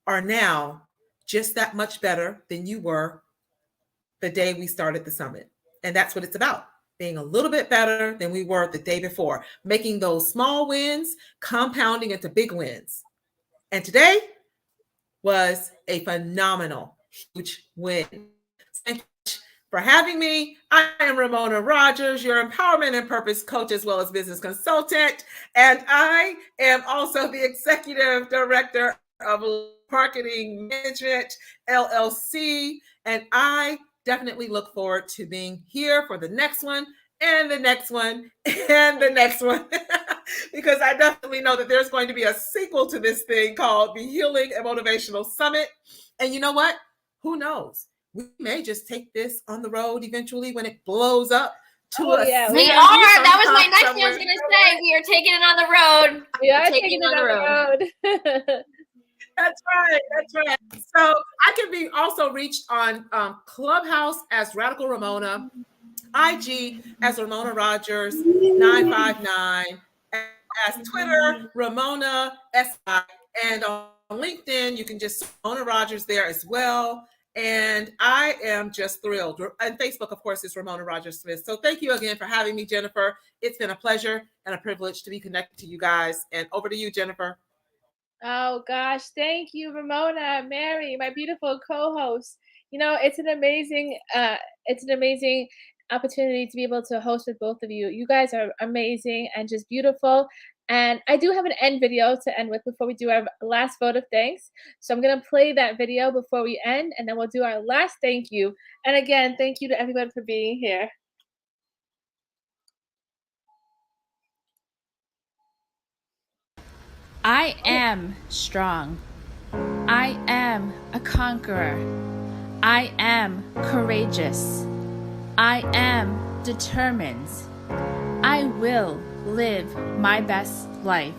are now just that much better than you were the day we started the summit. And that's what it's about, being a little bit better than we were the day before, making those small wins compounding into big wins. And today was a phenomenal, huge win. Thank you for having me. I am Ramona Rogers, your empowerment and purpose coach, as well as business consultant. And I am also the executive director of Marketing Management LLC. And I definitely look forward to being here for the next one and the next one and the next one. Because I definitely know that there's going to be a sequel to this thing called the Healing and Motivational Summit. And you know what? Who knows? We may just take this on the road eventually when it blows up to us. Yeah, We are. That was my next thing I was going to say. We are taking it on the road. We are taking it on the road. That's right. That's right. So I can be also reached on Clubhouse as Radical Ramona, IG as Ramona Rogers 959, as Twitter Ramona SI, and on LinkedIn you can just Ramona Rogers there as well. And I am just thrilled. And Facebook, of course, is Ramona Rogers Smith. So thank you again for having me, Jennifer. It's been a pleasure and a privilege to be connected to you guys. And over to you, Jennifer. Oh gosh, thank you, Ramona, Mary, my beautiful co-host. You know, it's an amazing opportunity to be able to host with both of you. You guys are amazing and just beautiful. And I do have an end video to end with before we do our last vote of thanks. So I'm going to play that video before we end, and then we'll do our last thank you. And again, thank you to everyone for being here. I am strong. I am a conqueror. I am courageous. I am determined. I will live my best life.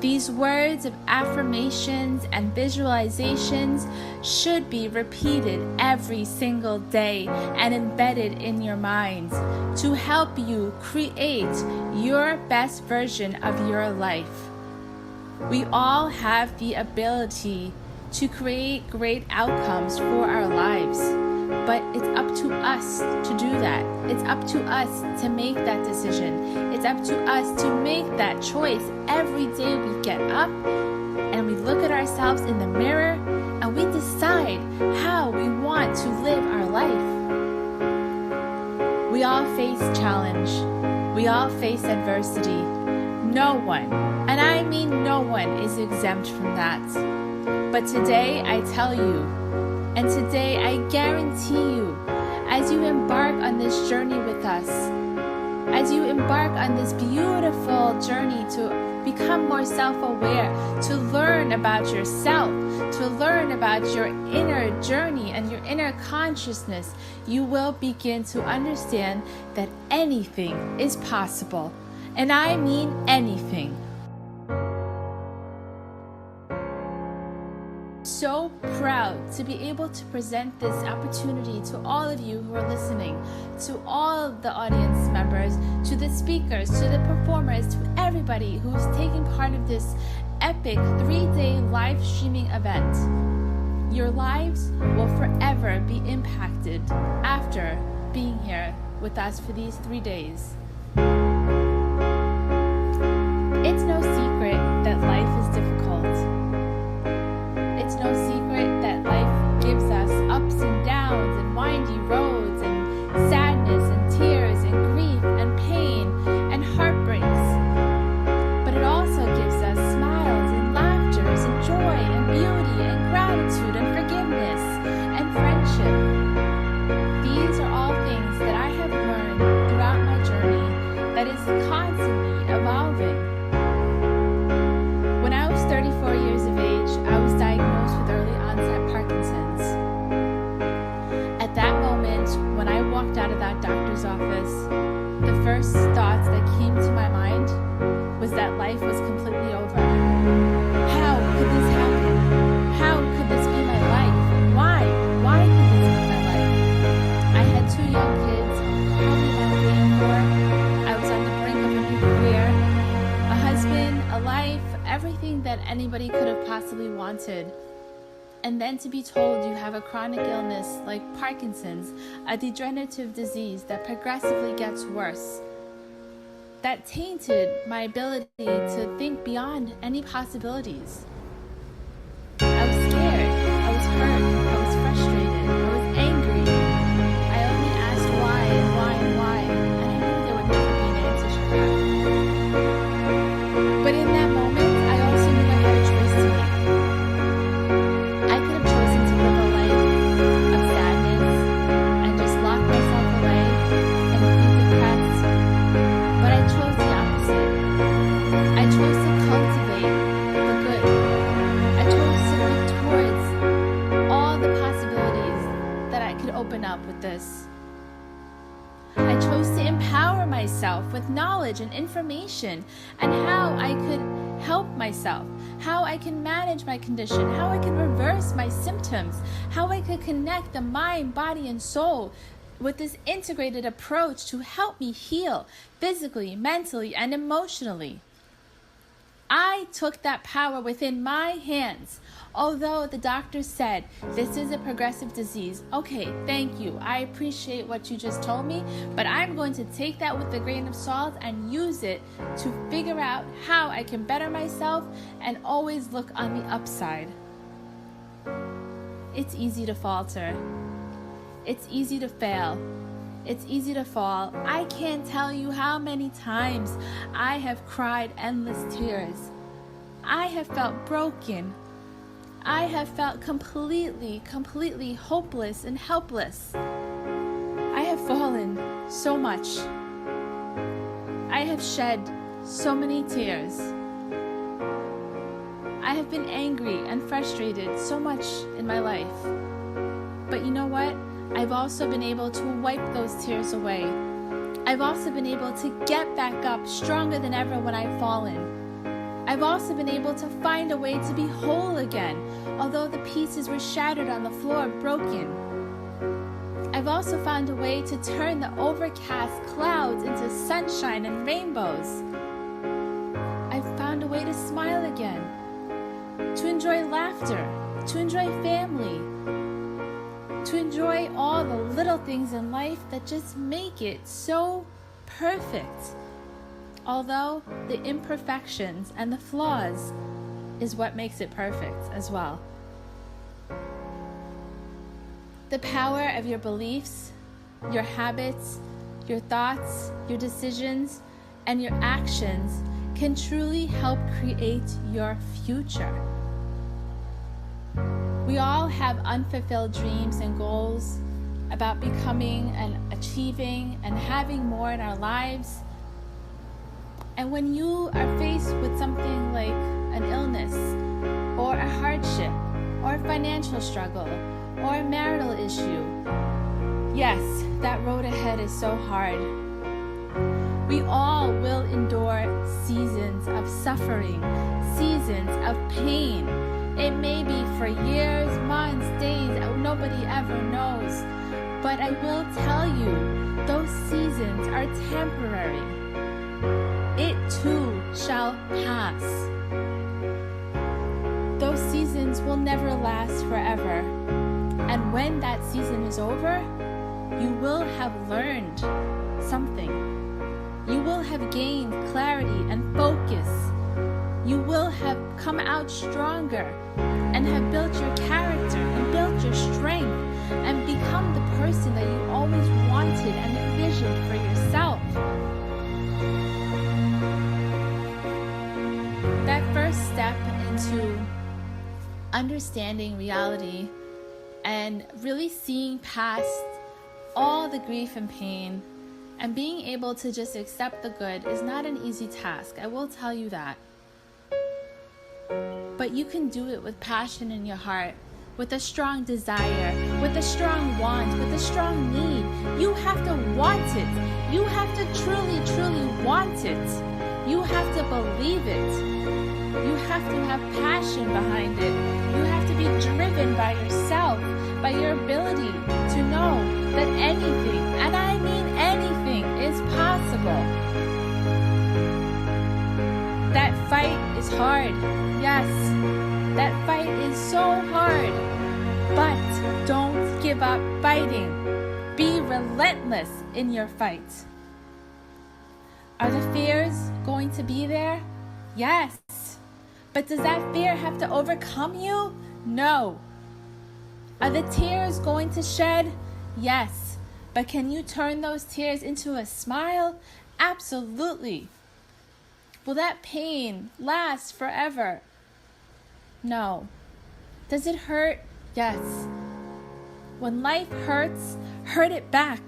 These words of affirmations and visualizations should be repeated every single day and embedded in your mind to help you create your best version of your life. We all have the ability to create great outcomes for our lives, but it's up to us to do that. It's up to us to make that decision. It's up to us to make that choice every day we get up and we look at ourselves in the mirror and we decide how we want to live our life. We all face challenge. We all face adversity. No one, and I mean no one, is exempt from that. But today I tell you, and today I guarantee you, as you embark on this journey with us, as you embark on this beautiful journey to become more self-aware, to learn about yourself, to learn about your inner journey and your inner consciousness, you will begin to understand that anything is possible. And I mean anything. So proud to be able to present this opportunity to all of you who are listening, to all the audience members, to the speakers, to the performers, to everybody who's taking part of this epic 3-day live streaming event. Your lives will forever be impacted after being here with us for these 3 days. It's no secret that life is difficult. It's no secret that life gives us ups and downs and windy roads and sadness and tears and grief and pain and heartbreaks. But it also gives us smiles and laughters and joy and beauty and gratitude and forgiveness and friendship. These are all things that I have learned throughout my journey that is constantly evolving. When I was 34 years of age, I was diagnosed with early onset Parkinson's. At that moment, when I walked out of that doctor's office, the first thoughts that came to my mind was that life was completely over. How could this happen? How could this be my life? Why? Why could this be my life? I had 2 young kids, probably about to be 4. I was on the brink of a new career, a husband, a life, everything that anybody could have possibly wanted. And then to be told you have a chronic illness like Parkinson's, a degenerative disease that progressively gets worse, that tainted my ability to think beyond any possibilities. I was scared, I was hurt, I was frustrated, I was angry. I only asked why and why and why, and I knew there would never be an answer to that. But in that moment, I also knew I had a choice to make. I could have chosen to live a life of sadness and just lock myself away and be depressed. But I chose the opposite. I chose to cultivate the good. I chose to look towards all the possibilities that I could open up with this. I chose to empower myself with knowledge and information and how I could help myself, how I can manage my condition, how I can reverse my symptoms, how I could connect the mind, body, and soul with this integrated approach to help me heal physically, mentally, and emotionally. I took that power within my hands. Although the doctor said, this is a progressive disease. Okay, thank you. I appreciate what you just told me, but I'm going to take that with a grain of salt and use it to figure out how I can better myself and always look on the upside. It's easy to falter. It's easy to fail. It's easy to fall. I can't tell you how many times I have cried endless tears. I have felt broken. I have felt completely hopeless and helpless. I have fallen so much. I have shed so many tears. I have been angry and frustrated so much in my life. But you know what? I've also been able to wipe those tears away. I've also been able to get back up stronger than ever when I've fallen. I've also been able to find a way to be whole again, although the pieces were shattered on the floor, broken. I've also found a way to turn the overcast clouds into sunshine and rainbows. I've found a way to smile again, to enjoy laughter, to enjoy family, to enjoy all the little things in life that just make it so perfect. Although the imperfections and the flaws is what makes it perfect as well. The power of your beliefs, your habits, your thoughts, your decisions, and your actions can truly help create your future. We all have unfulfilled dreams and goals about becoming and achieving and having more in our lives. And when you are faced with something like an illness, or a hardship, or a financial struggle, or a marital issue, yes, that road ahead is so hard. We all will endure seasons of suffering, seasons of pain, It may be for years, months, days, nobody ever knows. But I will tell you, those seasons are temporary. It too shall pass. Those seasons will never last forever. And when that season is over, you will have learned something. You will have gained clarity and focus. You will have come out stronger and have built your character and built your strength and become the person that you always wanted and envisioned for yourself. That first step into understanding reality and really seeing past all the grief and pain and being able to just accept the good is not an easy task. I will tell you that. But you can do it with passion in your heart, with a strong desire, with a strong want, with a strong need. You have to want it. You have to truly, truly want it. You have to believe it. You have to have passion behind it. You have to be driven by yourself, by your ability to know that anything, and I mean anything, is possible. That fight is hard. Yes, that fight is so hard. But don't give up fighting. Be relentless in your fight. Are the fears going to be there? Yes. But does that fear have to overcome you? No. Are the tears going to shed? Yes. But can you turn those tears into a smile? Absolutely. Will that pain last forever? No. Does it hurt? Yes. When life hurts, hurt it back.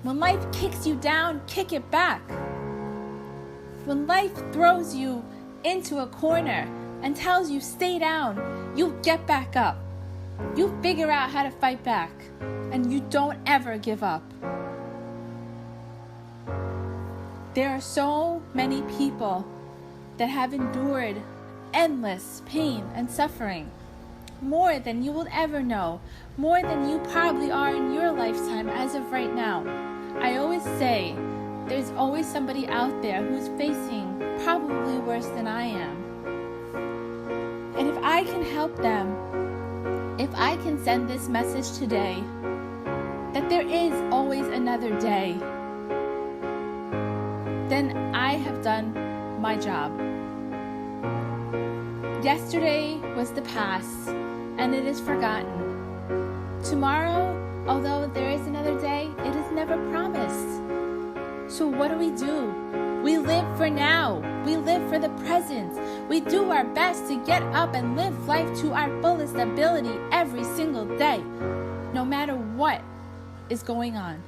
When life kicks you down, kick it back. When life throws you into a corner and tells you stay down, you get back up. You figure out how to fight back, and you don't ever give up. There are so many people that have endured endless pain and suffering, more than you will ever know, more than you probably are in your lifetime as of right now. I always say, there's always somebody out there who's facing probably worse than I am. And if I can help them, if I can send this message today, that there is always another day, then I have done my job. Yesterday was the past, and it is forgotten. Tomorrow, although there is another day, it is never promised. So what do? We live for now. We live for the present. We do our best to get up and live life to our fullest ability every single day, no matter what is going on.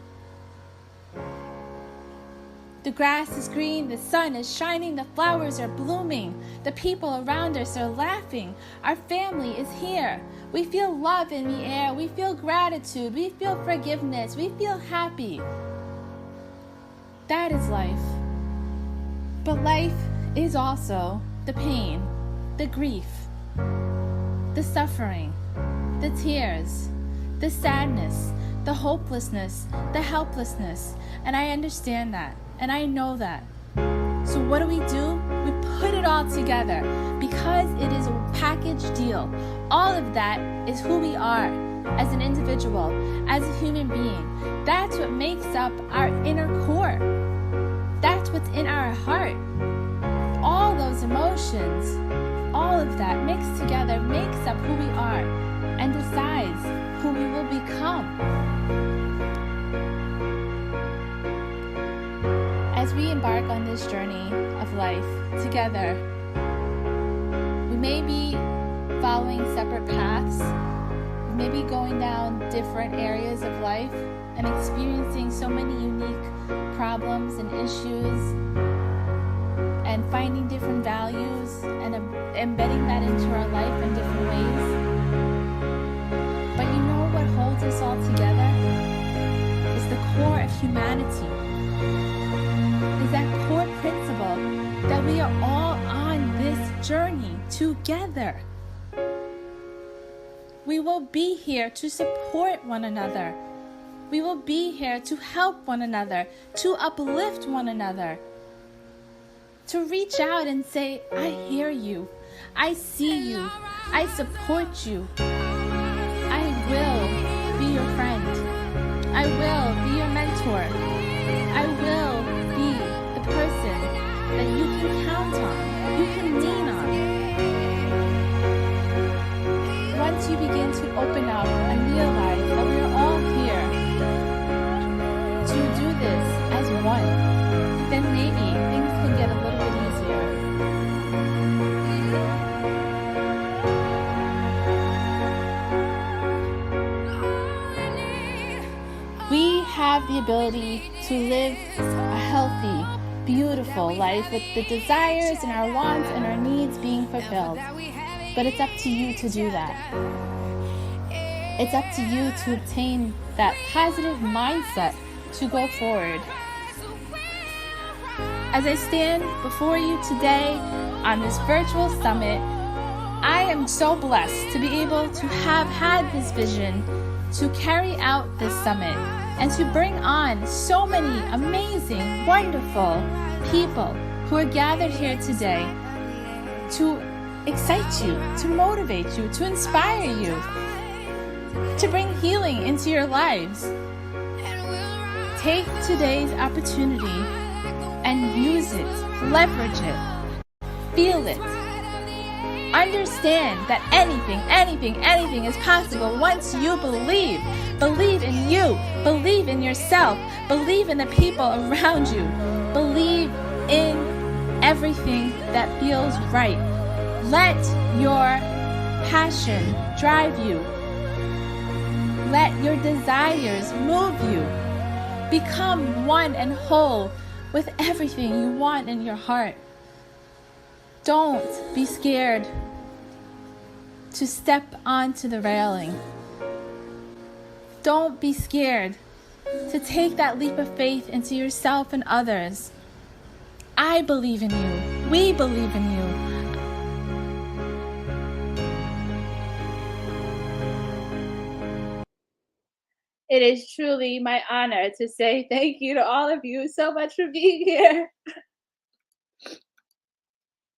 The grass is green, the sun is shining, the flowers are blooming, the people around us are laughing, our family is here. We feel love in the air, we feel gratitude, we feel forgiveness, we feel happy. That is life. But life is also the pain, the grief, the suffering, the tears, the sadness, the hopelessness, the helplessness, and I understand that. And I know that. So what do? We put it all together because it is a package deal. All of that is who we are as an individual, as a human being. That's what makes up our inner core. That's what's in our heart. All those emotions, all of that mixed together makes up who we are and decides who we will become. As we embark on this journey of life together, we may be following separate paths, we may be going down different areas of life and experiencing so many unique problems and issues and finding different values and embedding that into our life in different ways. But you know what holds us all together is the core of humanity. Is that core principle that we are all on this journey together. We will be here to support one another. We will be here to help one another, to uplift one another, to reach out and say, I hear you, I see you, I support you. I will be your friend. I will be your mentor. I will be the person that you can count on, you can lean on. Once you begin to open up and realize that we are all here to do this as one, then maybe things can get a little bit easier. We have the ability to live a healthy, beautiful life with the desires and our wants and our needs being fulfilled. But it's up to you to do that. It's up to you to obtain that positive mindset to go forward. As I stand before you today on this virtual summit, I am so blessed to be able to have had this vision to carry out this summit and to bring on so many amazing, wonderful people who are gathered here today to excite you, to motivate you, to inspire you, to bring healing into your lives. Take today's opportunity and use it, leverage it, feel it. Understand that anything is possible once you believe. Believe in you, believe in yourself, believe in the people around you, believe in everything that feels right. Let your passion drive you. Let your desires move you. Become one and whole with everything you want in your heart. Don't be scared to step onto the railing. Don't be scared to take that leap of faith into yourself and others. I believe in you. We believe in you. It is truly my honor to say thank you to all of you so much for being here.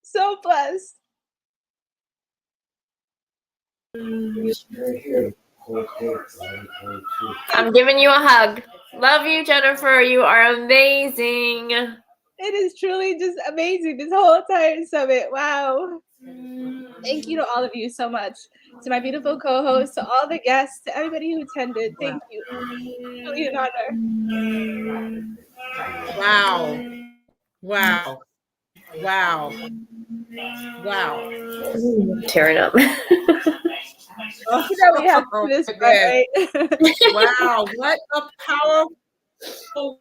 So blessed. I'm giving you a hug. Love you, Jennifer. You are amazing. It is truly just amazing, this whole entire summit. Wow. Thank you to all of you so much. To my beautiful co-hosts, to all the guests, to everybody who attended. Thank you. Really an honor. Wow. Wow. Wow. Wow. Tearing up. Oh, you know we have to do this right? Wow, what a powerful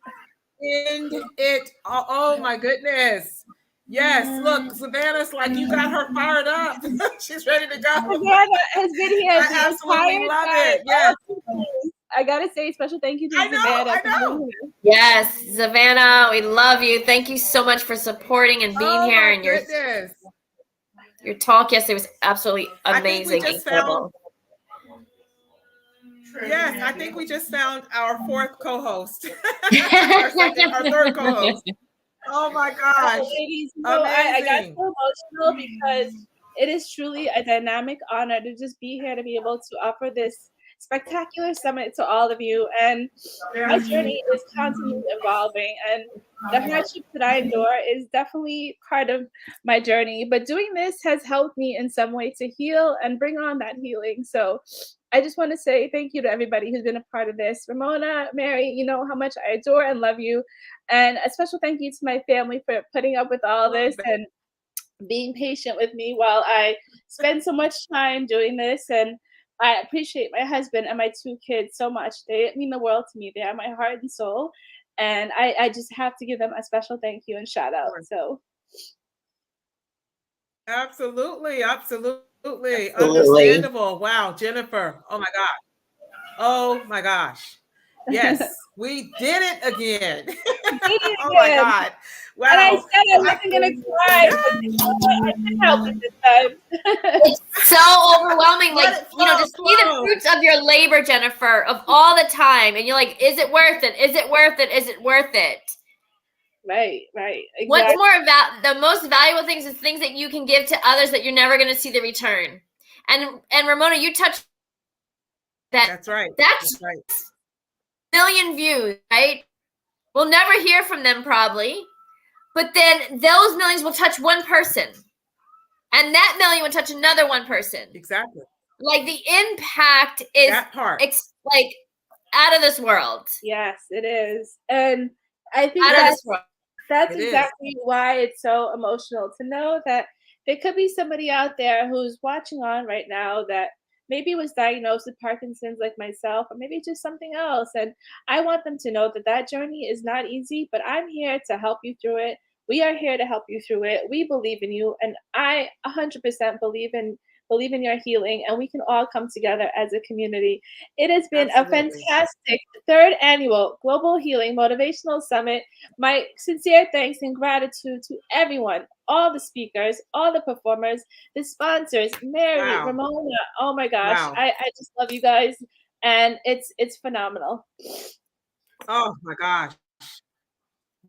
end it. Oh my goodness. Yes, look, Savannah's like, you got her fired up. She's ready to go. Savannah has been here. I absolutely love it. Yes. I gotta say a special thank you to Savannah. I know. Yes, Savannah, we love you. Thank you so much for supporting and being here. And your talk yesterday was absolutely amazing. Incredible. Yes, I think we just found our fourth co-host. our third co-host. Oh my gosh. Ladies, I got so emotional because it is truly a dynamic honor to just be here, to be able to offer this spectacular summit to all of you. And my journey is constantly evolving, and the hardships that I endure is definitely part of my journey. But doing this has helped me in some way to heal and bring on that healing. So I just want to say thank you to everybody who's been a part of this. Ramona, Mary, you know how much I adore and love you. And a special thank you to my family for putting up with all this and being patient with me while I spend so much time doing this. And I appreciate my husband and my two kids so much. They mean the world to me. They are my heart and soul. And I just have to give them a special thank you and shout out. So Absolutely. Understandable. Wow, Jennifer. Oh my God. Oh my gosh. Yes, we did it again. Did it Oh my again. God. Wow. And I said I wasn't gonna cry, but you know what? I did help it this time. It's so overwhelming. Let Like, it flow, to see the flow. fruits of your labor, Jennifer, of all the time. And you're like, is it worth it? Is it worth it? Is it worth it? Right. Exactly. What's more the most valuable things is things that you can give to others that you're never going to see the return. And Ramona, you touched that. That's right. That's right. million views, right? We'll never hear from them probably, but then those millions will touch one person, and that million will touch another one person. Exactly. Like the impact is that part. Like out of this world. Yes, it is, and I think Out of this world. that's It is. exactly why it's so emotional to know that there could be somebody out there who's watching on right now that maybe was diagnosed with Parkinson's like myself, or maybe just something else. And I want them to know that that journey is not easy, but I'm here to help you through it. We are here to help you through it. We believe in you, and I 100% believe in your healing, and we can all come together as a community. It has been Absolutely. a fantastic third annual Global Healing Motivational Summit. My sincere thanks and gratitude to everyone, all the speakers, all the performers, the sponsors, Mary, Wow. Ramona. Oh my gosh, Wow. I just love you guys, and it's phenomenal. Oh my gosh.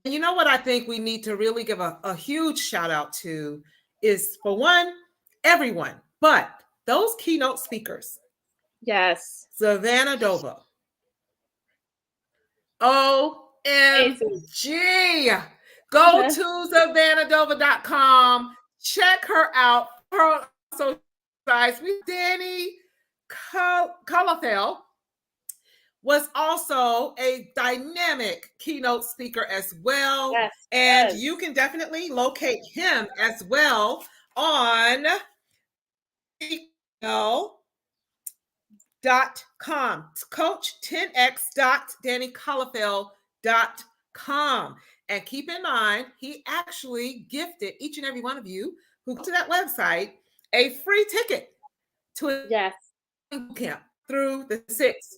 You know what I think we need to really give a huge shout out to is, for one, everyone, but those keynote speakers. Yes. Savannah Dova. OMG. Go to savannahDova.com. Check her out. Her social sites with Danny Colafel was also a dynamic keynote speaker as well. Yes, and you can definitely locate him as well on .com, coach10x.dannycolafel.com. And keep in mind, he actually gifted each and every one of you who go to that website a free ticket to a camp through the 6th.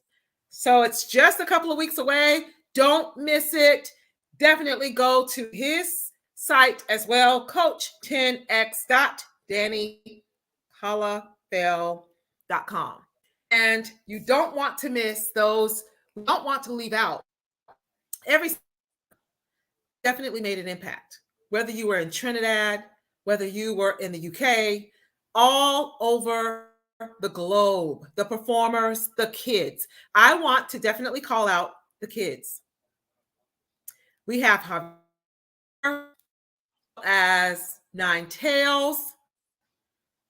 So it's just a couple of weeks away. Don't miss it. Definitely go to his site as well, coach10x.dannycolafel.com. And you don't want to miss those. We don't want to leave out. Every definitely made an impact. Whether you were in Trinidad, whether you were in the UK, all over the globe, the performers, the kids. I want to definitely call out the kids. We have Javier, as Nine Tails,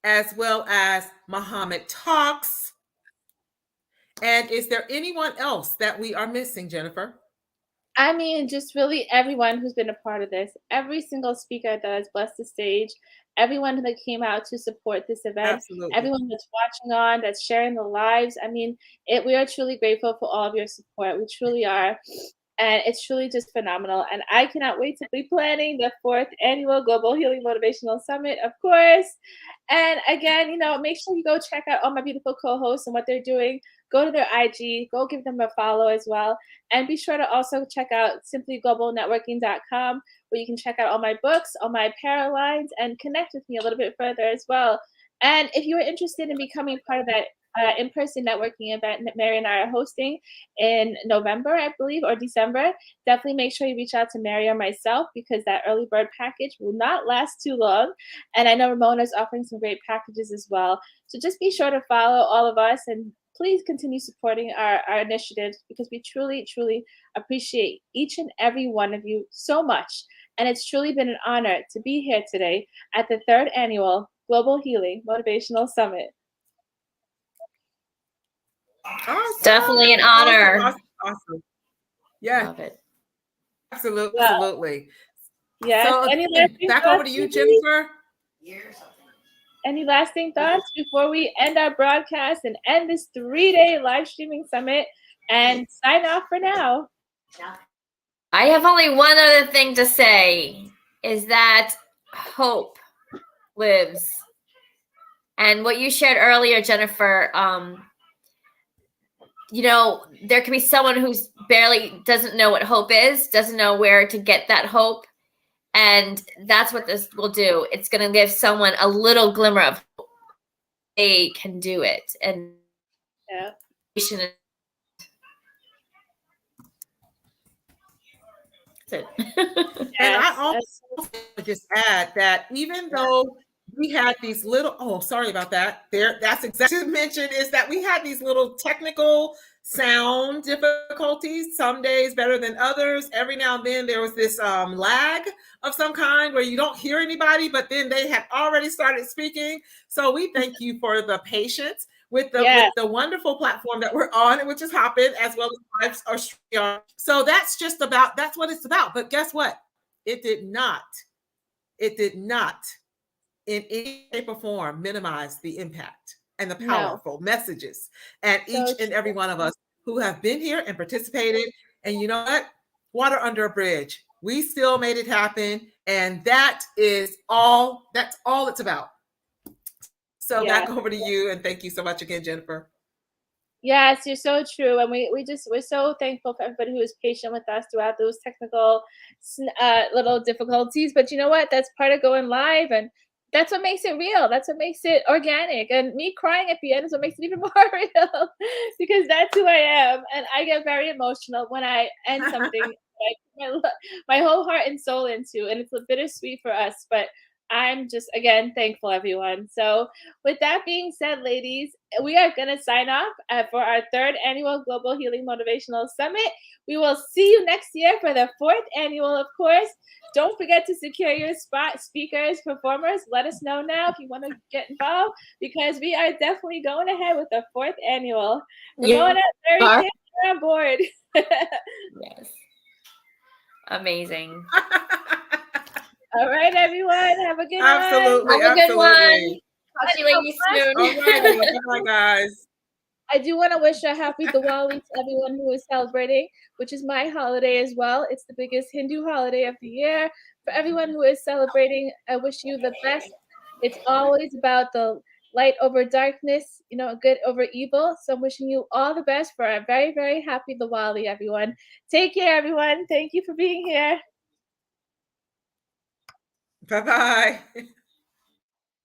as well as Muhammad Talks. And is there anyone else that we are missing, Jennifer? I mean, just really everyone who's been a part of this, every single speaker that has blessed the stage, everyone that came out to support this event, Absolutely. everyone that's watching on, that's sharing the lives. I mean, we are truly grateful for all of your support. We truly are. And it's truly just phenomenal. And I cannot wait to be planning the 4th annual Global Healing Motivational Summit, of course. And again, make sure you go check out all my beautiful co-hosts and what they're doing. Go to their IG, go give them a follow as well. And be sure to also check out simplyglobalnetworking.com, where you can check out all my books, all my apparel lines, and connect with me a little bit further as well. And if you are interested in becoming part of that in-person networking event that Mary and I are hosting in November, I believe, or December, definitely make sure you reach out to Mary or myself, because that early bird package will not last too long. And I know Ramona is offering some great packages as well. So just be sure to follow all of us, and please continue supporting our initiatives, because we truly, truly appreciate each and every one of you so much. And it's truly been an honor to be here today at the 3rd annual Global Healing Motivational Summit. Awesome. Definitely an honor. Awesome. Yeah. Love it. Absolutely. Yeah. Absolutely. Yes. So Any lasting back thoughts, over to you, Judy? Jennifer. Any lasting thoughts before we end our broadcast and end this 3-day live streaming summit and sign off for now? I have only one other thing to say, is that hope lives. And what you shared earlier, Jennifer, you know, there could be someone who's barely doesn't know what hope is, doesn't know where to get that hope. And that's what this will do. It's going to give someone a little glimmer of hope. They can do it. And yeah. That's it. And I also just add that even though we had these little, oh, sorry about that. That's exactly what I mentioned, is that we had these little technical sound difficulties, some days better than others. Every now and then there was this lag of some kind where you don't hear anybody, but then they had already started speaking. So we thank you for the patience with the wonderful platform that we're on, which is Hopin, as well as live or StreamYard. So that's what it's about. But guess what? It did not in any shape or form minimize the impact and the powerful messages and each and every one of us who have been here and participated. And you know what? Water under a bridge. We still made it happen. And that's all it's about. So back over to you. And thank you so much again, Jennifer. Yes, you're so true. And we're so thankful for everybody who was patient with us throughout those technical little difficulties. But you know what? That's part of going live, and that's what makes it real. That's what makes it organic. And me crying at the end is what makes it even more real, because that's who I am. And I get very emotional when I end something my whole heart and soul into, and it's a bittersweet for us. But I'm just, again, thankful, everyone. So with that being said, ladies, we are going to sign off for our 3rd annual Global Healing Motivational Summit. We will see you next year for the 4th annual, of course. Don't forget to secure your spot. Speakers, performers, let us know now if you want to get involved, because we are definitely going ahead with the 4th annual. Ramona, Mary, you're on board. Yes. Amazing. All right, everyone. Have a good one. Absolutely. Have a good one. Absolutely. Talk to you ladies soon. All righty. Bye, guys. I do want to wish a happy Diwali to everyone who is celebrating, which is my holiday as well. It's the biggest Hindu holiday of the year. For everyone who is celebrating, I wish you the best. It's always about the light over darkness, you know, good over evil. So I'm wishing you all the best for a very, very happy Diwali, everyone. Take care, everyone. Thank you for being here. Bye-bye.